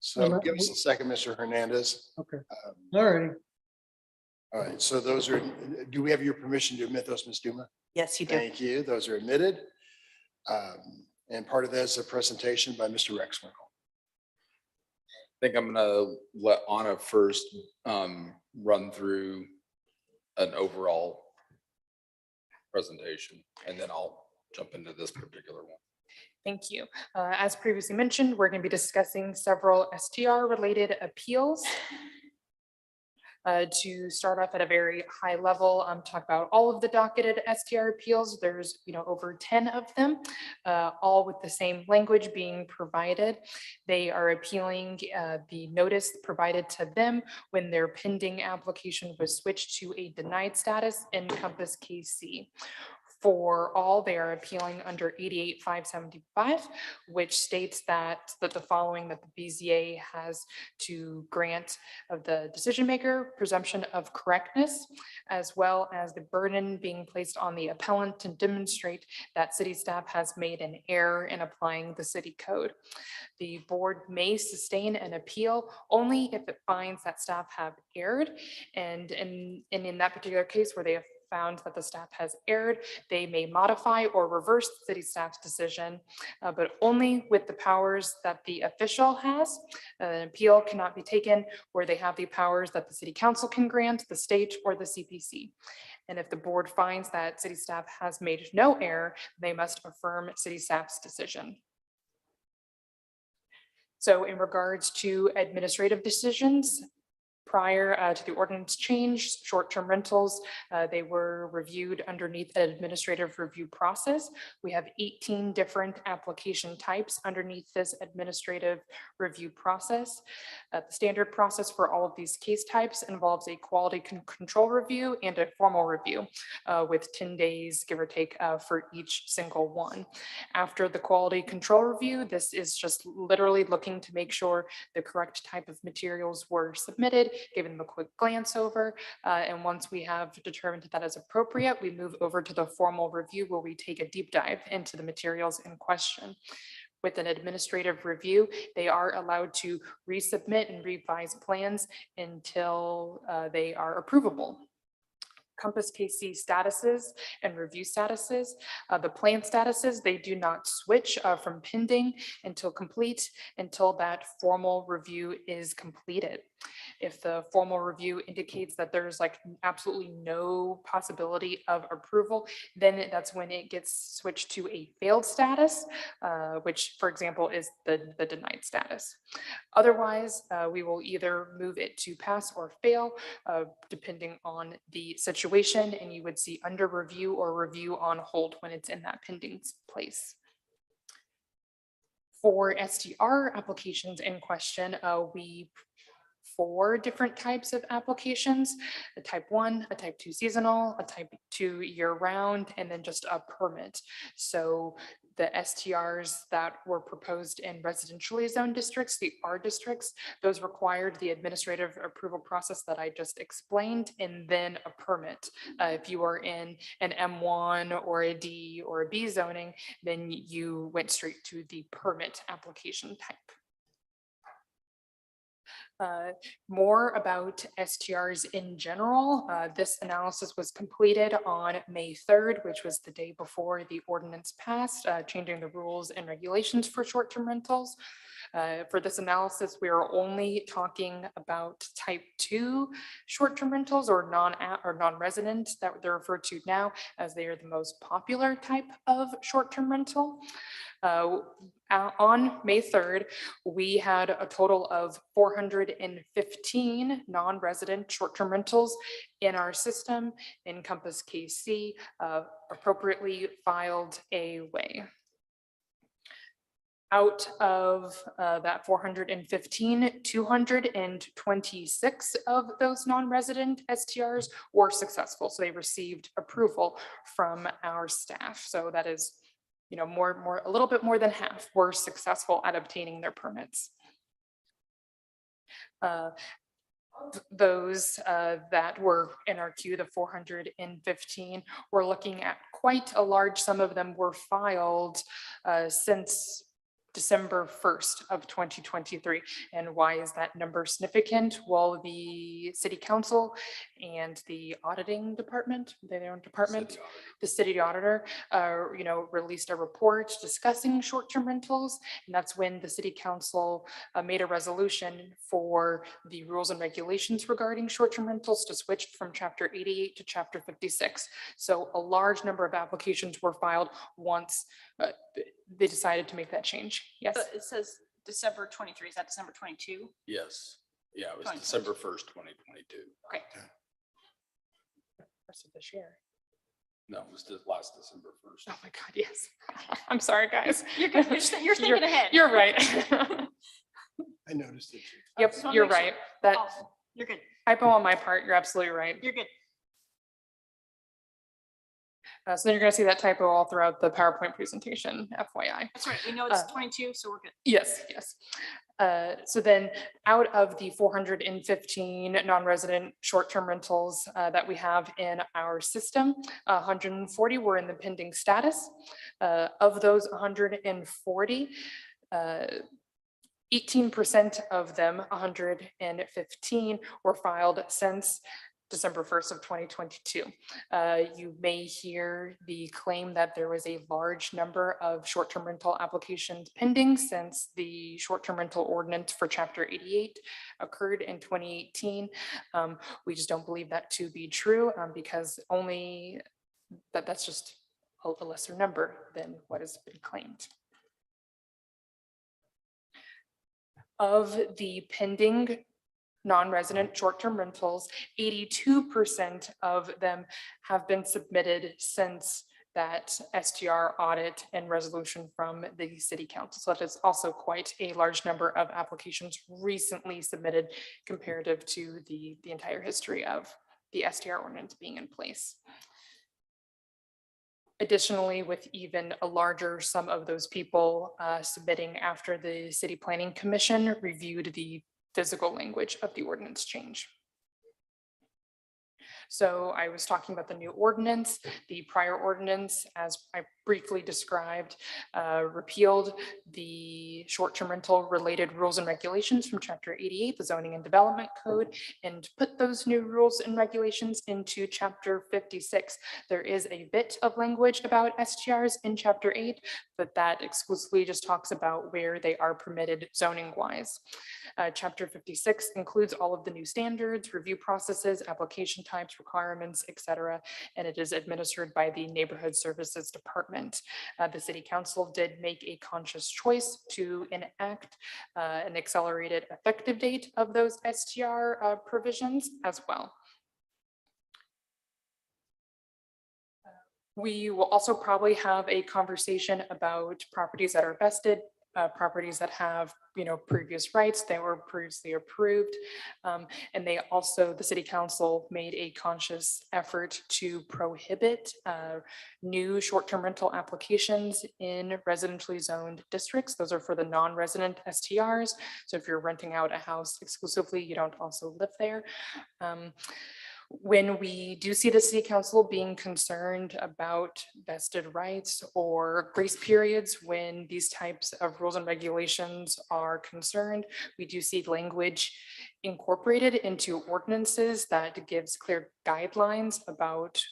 So give us a second, Mr. Hernandez. Okay. All righty. All right. So those are, do we have your permission to admit those, Ms. Duma? Yes, you do. Thank you. Those are admitted. And part of that is a presentation by Mr. Rexwinkle. I think I'm gonna let Anna first run through an overall presentation, and then I'll jump into this particular one. Thank you. As previously mentioned, we're going to be discussing several STR-related appeals. To start off at a very high level, talk about all of the docketed STR appeals. There's over 10 of them, all with the same language being provided. They are appealing the notice provided to them when their pending application was switched to a denied status in Compass KC. For all, they are appealing under 88-575, which states that the following, that the BZA has to grant of the decision maker presumption of correctness, as well as the burden being placed on the appellant to demonstrate that city staff has made an error in applying the city code. The board may sustain an appeal only if it finds that staff have erred, and in that particular case where they have found that the staff has erred, they may modify or reverse the city staff's decision, but only with the powers that the official has. An appeal cannot be taken where they have the powers that the city council can grant, the state, or the CPC. And if the board finds that city staff has made no error, they must affirm city staff's decision. So in regards to administrative decisions, prior to the ordinance change, short-term rentals, they were reviewed underneath an administrative review process. We have 18 different application types underneath this administrative review process. The standard process for all of these case types involves a quality control review and a formal review with 10 days, give or take, for each single one. After the quality control review, this is just literally looking to make sure the correct type of materials were submitted, given them a quick glance over. And once we have determined that is appropriate, we move over to the formal review where we take a deep dive into the materials in question. With an administrative review, they are allowed to resubmit and revise plans until they are approvable. Compass KC statuses and review statuses. The plan statuses, they do not switch from pending until complete until that formal review is completed. If the formal review indicates that there's like absolutely no possibility of approval, then that's when it gets switched to a failed status, which for example is the denied status. Otherwise, we will either move it to pass or fail, depending on the situation, and you would see under review or review on hold when it's in that pending place. For STR applications in question, we 4 different types of applications: a type 1, a type 2 seasonal, a type 2 year round, and then just a permit. So the STRs that were proposed in residentially zoned districts, the R districts, those required the administrative approval process that I just explained, and then a permit. If you are in an M1 or a D or a B zoning, then you went straight to the permit application type. More about STRs in general. This analysis was completed on May 3rd, which was the day before the ordinance passed, changing the rules and regulations for short-term rentals. For this analysis, we are only talking about type 2 short-term rentals or non-resident that they're referred to now, as they are the most popular type of short-term rental. On May 3rd, we had a total of 415 non-resident short-term rentals in our system. Compass KC appropriately filed away. Out of that 415, 226 of those non-resident STRs were successful. So they received approval from our staff. So that is, a little bit more than half were successful at obtaining their permits. Those that were in our queue, the 415, we're looking at quite a large, some of them were filed since December 1st of 2023. And why is that number significant? Well, the city council and the auditing department, their own department, the city auditor, released a report discussing short-term rentals. And that's when the city council made a resolution for the rules and regulations regarding short-term rentals to switch from chapter 88 to chapter 56. So a large number of applications were filed once they decided to make that change. Yes. But it says December 23. Is that December 22? Yes. Yeah, it was 2022. December 1st, 2022. Okay. Rest of this year. No, it was last December 1st. Oh my God, yes. I'm sorry, guys. You're good. You're thinking ahead. You're right. I noticed it. Yep, Just wanna you're make sure. right. That Awesome. You're good. typo on my part, you're absolutely right. You're good. So then you're gonna see that typo all throughout the PowerPoint presentation, FYI. That's right. We know it's 22, so we're good. Yes, yes. So then out of the 415 non-resident short-term rentals that we have in our system, 140 were in the pending status. Of those 140, 18% of them, 115, were filed since December 1st of 2022. You may hear the claim that there was a large number of short-term rental applications pending since the short-term rental ordinance for chapter 88 occurred in 2018. We just don't believe that to be true because only that's just a lesser number than what has been claimed. Of the pending non-resident short-term rentals, 82% of them have been submitted since that STR audit and resolution from the city council. So that is also quite a large number of applications recently submitted comparative to the entire history of the STR ordinance being in place. Additionally, with even a larger sum of those people submitting after the City Planning Commission reviewed the physical language of the ordinance change. So I was talking about the new ordinance. The prior ordinance, as I briefly described, repealed the short-term rental related rules and regulations from chapter 88, the zoning and development code, and put those new rules and regulations into chapter 56. There is a bit of language about STRs in chapter 8, but that exclusively just talks about where they are permitted zoning wise. Chapter 56 includes all of the new standards, review processes, application types, requirements, etc., and it is administered by the Neighborhood Services Department. The City Council did make a conscious choice to enact an accelerated effective date of those STR provisions as well. We will also probably have a conversation about properties that are vested, properties that have, previous rights, they were previously approved. And they also, the city council made a conscious effort to prohibit new short-term rental applications in residentially zoned districts. Those are for the non-resident STRs. So if you're renting out a house exclusively, you don't also live there. When we do see the city council being concerned about vested rights or grace periods, when these types of rules and regulations are concerned, we do see language incorporated into ordinances that gives clear guidelines about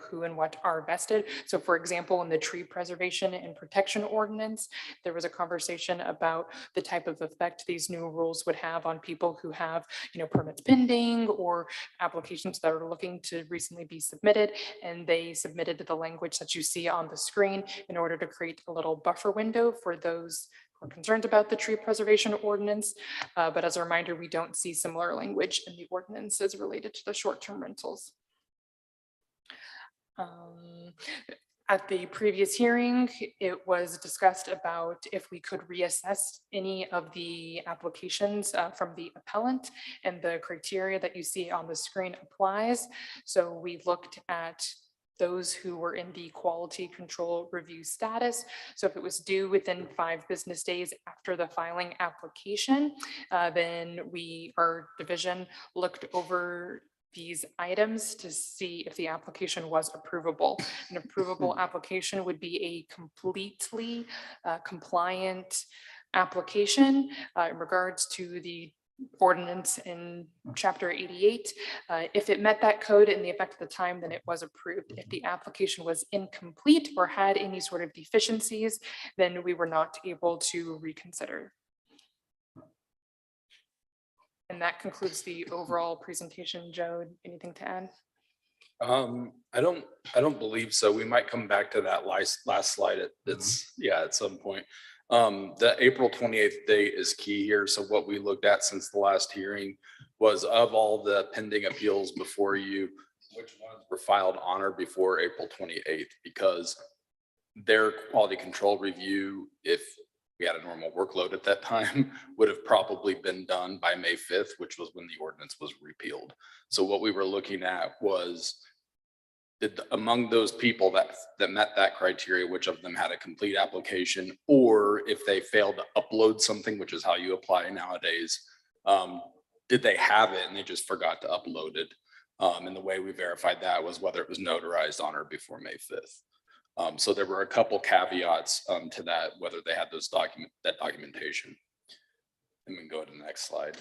who and what are vested. So for example, in the tree preservation and protection ordinance, there was a conversation about the type of effect these new rules would have on people who have, permits pending or applications that are looking to recently be submitted. And they submitted the language that you see on the screen in order to create a little buffer window for those who are concerned about the tree preservation ordinance. But as a reminder, we don't see similar language in the ordinances related to the short-term rentals. At the previous hearing, it was discussed about if we could reassess any of the applications from the appellant, and the criteria that you see on the screen applies. So we looked at those who were in the quality control review status. So if it was due within 5 business days after the filing application, then our division looked over these items to see if the application was approvable. An approvable application would be a completely compliant application in regards to the ordinance in chapter 88. If it met that code in the effect of the time, then it was approved. If the application was incomplete or had any sort of deficiencies, then we were not able to reconsider. And that concludes the overall presentation. Joe, anything to add? I don't believe so. We might come back to that last slide. It's, yeah, at some point. The April 28th date is key here. So what we looked at since the last hearing was, of all the pending appeals before you, which ones were filed on or before April 28th, because their quality control review, if we had a normal workload at that time, would have probably been done by May 5th, which was when the ordinance was repealed. So what we were looking at was, among those people that met that criteria, which of them had a complete application, or if they failed to upload something, which is how you apply nowadays, did they have it and they just forgot to upload it? And the way we verified that was whether it was notarized on or before May 5th. So there were a couple caveats to that, whether they had those documentation. And we can go to the next slide.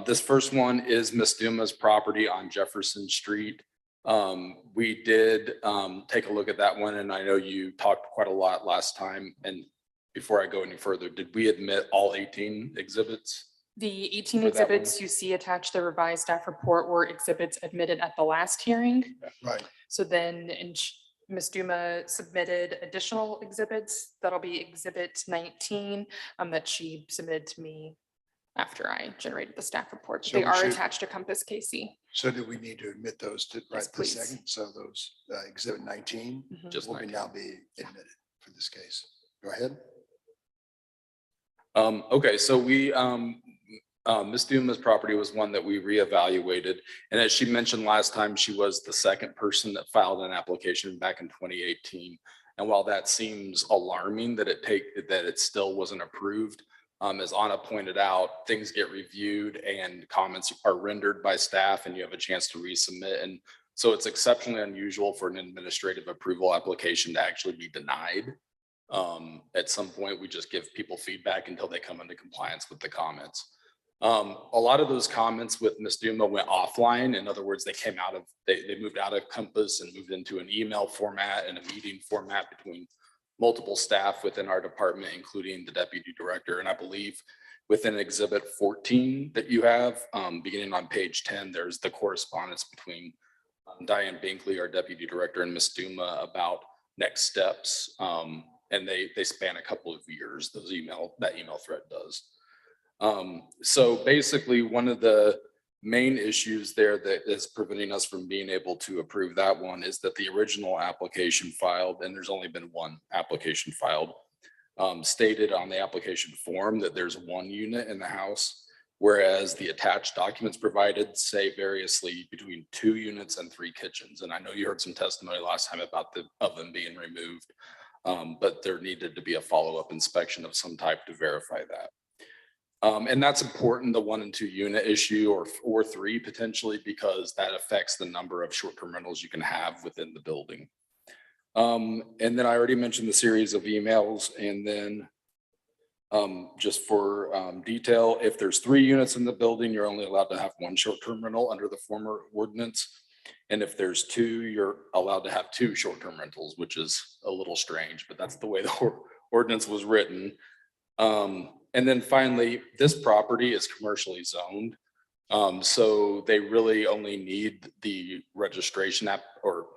This first one is Miss Duma's property on Jefferson Street. We did take a look at that one, and I know you talked quite a lot last time. And before I go any further, did we admit all 18 exhibits? The 18 For that one? exhibits you see attached to the revised staff report were exhibits admitted at the last hearing. Right. So then Ms. Duma submitted additional exhibits. That'll be exhibit 19 that she submitted to me after I generated the staff report. So They we are should- attached to Compass Casey. So do we need to admit those to right this please. second? So those exhibit 19 Mhm. Just will be 19. now be admitted for this case. Go ahead. Okay, so we, Ms. Duma's property was one that we reevaluated. And as she mentioned last time, she was the second person that filed an application back in 2018. And while that seems alarming that it still wasn't approved, as Anna pointed out, things get reviewed and comments are rendered by staff and you have a chance to resubmit. And so it's exceptionally unusual for an administrative approval application to actually be denied. At some point, we just give people feedback until they come into compliance with the comments. A lot of those comments with Ms. Duma went offline. In other words, they moved out of Compass and moved into an email format and a meeting format between multiple staff within our department, including the deputy director. And I believe within exhibit 14 that you have, beginning on page 10, there's the correspondence between Diane Binkley, our deputy director, and Ms. Duma about next steps. And they span a couple of years, that email thread does. So basically, one of the main issues there that is preventing us from being able to approve that one is that the original application filed, and there's only been one application filed, stated on the application form that there's one unit in the house, whereas the attached documents provided say variously between 2 units and 3 kitchens. And I know you heard some testimony last time about the oven being removed, but there needed to be a follow-up inspection of some type to verify that. And that's important, the 1 and 2 unit issue, or 3 potentially, because that affects the number of short-term rentals you can have within the building. And then I already mentioned the series of emails, and then just for detail, if there's 3 units in the building, you're only allowed to have 1 short-term rental under the former ordinance. And if there's 2, you're allowed to have 2 short-term rentals, which is a little strange, but that's the way the ordinance was written. And then finally, this property is commercially zoned. So they really only need the registration or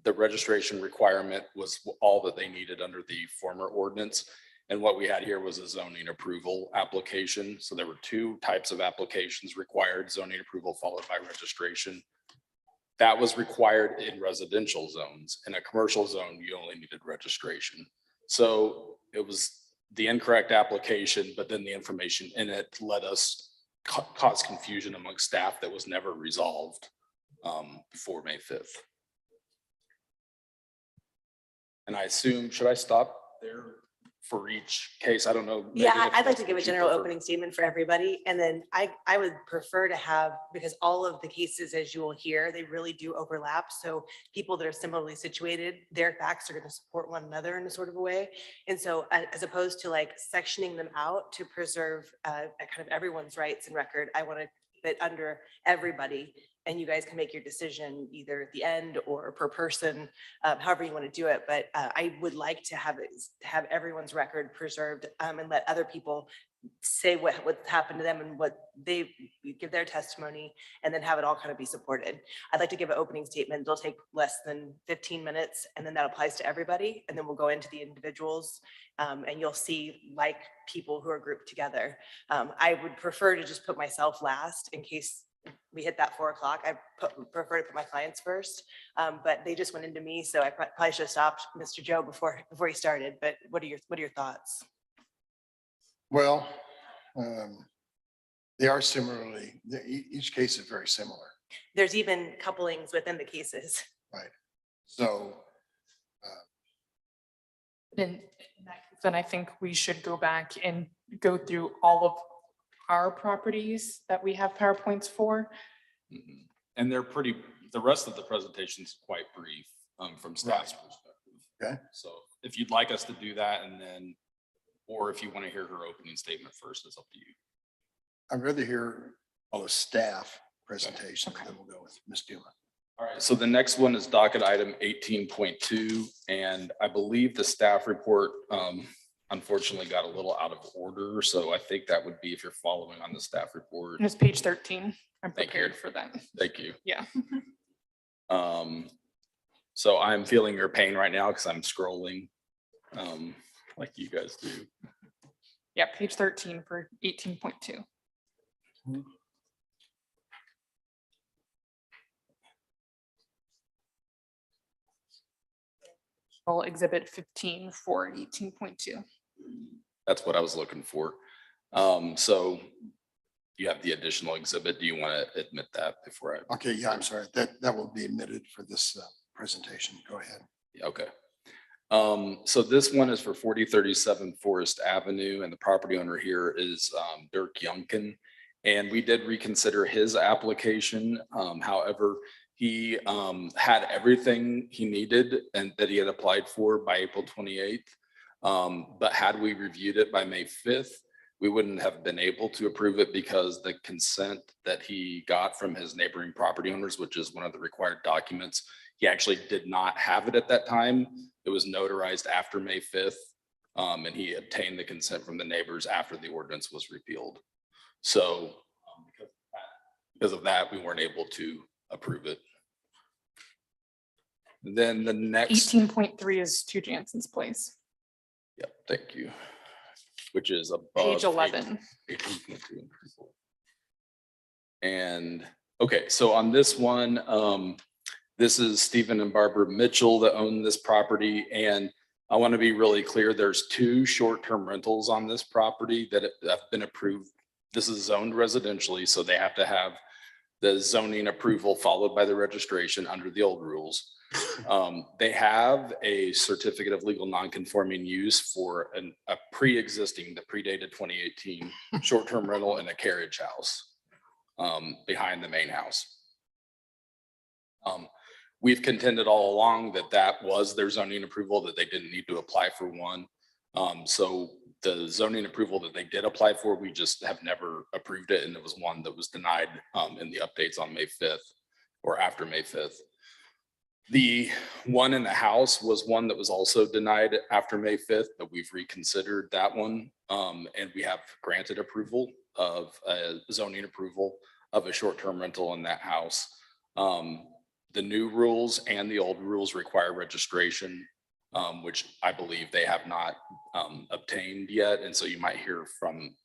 the registration requirement was all that they needed under the former ordinance. And what we had here was a zoning approval application. So there were 2 types of applications required: zoning approval followed by registration. That was required in residential zones. In a commercial zone, you only needed registration. So it was the incorrect application, but then the information in it let us cause confusion among staff that was never resolved before May 5th. And I assume, should I stop there? for each case. I don't know. Yeah, Megan, if I'd like that's to give a what you general prefer. opening statement for everybody. And then I would prefer to have, because all of the cases, as you will hear, they really do overlap. So people that are similarly situated, their facts are going to support one another in a sort of a way. And so as opposed to like sectioning them out to preserve kind of everyone's rights and record, I want to keep it under everybody. And you guys can make your decision either at the end or per person, however you want to do it. But I would like to have everyone's record preserved and let other people say what happened to them and what they give their testimony, and then have it all kind of be supported. I'd like to give an opening statement. It'll take less than 15 minutes, and then that applies to everybody. And then we'll go into the individuals, and you'll see like people who are grouped together. I would prefer to just put myself last in case we hit that 4 o'clock. I prefer to put my clients first, but they just went into me, so I probably should have stopped Mr. Joe before he started. But what are your thoughts? Well, they are each case is very similar. There's even couplings within the cases. Right. So. Then I think we should go back and go through all of our properties that we have PowerPoints for. Mhm. And they're the rest of the presentation is quite brief from staff's perspective. Okay. So if you'd like us to do that, and then, or if you want to hear her opening statement first, it's up to you. I'd rather hear all the staff presentation, and then we'll go with Ms. Duma. All right, so the next one is docket item 18.2, and I believe the staff report unfortunately got a little out of order. So I think that would be if you're following on the staff report. It's page 13. I'm Thank you. prepared for that. Thank you. Yeah. So I'm feeling your pain right now because I'm scrolling like you guys do. Yeah, page 13 for 18.2. Exhibit 15 for 18.2. That's what I was looking for. So you have the additional exhibit. Do you want to admit that before I? Okay, yeah, I'm sorry. That will be admitted for this presentation. Go ahead. Yeah, okay. So this one is for 4037 Forest Avenue, and the property owner here is Dirk Youngkin. And we did reconsider his application. However, he had everything he needed and that he had applied for by April 28th. But had we reviewed it by May 5th, we wouldn't have been able to approve it because the consent that he got from his neighboring property owners, which is one of the required documents, he actually did not have it at that time. It was notarized after May 5th, and he obtained the consent from the neighbors after the ordinance was repealed. So because of that, we weren't able to approve it. Then the next 18.3 is 2 Jansen's Place. Yep, thank you. Which is above Page 11. 18.2. And okay, so on this one, this is Stephen and Barbara Mitchell that own this property. And I want to be really clear, there's 2 short-term rentals on this property that have been approved. This is zoned residentially, so they have to have the zoning approval followed by the registration under the old rules. They have a certificate of legal non-conforming use for a pre-existing, that predated 2018 short-term rental in a carriage house behind the main house. We've contended all along that that was their zoning approval, that they didn't need to apply for one. So the zoning approval that they did apply for, we just have never approved it. And it was one that was denied in the updates on May 5th or after May 5th. The one in the house was one that was also denied after May 5th, but we've reconsidered that one. And we have granted approval of a zoning approval of a short-term rental in that house. The new rules and the old rules require registration, which I believe they have not obtained yet. And so you might hear from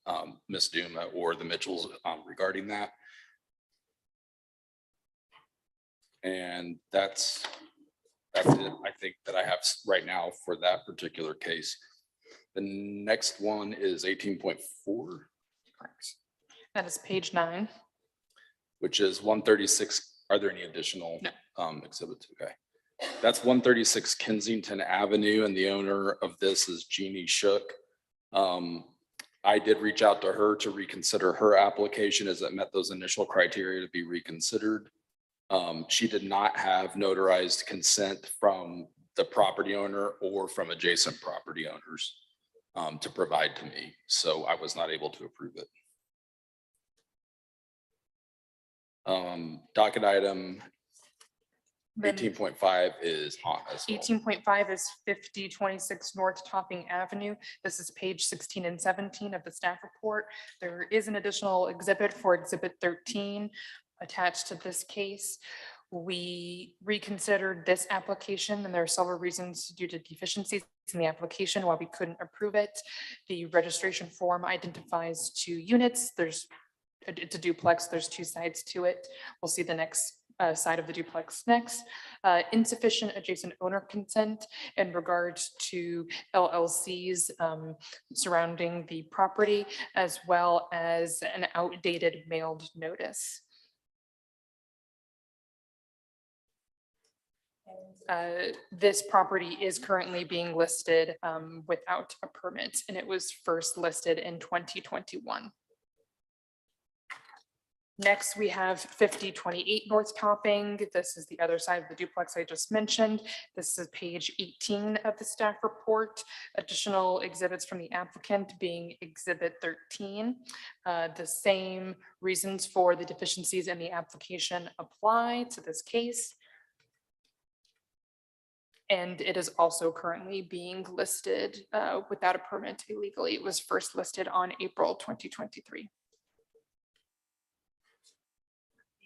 Ms. Duma or the Mitchells regarding that. And that's it, I think, that I have right now for that particular case. The next one is 18.4. That is page 9. Which is 136. Are there any additional exhibits? Okay. That's 136 Kensington Avenue, and the owner of this is Jeannie Shook. I did reach out to her to reconsider her application as it met those initial criteria to be reconsidered. She did not have notarized consent from the property owner or from adjacent property owners to provide to me, so I was not able to approve it. Docket item Then 18.5 is on as well. 18.5 is 5026 North Topping Avenue. This is page 16 and 17 of the staff report. There is an additional exhibit for exhibit 13 attached to this case. We reconsidered this application and there are several reasons due to deficiencies in the application why we couldn't approve it. The registration form identifies 2 units. It's a duplex. There's 2 sides to it. We'll see the next side of the duplex next. Insufficient adjacent owner consent in regards to LLCs surrounding the property, as well as an outdated mailed notice. This property is currently being listed without a permit, and it was first listed in 2021. Next, we have 5028 North Topping. This is the other side of the duplex I just mentioned. This is page 18 of the staff report. Additional exhibits from the applicant being exhibit 13. The same reasons for the deficiencies in the application apply to this case. And it is also currently being listed without a permit illegally. It was first listed on April 2023.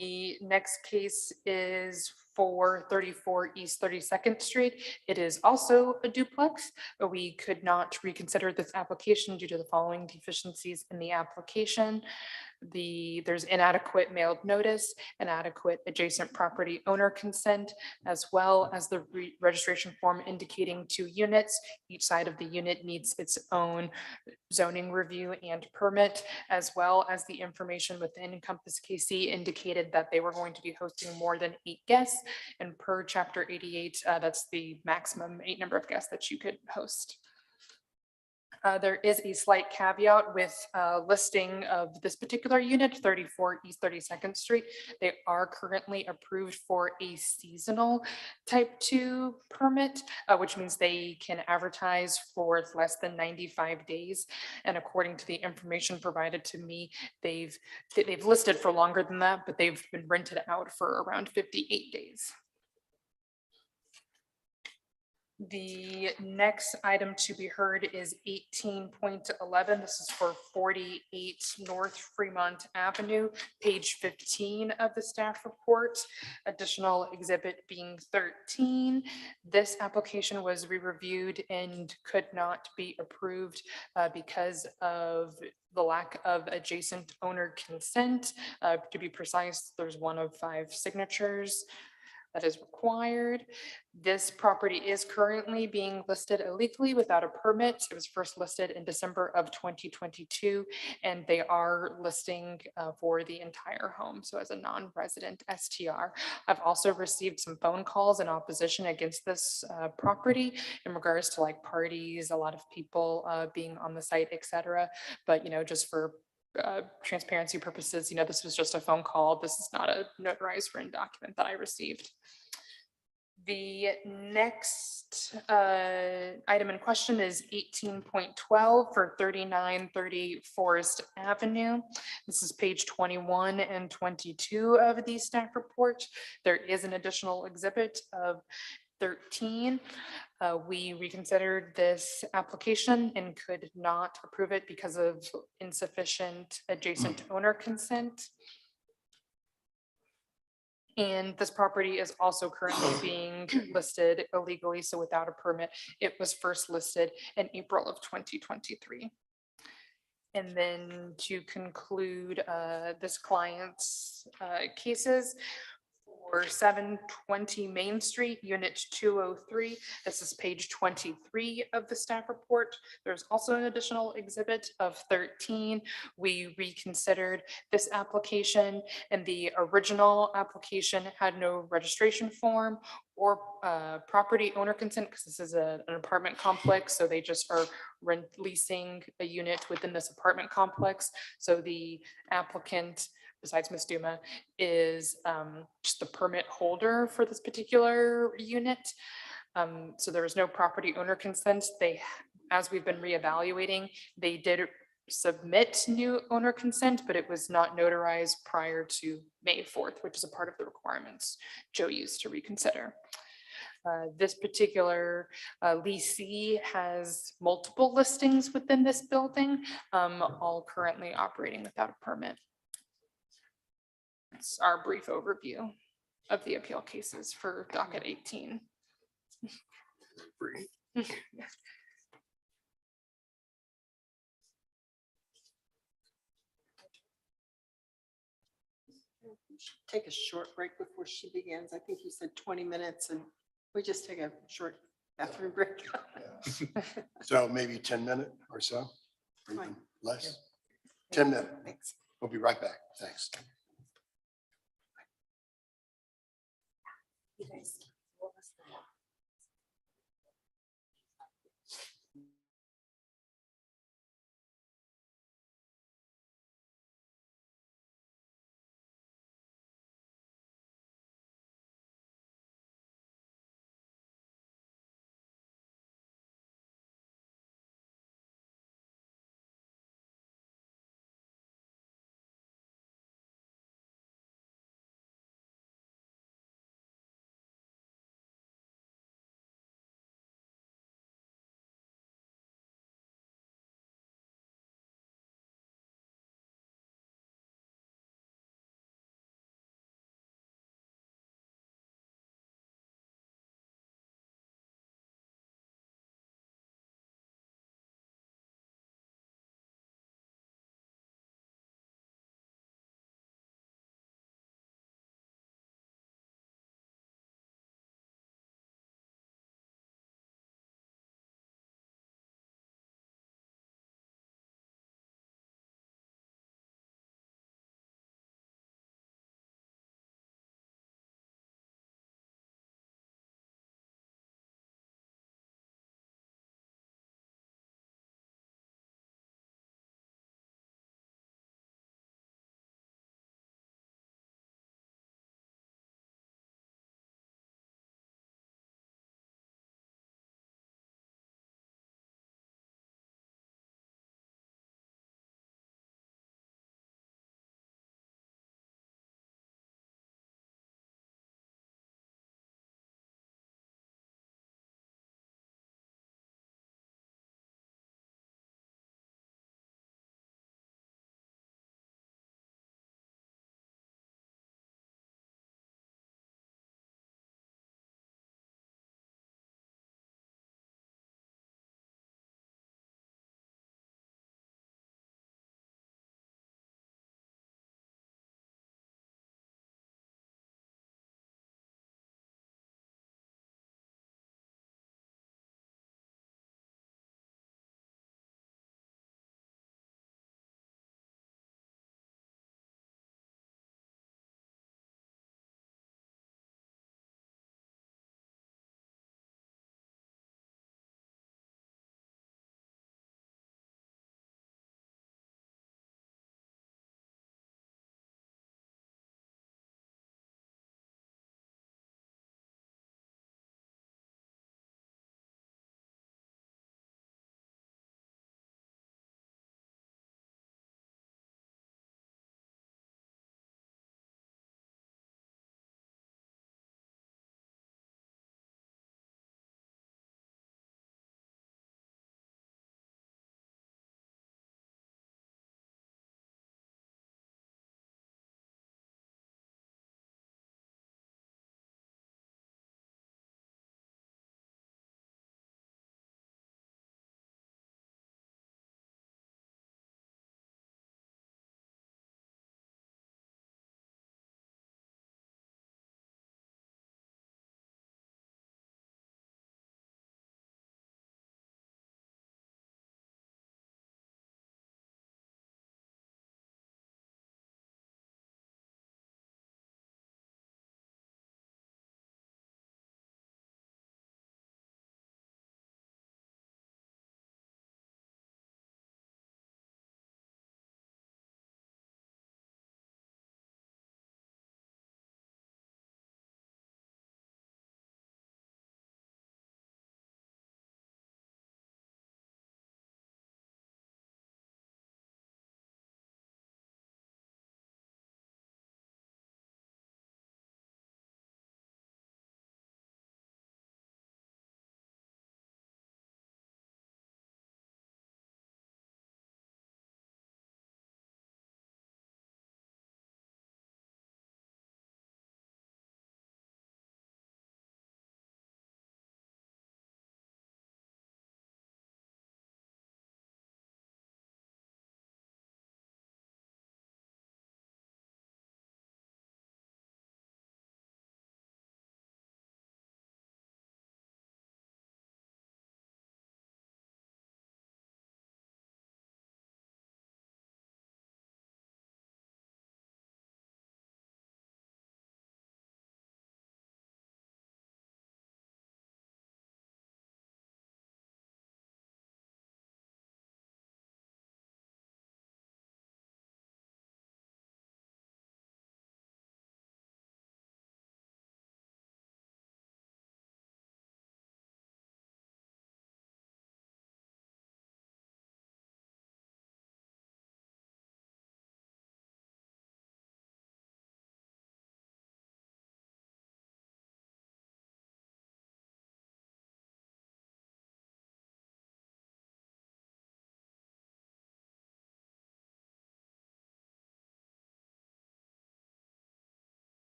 The next case is 434 East 32nd Street. It is also a duplex, but we could not reconsider this application due to the following deficiencies in the application. There's inadequate mailed notice, inadequate adjacent property owner consent, as well as the registration form indicating 2 units. Each side of the unit needs its own zoning review and permit, as well as the information within Compass KC indicated that they were going to be hosting more than 8 guests. And per chapter 88, that's the maximum number of guests that you could host. There is a slight caveat with listing of this particular unit, 34 East 32nd Street. They are currently approved for a seasonal type 2 permit, which means they can advertise for less than 95 days. And according to the information provided to me, they've listed for longer than that, but they've been rented out for around 58 days. The next item to be heard is 18.11. This is for 48 North Fremont Avenue, page 15 of the staff report. Additional exhibit being 13. This application was re-reviewed and could not be approved because of the lack of adjacent owner consent. To be precise, there's 1 of 5 signatures that is required. This property is currently being listed illegally without a permit. It was first listed in December of 2022, and they are listing for the entire home, so as a non-resident STR. I've also received some phone calls in opposition against this property in regards to like parties, a lot of people being on the site, etc. But just for transparency purposes, this was just a phone call. This is not a notarized written document that I received. The next item in question is 18.12 for 3930 Forest Avenue. This is page 21 and 22 of the staff report. There is an additional exhibit of 13. We reconsidered this application and could not approve it because of insufficient adjacent owner consent. And this property is also currently being listed illegally, so without a permit. It was first listed in April of 2023. And then to conclude this client's cases, for for 720 Main Street, Unit 203. This is page 23 of the staff report. There's also an additional exhibit of 13. We reconsidered this application, and the original application had no registration form or property owner consent, because this is an apartment complex, so they just are leasing a unit within this apartment complex. So the applicant, besides Ms. Duma, is just the permit holder for this particular unit. So there was no property owner consent. As we've been reevaluating, they did submit new owner consent, but it was not notarized prior to May 4th, which is a part of the requirements Joe used to reconsider. This particular leasee has multiple listings within this building, all currently operating without a permit. That's our brief overview of the appeal cases for docket 18. Take a short break before she begins. I think you said 20 minutes and we just take a short bathroom break. So maybe 10 minutes or so, or even Fine. less. 10 minutes. Thanks. We'll be right back. Thanks. You guys.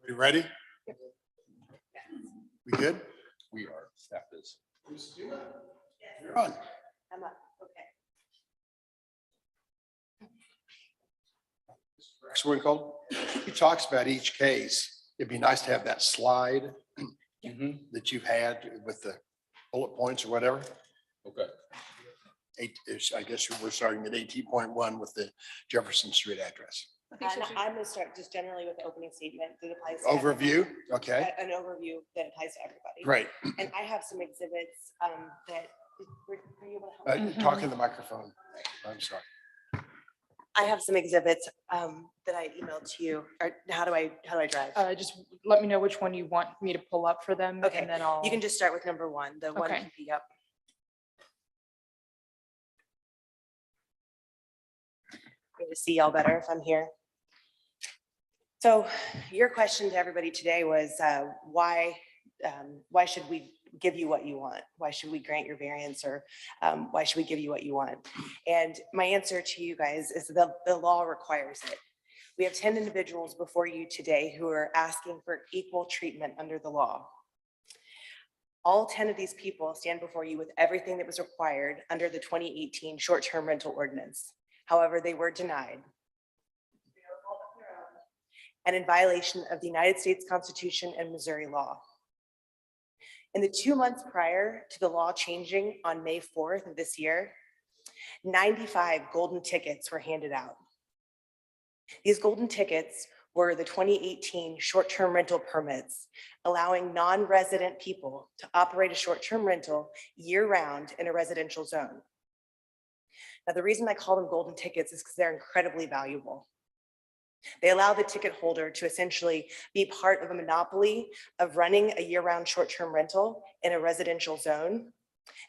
We ready? We good? We are, staff is. You're on. I'm up, okay. Swinkle, he talks about each case. It'd be nice to have that slide that you've had with the bullet points or whatever. Okay. I guess we're starting at 18.1 with the Jefferson Street address. And I'm gonna start just generally with the opening statement that applies. to Overview, everybody. okay, An overview that applies to everybody. great. And I have some exhibits that, were you able to help me? Talk in the microphone. I'm sorry. I have some exhibits that I emailed to you, or how do I drive? Just let me know which one you want me to pull up for them. Okay, And then I'll. you can just start with number one, the one Okay. PP, yep. Good to see y'all better if I'm here. So your question to everybody today was why should we give you what you want? Why should we grant your variance, or why should we give you what you want? And my answer to you guys is the law requires it. We have 10 individuals before you today who are asking for equal treatment under the law. All 10 of these people stand before you with everything that was required under the 2018 short-term rental ordinance. However, they were denied. And in violation of the United States Constitution and Missouri law. In the 2 months prior to the law changing on May 4th of this year, 95 golden tickets were handed out. These golden tickets were the 2018 short-term rental permits, allowing non-resident people to operate a short-term rental year-round in a residential zone. Now, the reason I call them golden tickets is because they're incredibly valuable. They allow the ticket holder to essentially be part of a monopoly of running a year-round short-term rental in a residential zone.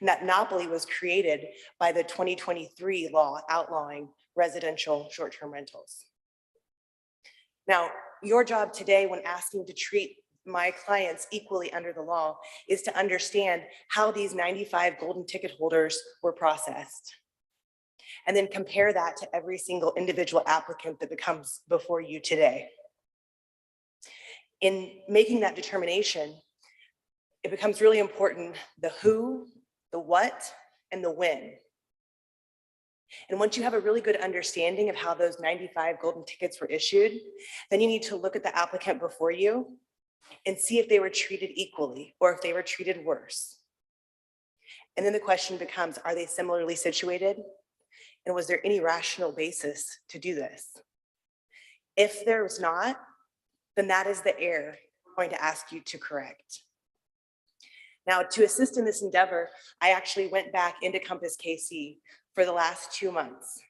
And that monopoly was created by the 2023 law outlawing residential short-term rentals. Now, your job today when asking to treat my clients equally under the law is to understand how these 95 golden ticket holders were processed. And then compare that to every single individual applicant that becomes before you today. In making that determination, it becomes really important the who, the what, and the when. And once you have a really good understanding of how those 95 golden tickets were issued, then you need to look at the applicant before you and see if they were treated equally or if they were treated worse. And then the question becomes, are they similarly situated? And was there any rational basis to do this? If there was not, then that is the error we're going to ask you to correct. Now, to assist in this endeavor, I actually went back into Compass KC for the last 2 months.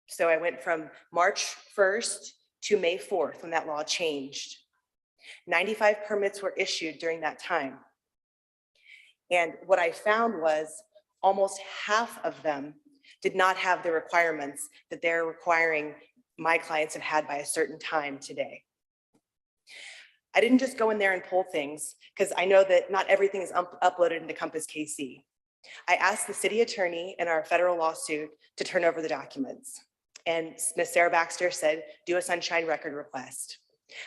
So I went from March 1st to May 4th when that law changed. 95 permits were issued during that time. And what I found was almost half of them did not have the requirements that they're requiring my clients have had by a certain time today. I didn't just go in there and pull things because I know that not everything is uploaded into Compass KC. I asked the city attorney in our federal lawsuit to turn over the documents. And Ms. Sarah Baxter said, do a sunshine record request.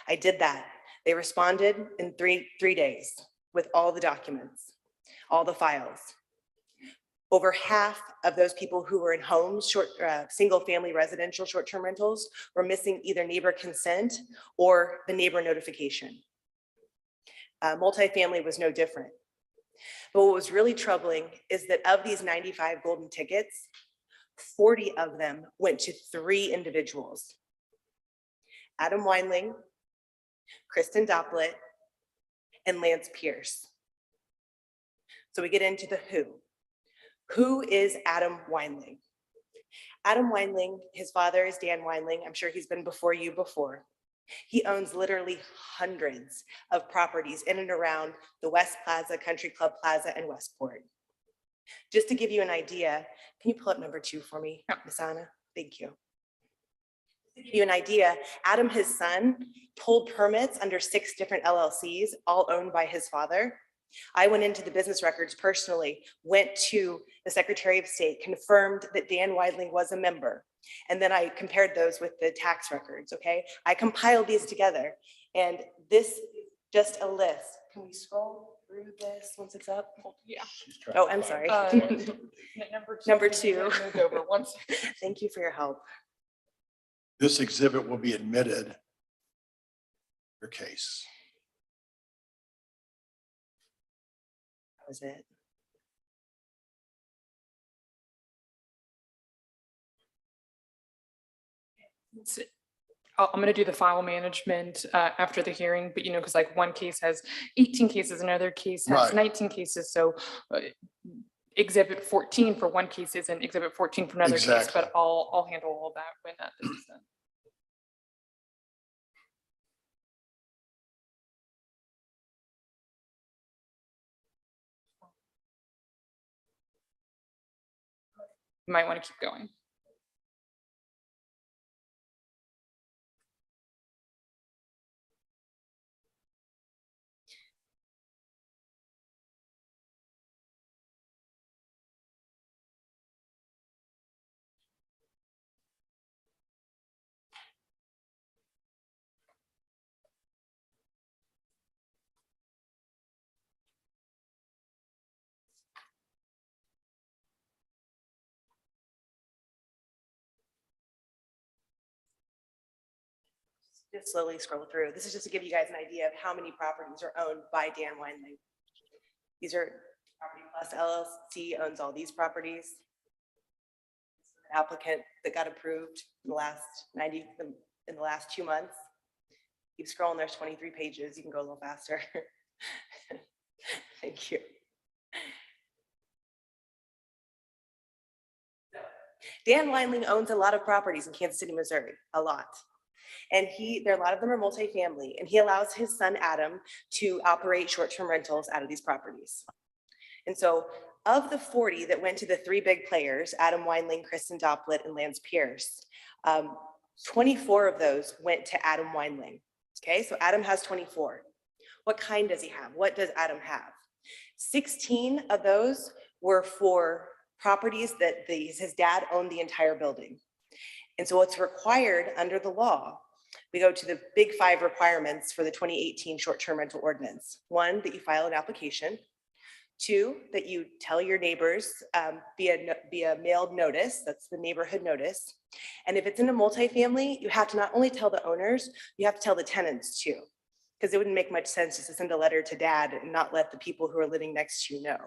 I did that. They responded in three days with all the documents, all the files. Over half of those people who were in homes, single family residential short-term rentals, were missing either neighbor consent or the neighbor notification. Multifamily was no different. But what was really troubling is that of these 95 golden tickets, 40 of them went to 3 individuals: Adam Weinling, Kristen Dopplet, and Lance Pierce. So we get into the who. Who is Adam Weinling? Adam Weinling, his father is Dan Weinling. I'm sure he's been before you before. He owns literally hundreds of properties in and around the West Plaza, Country Club Plaza, and Westport. Just to give you an idea, can you pull up number 2 for me, Ms. Anna? Thank you. To give you an idea, Adam, his son, pulled permits under 6 different LLCs, all owned by his father. I went into the business records personally, went to the Secretary of State, confirmed that Dan Weidling was a member. And then I compared those with the tax records, okay? I compiled these together. And this is just a list. Can we scroll through this once it's up? Yeah. Oh, I'm sorry. Number two. Moved over once. Thank you for your help. This exhibit will be admitted. Your case. That was it. I'm gonna do the file management after the hearing, but because like one case has 18 cases, another case has Right. 19 cases, so exhibit 14 for one case isn't exhibit 14 for another case, Exactly. but I'll handle all that when this is done. You might want to keep going. Just slowly scroll through. This is just to give you guys an idea of how many properties are owned by Dan Weinling. These are Property Plus LLC owns all these properties. An applicant that got approved in the last 2 months. Keep scrolling, there's 23 pages. You can go a little faster. Thank you. Dan Weinling owns a lot of properties in Kansas City, Missouri, a lot. And a lot of them are multifamily, and he allows his son Adam to operate short-term rentals out of these properties. And so of the 40 that went to the 3 big players, Adam Weinling, Kristen Dopplet, and Lance Pierce, 24 of those went to Adam Weinling. Okay, so Adam has 24. What kind does he have? What does Adam have? 16 of those were for properties that his dad owned the entire building. And so what's required under the law, we go to the big 5 requirements for the 2018 short-term rental ordinance. 1, that you file an application. 2, that you tell your neighbors via mailed notice, that's the neighborhood notice. And if it's in a multifamily, you have to not only tell the owners, you have to tell the tenants too, because it wouldn't make much sense just to send a letter to dad and not let the people who are living next to you know.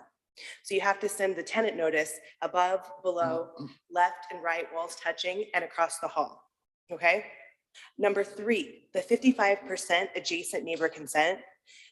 So you have to send the tenant notice above, below, left and right walls touching, and across the hall, okay? Number 3, the 55% adjacent neighbor consent.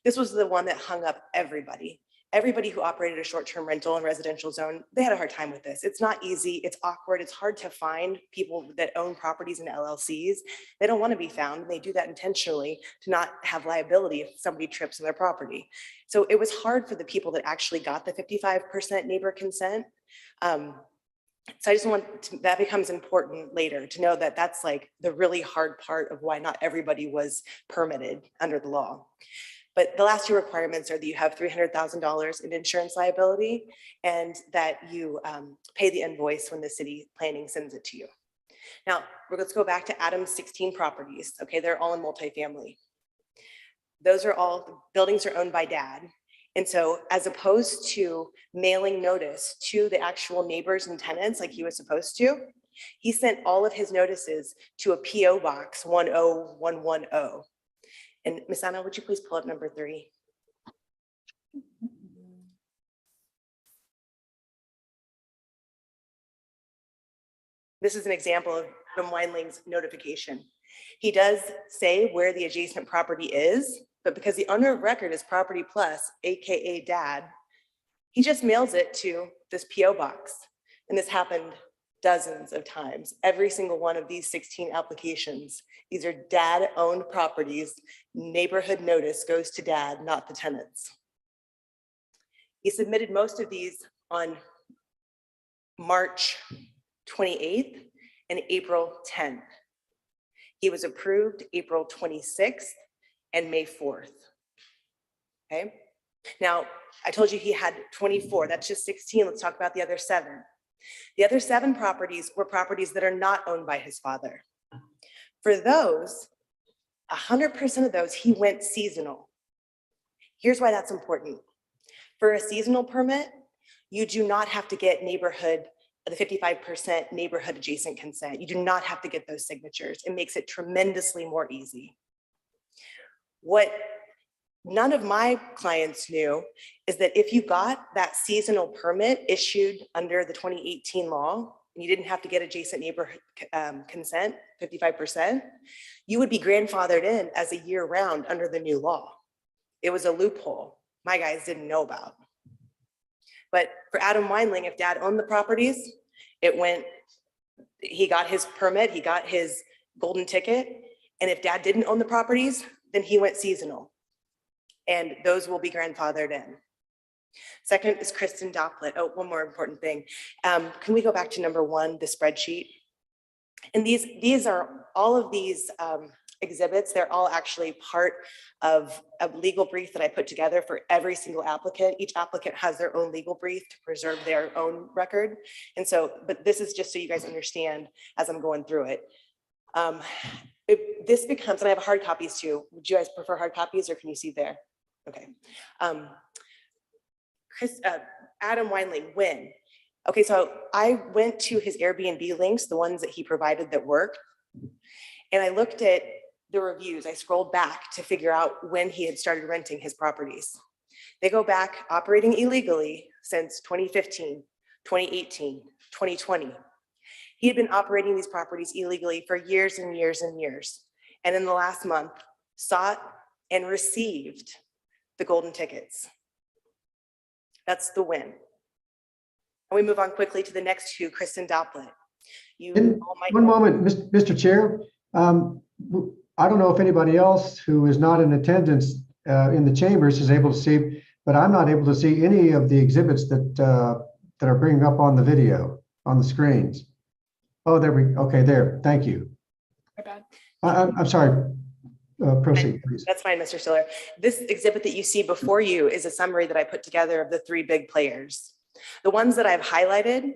This was the one that hung up everybody. Everybody who operated a short-term rental and residential zone, they had a hard time with this. It's not easy, it's awkward, it's hard to find people that own properties in LLCs. They don't want to be found, and they do that intentionally to not have liability if somebody trips on their property. So it was hard for the people that actually got the 55% neighbor consent. So I just that becomes important later to know that that's like the really hard part of why not everybody was permitted under the law. But the last 2 requirements are that you have $300,000 in insurance liability and that you pay the invoice when the city planning sends it to you. Now, let's go back to Adam's 16 properties. Okay, they're all in multifamily. Those are all, buildings are owned by dad. And so as opposed to mailing notice to the actual neighbors and tenants like he was supposed to, he sent all of his notices to a PO box 10110. And Ms. Anna, would you please pull up number 3? This is an example of Adam Weinling's notification. He does say where the adjacent property is, but because the owner of record is Property Plus, AKA Dad, he just mails it to this PO box. And this happened dozens of times. Every single one of these 16 applications, these are dad-owned properties. Neighborhood notice goes to dad, not the tenants. He submitted most of these on March 28th and April 10th. He was approved April 26th and May 4th. Okay. Now, I told you he had 24. That's just 16. Let's talk about the other 7. The other 7 properties were properties that are not owned by his father. For those, 100% of those, he went seasonal. Here's why that's important. For a seasonal permit, you do not have to get the 55% neighborhood adjacent consent. You do not have to get those signatures. It makes it tremendously more easy. What none of my clients knew is that if you got that seasonal permit issued under the 2018 law, and you didn't have to get adjacent neighborhood consent, 55%, you would be grandfathered in as a year round under the new law. It was a loophole my guys didn't know about. But for Adam Weinling, if dad owned the properties, he got his permit, he got his golden ticket. And if dad didn't own the properties, then he went seasonal. And those will be grandfathered in. Second is Kristen Dopplet. Oh, one more important thing. Can we go back to number 1, the spreadsheet? And these are all of these exhibits. They're all actually part of a legal brief that I put together for every single applicant. Each applicant has their own legal brief to preserve their own record. And so, but this is just so you guys understand as I'm going through it. This becomes, and I have hard copies too. Would you guys prefer hard copies or can you see there? Okay. Adam Weinling, when? Okay, so I went to his Airbnb links, the ones that he provided that worked, and I looked at the reviews. I scrolled back to figure out when he had started renting his properties. They go back operating illegally since 2015, 2018, 2020. He had been operating these properties illegally for years and years and years. And in the last month, sought and received the golden tickets. That's the win. And we move on quickly to the next 2, Kristen Dopplet. One moment, Mr. Chair. I don't know if anybody else who is not in attendance in the chambers is able to see, but I'm not able to see any of the exhibits that are bringing up on the video, on the screens. Oh, okay, there, thank you. My bad. I'm sorry, proceed, please. That's fine, Mr. Stiller. This exhibit that you see before you is a summary that I put together of the 3 big players. The ones that I've highlighted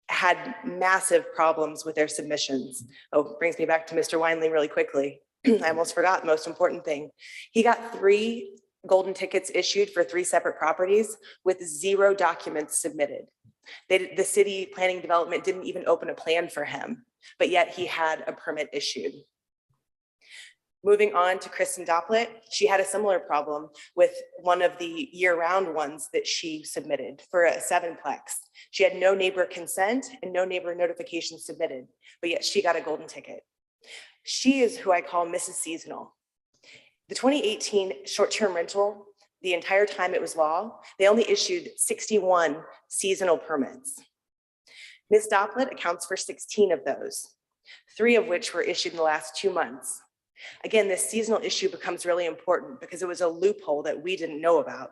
had massive problems with their submissions. Oh, brings me back to Mr. Weinling really quickly. I almost forgot the most important thing. He got 3 golden tickets issued for 3 separate properties with 0 documents submitted. The city planning development didn't even open a plan for him, but yet he had a permit issued. Moving on to Kristen Dopplet, she had a similar problem with one of the year-round ones that she submitted for a 7-plex. She had no neighbor consent and no neighbor notification submitted, but yet she got a golden ticket. She is who I call Mrs. Seasonal. The 2018 short-term rental, the entire time it was law, they only issued 61 seasonal permits. Ms. Dopplet accounts for 16 of those, 3 of which were issued in the last 2 months. Again, this seasonal issue becomes really important because it was a loophole that we didn't know about,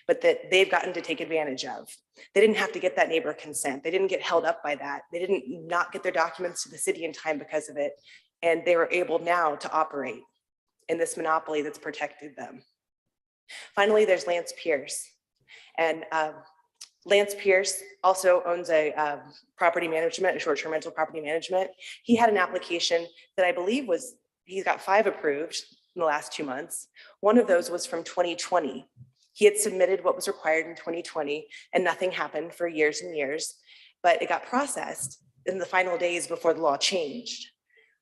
but that they've gotten to take advantage of. They didn't have to get that neighbor consent. They didn't get held up by that. They didn't not get their documents to the city in time because of it. And they were able now to operate in this monopoly that's protected them. Finally, there's Lance Pierce. And Lance Pierce also owns a property management, a short-term rental property management. He had an application that I believe he's got 5 approved in the last 2 months. One of those was from 2020. He had submitted what was required in 2020 and nothing happened for years and years, but it got processed in the final days before the law changed.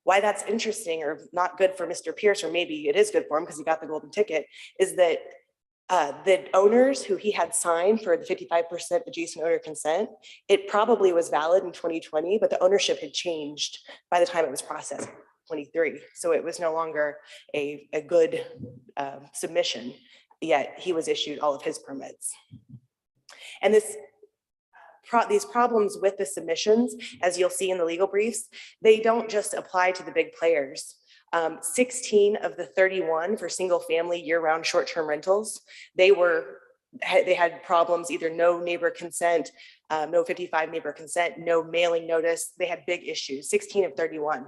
Why that's interesting or not good for Mr. Pierce, or maybe it is good for him because he got the golden ticket, is that the owners who he had signed for the 55% adjacent owner consent, it probably was valid in 2020, but the ownership had changed by the time it was processed. 23. So it was no longer a good submission, yet he was issued all of his permits. And these problems with the submissions, as you'll see in the legal briefs, they don't just apply to the big players. 16 of the 31 for single family year-round short-term rentals, they had problems, either no neighbor consent, no 55 neighbor consent, no mailing notice. They had big issues, 16 of 31.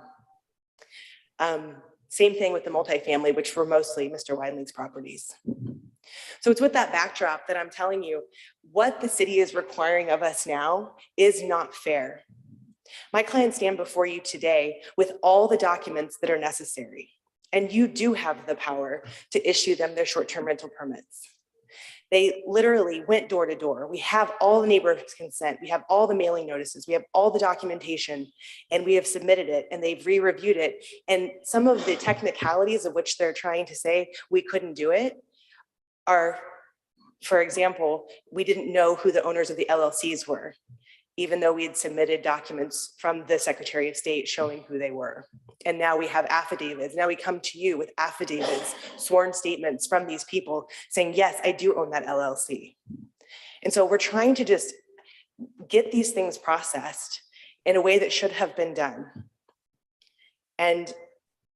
Same thing with the multifamily, which were mostly Mr. Weinling's properties. So it's with that backdrop that I'm telling you what the city is requiring of us now is not fair. My clients stand before you today with all the documents that are necessary. And you do have the power to issue them their short-term rental permits. They literally went door to door. We have all the neighbor's consent. We have all the mailing notices. We have all the documentation, and we have submitted it, and they've re-reviewed it. And some of the technicalities of which they're trying to say we couldn't do it are, for example, we didn't know who the owners of the LLCs were, even though we had submitted documents from the Secretary of State showing who they were. And now we have affidavits. Now we come to you with affidavits, sworn statements from these people saying, yes, I do own that LLC. And so we're trying to just get these things processed in a way that should have been done. And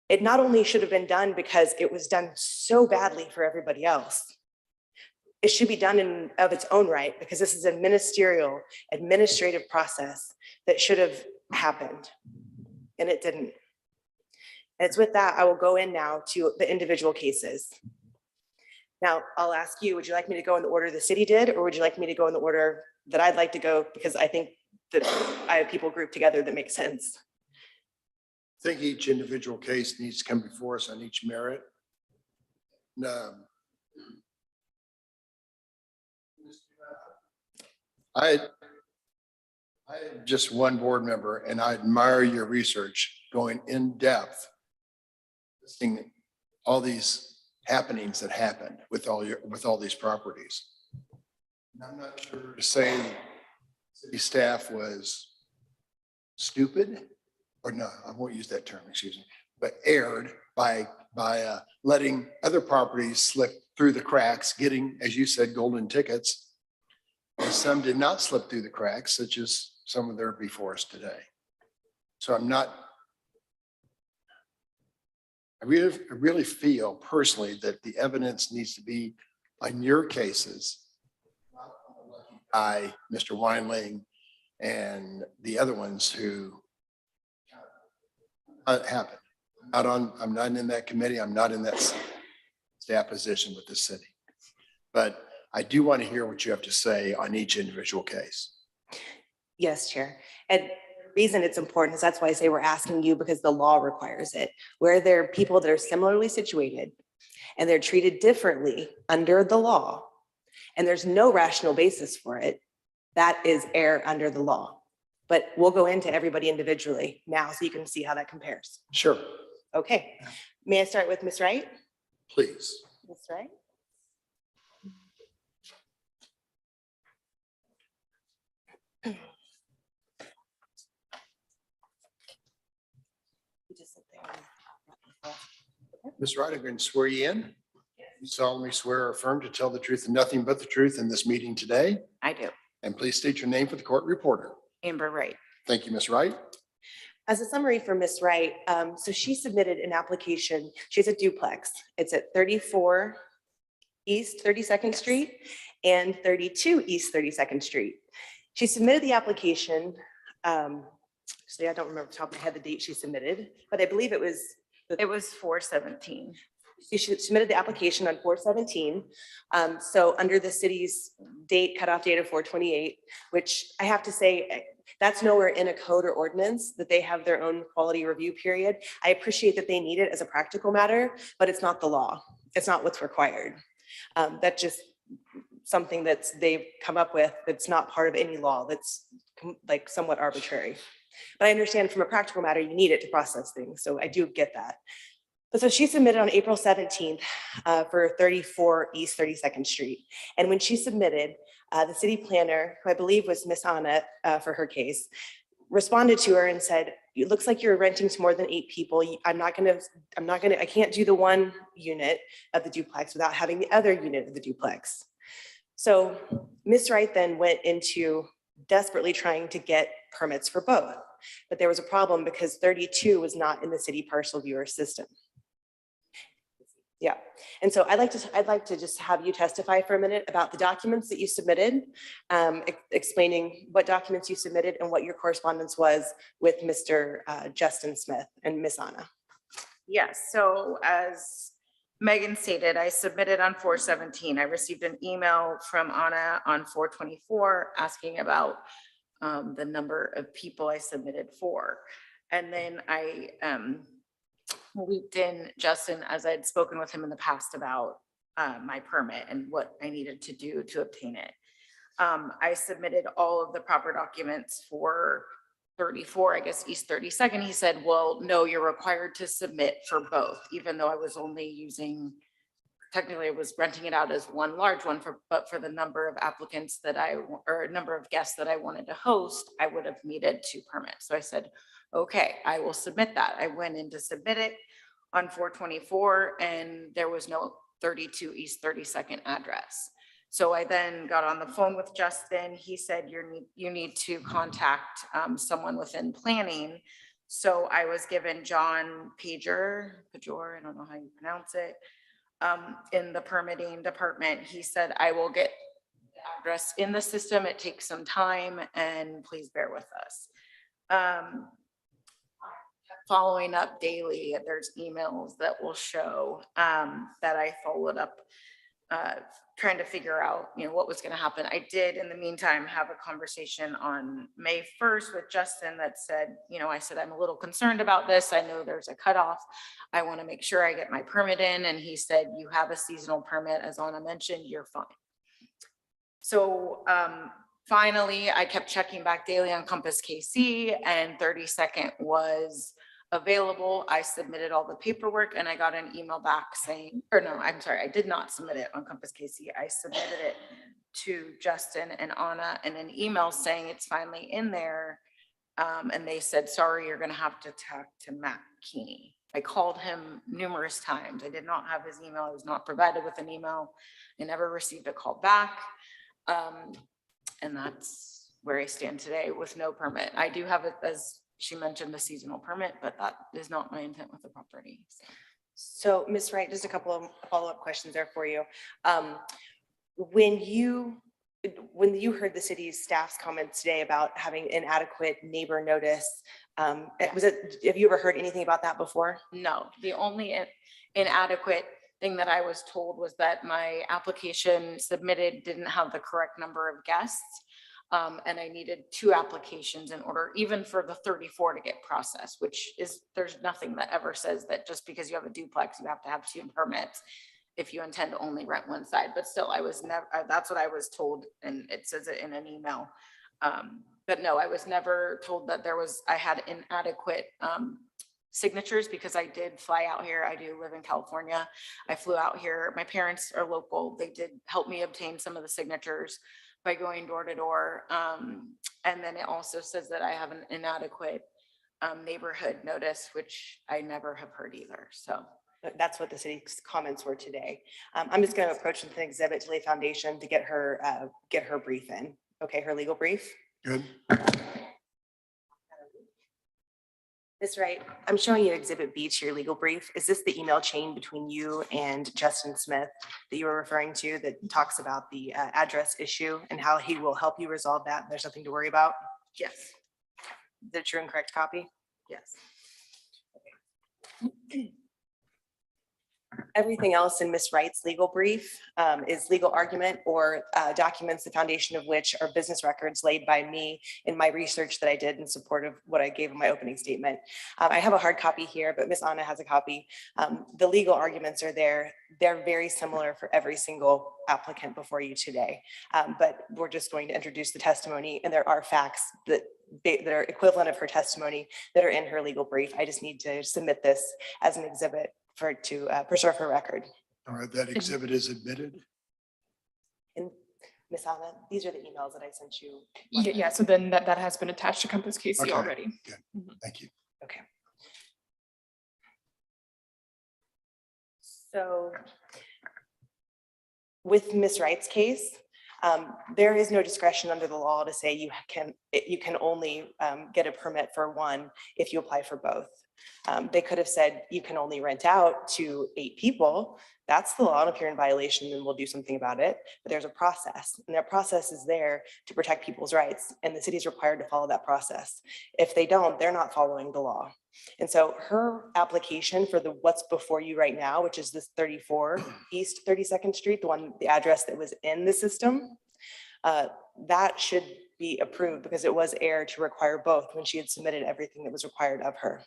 it not only should have been done because it was done so badly for everybody else, it should be done in of its own right, because this is a ministerial, administrative process that should have happened, and it didn't. And it's with that, I will go in now to the individual cases. Now, I'll ask you, would you like me to go in the order the city did, or would you like me to go in the order that I'd like to go? Because I think that I have people grouped together that make sense. I think each individual case needs to come before us on each merit. I'm just one board member, and I admire your research going in depth, listing all these happenings that happened with all these properties. And I'm not sure to say city staff was stupid, or no, I won't use that term, excuse me, but erred by letting other properties slip through the cracks, getting, as you said, golden tickets. And some did not slip through the cracks, such as some of there before us today. So I really feel personally that the evidence needs to be on your cases, not on the lucky guy, Mr. Weinling, and the other ones who happened. I'm not in that committee. I'm not in that staff position with the city. But I do want to hear what you have to say on each individual case. Yes, Chair. And the reason it's important is that's why I say we're asking you, because the law requires it. Where there are people that are similarly situated and they're treated differently under the law, and there's no rational basis for it, that is error under the law. But we'll go into everybody individually now so you can see how that compares. Sure. Okay. May I start with Ms. Wright? Please. Ms. Wright? Ms. Wright, I'm going to swear you in. You solemnly swear or affirm to tell the truth and nothing but the truth in this meeting today. I do. And please state your name for the court reporter. Amber Wright. Thank you, Ms. Wright. As a summary for Ms. Wright, so she submitted an application. She has a duplex. It's at 34 East 32nd Street and 32 East 32nd Street. She submitted the application. So I don't remember off the top of my head the date she submitted, but I believe it was 4/17. She submitted the application on 4/17. So under the city's cutoff date of 4/28, which I have to say, that's nowhere in a code or ordinance that they have their own quality review period. I appreciate that they need it as a practical matter, but it's not the law. It's not what's required. That's just something they've come up with that's not part of any law, that's like somewhat arbitrary. But I understand from a practical matter, you need it to process things. So I do get that. But so she submitted on April 17th for 34 East 32nd Street. And when she submitted, the city planner, who I believe was Miss Anna for her case, responded to her and said, it looks like you're renting to more than 8 people. I can't do the one unit of the duplex without having the other unit of the duplex. So Ms. Wright then went into desperately trying to get permits for both. But there was a problem because 32 was not in the city parcel viewer system. Yeah, and so I'd like to just have you testify for a minute about the documents that you submitted, explaining what documents you submitted and what your correspondence was with Mr. Justin Smith and Miss Anna. Yes, so as Megan stated, I submitted on 4/17. I received an email from Anna on 4/24 asking about the number of people I submitted for. And then I looped in Justin, as I'd spoken with him in the past about my permit and what I needed to do to obtain it. I submitted all of the proper documents for 34, I guess, East 32nd. He said, well, no, you're required to submit for both, even though I was only using, technically I was renting it out as one large one, but for the number of applicants that or number of guests that I wanted to host, I would have needed 2 permits. So I said, okay, I will submit that. I went in to submit it on 424 and there was no 32 East 32nd address. So I then got on the phone with Justin. He said, you need to contact someone within planning. So I was given John Pajor, I don't know how you pronounce it, in the permitting department. He said, I will get the address in the system. It takes some time and please bear with us. Following up daily, there's emails that will show that I followed up, trying to figure out, what was going to happen. I did, in the meantime, have a conversation on May 1st with Justin that said, I said, I'm a little concerned about this. I know there's a cutoff. I want to make sure I get my permit in. And he said, you have a seasonal permit, as Anna mentioned, you're fine. So finally, I kept checking back daily on Compass KC, and 32nd was available. I submitted all the paperwork and I got an email back saying, or no, I'm sorry, I did not submit it on Compass KC. I submitted it to Justin and Anna in an email saying it's finally in there. And they said, sorry, you're going to have to talk to Matt Keeney. I called him numerous times. I did not have his email. I was not provided with an email. I never received a call back. And that's where I stand today with no permit. I do have it, as she mentioned, the seasonal permit, but that is not my intent with the property. So Ms. Wright, just a couple of follow-up questions there for you. When you heard the city's staff's comments today about having inadequate neighbor notice, have you ever heard anything about that before? No, the only inadequate thing that I was told was that my application submitted didn't have the correct number of guests. And I needed 2 applications in order, even for the 34 to get processed, which is, there's nothing that ever says that just because you have a duplex, you have to have 2 permits if you intend to only rent one side. But still, I was never, that's what I was told, and it says it in an email. But no, I was never told that I had inadequate signatures, because I did fly out here. I do live in California. I flew out here. My parents are local. They did help me obtain some of the signatures by going door to door. And then it also says that I have an inadequate neighborhood notice, which I never have heard either. So that's what the city's comments were today. I'm just going to approach with an exhibit to Lay Foundation to get her brief in. Okay, her legal brief. Good. Ms. Wright, I'm showing you Exhibit B to your legal brief. Is this the email chain between you and Justin Smith that you were referring to that talks about the address issue and how he will help you resolve that? There's nothing to worry about? yes, The true and correct copy? yes. Everything else in Ms. Wright's legal brief is legal argument or documents, the foundation of which are business records laid by me in my research that I did in support of what I gave in my opening statement. I have a hard copy here, but Ms. Anna has a copy. The legal arguments are there. They're very similar for every single applicant before you today. But we're just going to introduce the testimony, and there are facts that are equivalent of her testimony that are in her legal brief. I just need to submit this as an exhibit to preserve her record. All right, that exhibit is admitted. And Ms. Anna, these are the emails that I sent you. Yeah, so then that has been attached to Compass KC Okay, already. good. Thank you. Okay. So with Ms. Wright's case, there is no discretion under the law to say you can only get a permit for one if you apply for both. They could have said you can only rent out to 8 people. That's the law, and if you're in violation, then we'll do something about it. But there's a process, and that process is there to protect people's rights, and the city is required to follow that process. If they don't, they're not following the law. And so her application for what's before you right now, which is this 34 East 32nd Street, the address that was in the system, that should be approved because it was error to require both when she had submitted everything that was required of her.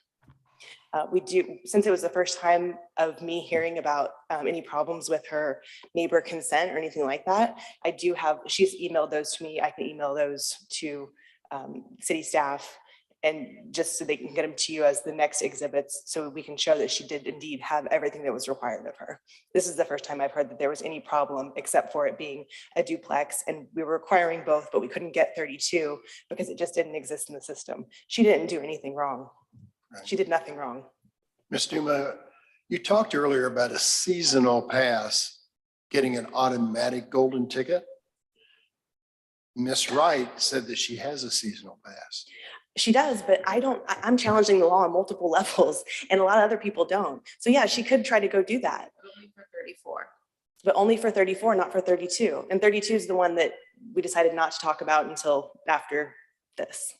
We do, since it was the first time of me hearing about any problems with her neighbor consent or anything like that, I do have, she's emailed those to me. I can email those to city staff, and just so they can get them to you as the next exhibits, so we can show that she did indeed have everything that was required of her. This is the first time I've heard that there was any problem except for it being a duplex, and we were requiring both, but we couldn't get 32 because it just didn't exist in the system. She didn't do anything wrong. She did nothing wrong. Ms. Duma, you talked earlier about a seasonal pass getting an automatic golden ticket. Ms. Wright said that she has a seasonal pass. She does, but I'm challenging the law on multiple levels, and a lot of other people don't. So yeah, she could try to go do that. Only for 34. But only for 34, not for 32. And 32 is the one that we decided not to talk about until after this.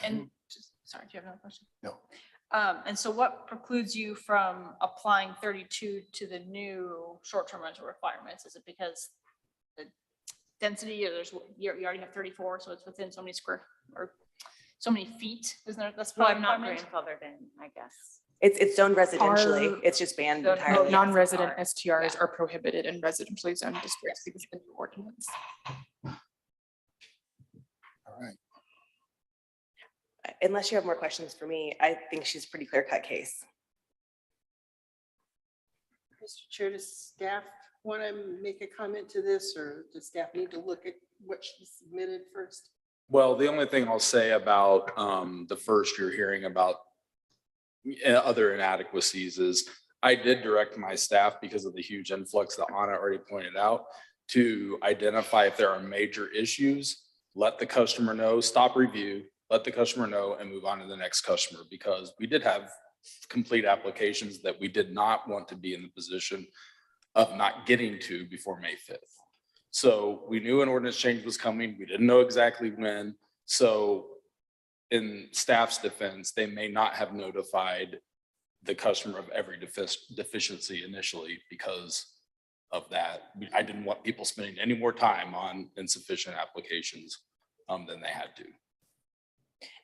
And just, sorry, do you have another question? No. And so what precludes you from applying 32 to the new short-term rental requirements? Is it because the density, or you already have 34, so it's within so many square or so many feet? Isn't there? That's Well, probably I'm not requirement? grandfathered in, I guess. It's zoned residentially. Our- It's just banned The entirely. non-resident STRs are prohibited in residentially zoned districts because of the new ordinance. All right. Unless you have more questions for me, I think she's a pretty clear-cut case. Mr. Chair, does staff want to make a comment to this, or does staff need to look at what she submitted first? Well, the only thing I'll say about the first you're hearing about other inadequacies is I did direct my staff, because of the huge influx that Anna already pointed out, to identify if there are major issues, let the customer know, stop review, let the customer know, and move on to the next customer, because we did have complete applications that we did not want to be in the position of not getting to before May 5th. So we knew an ordinance change was coming. We didn't know exactly when. So in staff's defense, they may not have notified the customer of every deficiency initially because of that. I didn't want people spending any more time on insufficient applications than they had to.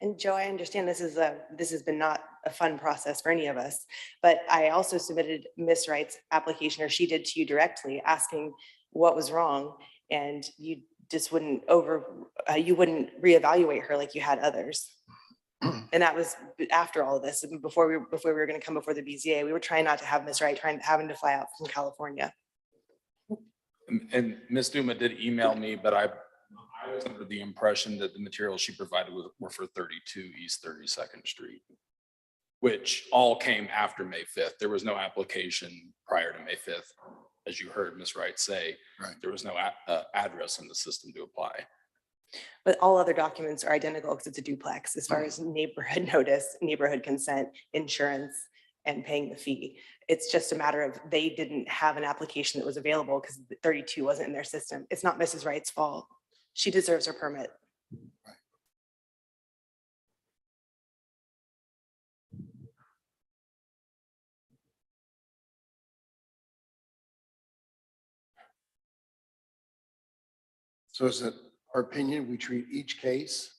And Joe, I understand this has been not a fun process for any of us, but I also submitted Ms. Wright's application, or she did to you directly, asking what was wrong, and you just wouldn't you wouldn't reevaluate her like you had others. And that was after all of this, and before we were going to come before the BZA. We were trying not to have Ms. Wright having to fly out from California. And Ms. Duma did email me, but I was under the impression that the materials she provided were for 32 East 32nd Street, which all came after May 5th. There was no application prior to May 5th. As you heard Ms. Wright say, right, there was no address in the system to apply. But all other documents are identical because it's a duplex as far as neighborhood notice, neighborhood consent, insurance, and paying the fee. It's just a matter of they didn't have an application that was available because 32 wasn't in their system. It's not Mrs. Wright's fault. She deserves her permit. So is it our opinion we treat each case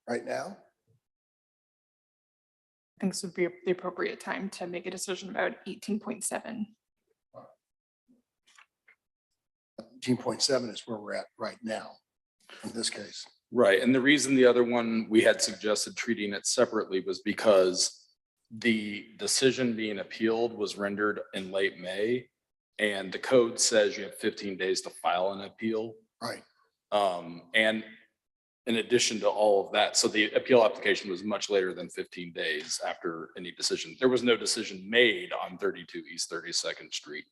right now? I think this would be the appropriate time to make a decision about 18.7. 18.7 is where we're at right now in this case. Right. And the reason the other one we had suggested treating it separately was because the decision being appealed was rendered in late May. And the code says you have 15 days to file an appeal. Right. And in addition to all of that, so the appeal application was much later than 15 days after any decision. There was no decision made on 32 East 32nd Street.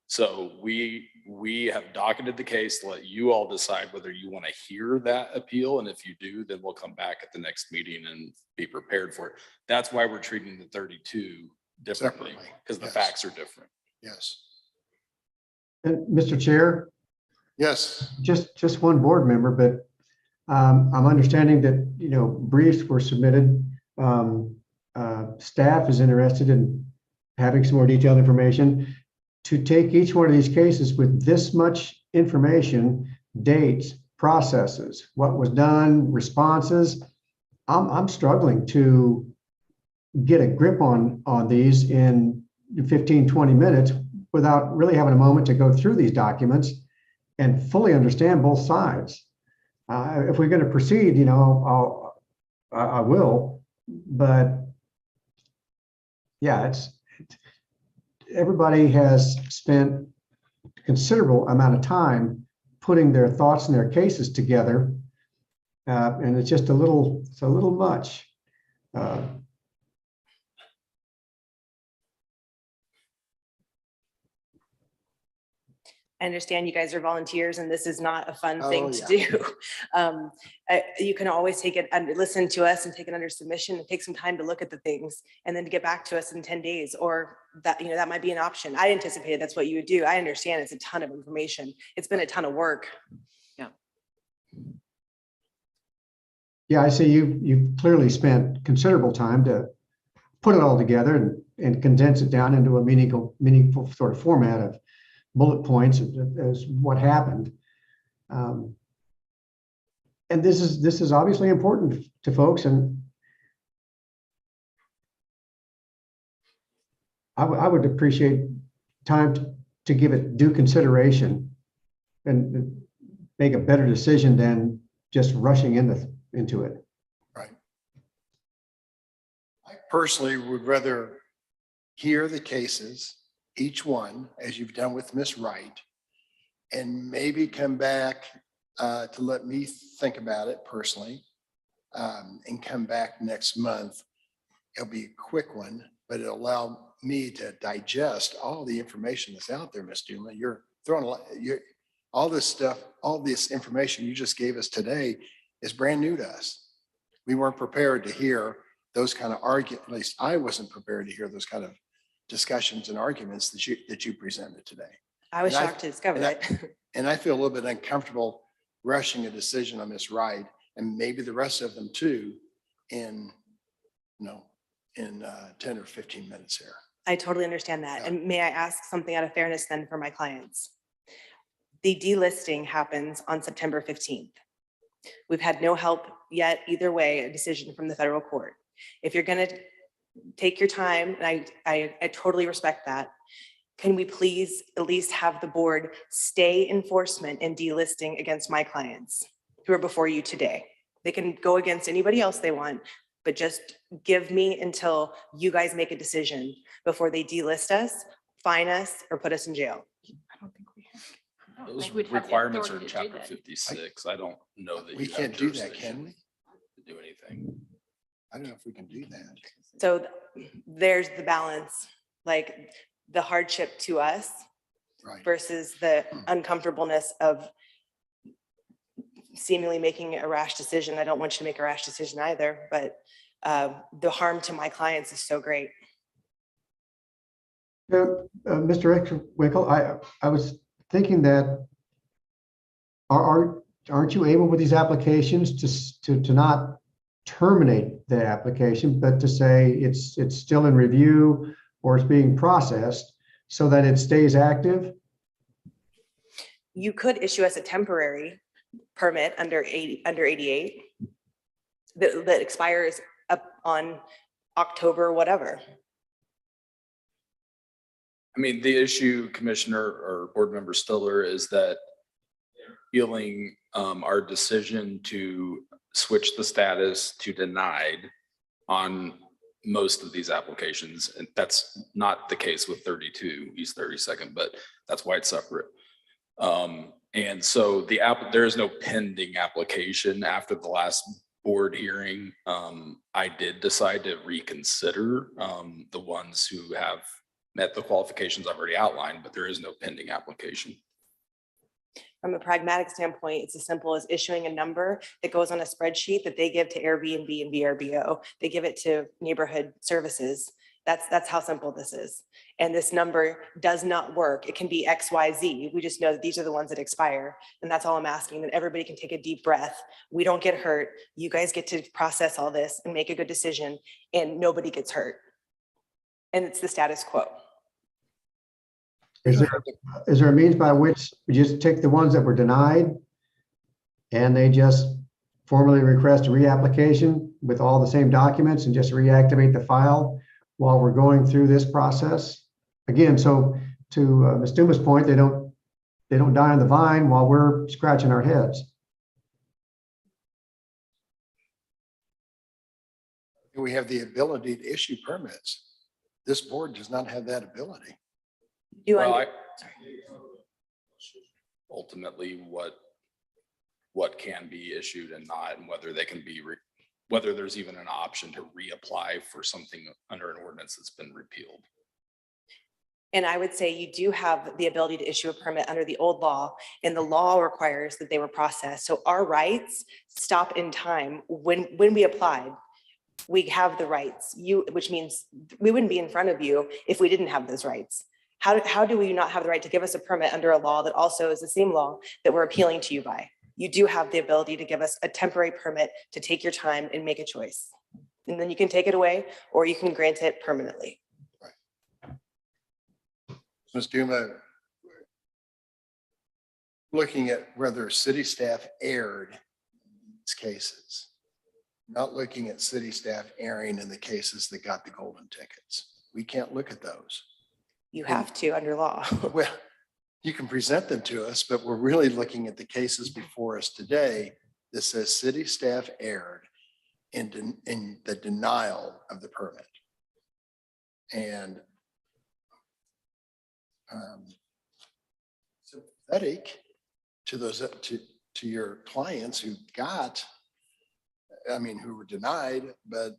So we have docketed the case to let you all decide whether you want to hear that appeal. And if you do, then we'll come back at the next meeting and be prepared for it. That's why we're treating the 32 differently, because the facts are different. Yes. And Mr. Chair, yes, just one board member, but I'm understanding that, briefs were submitted. Staff is interested in having some more detailed information. To take each one of these cases with this much information, dates, processes, what was done, responses, I'm struggling to get a grip on these in 15, 20 minutes without really having a moment to go through these documents and fully understand both sides. If we're going to proceed, you know, I will, but yeah, everybody has spent a considerable amount of time putting their thoughts and their cases together. And it's just a little much. I understand you guys are volunteers and this is not a fun Oh, thing to do. You can always take it and listen to us and take it under submission and take some time to look at the things and then to get back to us in 10 days, or that, you know, that might be an option. I anticipated that's what you would do. I understand it's a ton of information. It's been a ton of work. Yeah, I see you've clearly spent considerable time to put it all together and condense it down into a meaningful sort of format of bullet points as what happened. And this is obviously important to folks, and I would appreciate time to give it due consideration and make a better decision than just rushing into it. Right. I personally would rather hear the cases, each one, as you've done with Miss Wright, and maybe come back to let me think about it personally, and come back next month. It'll be a quick one, but it'll allow me to digest all the information that's out there, Miss Duma. You're throwing a lot, all this stuff, all this information you just gave us today is brand new to us. We weren't prepared to hear those kind of arguments. At least I wasn't prepared to hear those kind of discussions and arguments that you presented today. I was shocked to discover that. And I feel a little bit uncomfortable rushing a decision on Miss Wright, and maybe the rest of them too, in 10 or 15 minutes here. I totally understand that. And may I ask something out of fairness then for my clients? The delisting happens on September 15th. We've had no help yet, either way, a decision from the federal court. If you're going to take your time, and I totally respect that, can we please at least have the board stay enforcement and delisting against my clients who are before you today? They can go against anybody else they want, but just give me until you guys make a decision before they delist us, fine us, or put us in jail. I don't think we have. Those requirements are in chapter 56. I don't know that We you can't have do that, can jurisdiction we? to do anything. I don't know if we can do that. So there's the balance, like the hardship to us versus the uncomfortableness of seemingly making a rash decision. I don't want you to make a rash decision either, but the harm to my clients is so great. Mr. Winkle, I was thinking that aren't you able with these applications to not terminate the application, but to say it's still in review or it's being processed so that it stays active? You could issue us a temporary permit under 88 that expires up on October, whatever. I mean, the issue, Commissioner or Board Member Stiller, is that feeling our decision to switch the status to denied on most of these applications. And that's not the case with 32 East 32nd, but that's why it's separate. And so there is no pending application after the last board hearing. I did decide to reconsider the ones who have met the qualifications I've already outlined, but there is no pending application. From a pragmatic standpoint, it's as simple as issuing a number that goes on a spreadsheet that they give to Airbnb and VRBO. They give it to neighborhood services. That's how simple this is. And this number does not work. It can be XYZ. We just know that these are the ones that expire. And that's all I'm asking, that everybody can take a deep breath. We don't get hurt. You guys get to process all this and make a good decision, and nobody gets hurt. And it's the status quo. Is there a means by which we just take the ones that were denied and they just formally request a reapplication with all the same documents and just reactivate the file while we're going through this process? Again, so to Ms. Duma's point, they don't die on the vine while we're scratching our heads. We have the ability to issue permits. This board does not have that ability. Ultimately, what can be issued and not, and whether they can be, whether there's even an option to reapply for something under an ordinance that's been repealed. And I would say you do have the ability to issue a permit under the old law, and the law requires that they were processed. So our rights stop in time. When we applied, we have the rights, which means we wouldn't be in front of you if we didn't have those rights. How do we not have the right to give us a permit under a law that also is the same law that we're appealing to you by? You do have the ability to give us a temporary permit to take your time and make a choice. And then you can take it away or you can grant it permanently. Ms. Duma, looking at whether city staff erred in these cases, not looking at city staff erring in the cases that got the golden tickets. We can't look at those. You have to under law. Well, you can present them to us, but we're really looking at the cases before us today that says city staff erred in the denial of the permit. And sympathetic to those to your clients who got, who were denied, but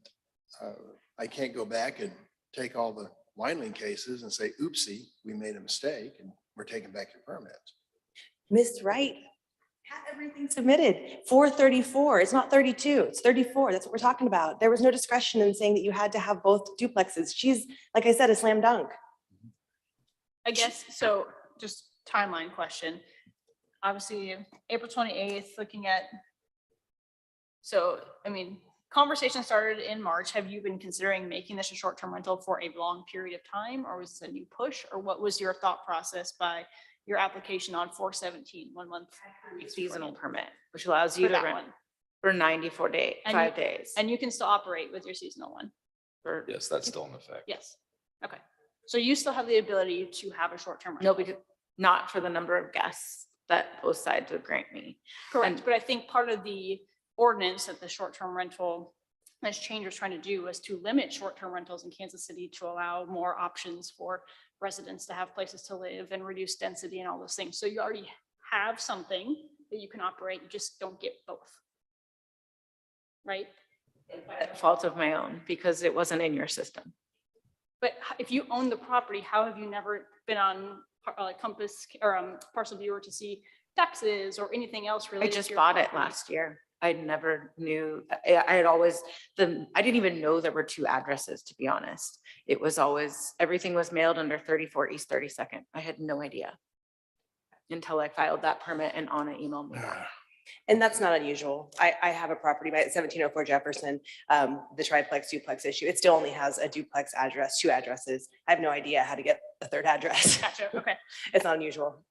I can't go back and take all the Weinling cases and say, oopsie, we made a mistake and we're taking back your permit. Ms. Wright had everything submitted. 434, it's not 32, it's 34. That's what we're talking about. There was no discretion in saying that you had to have both duplexes. She's, like I said, a slam dunk. I guess, so just timeline question. Obviously, April 28th, looking at, so, conversation started in March. Have you been considering making this a short-term rental for a long period of time, or was this a new push, or what was your thought process by your application on 4/17, 1 month? Seasonal permit, which allows you For to that rent one. for 94 days, And 5 days. And you can still operate with your seasonal one? Yes, that's still in effect. Yes. Okay. So you still have the ability to have a short-term rental? No, because not for the number of guests that both sides would grant me. Correct, but I think part of the ordinance that the short-term rental, this change was trying to do was to limit short-term rentals in Kansas City to allow more options for residents to have places to live and reduce density and all those things. So you already have something that you can operate, you just don't get both. Right? Fault of my own, because it wasn't in your system. But if you own the property, how have you never been on Compass or Parcel Viewer to see taxes or anything else I related? just to your bought it property? last year. I never knew, I had always, I didn't even know there were 2 addresses, to be honest. It was always, everything was mailed under 34 East 32nd. I had no idea until I filed that permit and Anna emailed me back. And that's not unusual. I have a property by 1704 Jefferson, the triplex duplex issue. It still only has a duplex address, 2 addresses. I have no idea how to get a 3rd address. Gotcha, okay. It's not unusual.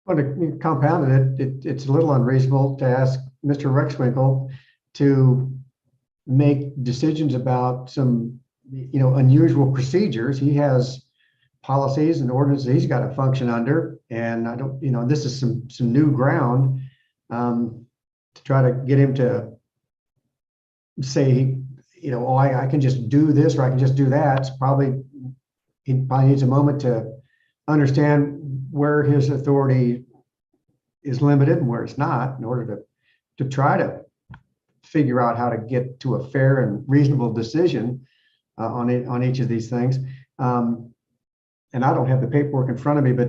Well, to compound it's a little unreasonable to ask Mr. Rexwinkle to make decisions about some, unusual procedures. He has policies and ordinances he's got to function under. And I don't, this is some new ground to try to get him to say, oh, I can just do this or I can just do that. He probably needs a moment to understand where his authority is limited and where it's not, in order to try to figure out how to get to a fair and reasonable decision on each of these things. And I don't have the paperwork in front of me, but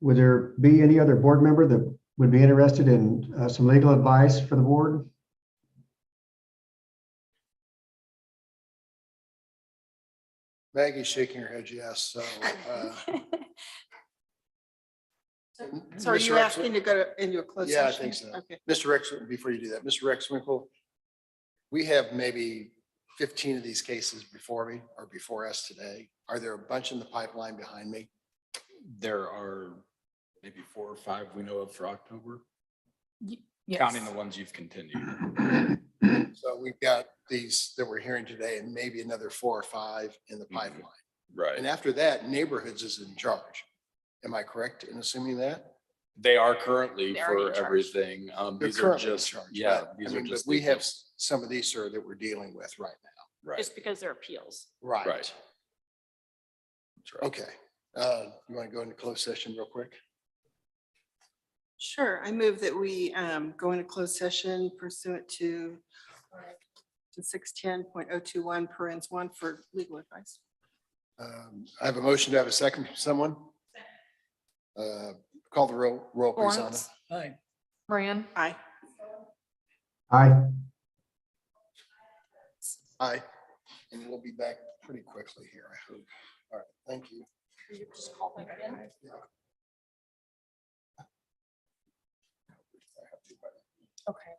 would there be any other board member that would be interested in some legal advice for the board? Maggie's shaking her head yes, so. So are Mr. you asking to go into a closed session? Yeah, I think so. Okay. Mr. Rex, before you do that, Mr. Rexwinkle, we have maybe 15 of these cases before me or before us today. Are there a bunch in the pipeline behind me? There are maybe 4 or 5 we know of for October, Yes. counting the ones you've continued. So we've got these that we're hearing today and maybe another 4 or 5 in the pipeline. Right. And after that, neighborhoods is in charge. Am I correct in assuming that? They are currently They're already for in charge. everything. They're These are currently in just, charge, yeah, but, these I are mean, but just. we the- have some of these, sir, that we're dealing with right now. Right. Just because they're appeals. Right. Right. That's right. Okay. You want to go into closed session real quick? Sure, I move that we go into closed session pursuant to 610.021 parens 1 for legal advice. I have a motion to have a second from someone. Call the roll, please, Anna. Lawrence, Aye. Moran, Aye. Aye. Aye. And we'll be back pretty quickly here, I hope. All right, thank you. you just call back in. Yeah. Okay.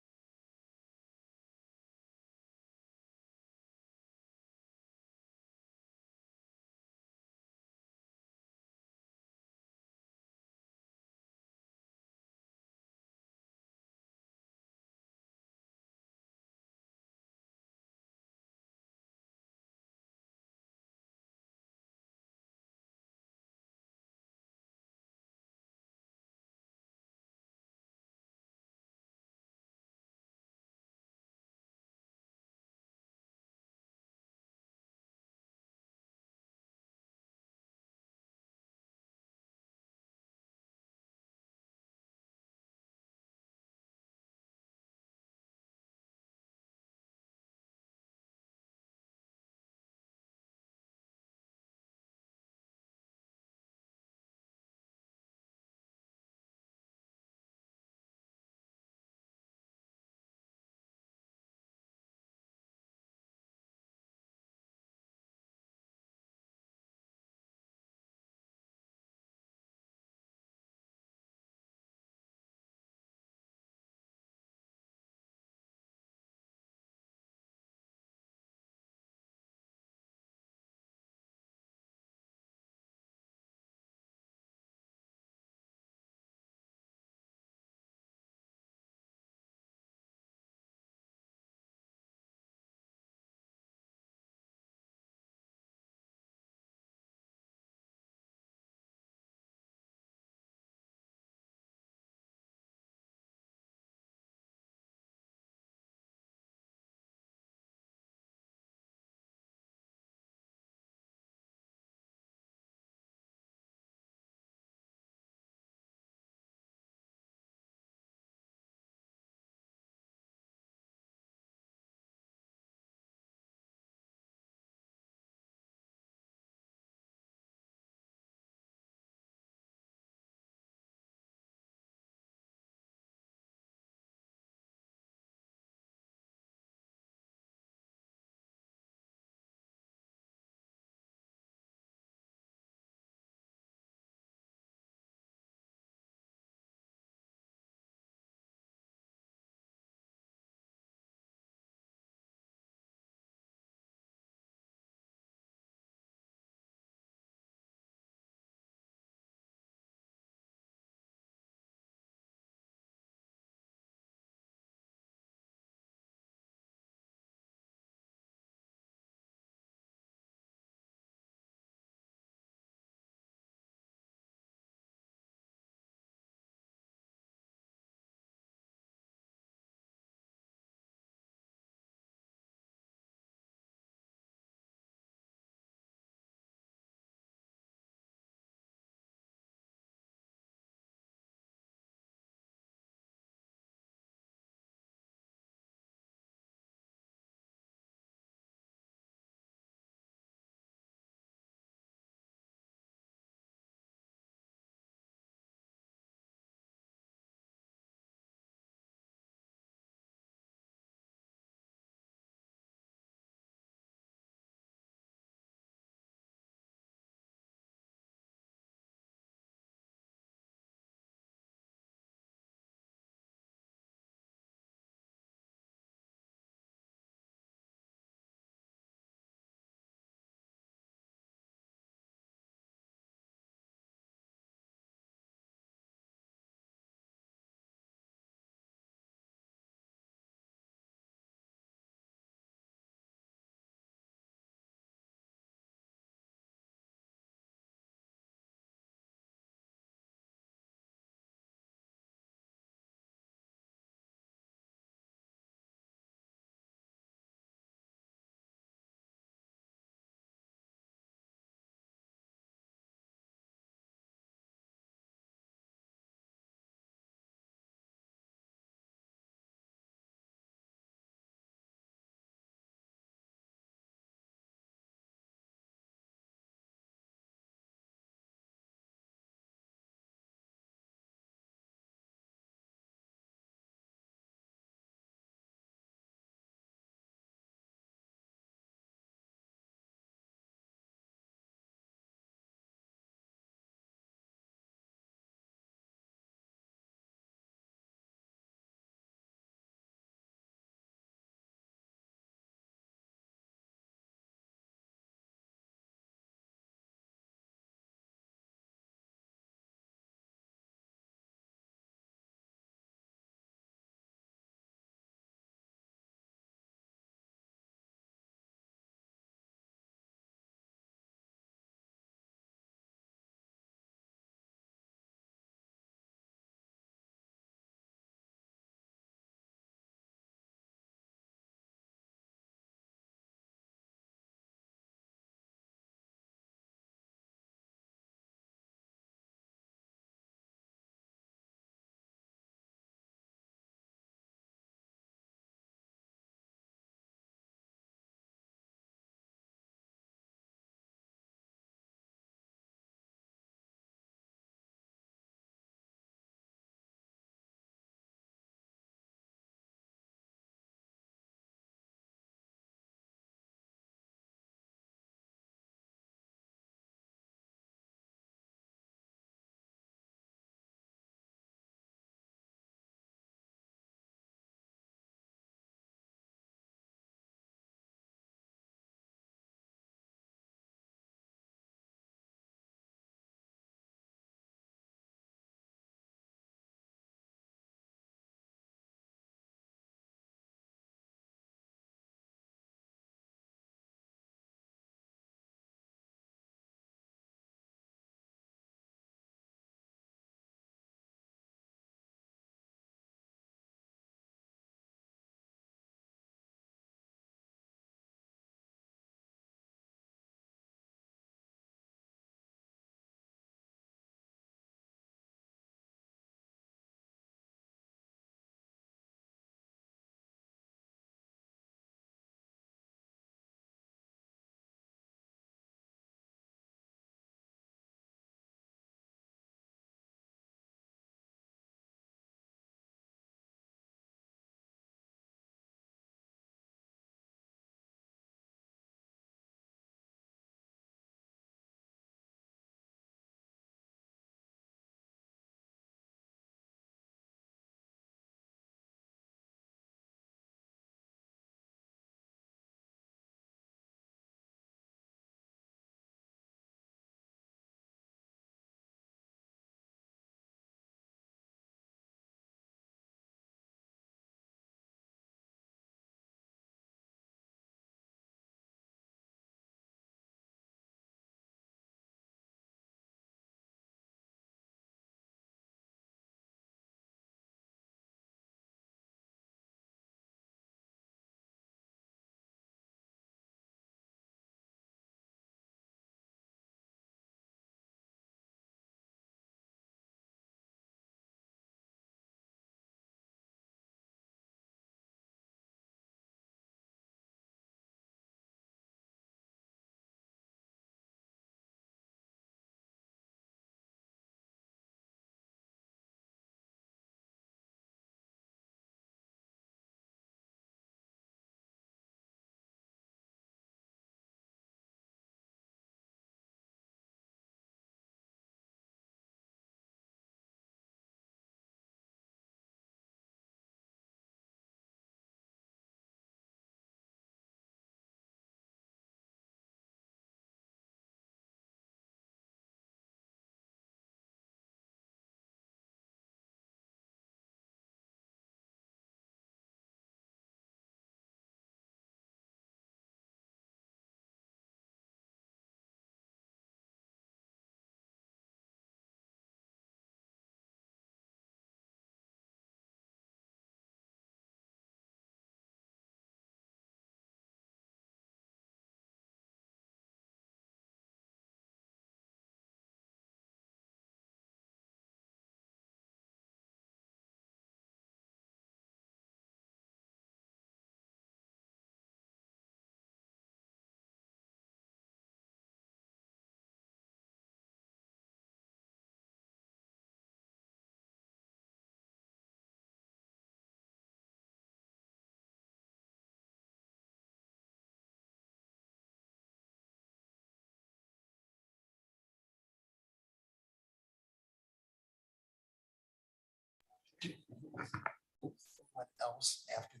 What else after?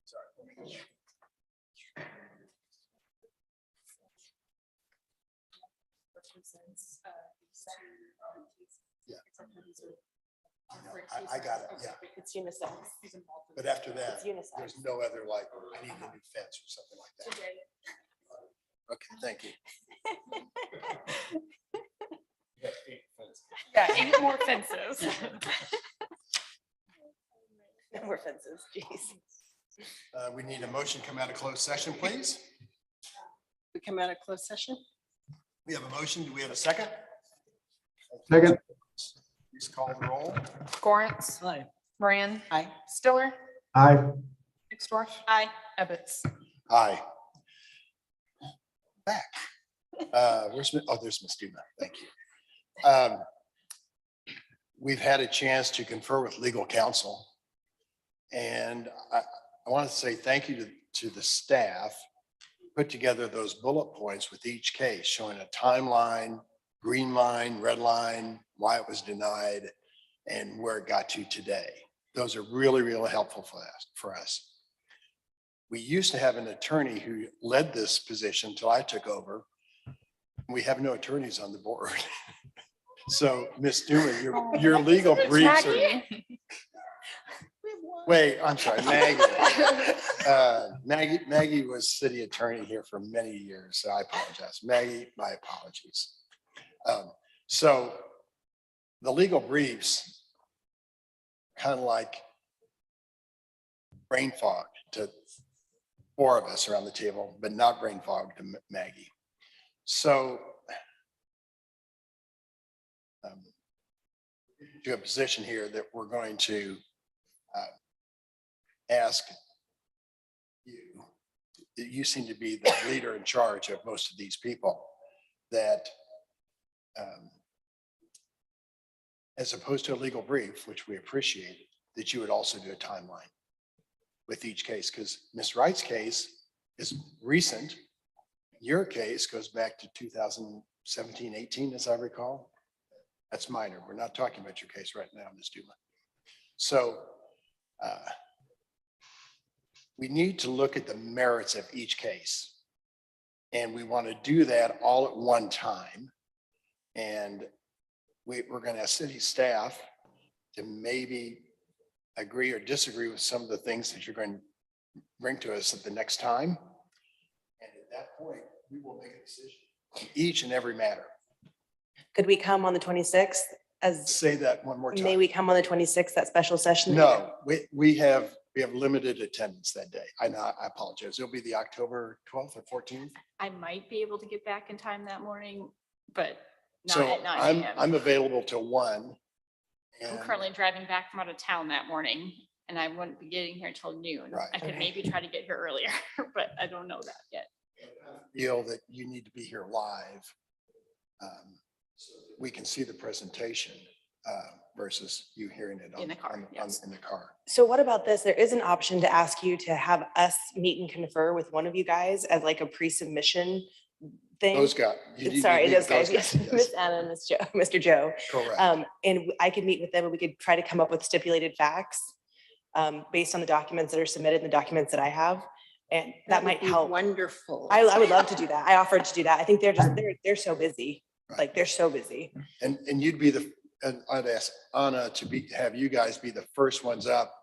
Sorry. Yeah. I got it, yeah. It's unisex. But after that, It's unisex. there's no other like, I need a new fence or something like that. Okay, thank you. Yeah, 8 more fences. No more fences, jeez. We need a motion to come out of closed session, please. We come out of closed session. We have a motion. Do we have a second? Second. Please call the roll. Gorance. Aye. Moran. Aye. Stiller. Aye. Nixdorf. Aye. Ebbets. Aye. Back. There's Ms. Duma. Thank you. We've had a chance to confer with legal counsel. And I want to say thank you to the staff who put together those bullet points with each case, showing a timeline, green line, red line, why it was denied, and where it got to today. Those are really, really helpful for us. We used to have an attorney who led this position until I took over. We have no attorneys on the board. So, Ms. Duma, your legal briefs are. Wait, I'm sorry, Maggie. Maggie was city attorney here for many years, so I apologize. Maggie, my apologies. So the legal briefs kind of like brain fog to 4 of us around the table, but not brain fog to Maggie. So to a position here that we're going to ask you, you seem to be the leader in charge of most of these people, that as opposed to a legal brief, which we appreciate, that you would also do a timeline with each case, because Ms. Wright's case is recent. Your case goes back to 2017, 18, as I recall. That's minor. We're not talking about your case right now, Ms. Duma. So we need to look at the merits of each case. And we want to do that all at one time. And we're going to ask city staff to maybe agree or disagree with some of the things that you're going to bring to us at the next time. And at that point, we will make a decision on each and every matter. Could we come on the 26th as? Say that one more time. May we come on the 26th, that special session? No, we have limited attendance that day. I know, I apologize. It'll be the October 12th or 14th. I might be able to get back in time that morning, but not So at 9 a.m. I'm available till 1. I'm and- currently driving back from out of town that morning and I wouldn't be getting here till noon. Right. I could maybe try to get here earlier, but I don't know that yet. Feel that you need to be here live. So that we can see the presentation versus you hearing it In the car, yes. in the car. So what about this? There is an option to ask you to have us meet and confer with one of you guys as like a pre-submission thing. Those guys. you need to Sorry, meet those with guys, yes, Miss Anna and Miss Joe, Mr. Joe. Correct. And I could meet with them and we could try to come up with stipulated facts based on the documents that are submitted and the documents that I have. And that might would be help. Wonderful. I would love to do that. I offered to do that. I think they're so busy. Like they're so busy. And you'd be and I'd ask Anna to have you guys be the first ones up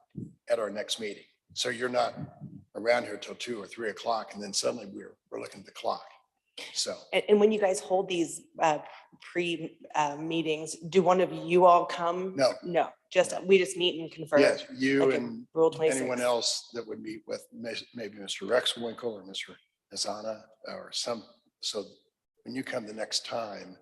at our next meeting. So you're not around here till 2 or 3 o'clock and then suddenly we're looking at the clock. So. And when you guys hold these meetings, do one of you all come? No. No, we just meet and confer. Yes, you like a and Rule 26. anyone else that would meet with maybe Mr. Rex Winkle or Mr. Asana or some, so when you come the next time,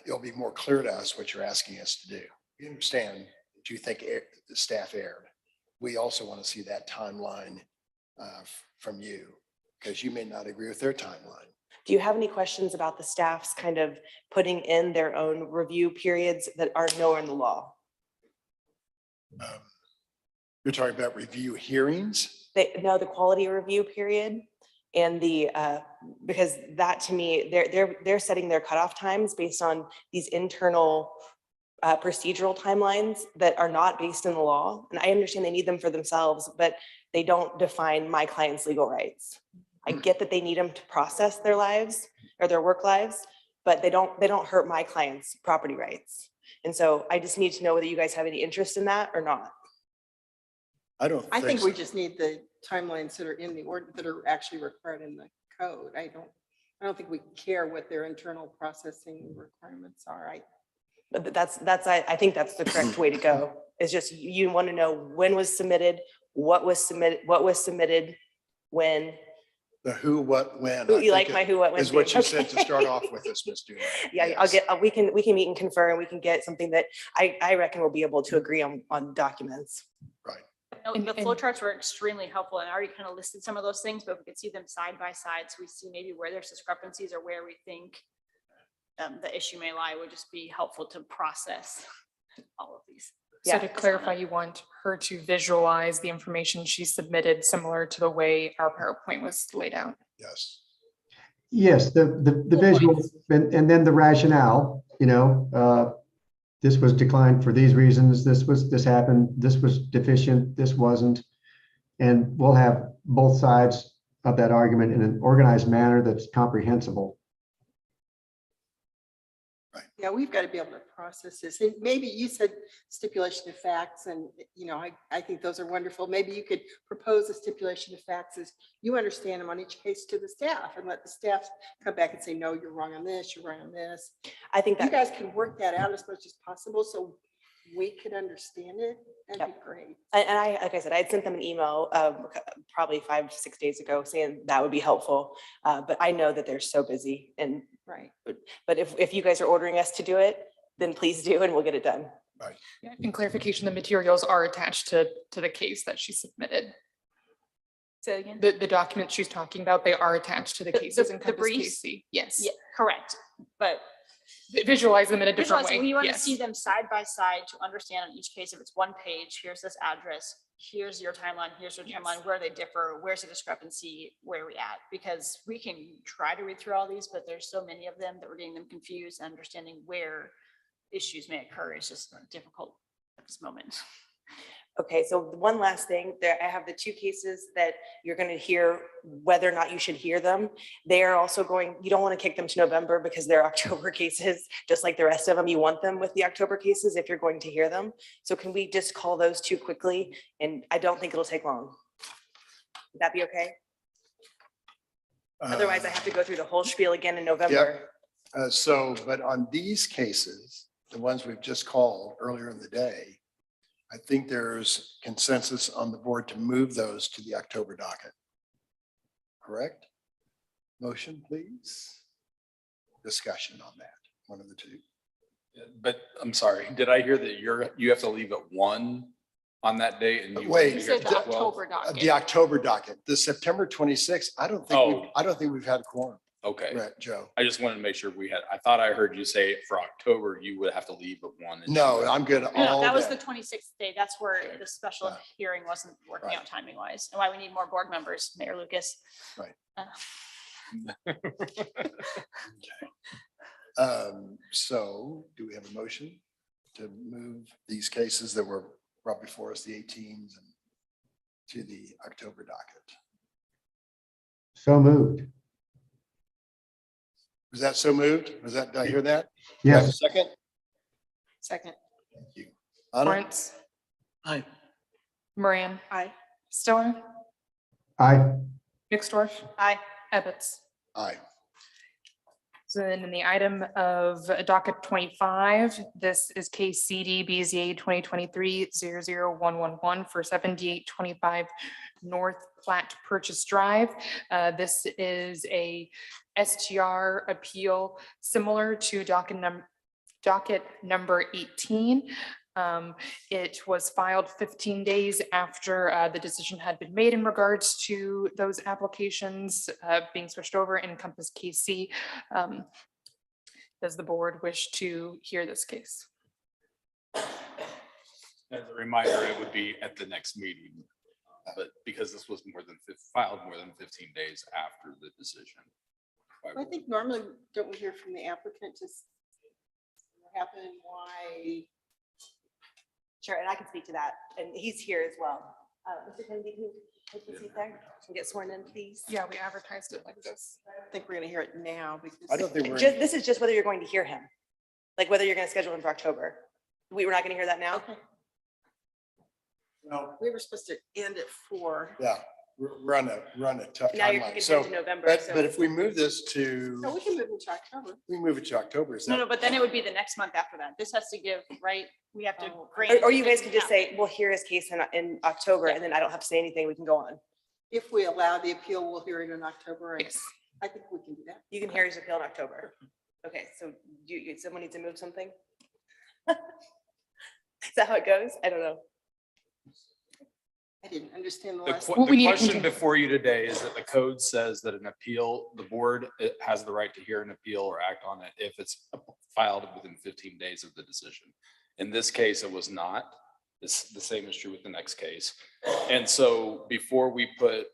it'll be more clear to us what you're asking us to do. We understand that you think the staff erred. We also want to see that timeline from you because you may not agree with their timeline. Do you have any questions about the staff's kind of putting in their own review periods that are nowhere in the law? You're talking about review hearings? No, the quality review period and because that to me, they're setting their cutoff times based on these internal procedural timelines that are not based in the law. And I understand they need them for themselves, but they don't define my client's legal rights. I get that they need them to process their lives or their work lives, but they don't hurt my client's property rights. And so I just need to know whether you guys have any interest in that or not. I think we just need the timelines that are in the order that are actually required in the code. I don't think we care what their internal processing requirements are. I think that's the correct way to go. It's just, you want to know when was submitted, what was submitted, when. The who, what, when. Who- I you think like my who, what, when is what thing. you said to Okay. start off with this, Ms. Doomer. Yeah, we can meet and confer, and we can get something that I reckon we'll be able to agree on documents. No, the flow charts were extremely helpful, and I already kind of listed some of those things, but if we could see them side by side, so we see maybe where there's discrepancies or where we think the issue may lie, would just be helpful to process all of these. So to clarify, you want her to visualize the information she submitted similar to the way our PowerPoint was laid out? Yes. Yes, the visual and then the rationale, this was declined for these reasons, this happened, this was deficient, this wasn't. And we'll have both sides of that argument in an organized manner that's comprehensible. Yeah, we've got to be able to process this. And maybe you said stipulation of facts, and I think those are wonderful. Maybe you could propose a stipulation of facts as you understand them on each case to the staff, and let the staff come back and say, no, you're wrong on this, you're wrong on this. I think that you guys can work that out as much as possible so we could understand it. That'd be great. And like I said, I had sent them an email probably 5 to 6 days ago saying that would be helpful. But I know that they're so busy, and right. But if you guys are ordering us to do it, then please do, and we'll get it done. Right. In clarification, the materials are attached to the case that she submitted. Say it again. The documents she's talking about, they are attached to the cases in Compass briefs? KC. Yes. Yeah, correct. But Visualize them in a different visualize, way. we want to Yes. see them side by side to understand on each case, if it's one page, here's this address, here's your timeline, here's your timeline, where they differ, where's the discrepancy, where are we at? Because we can try to read through all these, but there's so many of them that we're getting them confused, and understanding where issues may occur is just difficult at this moment. Okay, so one last thing, there I have the 2 cases that you're going to hear whether or not you should hear them. They are also going, you don't want to kick them to November because they're October cases, just like the rest of them. You want them with the October cases if you're going to hear them. So can we just call those 2 quickly? And I don't think it'll take long. Would that be okay? Otherwise, I have to go through the whole spiel again in November. But on these cases, the ones we've just called earlier in the day, I think there's consensus on the board to move those to the October docket. Correct? Motion, please. Discussion on that, one of the 2. But I'm sorry, did I hear that you have to leave at 1 on that date? And Wait, You said the October docket. The October docket, the September 26th, I don't think we've had a quorum. Okay. Right, Joe. I just wanted to make sure I thought I heard you say for October, you would have to leave at 1. No, I'm good No, all that was day. the 26th day. That's where the special hearing wasn't working out timing wise, and why we need more board members, Mayor Lucas. Right. So do we have a motion to move these cases that were brought before us, the 18s, and to the October docket? So moved. Was that so moved? Was that, did I hear that? Yes. Do I have a second? Second. Thank you. Anna? Lawrence. Aye. Moran. Aye. Stiller. Aye. Mixdorf. Aye. Ebbets. Aye. So then in the item of docket 25, this is case CD BZA 2023-00111 for 7825 North Platte Purchase Drive. This is a STR appeal similar to docket number 18. It was filed 15 days after the decision had been made in regards to those applications being switched over in Compass KC. Does the board wish to hear this case? As a reminder, it would be at the next meeting, but because this was filed more than 15 days after the decision. I think normally, don't we hear from the applicant just happened, why? Sure, and I can speak to that, and he's here as well. Mr. Kennedy, can you take the seat there and get sworn in, please? Yeah, we advertised it like this. I think we're gonna hear it now because. I don't think we're. This is just whether you're going to hear him, like whether you're gonna schedule him for October. We were not gonna hear that now? Okay. No, We were supposed to end at 4. yeah, we're on a tough Now you're timeline. kicking So, into November, but so. if we move this No, to, we can move it to October. we move it to October, is No, that? no, but then it would be the next month after that. This has to give, right? We have to Or grant. or you guys could just say, we'll hear his case in October, and then I don't have to say anything, we can go on. If we allow the appeal, we'll hear it in October. and Yes. I think we can do that. You can hear his appeal in October. Okay, so someone needs to move something? Is that how it goes? I don't know. I didn't understand the The last. que- Well, we the need to question continue. before you today is that the code says that an appeal, the board has the right to hear an appeal or act on it if it's filed within 15 days of the decision. In this case, it was not. It's the same is true with the next case. And so before we put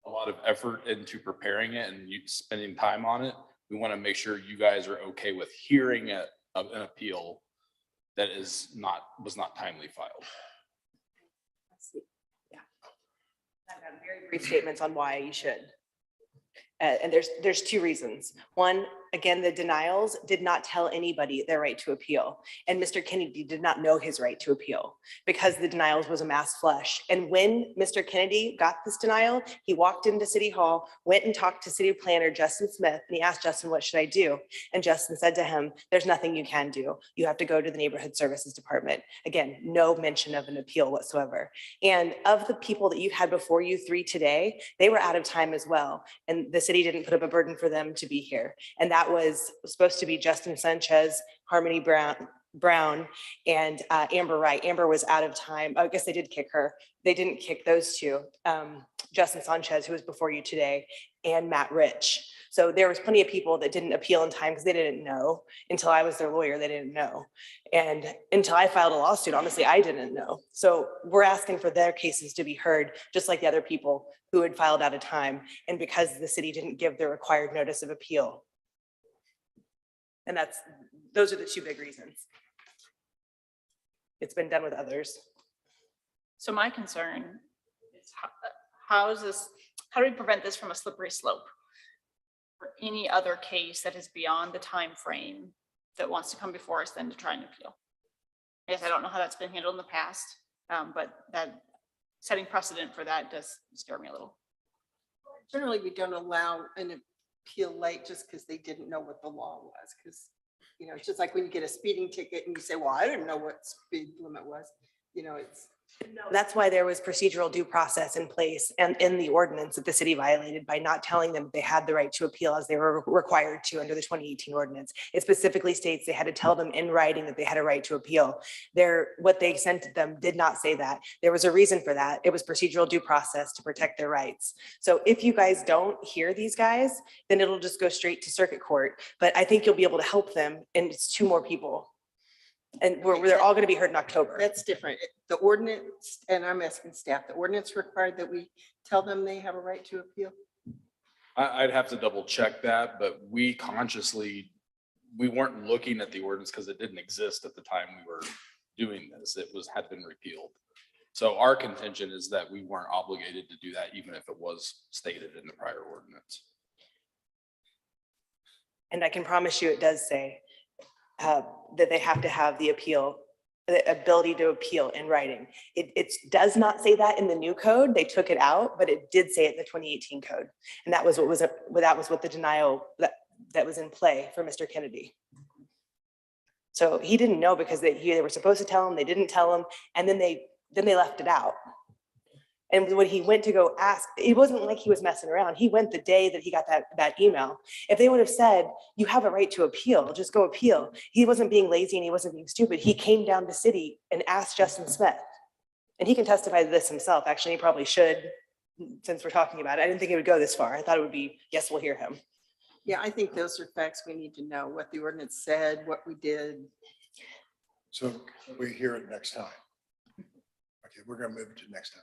a lot of effort into preparing it and you spending time on it, we want to make sure you guys are okay with hearing an appeal that was not timely filed. I've got very brief statements on why you should. And there's two reasons. One, again, the denials did not tell anybody their right to appeal. And Mr. Kennedy did not know his right to appeal because the denials was a mass flush. And when Mr. Kennedy got this denial, he walked into City Hall, went and talked to City Planner Justin Smith, and he asked Justin, what should I do? And Justin said to him, there's nothing you can do. You have to go to the Neighborhood Services Department. Again, no mention of an appeal whatsoever. And of the people that you've had before you, 3 today, they were out of time as well. And the city didn't put up a burden for them to be here. And that was supposed to be Justin Sanchez, Harmony Brown, and Amber Wright. Amber was out of time. I guess they did kick her. They didn't kick those two. Justin Sanchez, who was before you today, and Matt Rich. So there was plenty of people that didn't appeal in time because they didn't know. Until I was their lawyer, they didn't know. And until I filed a lawsuit, honestly, I didn't know. So we're asking for their cases to be heard, just like the other people who had filed out of time. And because the city didn't give the required notice of appeal. And those are the two big reasons. It's been done with others. So my concern is how do we prevent this from a slippery slope? For any other case that is beyond the time frame that wants to come before us then to try and appeal. I guess I don't know how that's been handled in the past, but that setting precedent for that does scare me a little. Generally, we don't allow an appeal late just because they didn't know what the law was. Because, it's just like when you get a speeding ticket and you say, well, I didn't know what speed limit was. It's. That's why there was procedural due process in place and in the ordinance that the city violated by not telling them they had the right to appeal as they were required to under the 2018 ordinance. It specifically states they had to tell them in writing that they had a right to appeal. What they sent them did not say that. There was a reason for that. It was procedural due process to protect their rights. So if you guys don't hear these guys, then it'll just go straight to circuit court. But I think you'll be able to help them, and it's 2 more people. And they're all going to be heard in October. That's different. The ordinance, and I'm asking staff, the ordinance required that we tell them they have a right to appeal? I'd have to double check that, but we weren't looking at the ordinance because it didn't exist at the time we were doing this. Had been repealed. So our contention is that we weren't obligated to do that, even if it was stated in the prior ordinance. And I can promise you, it does say that they have to have the ability to appeal in writing. It does not say that in the new code. They took it out, but it did say it in the 2018 code. And that was what the denial that was in play for Mr. Kennedy. So he didn't know because they were supposed to tell him, they didn't tell him, and then they left it out. And when he went to go ask, it wasn't like he was messing around. He went the day that he got that email. If they would have said, you have a right to appeal, just go appeal. He wasn't being lazy and he wasn't being stupid. He came down to city and asked Justin Smith. And he can testify to this himself. Actually, he probably should, since we're talking about it. I didn't think it would go this far. I thought it would be, yes, we'll hear him. Yeah, I think those are facts we need to know, what the ordinance said, what we did. So we hear it next time. Okay, we're gonna move it to next time.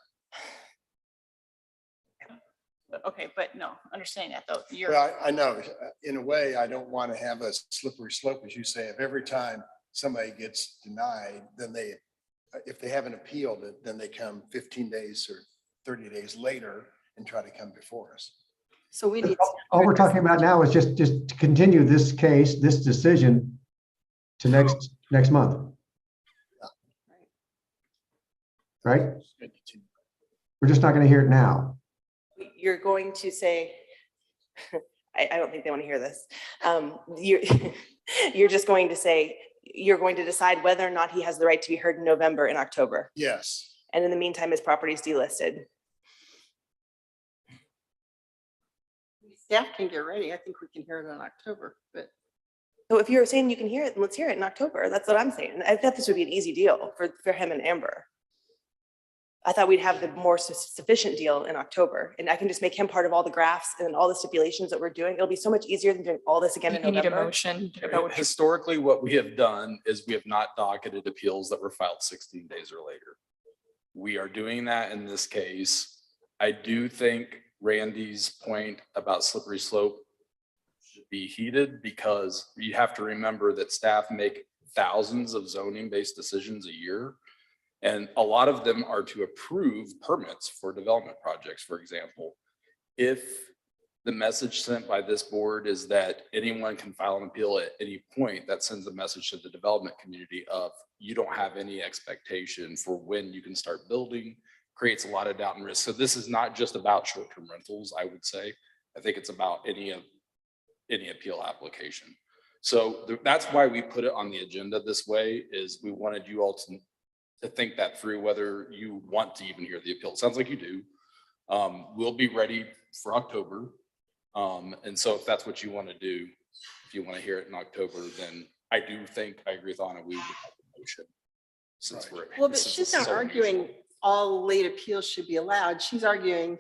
Okay, but no, understanding that though, you're, Well, I know, in a way, I don't want to have a slippery slope, as you say, if every time somebody gets denied, then they, if they haven't appealed it, then they come 15 days or 30 days later and try to come before us. So we need. All we're talking about now is just to continue this case, this decision to next month. Right? We're just not going to hear it now. You're going to say, I don't think they want to hear this. You're, you're just going to say, you're going to decide whether or not he has the right to be heard in November and October. Yes. And in the meantime, his property is delisted. Staff can get ready. I think we can hear it in October, but. So if you're saying you can hear it, then let's hear it in October. That's what I'm saying. I thought this would be an easy deal for him and Amber. I thought we'd have the more sufficient deal in October, and I can just make him part of all the graphs and all the stipulations that we're doing. It'll be so much easier than doing all this again in You need a November. motion about what Historically, what we have done is we have not docketed appeals that were filed 16 days or later. We are doing that in this case. I do think Randy's point about slippery slope should be heeded, because you have to remember that staff make thousands of zoning-based decisions a year. And a lot of them are to approve permits for development projects, for example. If the message sent by this board is that anyone can file an appeal at any point, that sends a message to the development community of you don't have any expectation for when you can start building, creates a lot of doubt and risk. So this is not just about short-term rentals, I would say. I think it's about any appeal application. So that's why we put it on the agenda this way, is we wanted you all to think that through, whether you want to even hear the appeal. It sounds like you do. We'll be ready for October. And so if that's what you want to do, if you want to hear it in October, then I do think, I agree with Anna, we would have a motion. Since we're. Well, but she's not arguing all late appeals should be allowed. She's arguing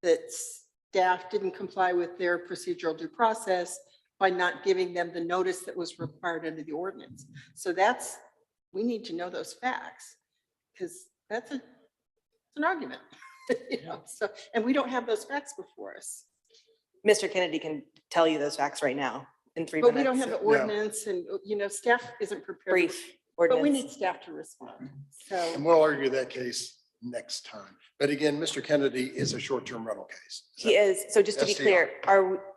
that staff didn't comply with their procedural due process by not giving them the notice that was required under the ordinance. So we need to know those facts, because that's an argument. You know, so, and we don't have those facts before us. Mr. Kennedy can tell you those facts right now in 3 minutes. But we don't have the ordinance, and, you know, staff isn't prepared. Brief But we ordinance. need staff to respond. So. And we'll argue that case next time. But again, Mr. Kennedy is a short-term rental case. He is. So just to be STR. clear,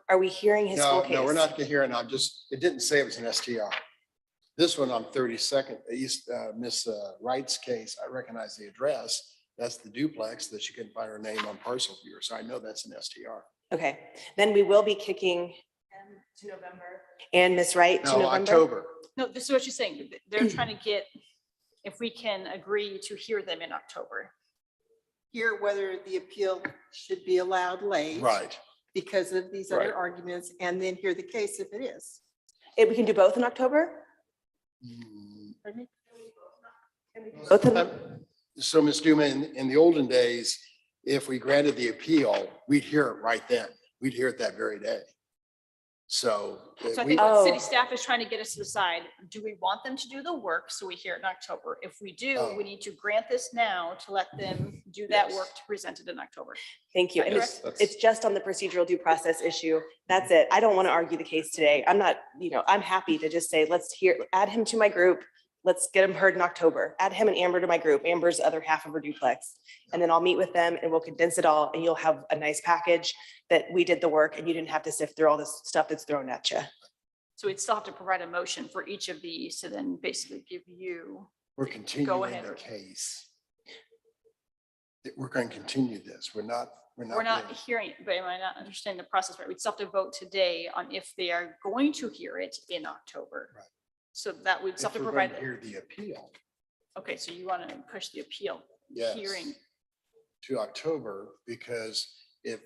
are we hearing his full No, case? no, we're not gonna hear it. It didn't say it was an STR. This one on 32nd East, Miss Wright's case, I recognize the address. That's the duplex that she couldn't find her name on parcel viewer. So I know that's an STR. Okay, then we will be kicking to November and Miss Wright to No, November. October. no, this is what she's saying. They're trying to get, if we can agree to hear them in October. Hear whether the appeal should be allowed late. Right. Because of these Right. other arguments, and then hear the case if it is. If we can do both in October? Pardon me? Both of them? So Ms. Duma, in the olden days, if we granted the appeal, we'd hear it right then. We'd hear it that very day. So. So I we- think what city staff is trying to get us to decide, do we want them to do the work? So we hear it in October. If we do, we need to grant this now to let them do that work to present it in October. Thank you. Is And that it's just on the procedural due process issue. That's it. I don't want to argue the case today. I'm not, I'm happy to just say, add him to my group. Let's get him heard in October. Add him and Amber to my group. Amber's the other half of her duplex. And then I'll meet with them and we'll condense it all and you'll have a nice package that we did the work and you didn't have to sift through all this stuff that's thrown at you. So we'd still have to provide a motion for each of these to then basically give you. We're continuing ahead. the case. We're going to continue this. We're not hearing, it, but am I not understanding the process right? We'd still have to vote today on if they are going to hear it in October. Right. So that we'd still have If to we're going provide. to hear the appeal. Okay, so you want to push the appeal Yes. hearing. To October, because if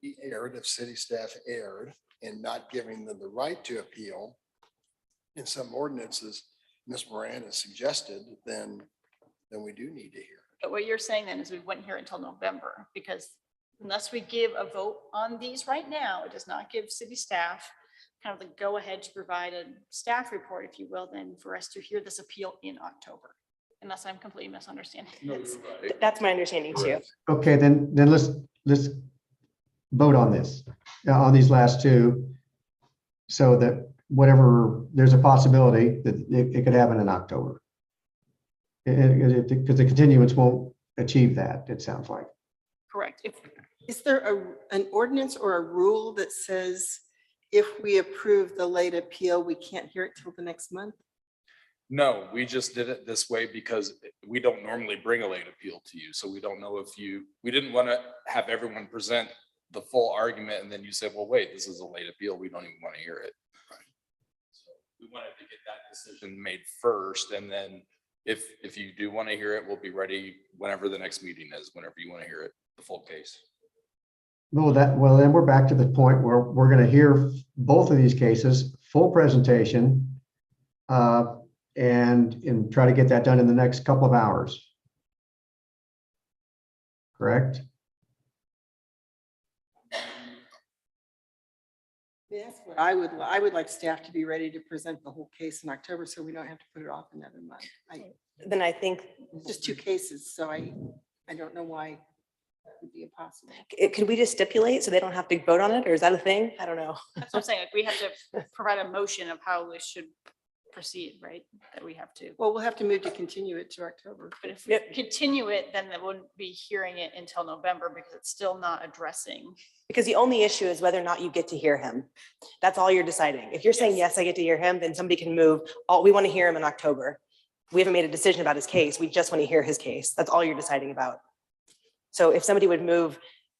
he erred, if city staff erred in not giving them the right to appeal in some ordinances, Ms. Moran has suggested, then we do need to hear. But what you're saying then is we wouldn't hear it until November, because unless we give a vote on these right now, it does not give city staff kind of the go ahead to provide a staff report, if you will, then for us to hear this appeal in October. Unless I'm completely misunderstanding this. That's my understanding too. Okay, then let's vote on this, on these last two, so that whatever, there's a possibility that it could happen in October. Because the continuance won't achieve that, it sounds like. Correct. Is there an ordinance or a rule that says if we approve the late appeal, we can't hear it till the next month? No, we just did it this way because we don't normally bring a late appeal to you. So we don't know if we didn't want to have everyone present the full argument and then you said, well, wait, this is a late appeal. We don't even want to hear it. So we wanted to get that decision made first. And then if you do want to hear it, we'll be ready whenever the next meeting is, whenever you want to hear it, the full case. Well, then we're back to the point where we're going to hear both of these cases, full presentation, and try to get that done in the next couple of hours. Correct? That's what I would like staff to be ready to present the whole case in October, so we don't have to put it off another month. Then I think, Just 2 cases, so I don't know why that would be impossible. could we just stipulate so they don't have to vote on it, or is that a thing? I don't know. That's what I'm saying. Like, we have to provide a motion of how we should proceed, right? That we have to. Well, we'll have to move to continue it to October. But if we continue it, then they wouldn't be hearing it until November because it's still not addressing. Because the only issue is whether or not you get to hear him. That's all you're deciding. If you're saying, yes, I get to hear him, then somebody can move. We want to hear him in October. We haven't made a decision about his case. We just want to hear his case. That's all you're deciding about. So if somebody would move,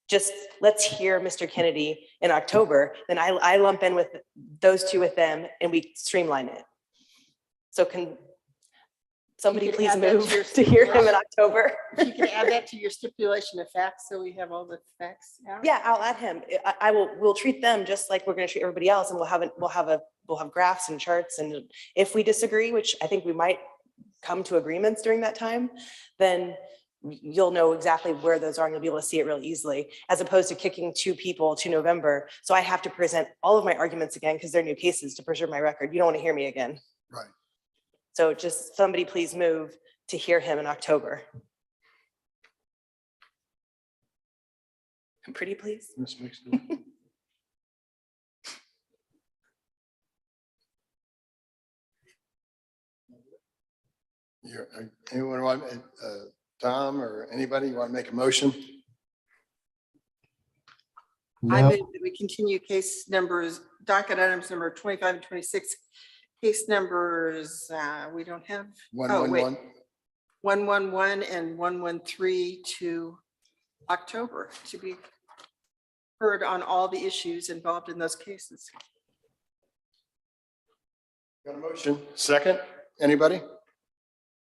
just let's hear Mr. Kennedy in October, then I lump in with those two with them and we streamline it. So can somebody could please add that to move your to hear him in October? You can add that to your stipulation of facts, so we have all the facts out. Yeah, I'll add him. We'll treat them just like we're gonna treat everybody else, and we'll have graphs and charts, and if we disagree, which I think we might come to agreements during that time, then you'll know exactly where those are and you'll be able to see it really easily, as opposed to kicking 2 people to November. So I have to present all of my arguments again because they're new cases to preserve my record. You don't want to hear me again. Right. So just somebody please move to hear him in October. And pretty please. Ms. Mixon. Anyone want, Tom or anybody want to make a motion? I No. move that we continue case numbers, docket items number 25 and 26. Case numbers, we don't have. Oh, wait. 111 and 113 to October to be heard on all the issues involved in those cases. Got a motion? Second, anybody?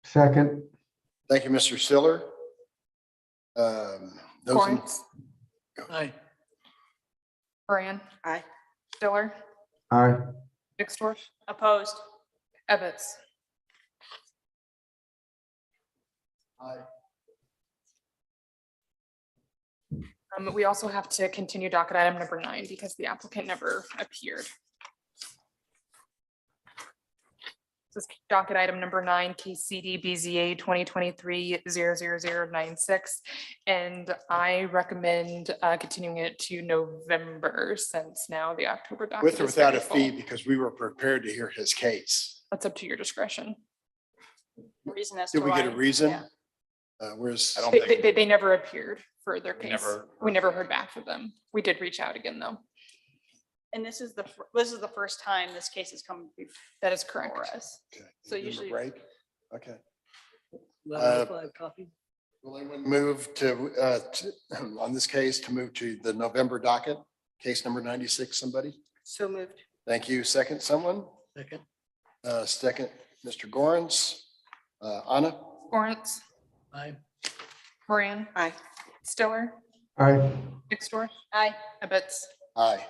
Second. Thank you, Mr. Stiller. Those in- Lawrence, Aye. Moran, Aye. Stiller, Aye. Nixdorf, Opposed? Ebbets. Aye. We also have to continue docket item number 9 because the applicant never appeared. This is docket item number 9, case CD BZA 2023-00096. And I recommend continuing it to November, since now the October docket With or is without a very fee, full. because we were prepared to hear his case. That's up to your discretion. Reason as to Did we why. get a reason? Yeah. Where's? I don't think. They never appeared for their case. Never We never heard back from them. We did reach out again, though. And this is the first time this case has come before That is correct. us. Okay. So Give him a usually- break. Okay. 11:05 copy. Will anyone move on this case to move to the November docket, case number 96, somebody? So moved. Thank you. Second, someone? Second. Second, Mr. Gorans. Anna? Lawrence, Aye. Moran, Aye. Stiller, Aye. Nixdorf, Aye. Ebbets. Aye.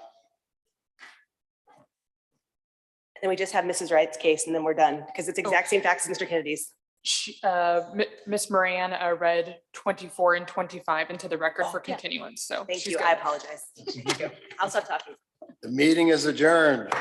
And we just have Mrs. Wright's case and then we're done, because it's exact same facts as Mr. Kennedy's. Miss Moran read 24 and 25 into the record for yeah. continuance, so. Thank she's you. good. I apologize. I'll stop talking. The meeting is adjourned.